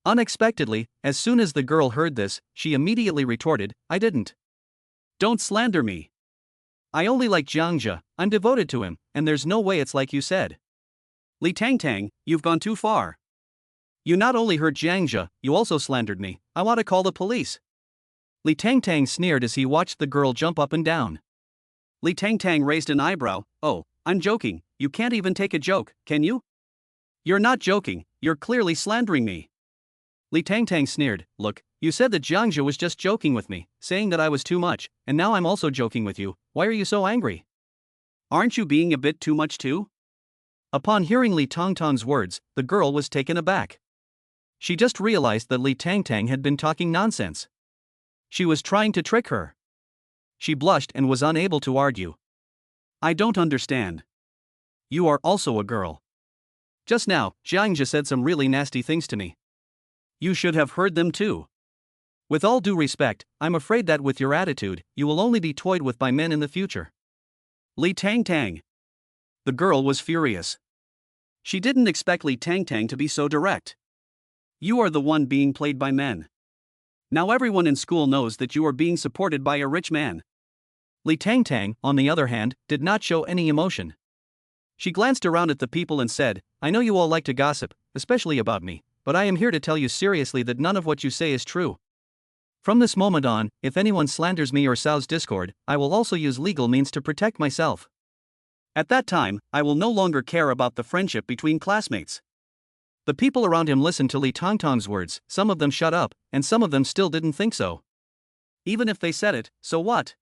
Speaker 1: Unexpectedly, as soon as the girl heard this, she immediately retorted, I didn't. Don't slander me. I only like Zhangzhe, I'm devoted to him, and there's no way it's like you said. Li Tangtang, you've gone too far. You not only hurt Zhangzhe, you also slandered me, I want to call the police. Li Tangtang sneered as he watched the girl jump up and down. Li Tangtang raised an eyebrow, oh, I'm joking, you can't even take a joke, can you? You're not joking, you're clearly slandering me. Li Tangtang sneered, look, you said that Zhangzhe was just joking with me, saying that I was too much, and now I'm also joking with you, why are you so angry? Aren't you being a bit too much too? Upon hearing Li Tangtang's words, the girl was taken aback. She just realized that Li Tangtang had been talking nonsense. She was trying to trick her. She blushed and was unable to argue. I don't understand. You are also a girl. Just now, Zhangzhe said some really nasty things to me. You should have heard them too. With all due respect, I'm afraid that with your attitude, you will only be toyed with by men in the future. Li Tangtang. The girl was furious. She didn't expect Li Tangtang to be so direct. You are the one being played by men. Now everyone in school knows that you are being supported by a rich man. Li Tangtang, on the other hand, did not show any emotion. She glanced around at the people and said, I know you all like to gossip, especially about me, but I am here to tell you seriously that none of what you say is true. From this moment on, if anyone slanders me or sows discord, I will also use legal means to protect myself. At that time, I will no longer care about the friendship between classmates. The people around him listened to Li Tangtang's words, some of them shut up, and some of them still didn't think so. Even if they said it, so what?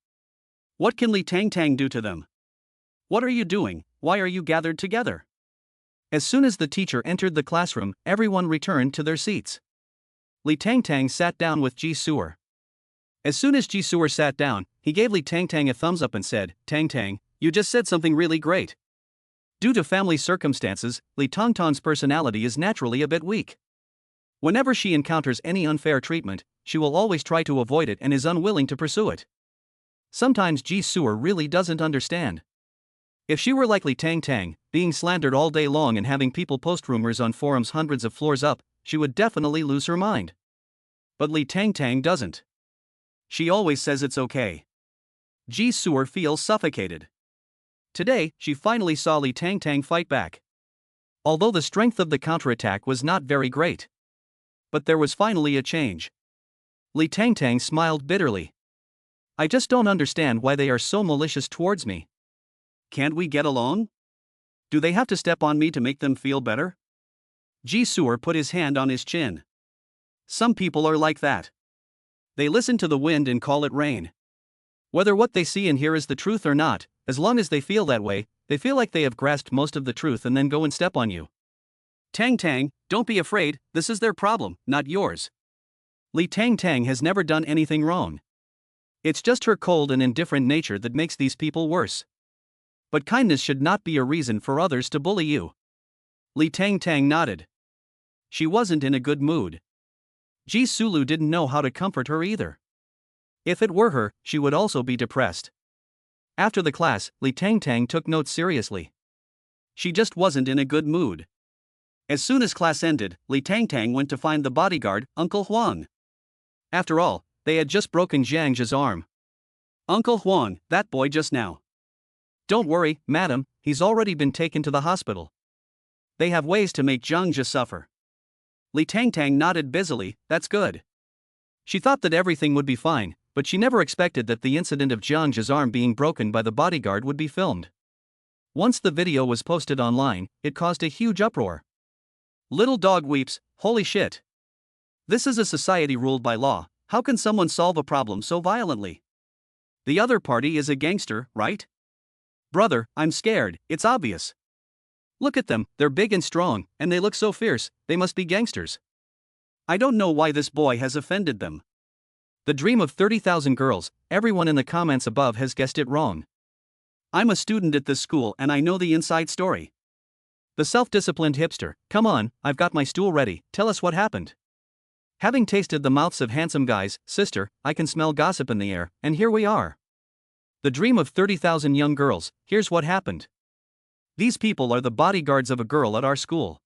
Speaker 1: What can Li Tangtang do to them? What are you doing, why are you gathered together? As soon as the teacher entered the classroom, everyone returned to their seats. Li Tangtang sat down with Zhiyu. As soon as Zhiyu sat down, he gave Li Tangtang a thumbs up and said, Tangtang, you just said something really great. Due to family circumstances, Li Tangtang's personality is naturally a bit weak. Whenever she encounters any unfair treatment, she will always try to avoid it and is unwilling to pursue it. Sometimes Zhiyu really doesn't understand. If she were like Li Tangtang, being slandered all day long and having people post rumors on forums hundreds of floors up, she would definitely lose her mind. But Li Tangtang doesn't. She always says it's okay. Zhiyu feels suffocated. Today, she finally saw Li Tangtang fight back. Although the strength of the counterattack was not very great. But there was finally a change. Li Tangtang smiled bitterly. I just don't understand why they are so malicious towards me. Can't we get along? Do they have to step on me to make them feel better? Zhiyu put his hand on his chin. Some people are like that. They listen to the wind and call it rain. Whether what they see and hear is the truth or not, as long as they feel that way, they feel like they have grasped most of the truth and then go and step on you. Tangtang, don't be afraid, this is their problem, not yours. Li Tangtang has never done anything wrong. It's just her cold and indifferent nature that makes these people worse. But kindness should not be a reason for others to bully you. Li Tangtang nodded. She wasn't in a good mood. Zhiyu didn't know how to comfort her either. If it were her, she would also be depressed. After the class, Li Tangtang took notes seriously. She just wasn't in a good mood. As soon as class ended, Li Tangtang went to find the bodyguard, Uncle Huang. After all, they had just broken Zhang Zhi's arm. Uncle Huang, that boy just now. Don't worry, madam, he's already been taken to the hospital. They have ways to make Zhang Zhi suffer. Li Tangtang nodded busily, that's good. She thought that everything would be fine, but she never expected that the incident of Zhang Zhi's arm being broken by the bodyguard would be filmed. Once the video was posted online, it caused a huge uproar. Little dog weeps, holy shit. This is a society ruled by law, how can someone solve a problem so violently? The other party is a gangster, right? Brother, I'm scared, it's obvious. Look at them, they're big and strong, and they look so fierce, they must be gangsters. I don't know why this boy has offended them. The dream of 30,000 girls, everyone in the comments above has guessed it wrong. I'm a student at this school and I know the inside story. The self-disciplined hipster, come on, I've got my stool ready, tell us what happened. Having tasted the mouths of handsome guys, sister, I can smell gossip in the air, and here we are. The dream of 30,000 young girls, here's what happened. These people are the bodyguards of a girl at our school.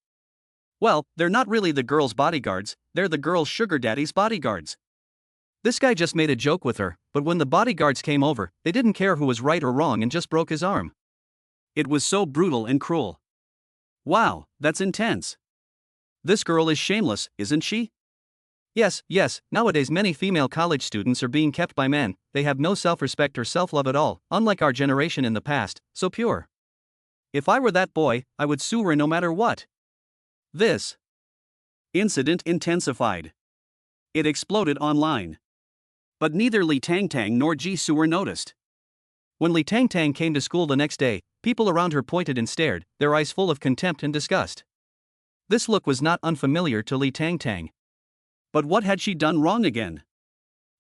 Speaker 1: Well, they're not really the girl's bodyguards, they're the girl's sugar daddy's bodyguards. This guy just made a joke with her, but when the bodyguards came over, they didn't care who was right or wrong and just broke his arm. It was so brutal and cruel. Wow, that's intense. This girl is shameless, isn't she? Yes, nowadays many female college students are being kept by men, they have no self-respect or self-love at all, unlike our generation in the past, so pure. If I were that boy, I would sue her no matter what. This incident intensified. It exploded online. But neither Li Tangtang nor Zhiyu were noticed. When Li Tangtang came to school the next day, people around her pointed and stared, their eyes full of contempt and disgust. This look was not unfamiliar to Li Tangtang. But what had she done wrong again?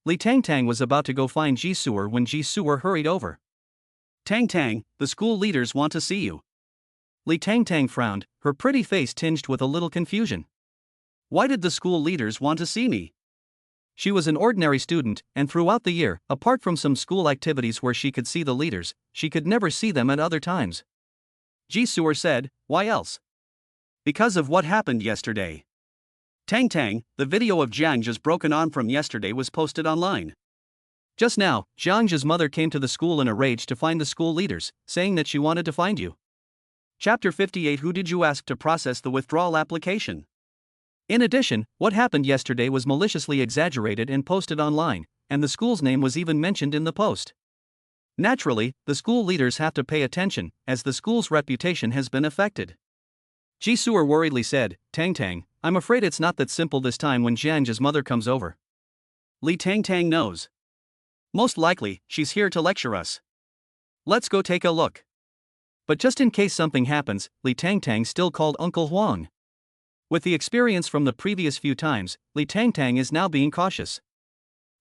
Speaker 1: Li Tangtang was about to go find Zhiyu when Zhiyu hurried over. Tangtang, the school leaders want to see you. Li Tangtang frowned, her pretty face tinged with a little confusion. Why did the school leaders want to see me? She was an ordinary student, and throughout the year, apart from some school activities where she could see the leaders, she could never see them at other times. Zhiyu said, why else? Because of what happened yesterday. Tangtang, the video of Zhang Zhi's broken arm from yesterday was posted online. Just now, Zhang Zhi's mother came to the school in a rage to find the school leaders, saying that she wanted to find you. Chapter 58. Who did you ask to process the withdrawal application? In addition, what happened yesterday was maliciously exaggerated and posted online, and the school's name was even mentioned in the post. Naturally, the school leaders have to pay attention, as the school's reputation has been affected. Zhiyu worriedly said, Tangtang, I'm afraid it's not that simple this time when Zhang Zhi's mother comes over. Li Tangtang knows. Most likely, she's here to lecture us. Let's go take a look. But just in case something happens, Li Tangtang still called Uncle Huang. With the experience from the previous few times, Li Tangtang is now being cautious.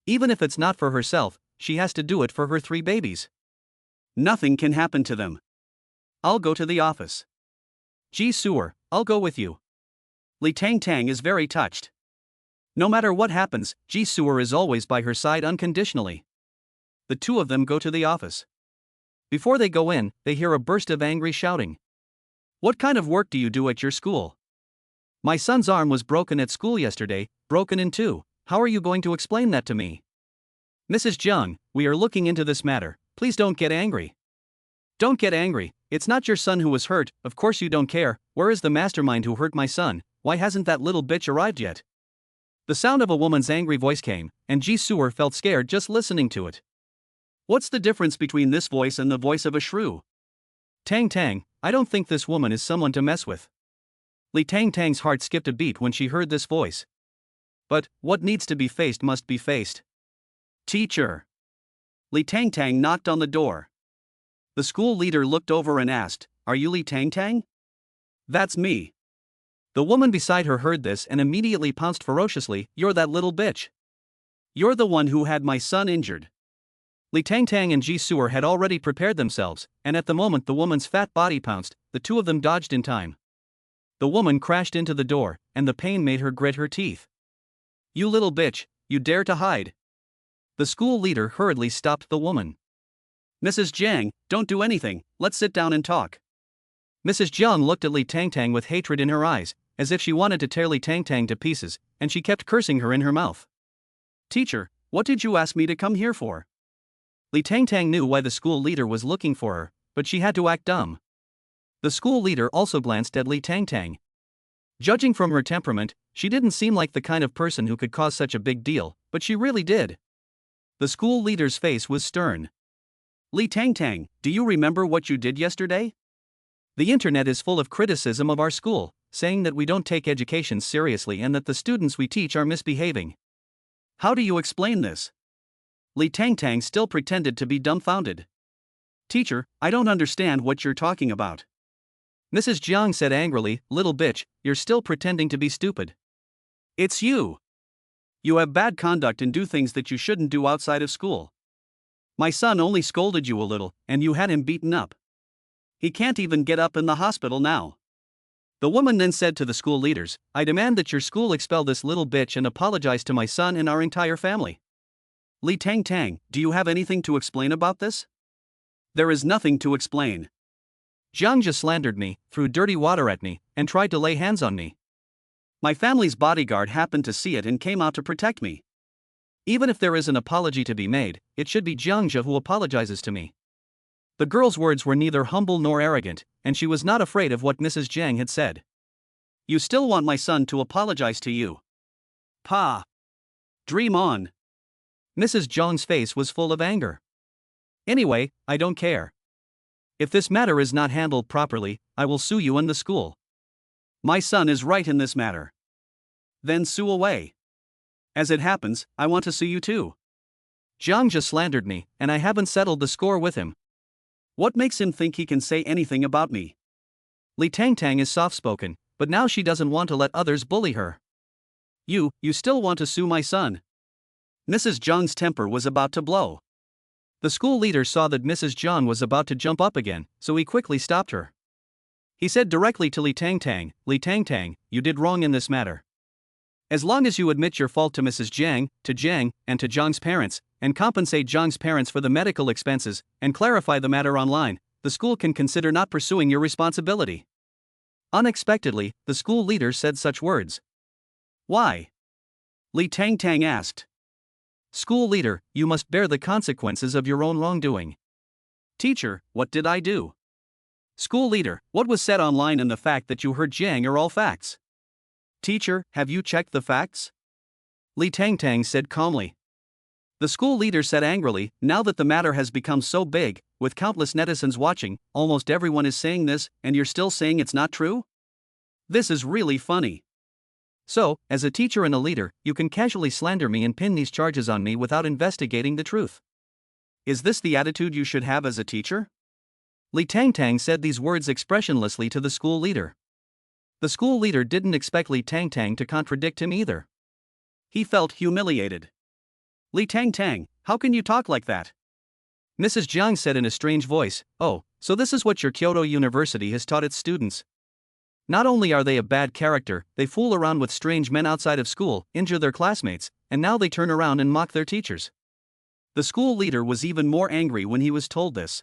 Speaker 1: Even if it's not for herself, she has to do it for her 3 babies. Nothing can happen to them. I'll go to the office. Zhiyu, I'll go with you. Li Tangtang is very touched. No matter what happens, Zhiyu is always by her side unconditionally. The two of them go to the office. Before they go in, they hear a burst of angry shouting. What kind of work do you do at your school? My son's arm was broken at school yesterday, broken in 2. How are you going to explain that to me? Mrs. Zhang, we are looking into this matter, please don't get angry. Don't get angry, it's not your son who was hurt, of course you don't care, where is the mastermind who hurt my son, why hasn't that little bitch arrived yet? The sound of a woman's angry voice came, and Zhiyu felt scared just listening to it. What's the difference between this voice and the voice of a shrew? Tang, I don't think this woman is someone to mess with. Li Tangtang's heart skipped a beat when she heard this voice. But, what needs to be faced must be faced. Teacher. Li Tangtang knocked on the door. The school leader looked over and asked, Are you Li Tangtang? That's me. The woman beside her heard this and immediately pounced ferociously, You're that little bitch. You're the one who had my son injured. Li Tangtang and Zhiyu had already prepared themselves, and at the moment the woman's fat body pounced, the two of them dodged in time. The woman crashed into the door, and the pain made her grit her teeth. You little bitch, you dare to hide. The school leader hurriedly stopped the woman. Mrs. Zhang, don't do anything, let's sit down and talk. Mrs. Zhang looked at Li Tangtang with hatred in her eyes, as if she wanted to tear Li Tangtang to pieces, and she kept cursing her in her mouth. "Teacher, what did you ask me to come here for?" Li Tangtang knew why the school leader was looking for her, but she had to act dumb. The school leader also glanced at Li Tangtang. Judging from her temperament, she didn't seem like the kind of person who could cause such a big deal, but she really did. The school leader's face was stern. "Li Tangtang, do you remember what you did yesterday? The internet is full of criticism of our school, saying that we don't take education seriously and that the students we teach are misbehaving. How do you explain this?" Li Tangtang still pretended to be dumbfounded. "Teacher, I don't understand what you're talking about." Mrs. Jiang said angrily, "Little bitch, you're still pretending to be stupid. It's you. You have bad conduct and do things that you shouldn't do outside of school. My son only scolded you a little, and you had him beaten up. He can't even get up in the hospital now." The woman then said to the school leaders, "I demand that your school expel this little bitch and apologize to my son and our entire family." "Li Tangtang, do you have anything to explain about this?" "There is nothing to explain. Jiang just slandered me, threw dirty water at me, and tried to lay hands on me. My family's bodyguard happened to see it and came out to protect me. Even if there is an apology to be made, it should be Jiangja who apologizes to me." The girl's words were neither humble nor arrogant, and she was not afraid of what Mrs. Jiang had said. "You still want my son to apologize to you? Pa! Dream on." Mrs. Jiang's face was full of anger. "Anyway, I don't care. If this matter is not handled properly, I will sue you and the school. My son is right in this matter." "Then sue away. As it happens, I want to sue you too. Jiang just slandered me, and I haven't settled the score with him. What makes him think he can say anything about me?" Li Tangtang is soft-spoken, but now she doesn't want to let others bully her. You still want to sue my son?" Mrs. Jiang's temper was about to blow. The school leader saw that Mrs. Jiang was about to jump up again, so he quickly stopped her. He said directly to Li Tangtang, "Li Tangtang, you did wrong in this matter. As long as you admit your fault to Mrs. Jiang, to Jiang, and to Jiang's parents, and compensate Jiang's parents for the medical expenses, and clarify the matter online, the school can consider not pursuing your responsibility." Unexpectedly, the school leader said such words. "Why?" Li Tangtang asked. "School leader, you must bear the consequences of your own wrongdoing." "Teacher, what did I do?" "School leader, what was said online and the fact that you heard Jiang are all facts." "Teacher, have you checked the facts?" Li Tangtang said calmly. The school leader said angrily, "Now that the matter has become so big, with countless netizens watching, almost everyone is saying this, and you're still saying it's not true? This is really funny. So, as a teacher and a leader, you can casually slander me and pin these charges on me without investigating the truth. Is this the attitude you should have as a teacher?" Li Tangtang said these words expressionlessly to the school leader. The school leader didn't expect Li Tangtang to contradict him either. He felt humiliated. "Li Tangtang, how can you talk like that?" Mrs. Jiang said in a strange voice, "Oh, so this is what your Kyoto University has taught its students. Not only are they a bad character, they fool around with strange men outside of school, injure their classmates, and now they turn around and mock their teachers." The school leader was even more angry when he was told this.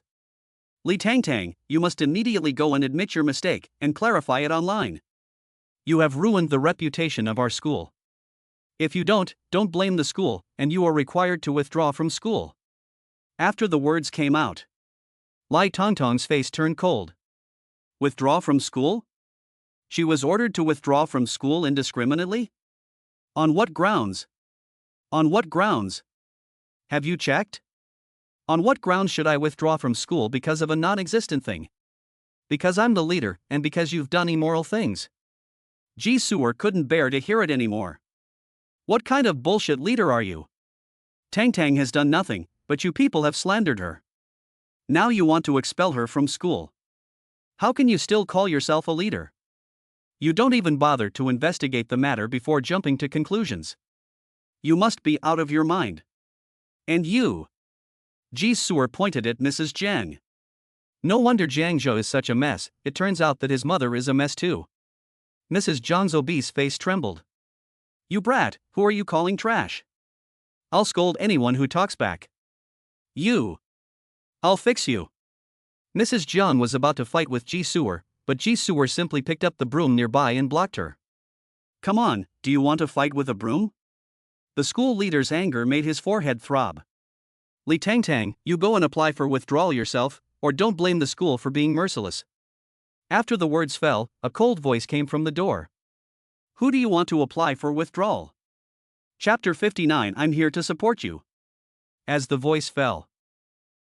Speaker 1: "Li Tangtang, you must immediately go and admit your mistake, and clarify it online. You have ruined the reputation of our school. If you don't blame the school, and you are required to withdraw from school." After the words came out, Li Tangtang's face turned cold. Withdraw from school? She was ordered to withdraw from school indiscriminately? On what grounds? On what grounds? Have you checked? On what grounds should I withdraw from school because of a non-existent thing? Because I'm the leader, and because you've done immoral things. Zhiyu couldn't bear to hear it anymore. What kind of bullshit leader are you? Tangtang has done nothing, but you people have slandered her. Now you want to expel her from school. How can you still call yourself a leader? You don't even bother to investigate the matter before jumping to conclusions. You must be out of your mind. And you? Zhiyu pointed at Mrs. Jiang. No wonder Jiang Zhou is such a mess, it turns out that his mother is a mess too. Mrs. Jiang's obese face trembled. You brat, who are you calling trash? I'll scold anyone who talks back. You. I'll fix you. Mrs. Jiang was about to fight with Zhiyu, but Zhiyu simply picked up the broom nearby and blocked her. Come on, do you want to fight with a broom? The school leader's anger made his forehead throb. Li Tangtang, you go and apply for withdrawal yourself, or don't blame the school for being merciless. After the words fell, a cold voice came from the door. Who do you want to apply for withdrawal? Chapter 59. I'm here to support you. As the voice fell,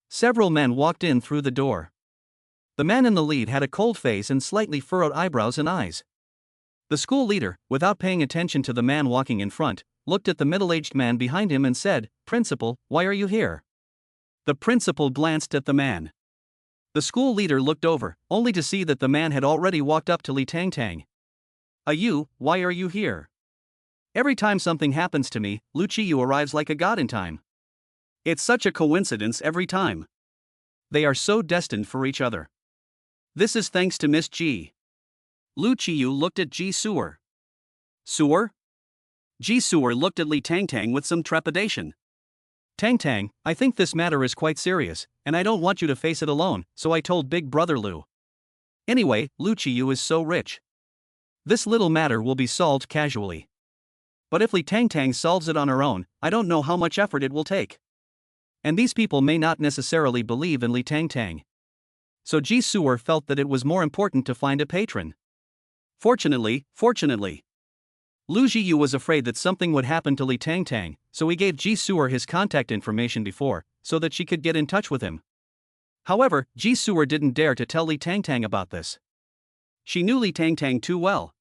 Speaker 1: several men walked in through the door. The man in the lead had a cold face and slightly furrowed eyebrows and eyes. The school leader, without paying attention to the man walking in front, looked at the middle-aged man behind him and said, "Principal, why are you here?" The principal glanced at the man. The school leader looked over, only to see that the man had already walked up to Li Tangtang. "You, why are you here?" "Every time something happens to me, Zhiyu arrives like a god in time. It's such a coincidence every time. They are so destined for each other. This is thanks to Miss Ji." Zhiyu looked at Ji Suer. "Suer?" Ji Suer looked at Li Tangtang with some trepidation. "Tangtang, I think this matter is quite serious, and I don't want you to face it alone, so I told Big Brother Lu. Anyway, Zhiyu is so rich. This little matter will be solved casually. But if Li Tangtang solves it on her own, I don't know how much effort it will take. And these people may not necessarily believe in Li Tangtang. So Ji Suer felt that it was more important to find a patron. Fortunately, Lu Zhiyu was afraid that something would happen to Li Tangtang, so he gave Ji Suer his contact information before, so that she could get in touch with him. However, Ji Suer didn't dare to tell Li Tangtang about this. She knew Li Tangtang too well.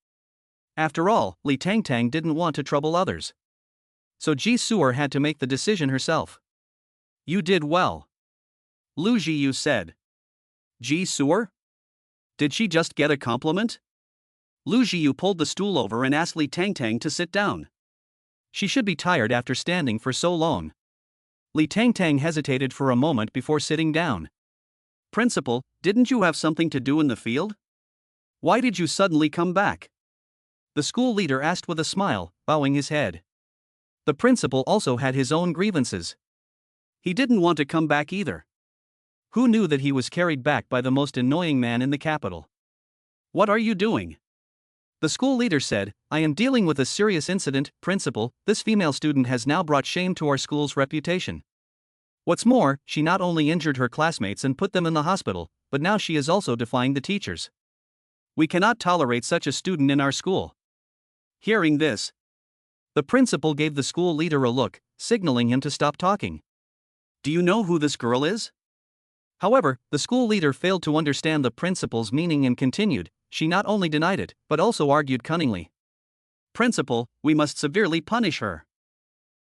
Speaker 1: After all, Li Tangtang didn't want to trouble others. So Ji Suer had to make the decision herself. "You did well," Lu Zhiyu said. "Ji Suer? Did she just get a compliment?" Lu Zhiyu pulled the stool over and asked Li Tangtang to sit down. She should be tired after standing for so long. Li Tangtang hesitated for a moment before sitting down. "Principal, didn't you have something to do in the field? Why did you suddenly come back?" The school leader asked with a smile, bowing his head. The principal also had his own grievances. He didn't want to come back either. Who knew that he was carried back by the most annoying man in the capital? "What are you doing?" The school leader said, "I am dealing with a serious incident, Principal. This female student has now brought shame to our school's reputation. What's more, she not only injured her classmates and put them in the hospital, but now she is also defying the teachers. We cannot tolerate such a student in our school." Hearing this, the principal gave the school leader a look, signaling him to stop talking. "Do you know who this girl is?" However, the school leader failed to understand the principal's meaning and continued, "She not only denied it, but also argued cunningly. Principal, we must severely punish her."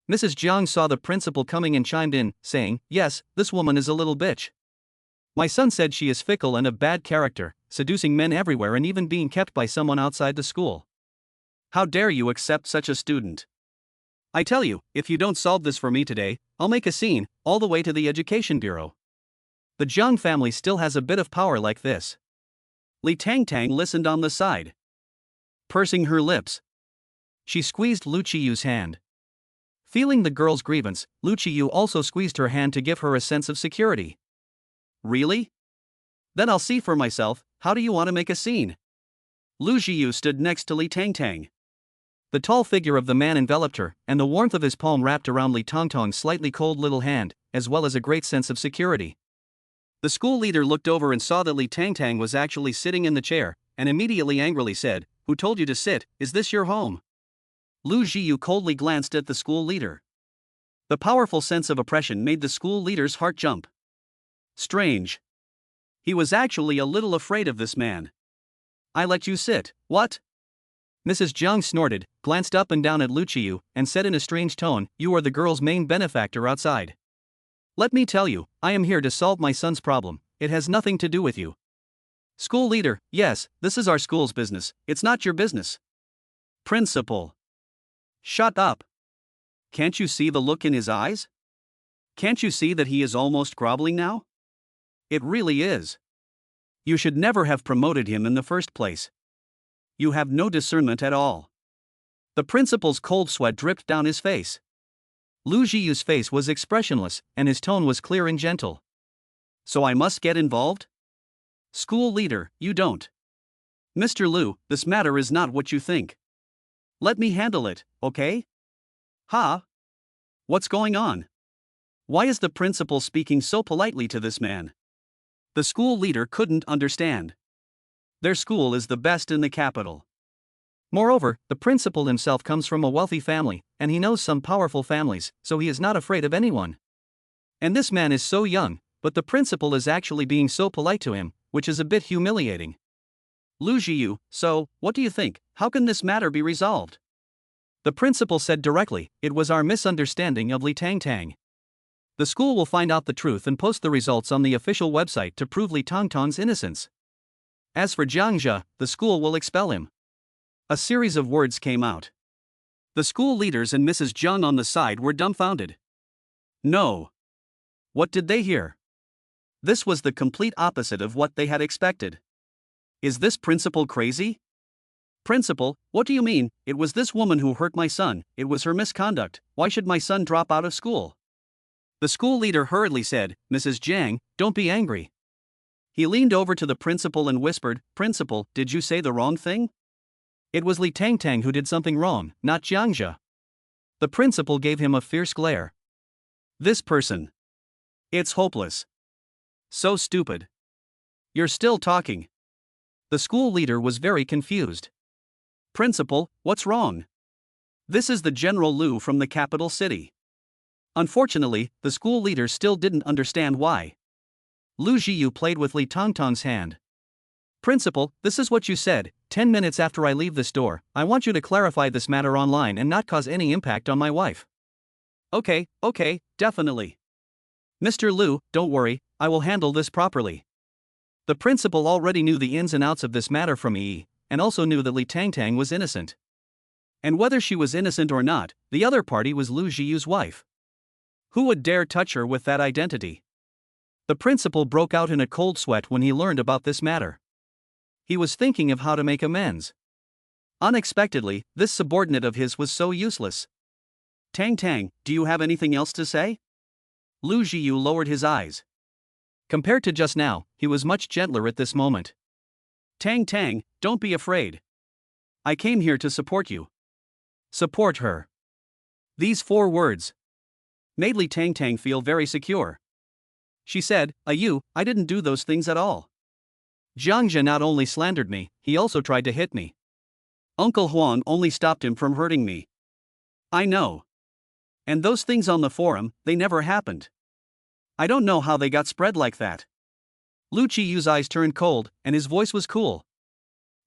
Speaker 1: Mrs. Jiang saw the principal coming and chimed in, saying, "Yes, this woman is a little bitch. My son said she is fickle and of bad character, seducing men everywhere and even being kept by someone outside the school. How dare you accept such a student? I tell you, if you don't solve this for me today, I'll make a scene, all the way to the Education Bureau. The Jiang family still has a bit of power like this." Li Tangtang listened on the side. Pursing her lips, she squeezed Lu Zhiyu's hand. Feeling the girl's grievance, Lu Zhiyu also squeezed her hand to give her a sense of security. "Really? Then I'll see for myself. How do you want to make a scene?" Lu Zhiyu stood next to Li Tangtang. The tall figure of the man enveloped her, and the warmth of his palm wrapped around Li Tangtang's slightly cold little hand, as well as a great sense of security. The school leader looked over and saw that Li Tangtang was actually sitting in the chair, and immediately angrily said, "Who told you to sit? Is this your home?" Lu Zhiyu coldly glanced at the school leader. The powerful sense of oppression made the school leader's heart jump. Strange. He was actually a little afraid of this man. "I let you sit, what?" Mrs. Jiang snorted, glanced up and down at Lu Zhiyu, and said in a strange tone, "You are the girl's main benefactor outside. Let me tell you, I am here to solve my son's problem. It has nothing to do with you." School leader, "Yes, this is our school's business, it's not your business." Principal. "Shut up. Can't you see the look in his eyes? Can't you see that he is almost groveling now? It really is. You should never have promoted him in the first place. You have no discernment at all." The principal's cold sweat dripped down his face. Lu Zhiyu's face was expressionless, and his tone was clear and gentle. "So I must get involved?" "School leader, you don't. Mr. Lu, this matter is not what you think. Let me handle it, okay? Ha? What's going on? Why is the principal speaking so politely to this man? The school leader couldn't understand. Their school is the best in the capital. Moreover, the principal himself comes from a wealthy family, and he knows some powerful families, so he is not afraid of anyone. And this man is so young, but the principal is actually being so polite to him, which is a bit humiliating. Zhiyu, so, what do you think? How can this matter be resolved? The principal said directly, it was our misunderstanding of Li Tangtang. The school will find out the truth and post the results on the official website to prove Li Tangtang's innocence. As for Jiangzhe, the school will expel him. A series of words came out. The school leaders and Mrs. Zheng on the side were dumbfounded. No. What did they hear? This was the complete opposite of what they had expected. Is this principal crazy? Principal, what do you mean? It was this woman who hurt my son, it was her misconduct, why should my son drop out of school? The school leader hurriedly said, Mrs. Zhang, don't be angry. He leaned over to the principal and whispered, Principal, did you say the wrong thing? It was Li Tangtang who did something wrong, not Jiangzhe. The principal gave him a fierce glare. This person. It's hopeless. So stupid. You're still talking. The school leader was very confused. Principal, what's wrong? This is the General Lu from the capital city. Unfortunately, the school leader still didn't understand why. Zhiyu played with Li Tangtang's hand. Principal, this is what you said, 10 minutes after I leave this door, I want you to clarify this matter online and not cause any impact on my wife. Okay, definitely. Mr. Lu, don't worry, I will handle this properly. The principal already knew the ins and outs of this matter from Yi, and also knew that Li Tangtang was innocent. And whether she was innocent or not, the other party was Zhiyu's wife. Who would dare touch her with that identity? The principal broke out in a cold sweat when he learned about this matter. He was thinking of how to make amends. Unexpectedly, this subordinate of his was so useless. Tang, do you have anything else to say? Zhiyu lowered his eyes. Compared to just now, he was much gentler at this moment. Tang, don't be afraid. I came here to support you. Support her. These 4 words made Li Tangtang feel very secure. She said, I didn't do those things at all. Jiangzhe not only slandered me, he also tried to hit me. Uncle Huang only stopped him from hurting me. I know. And those things on the forum, they never happened. I don't know how they got spread like that. Zhiyu's eyes turned cold, and his voice was cool.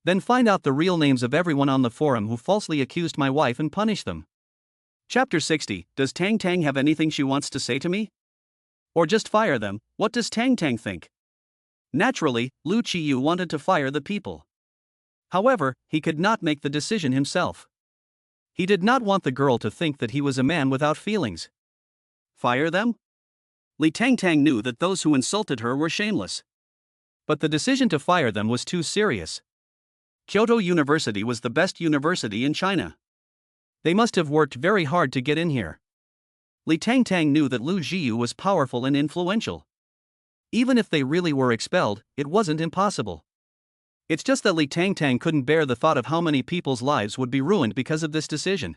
Speaker 1: Then find out the real names of everyone on the forum who falsely accused my wife and punish them. Chapter 60, does Tang have anything she wants to say to me? Or just fire them? What does Tang think? Naturally, Zhiyu wanted to fire the people. However, he could not make the decision himself. He did not want the girl to think that he was a man without feelings. Fire them? Li Tangtang knew that those who insulted her were shameless. But the decision to fire them was too serious. Kyoto University was the best university in China. They must have worked very hard to get in here. Li Tangtang knew that Zhiyu was powerful and influential. Even if they really were expelled, it wasn't impossible. It's just that Li Tangtang couldn't bear the thought of how many people's lives would be ruined because of this decision.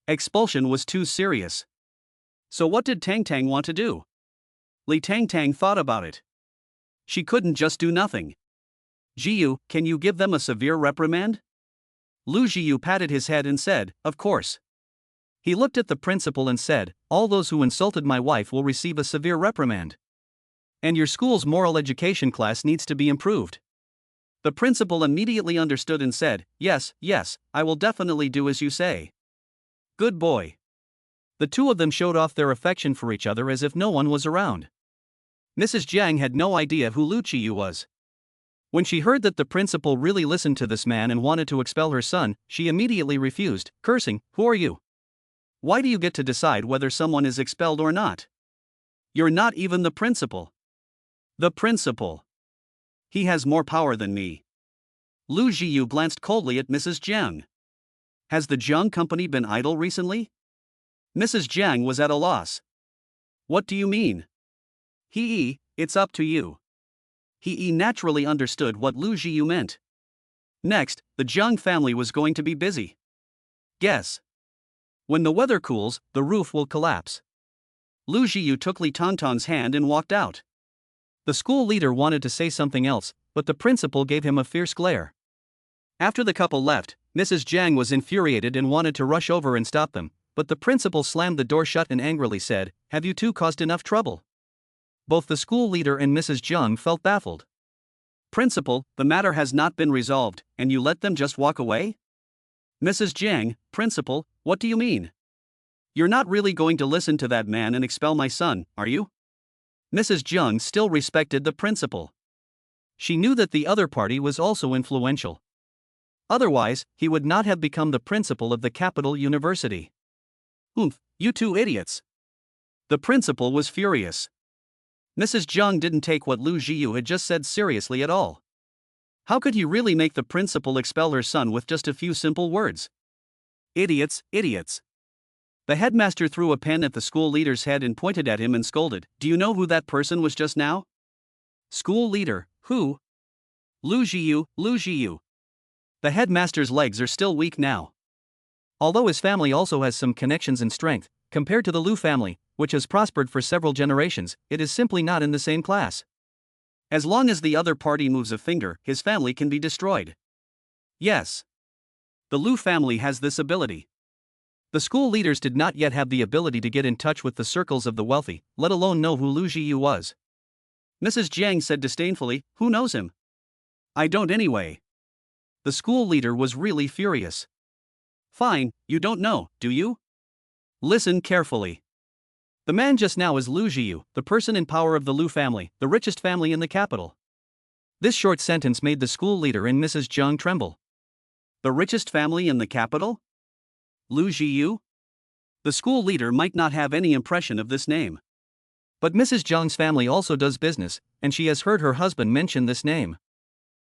Speaker 1: Expulsion was too serious. So what did Tang want to do? Li Tangtang thought about it. She couldn't just do nothing. Zhiyu, can you give them a severe reprimand? Zhiyu patted his head and said, of course. He looked at the principal and said, all those who insulted my wife will receive a severe reprimand. And your school's moral education class needs to be improved. The principal immediately understood and said, yes, I will definitely do as you say. Good boy. The 2 of them showed off their affection for each other as if no one was around. Mrs. Jiang had no idea who Zhiyu was. When she heard that the principal really listened to this man and wanted to expel her son, she immediately refused, cursing, who are you? Why do you get to decide whether someone is expelled or not? You're not even the principal. The principal. He has more power than me. Zhiyu glanced coldly at Mrs. Jiang. Has the Jiang company been idle recently? Mrs. Jiang was at a loss. What do you mean? It's up to you. He naturally understood what Zhiyu meant. Next, the Jiang family was going to be busy. Guess. When the weather cools, the roof will collapse. Lu Zhiyu took Li Tongtong's hand and walked out. The school leader wanted to say something else, but the principal gave him a fierce glare. After the couple left, Mrs. Jiang was infuriated and wanted to rush over and stop them, but the principal slammed the door shut and angrily said, "Have you two caused enough trouble?" Both the school leader and Mrs. Jiang felt baffled. "Principal, the matter has not been resolved, and you let them just walk away?" Mrs. Jiang, "Principal, what do you mean? You're not really going to listen to that man and expel my son, are you?" Mrs. Jiang still respected the principal. She knew that the other party was also influential. Otherwise, he would not have become the principal of the capital university. "Oomph, you two idiots!" The principal was furious. Mrs. Jiang didn't take what Lu Zhiyu had just said seriously at all. How could he really make the principal expel her son with just a few simple words? Idiots, idiots. The headmaster threw a pen at the school leader's head and pointed at him and scolded, "Do you know who that person was just now?" School leader, who? Lu Zhiyu, Lu Zhiyu. The headmaster's legs are still weak now. Although his family also has some connections and strength, compared to the Lu family, which has prospered for several generations, it is simply not in the same class. As long as the other party moves a finger, his family can be destroyed. Yes. The Lu family has this ability. The school leaders did not yet have the ability to get in touch with the circles of the wealthy, let alone know who Lu Zhiyu was. Mrs. Jiang said disdainfully, "Who knows him?" "I don't anyway." The school leader was really furious. "Fine, you don't know, do you? Listen carefully. The man just now is Lu Zhiyu, the person in power of the Lu family, the richest family in the capital." This short sentence made the school leader and Mrs. Jiang tremble. The richest family in the capital? Lu Zhiyu? The school leader might not have any impression of this name. But Mrs. Jiang's family also does business, and she has heard her husband mention this name.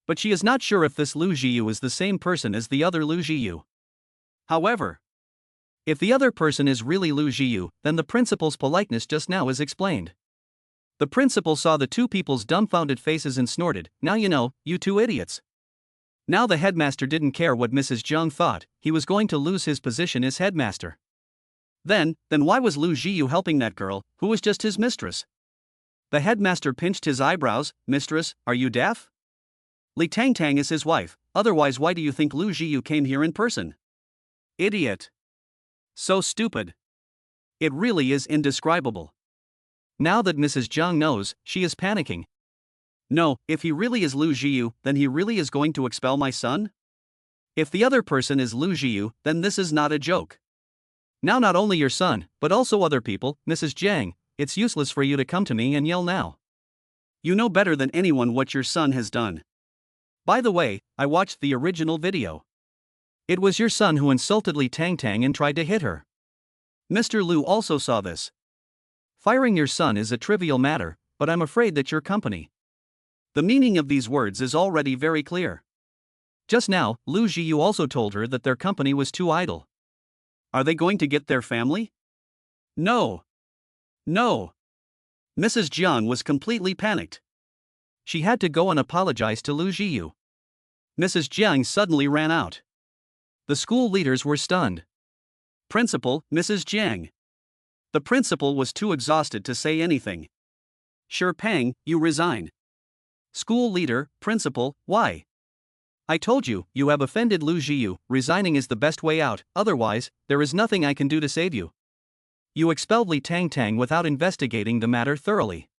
Speaker 1: But she is not sure if this Lu Zhiyu is the same person as the other Lu Zhiyu. However, if the other person is really Lu Zhiyu, then the principal's politeness just now is explained. The principal saw the two people's dumbfounded faces and snorted, "Now you know, you two idiots." Now the headmaster didn't care what Mrs. Jiang thought, he was going to lose his position as headmaster. Then why was Lu Zhiyu helping that girl, who was just his mistress? The headmaster pinched his eyebrows. "Mistress, are you deaf? Li Tangtang is his wife, otherwise why do you think Lu Zhiyu came here in person?" Idiot. So stupid. It really is indescribable. Now that Mrs. Jiang knows, she is panicking. No, if he really is Lu Zhiyu, then he really is going to expel my son? If the other person is Lu Zhiyu, then this is not a joke. Now not only your son, but also other people, Mrs. Jiang, it's useless for you to come to me and yell now. You know better than anyone what your son has done. By the way, I watched the original video. It was your son who insulted Li Tangtang and tried to hit her. Mr. Lu also saw this. Firing your son is a trivial matter, but I'm afraid that your company. The meaning of these words is already very clear. Just now, Lu Zhiyu also told her that their company was too idle. Are they going to get their family? No. No. Mrs. Jiang was completely panicked. She had to go and apologize to Lu Zhiyu. Mrs. Jiang suddenly ran out. The school leaders were stunned. Principal, Mrs. Jiang. The principal was too exhausted to say anything. Sure Peng, you resign. School leader, principal, why? I told you, you have offended Lu Zhiyu, resigning is the best way out, otherwise, there is nothing I can do to save you. You expelled Li Tangtang without investigating the matter thoroughly.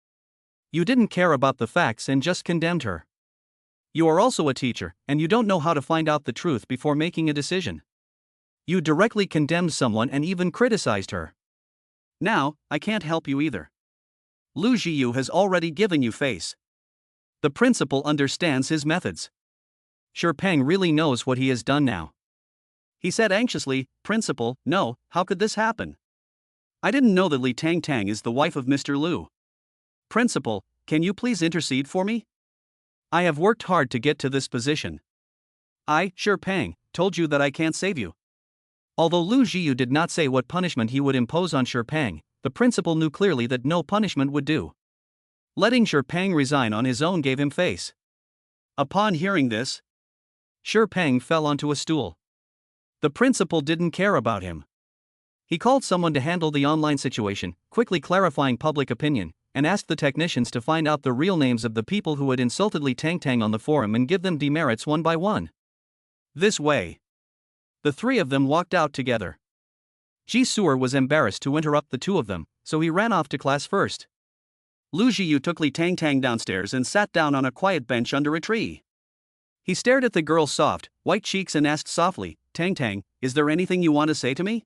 Speaker 1: You didn't care about the facts and just condemned her. You are also a teacher, and you don't know how to find out the truth before making a decision. You directly condemned someone and even criticized her. Now, I can't help you either. Lu Zhiyu has already given you face. The principal understands his methods. Sure Peng really knows what he has done now. He said anxiously, "Principal, no, how could this happen? I didn't know that Li Tangtang is the wife of Mr. Lu. Principal, can you please intercede for me? I have worked hard to get to this position. I, Sure Peng, told you that I can't save you." Although Lu Zhiyu did not say what punishment he would impose on Sure Peng, the principal knew clearly that no punishment would do. Letting Sure Peng resign on his own gave him face. Upon hearing this, Sure Peng fell onto a stool. The principal didn't care about him. He called someone to handle the online situation, quickly clarifying public opinion, and asked the technicians to find out the real names of the people who had insulted Li Tangtang on the forum and give them demerits one by one. This way, the three of them walked out together. Jisoo was embarrassed to interrupt the two of them, so he ran off to class first. Zhiyu took Li Tangtang downstairs and sat down on a quiet bench under a tree. He stared at the girl's soft, white cheeks and asked softly, "Tangtang, is there anything you want to say to me?"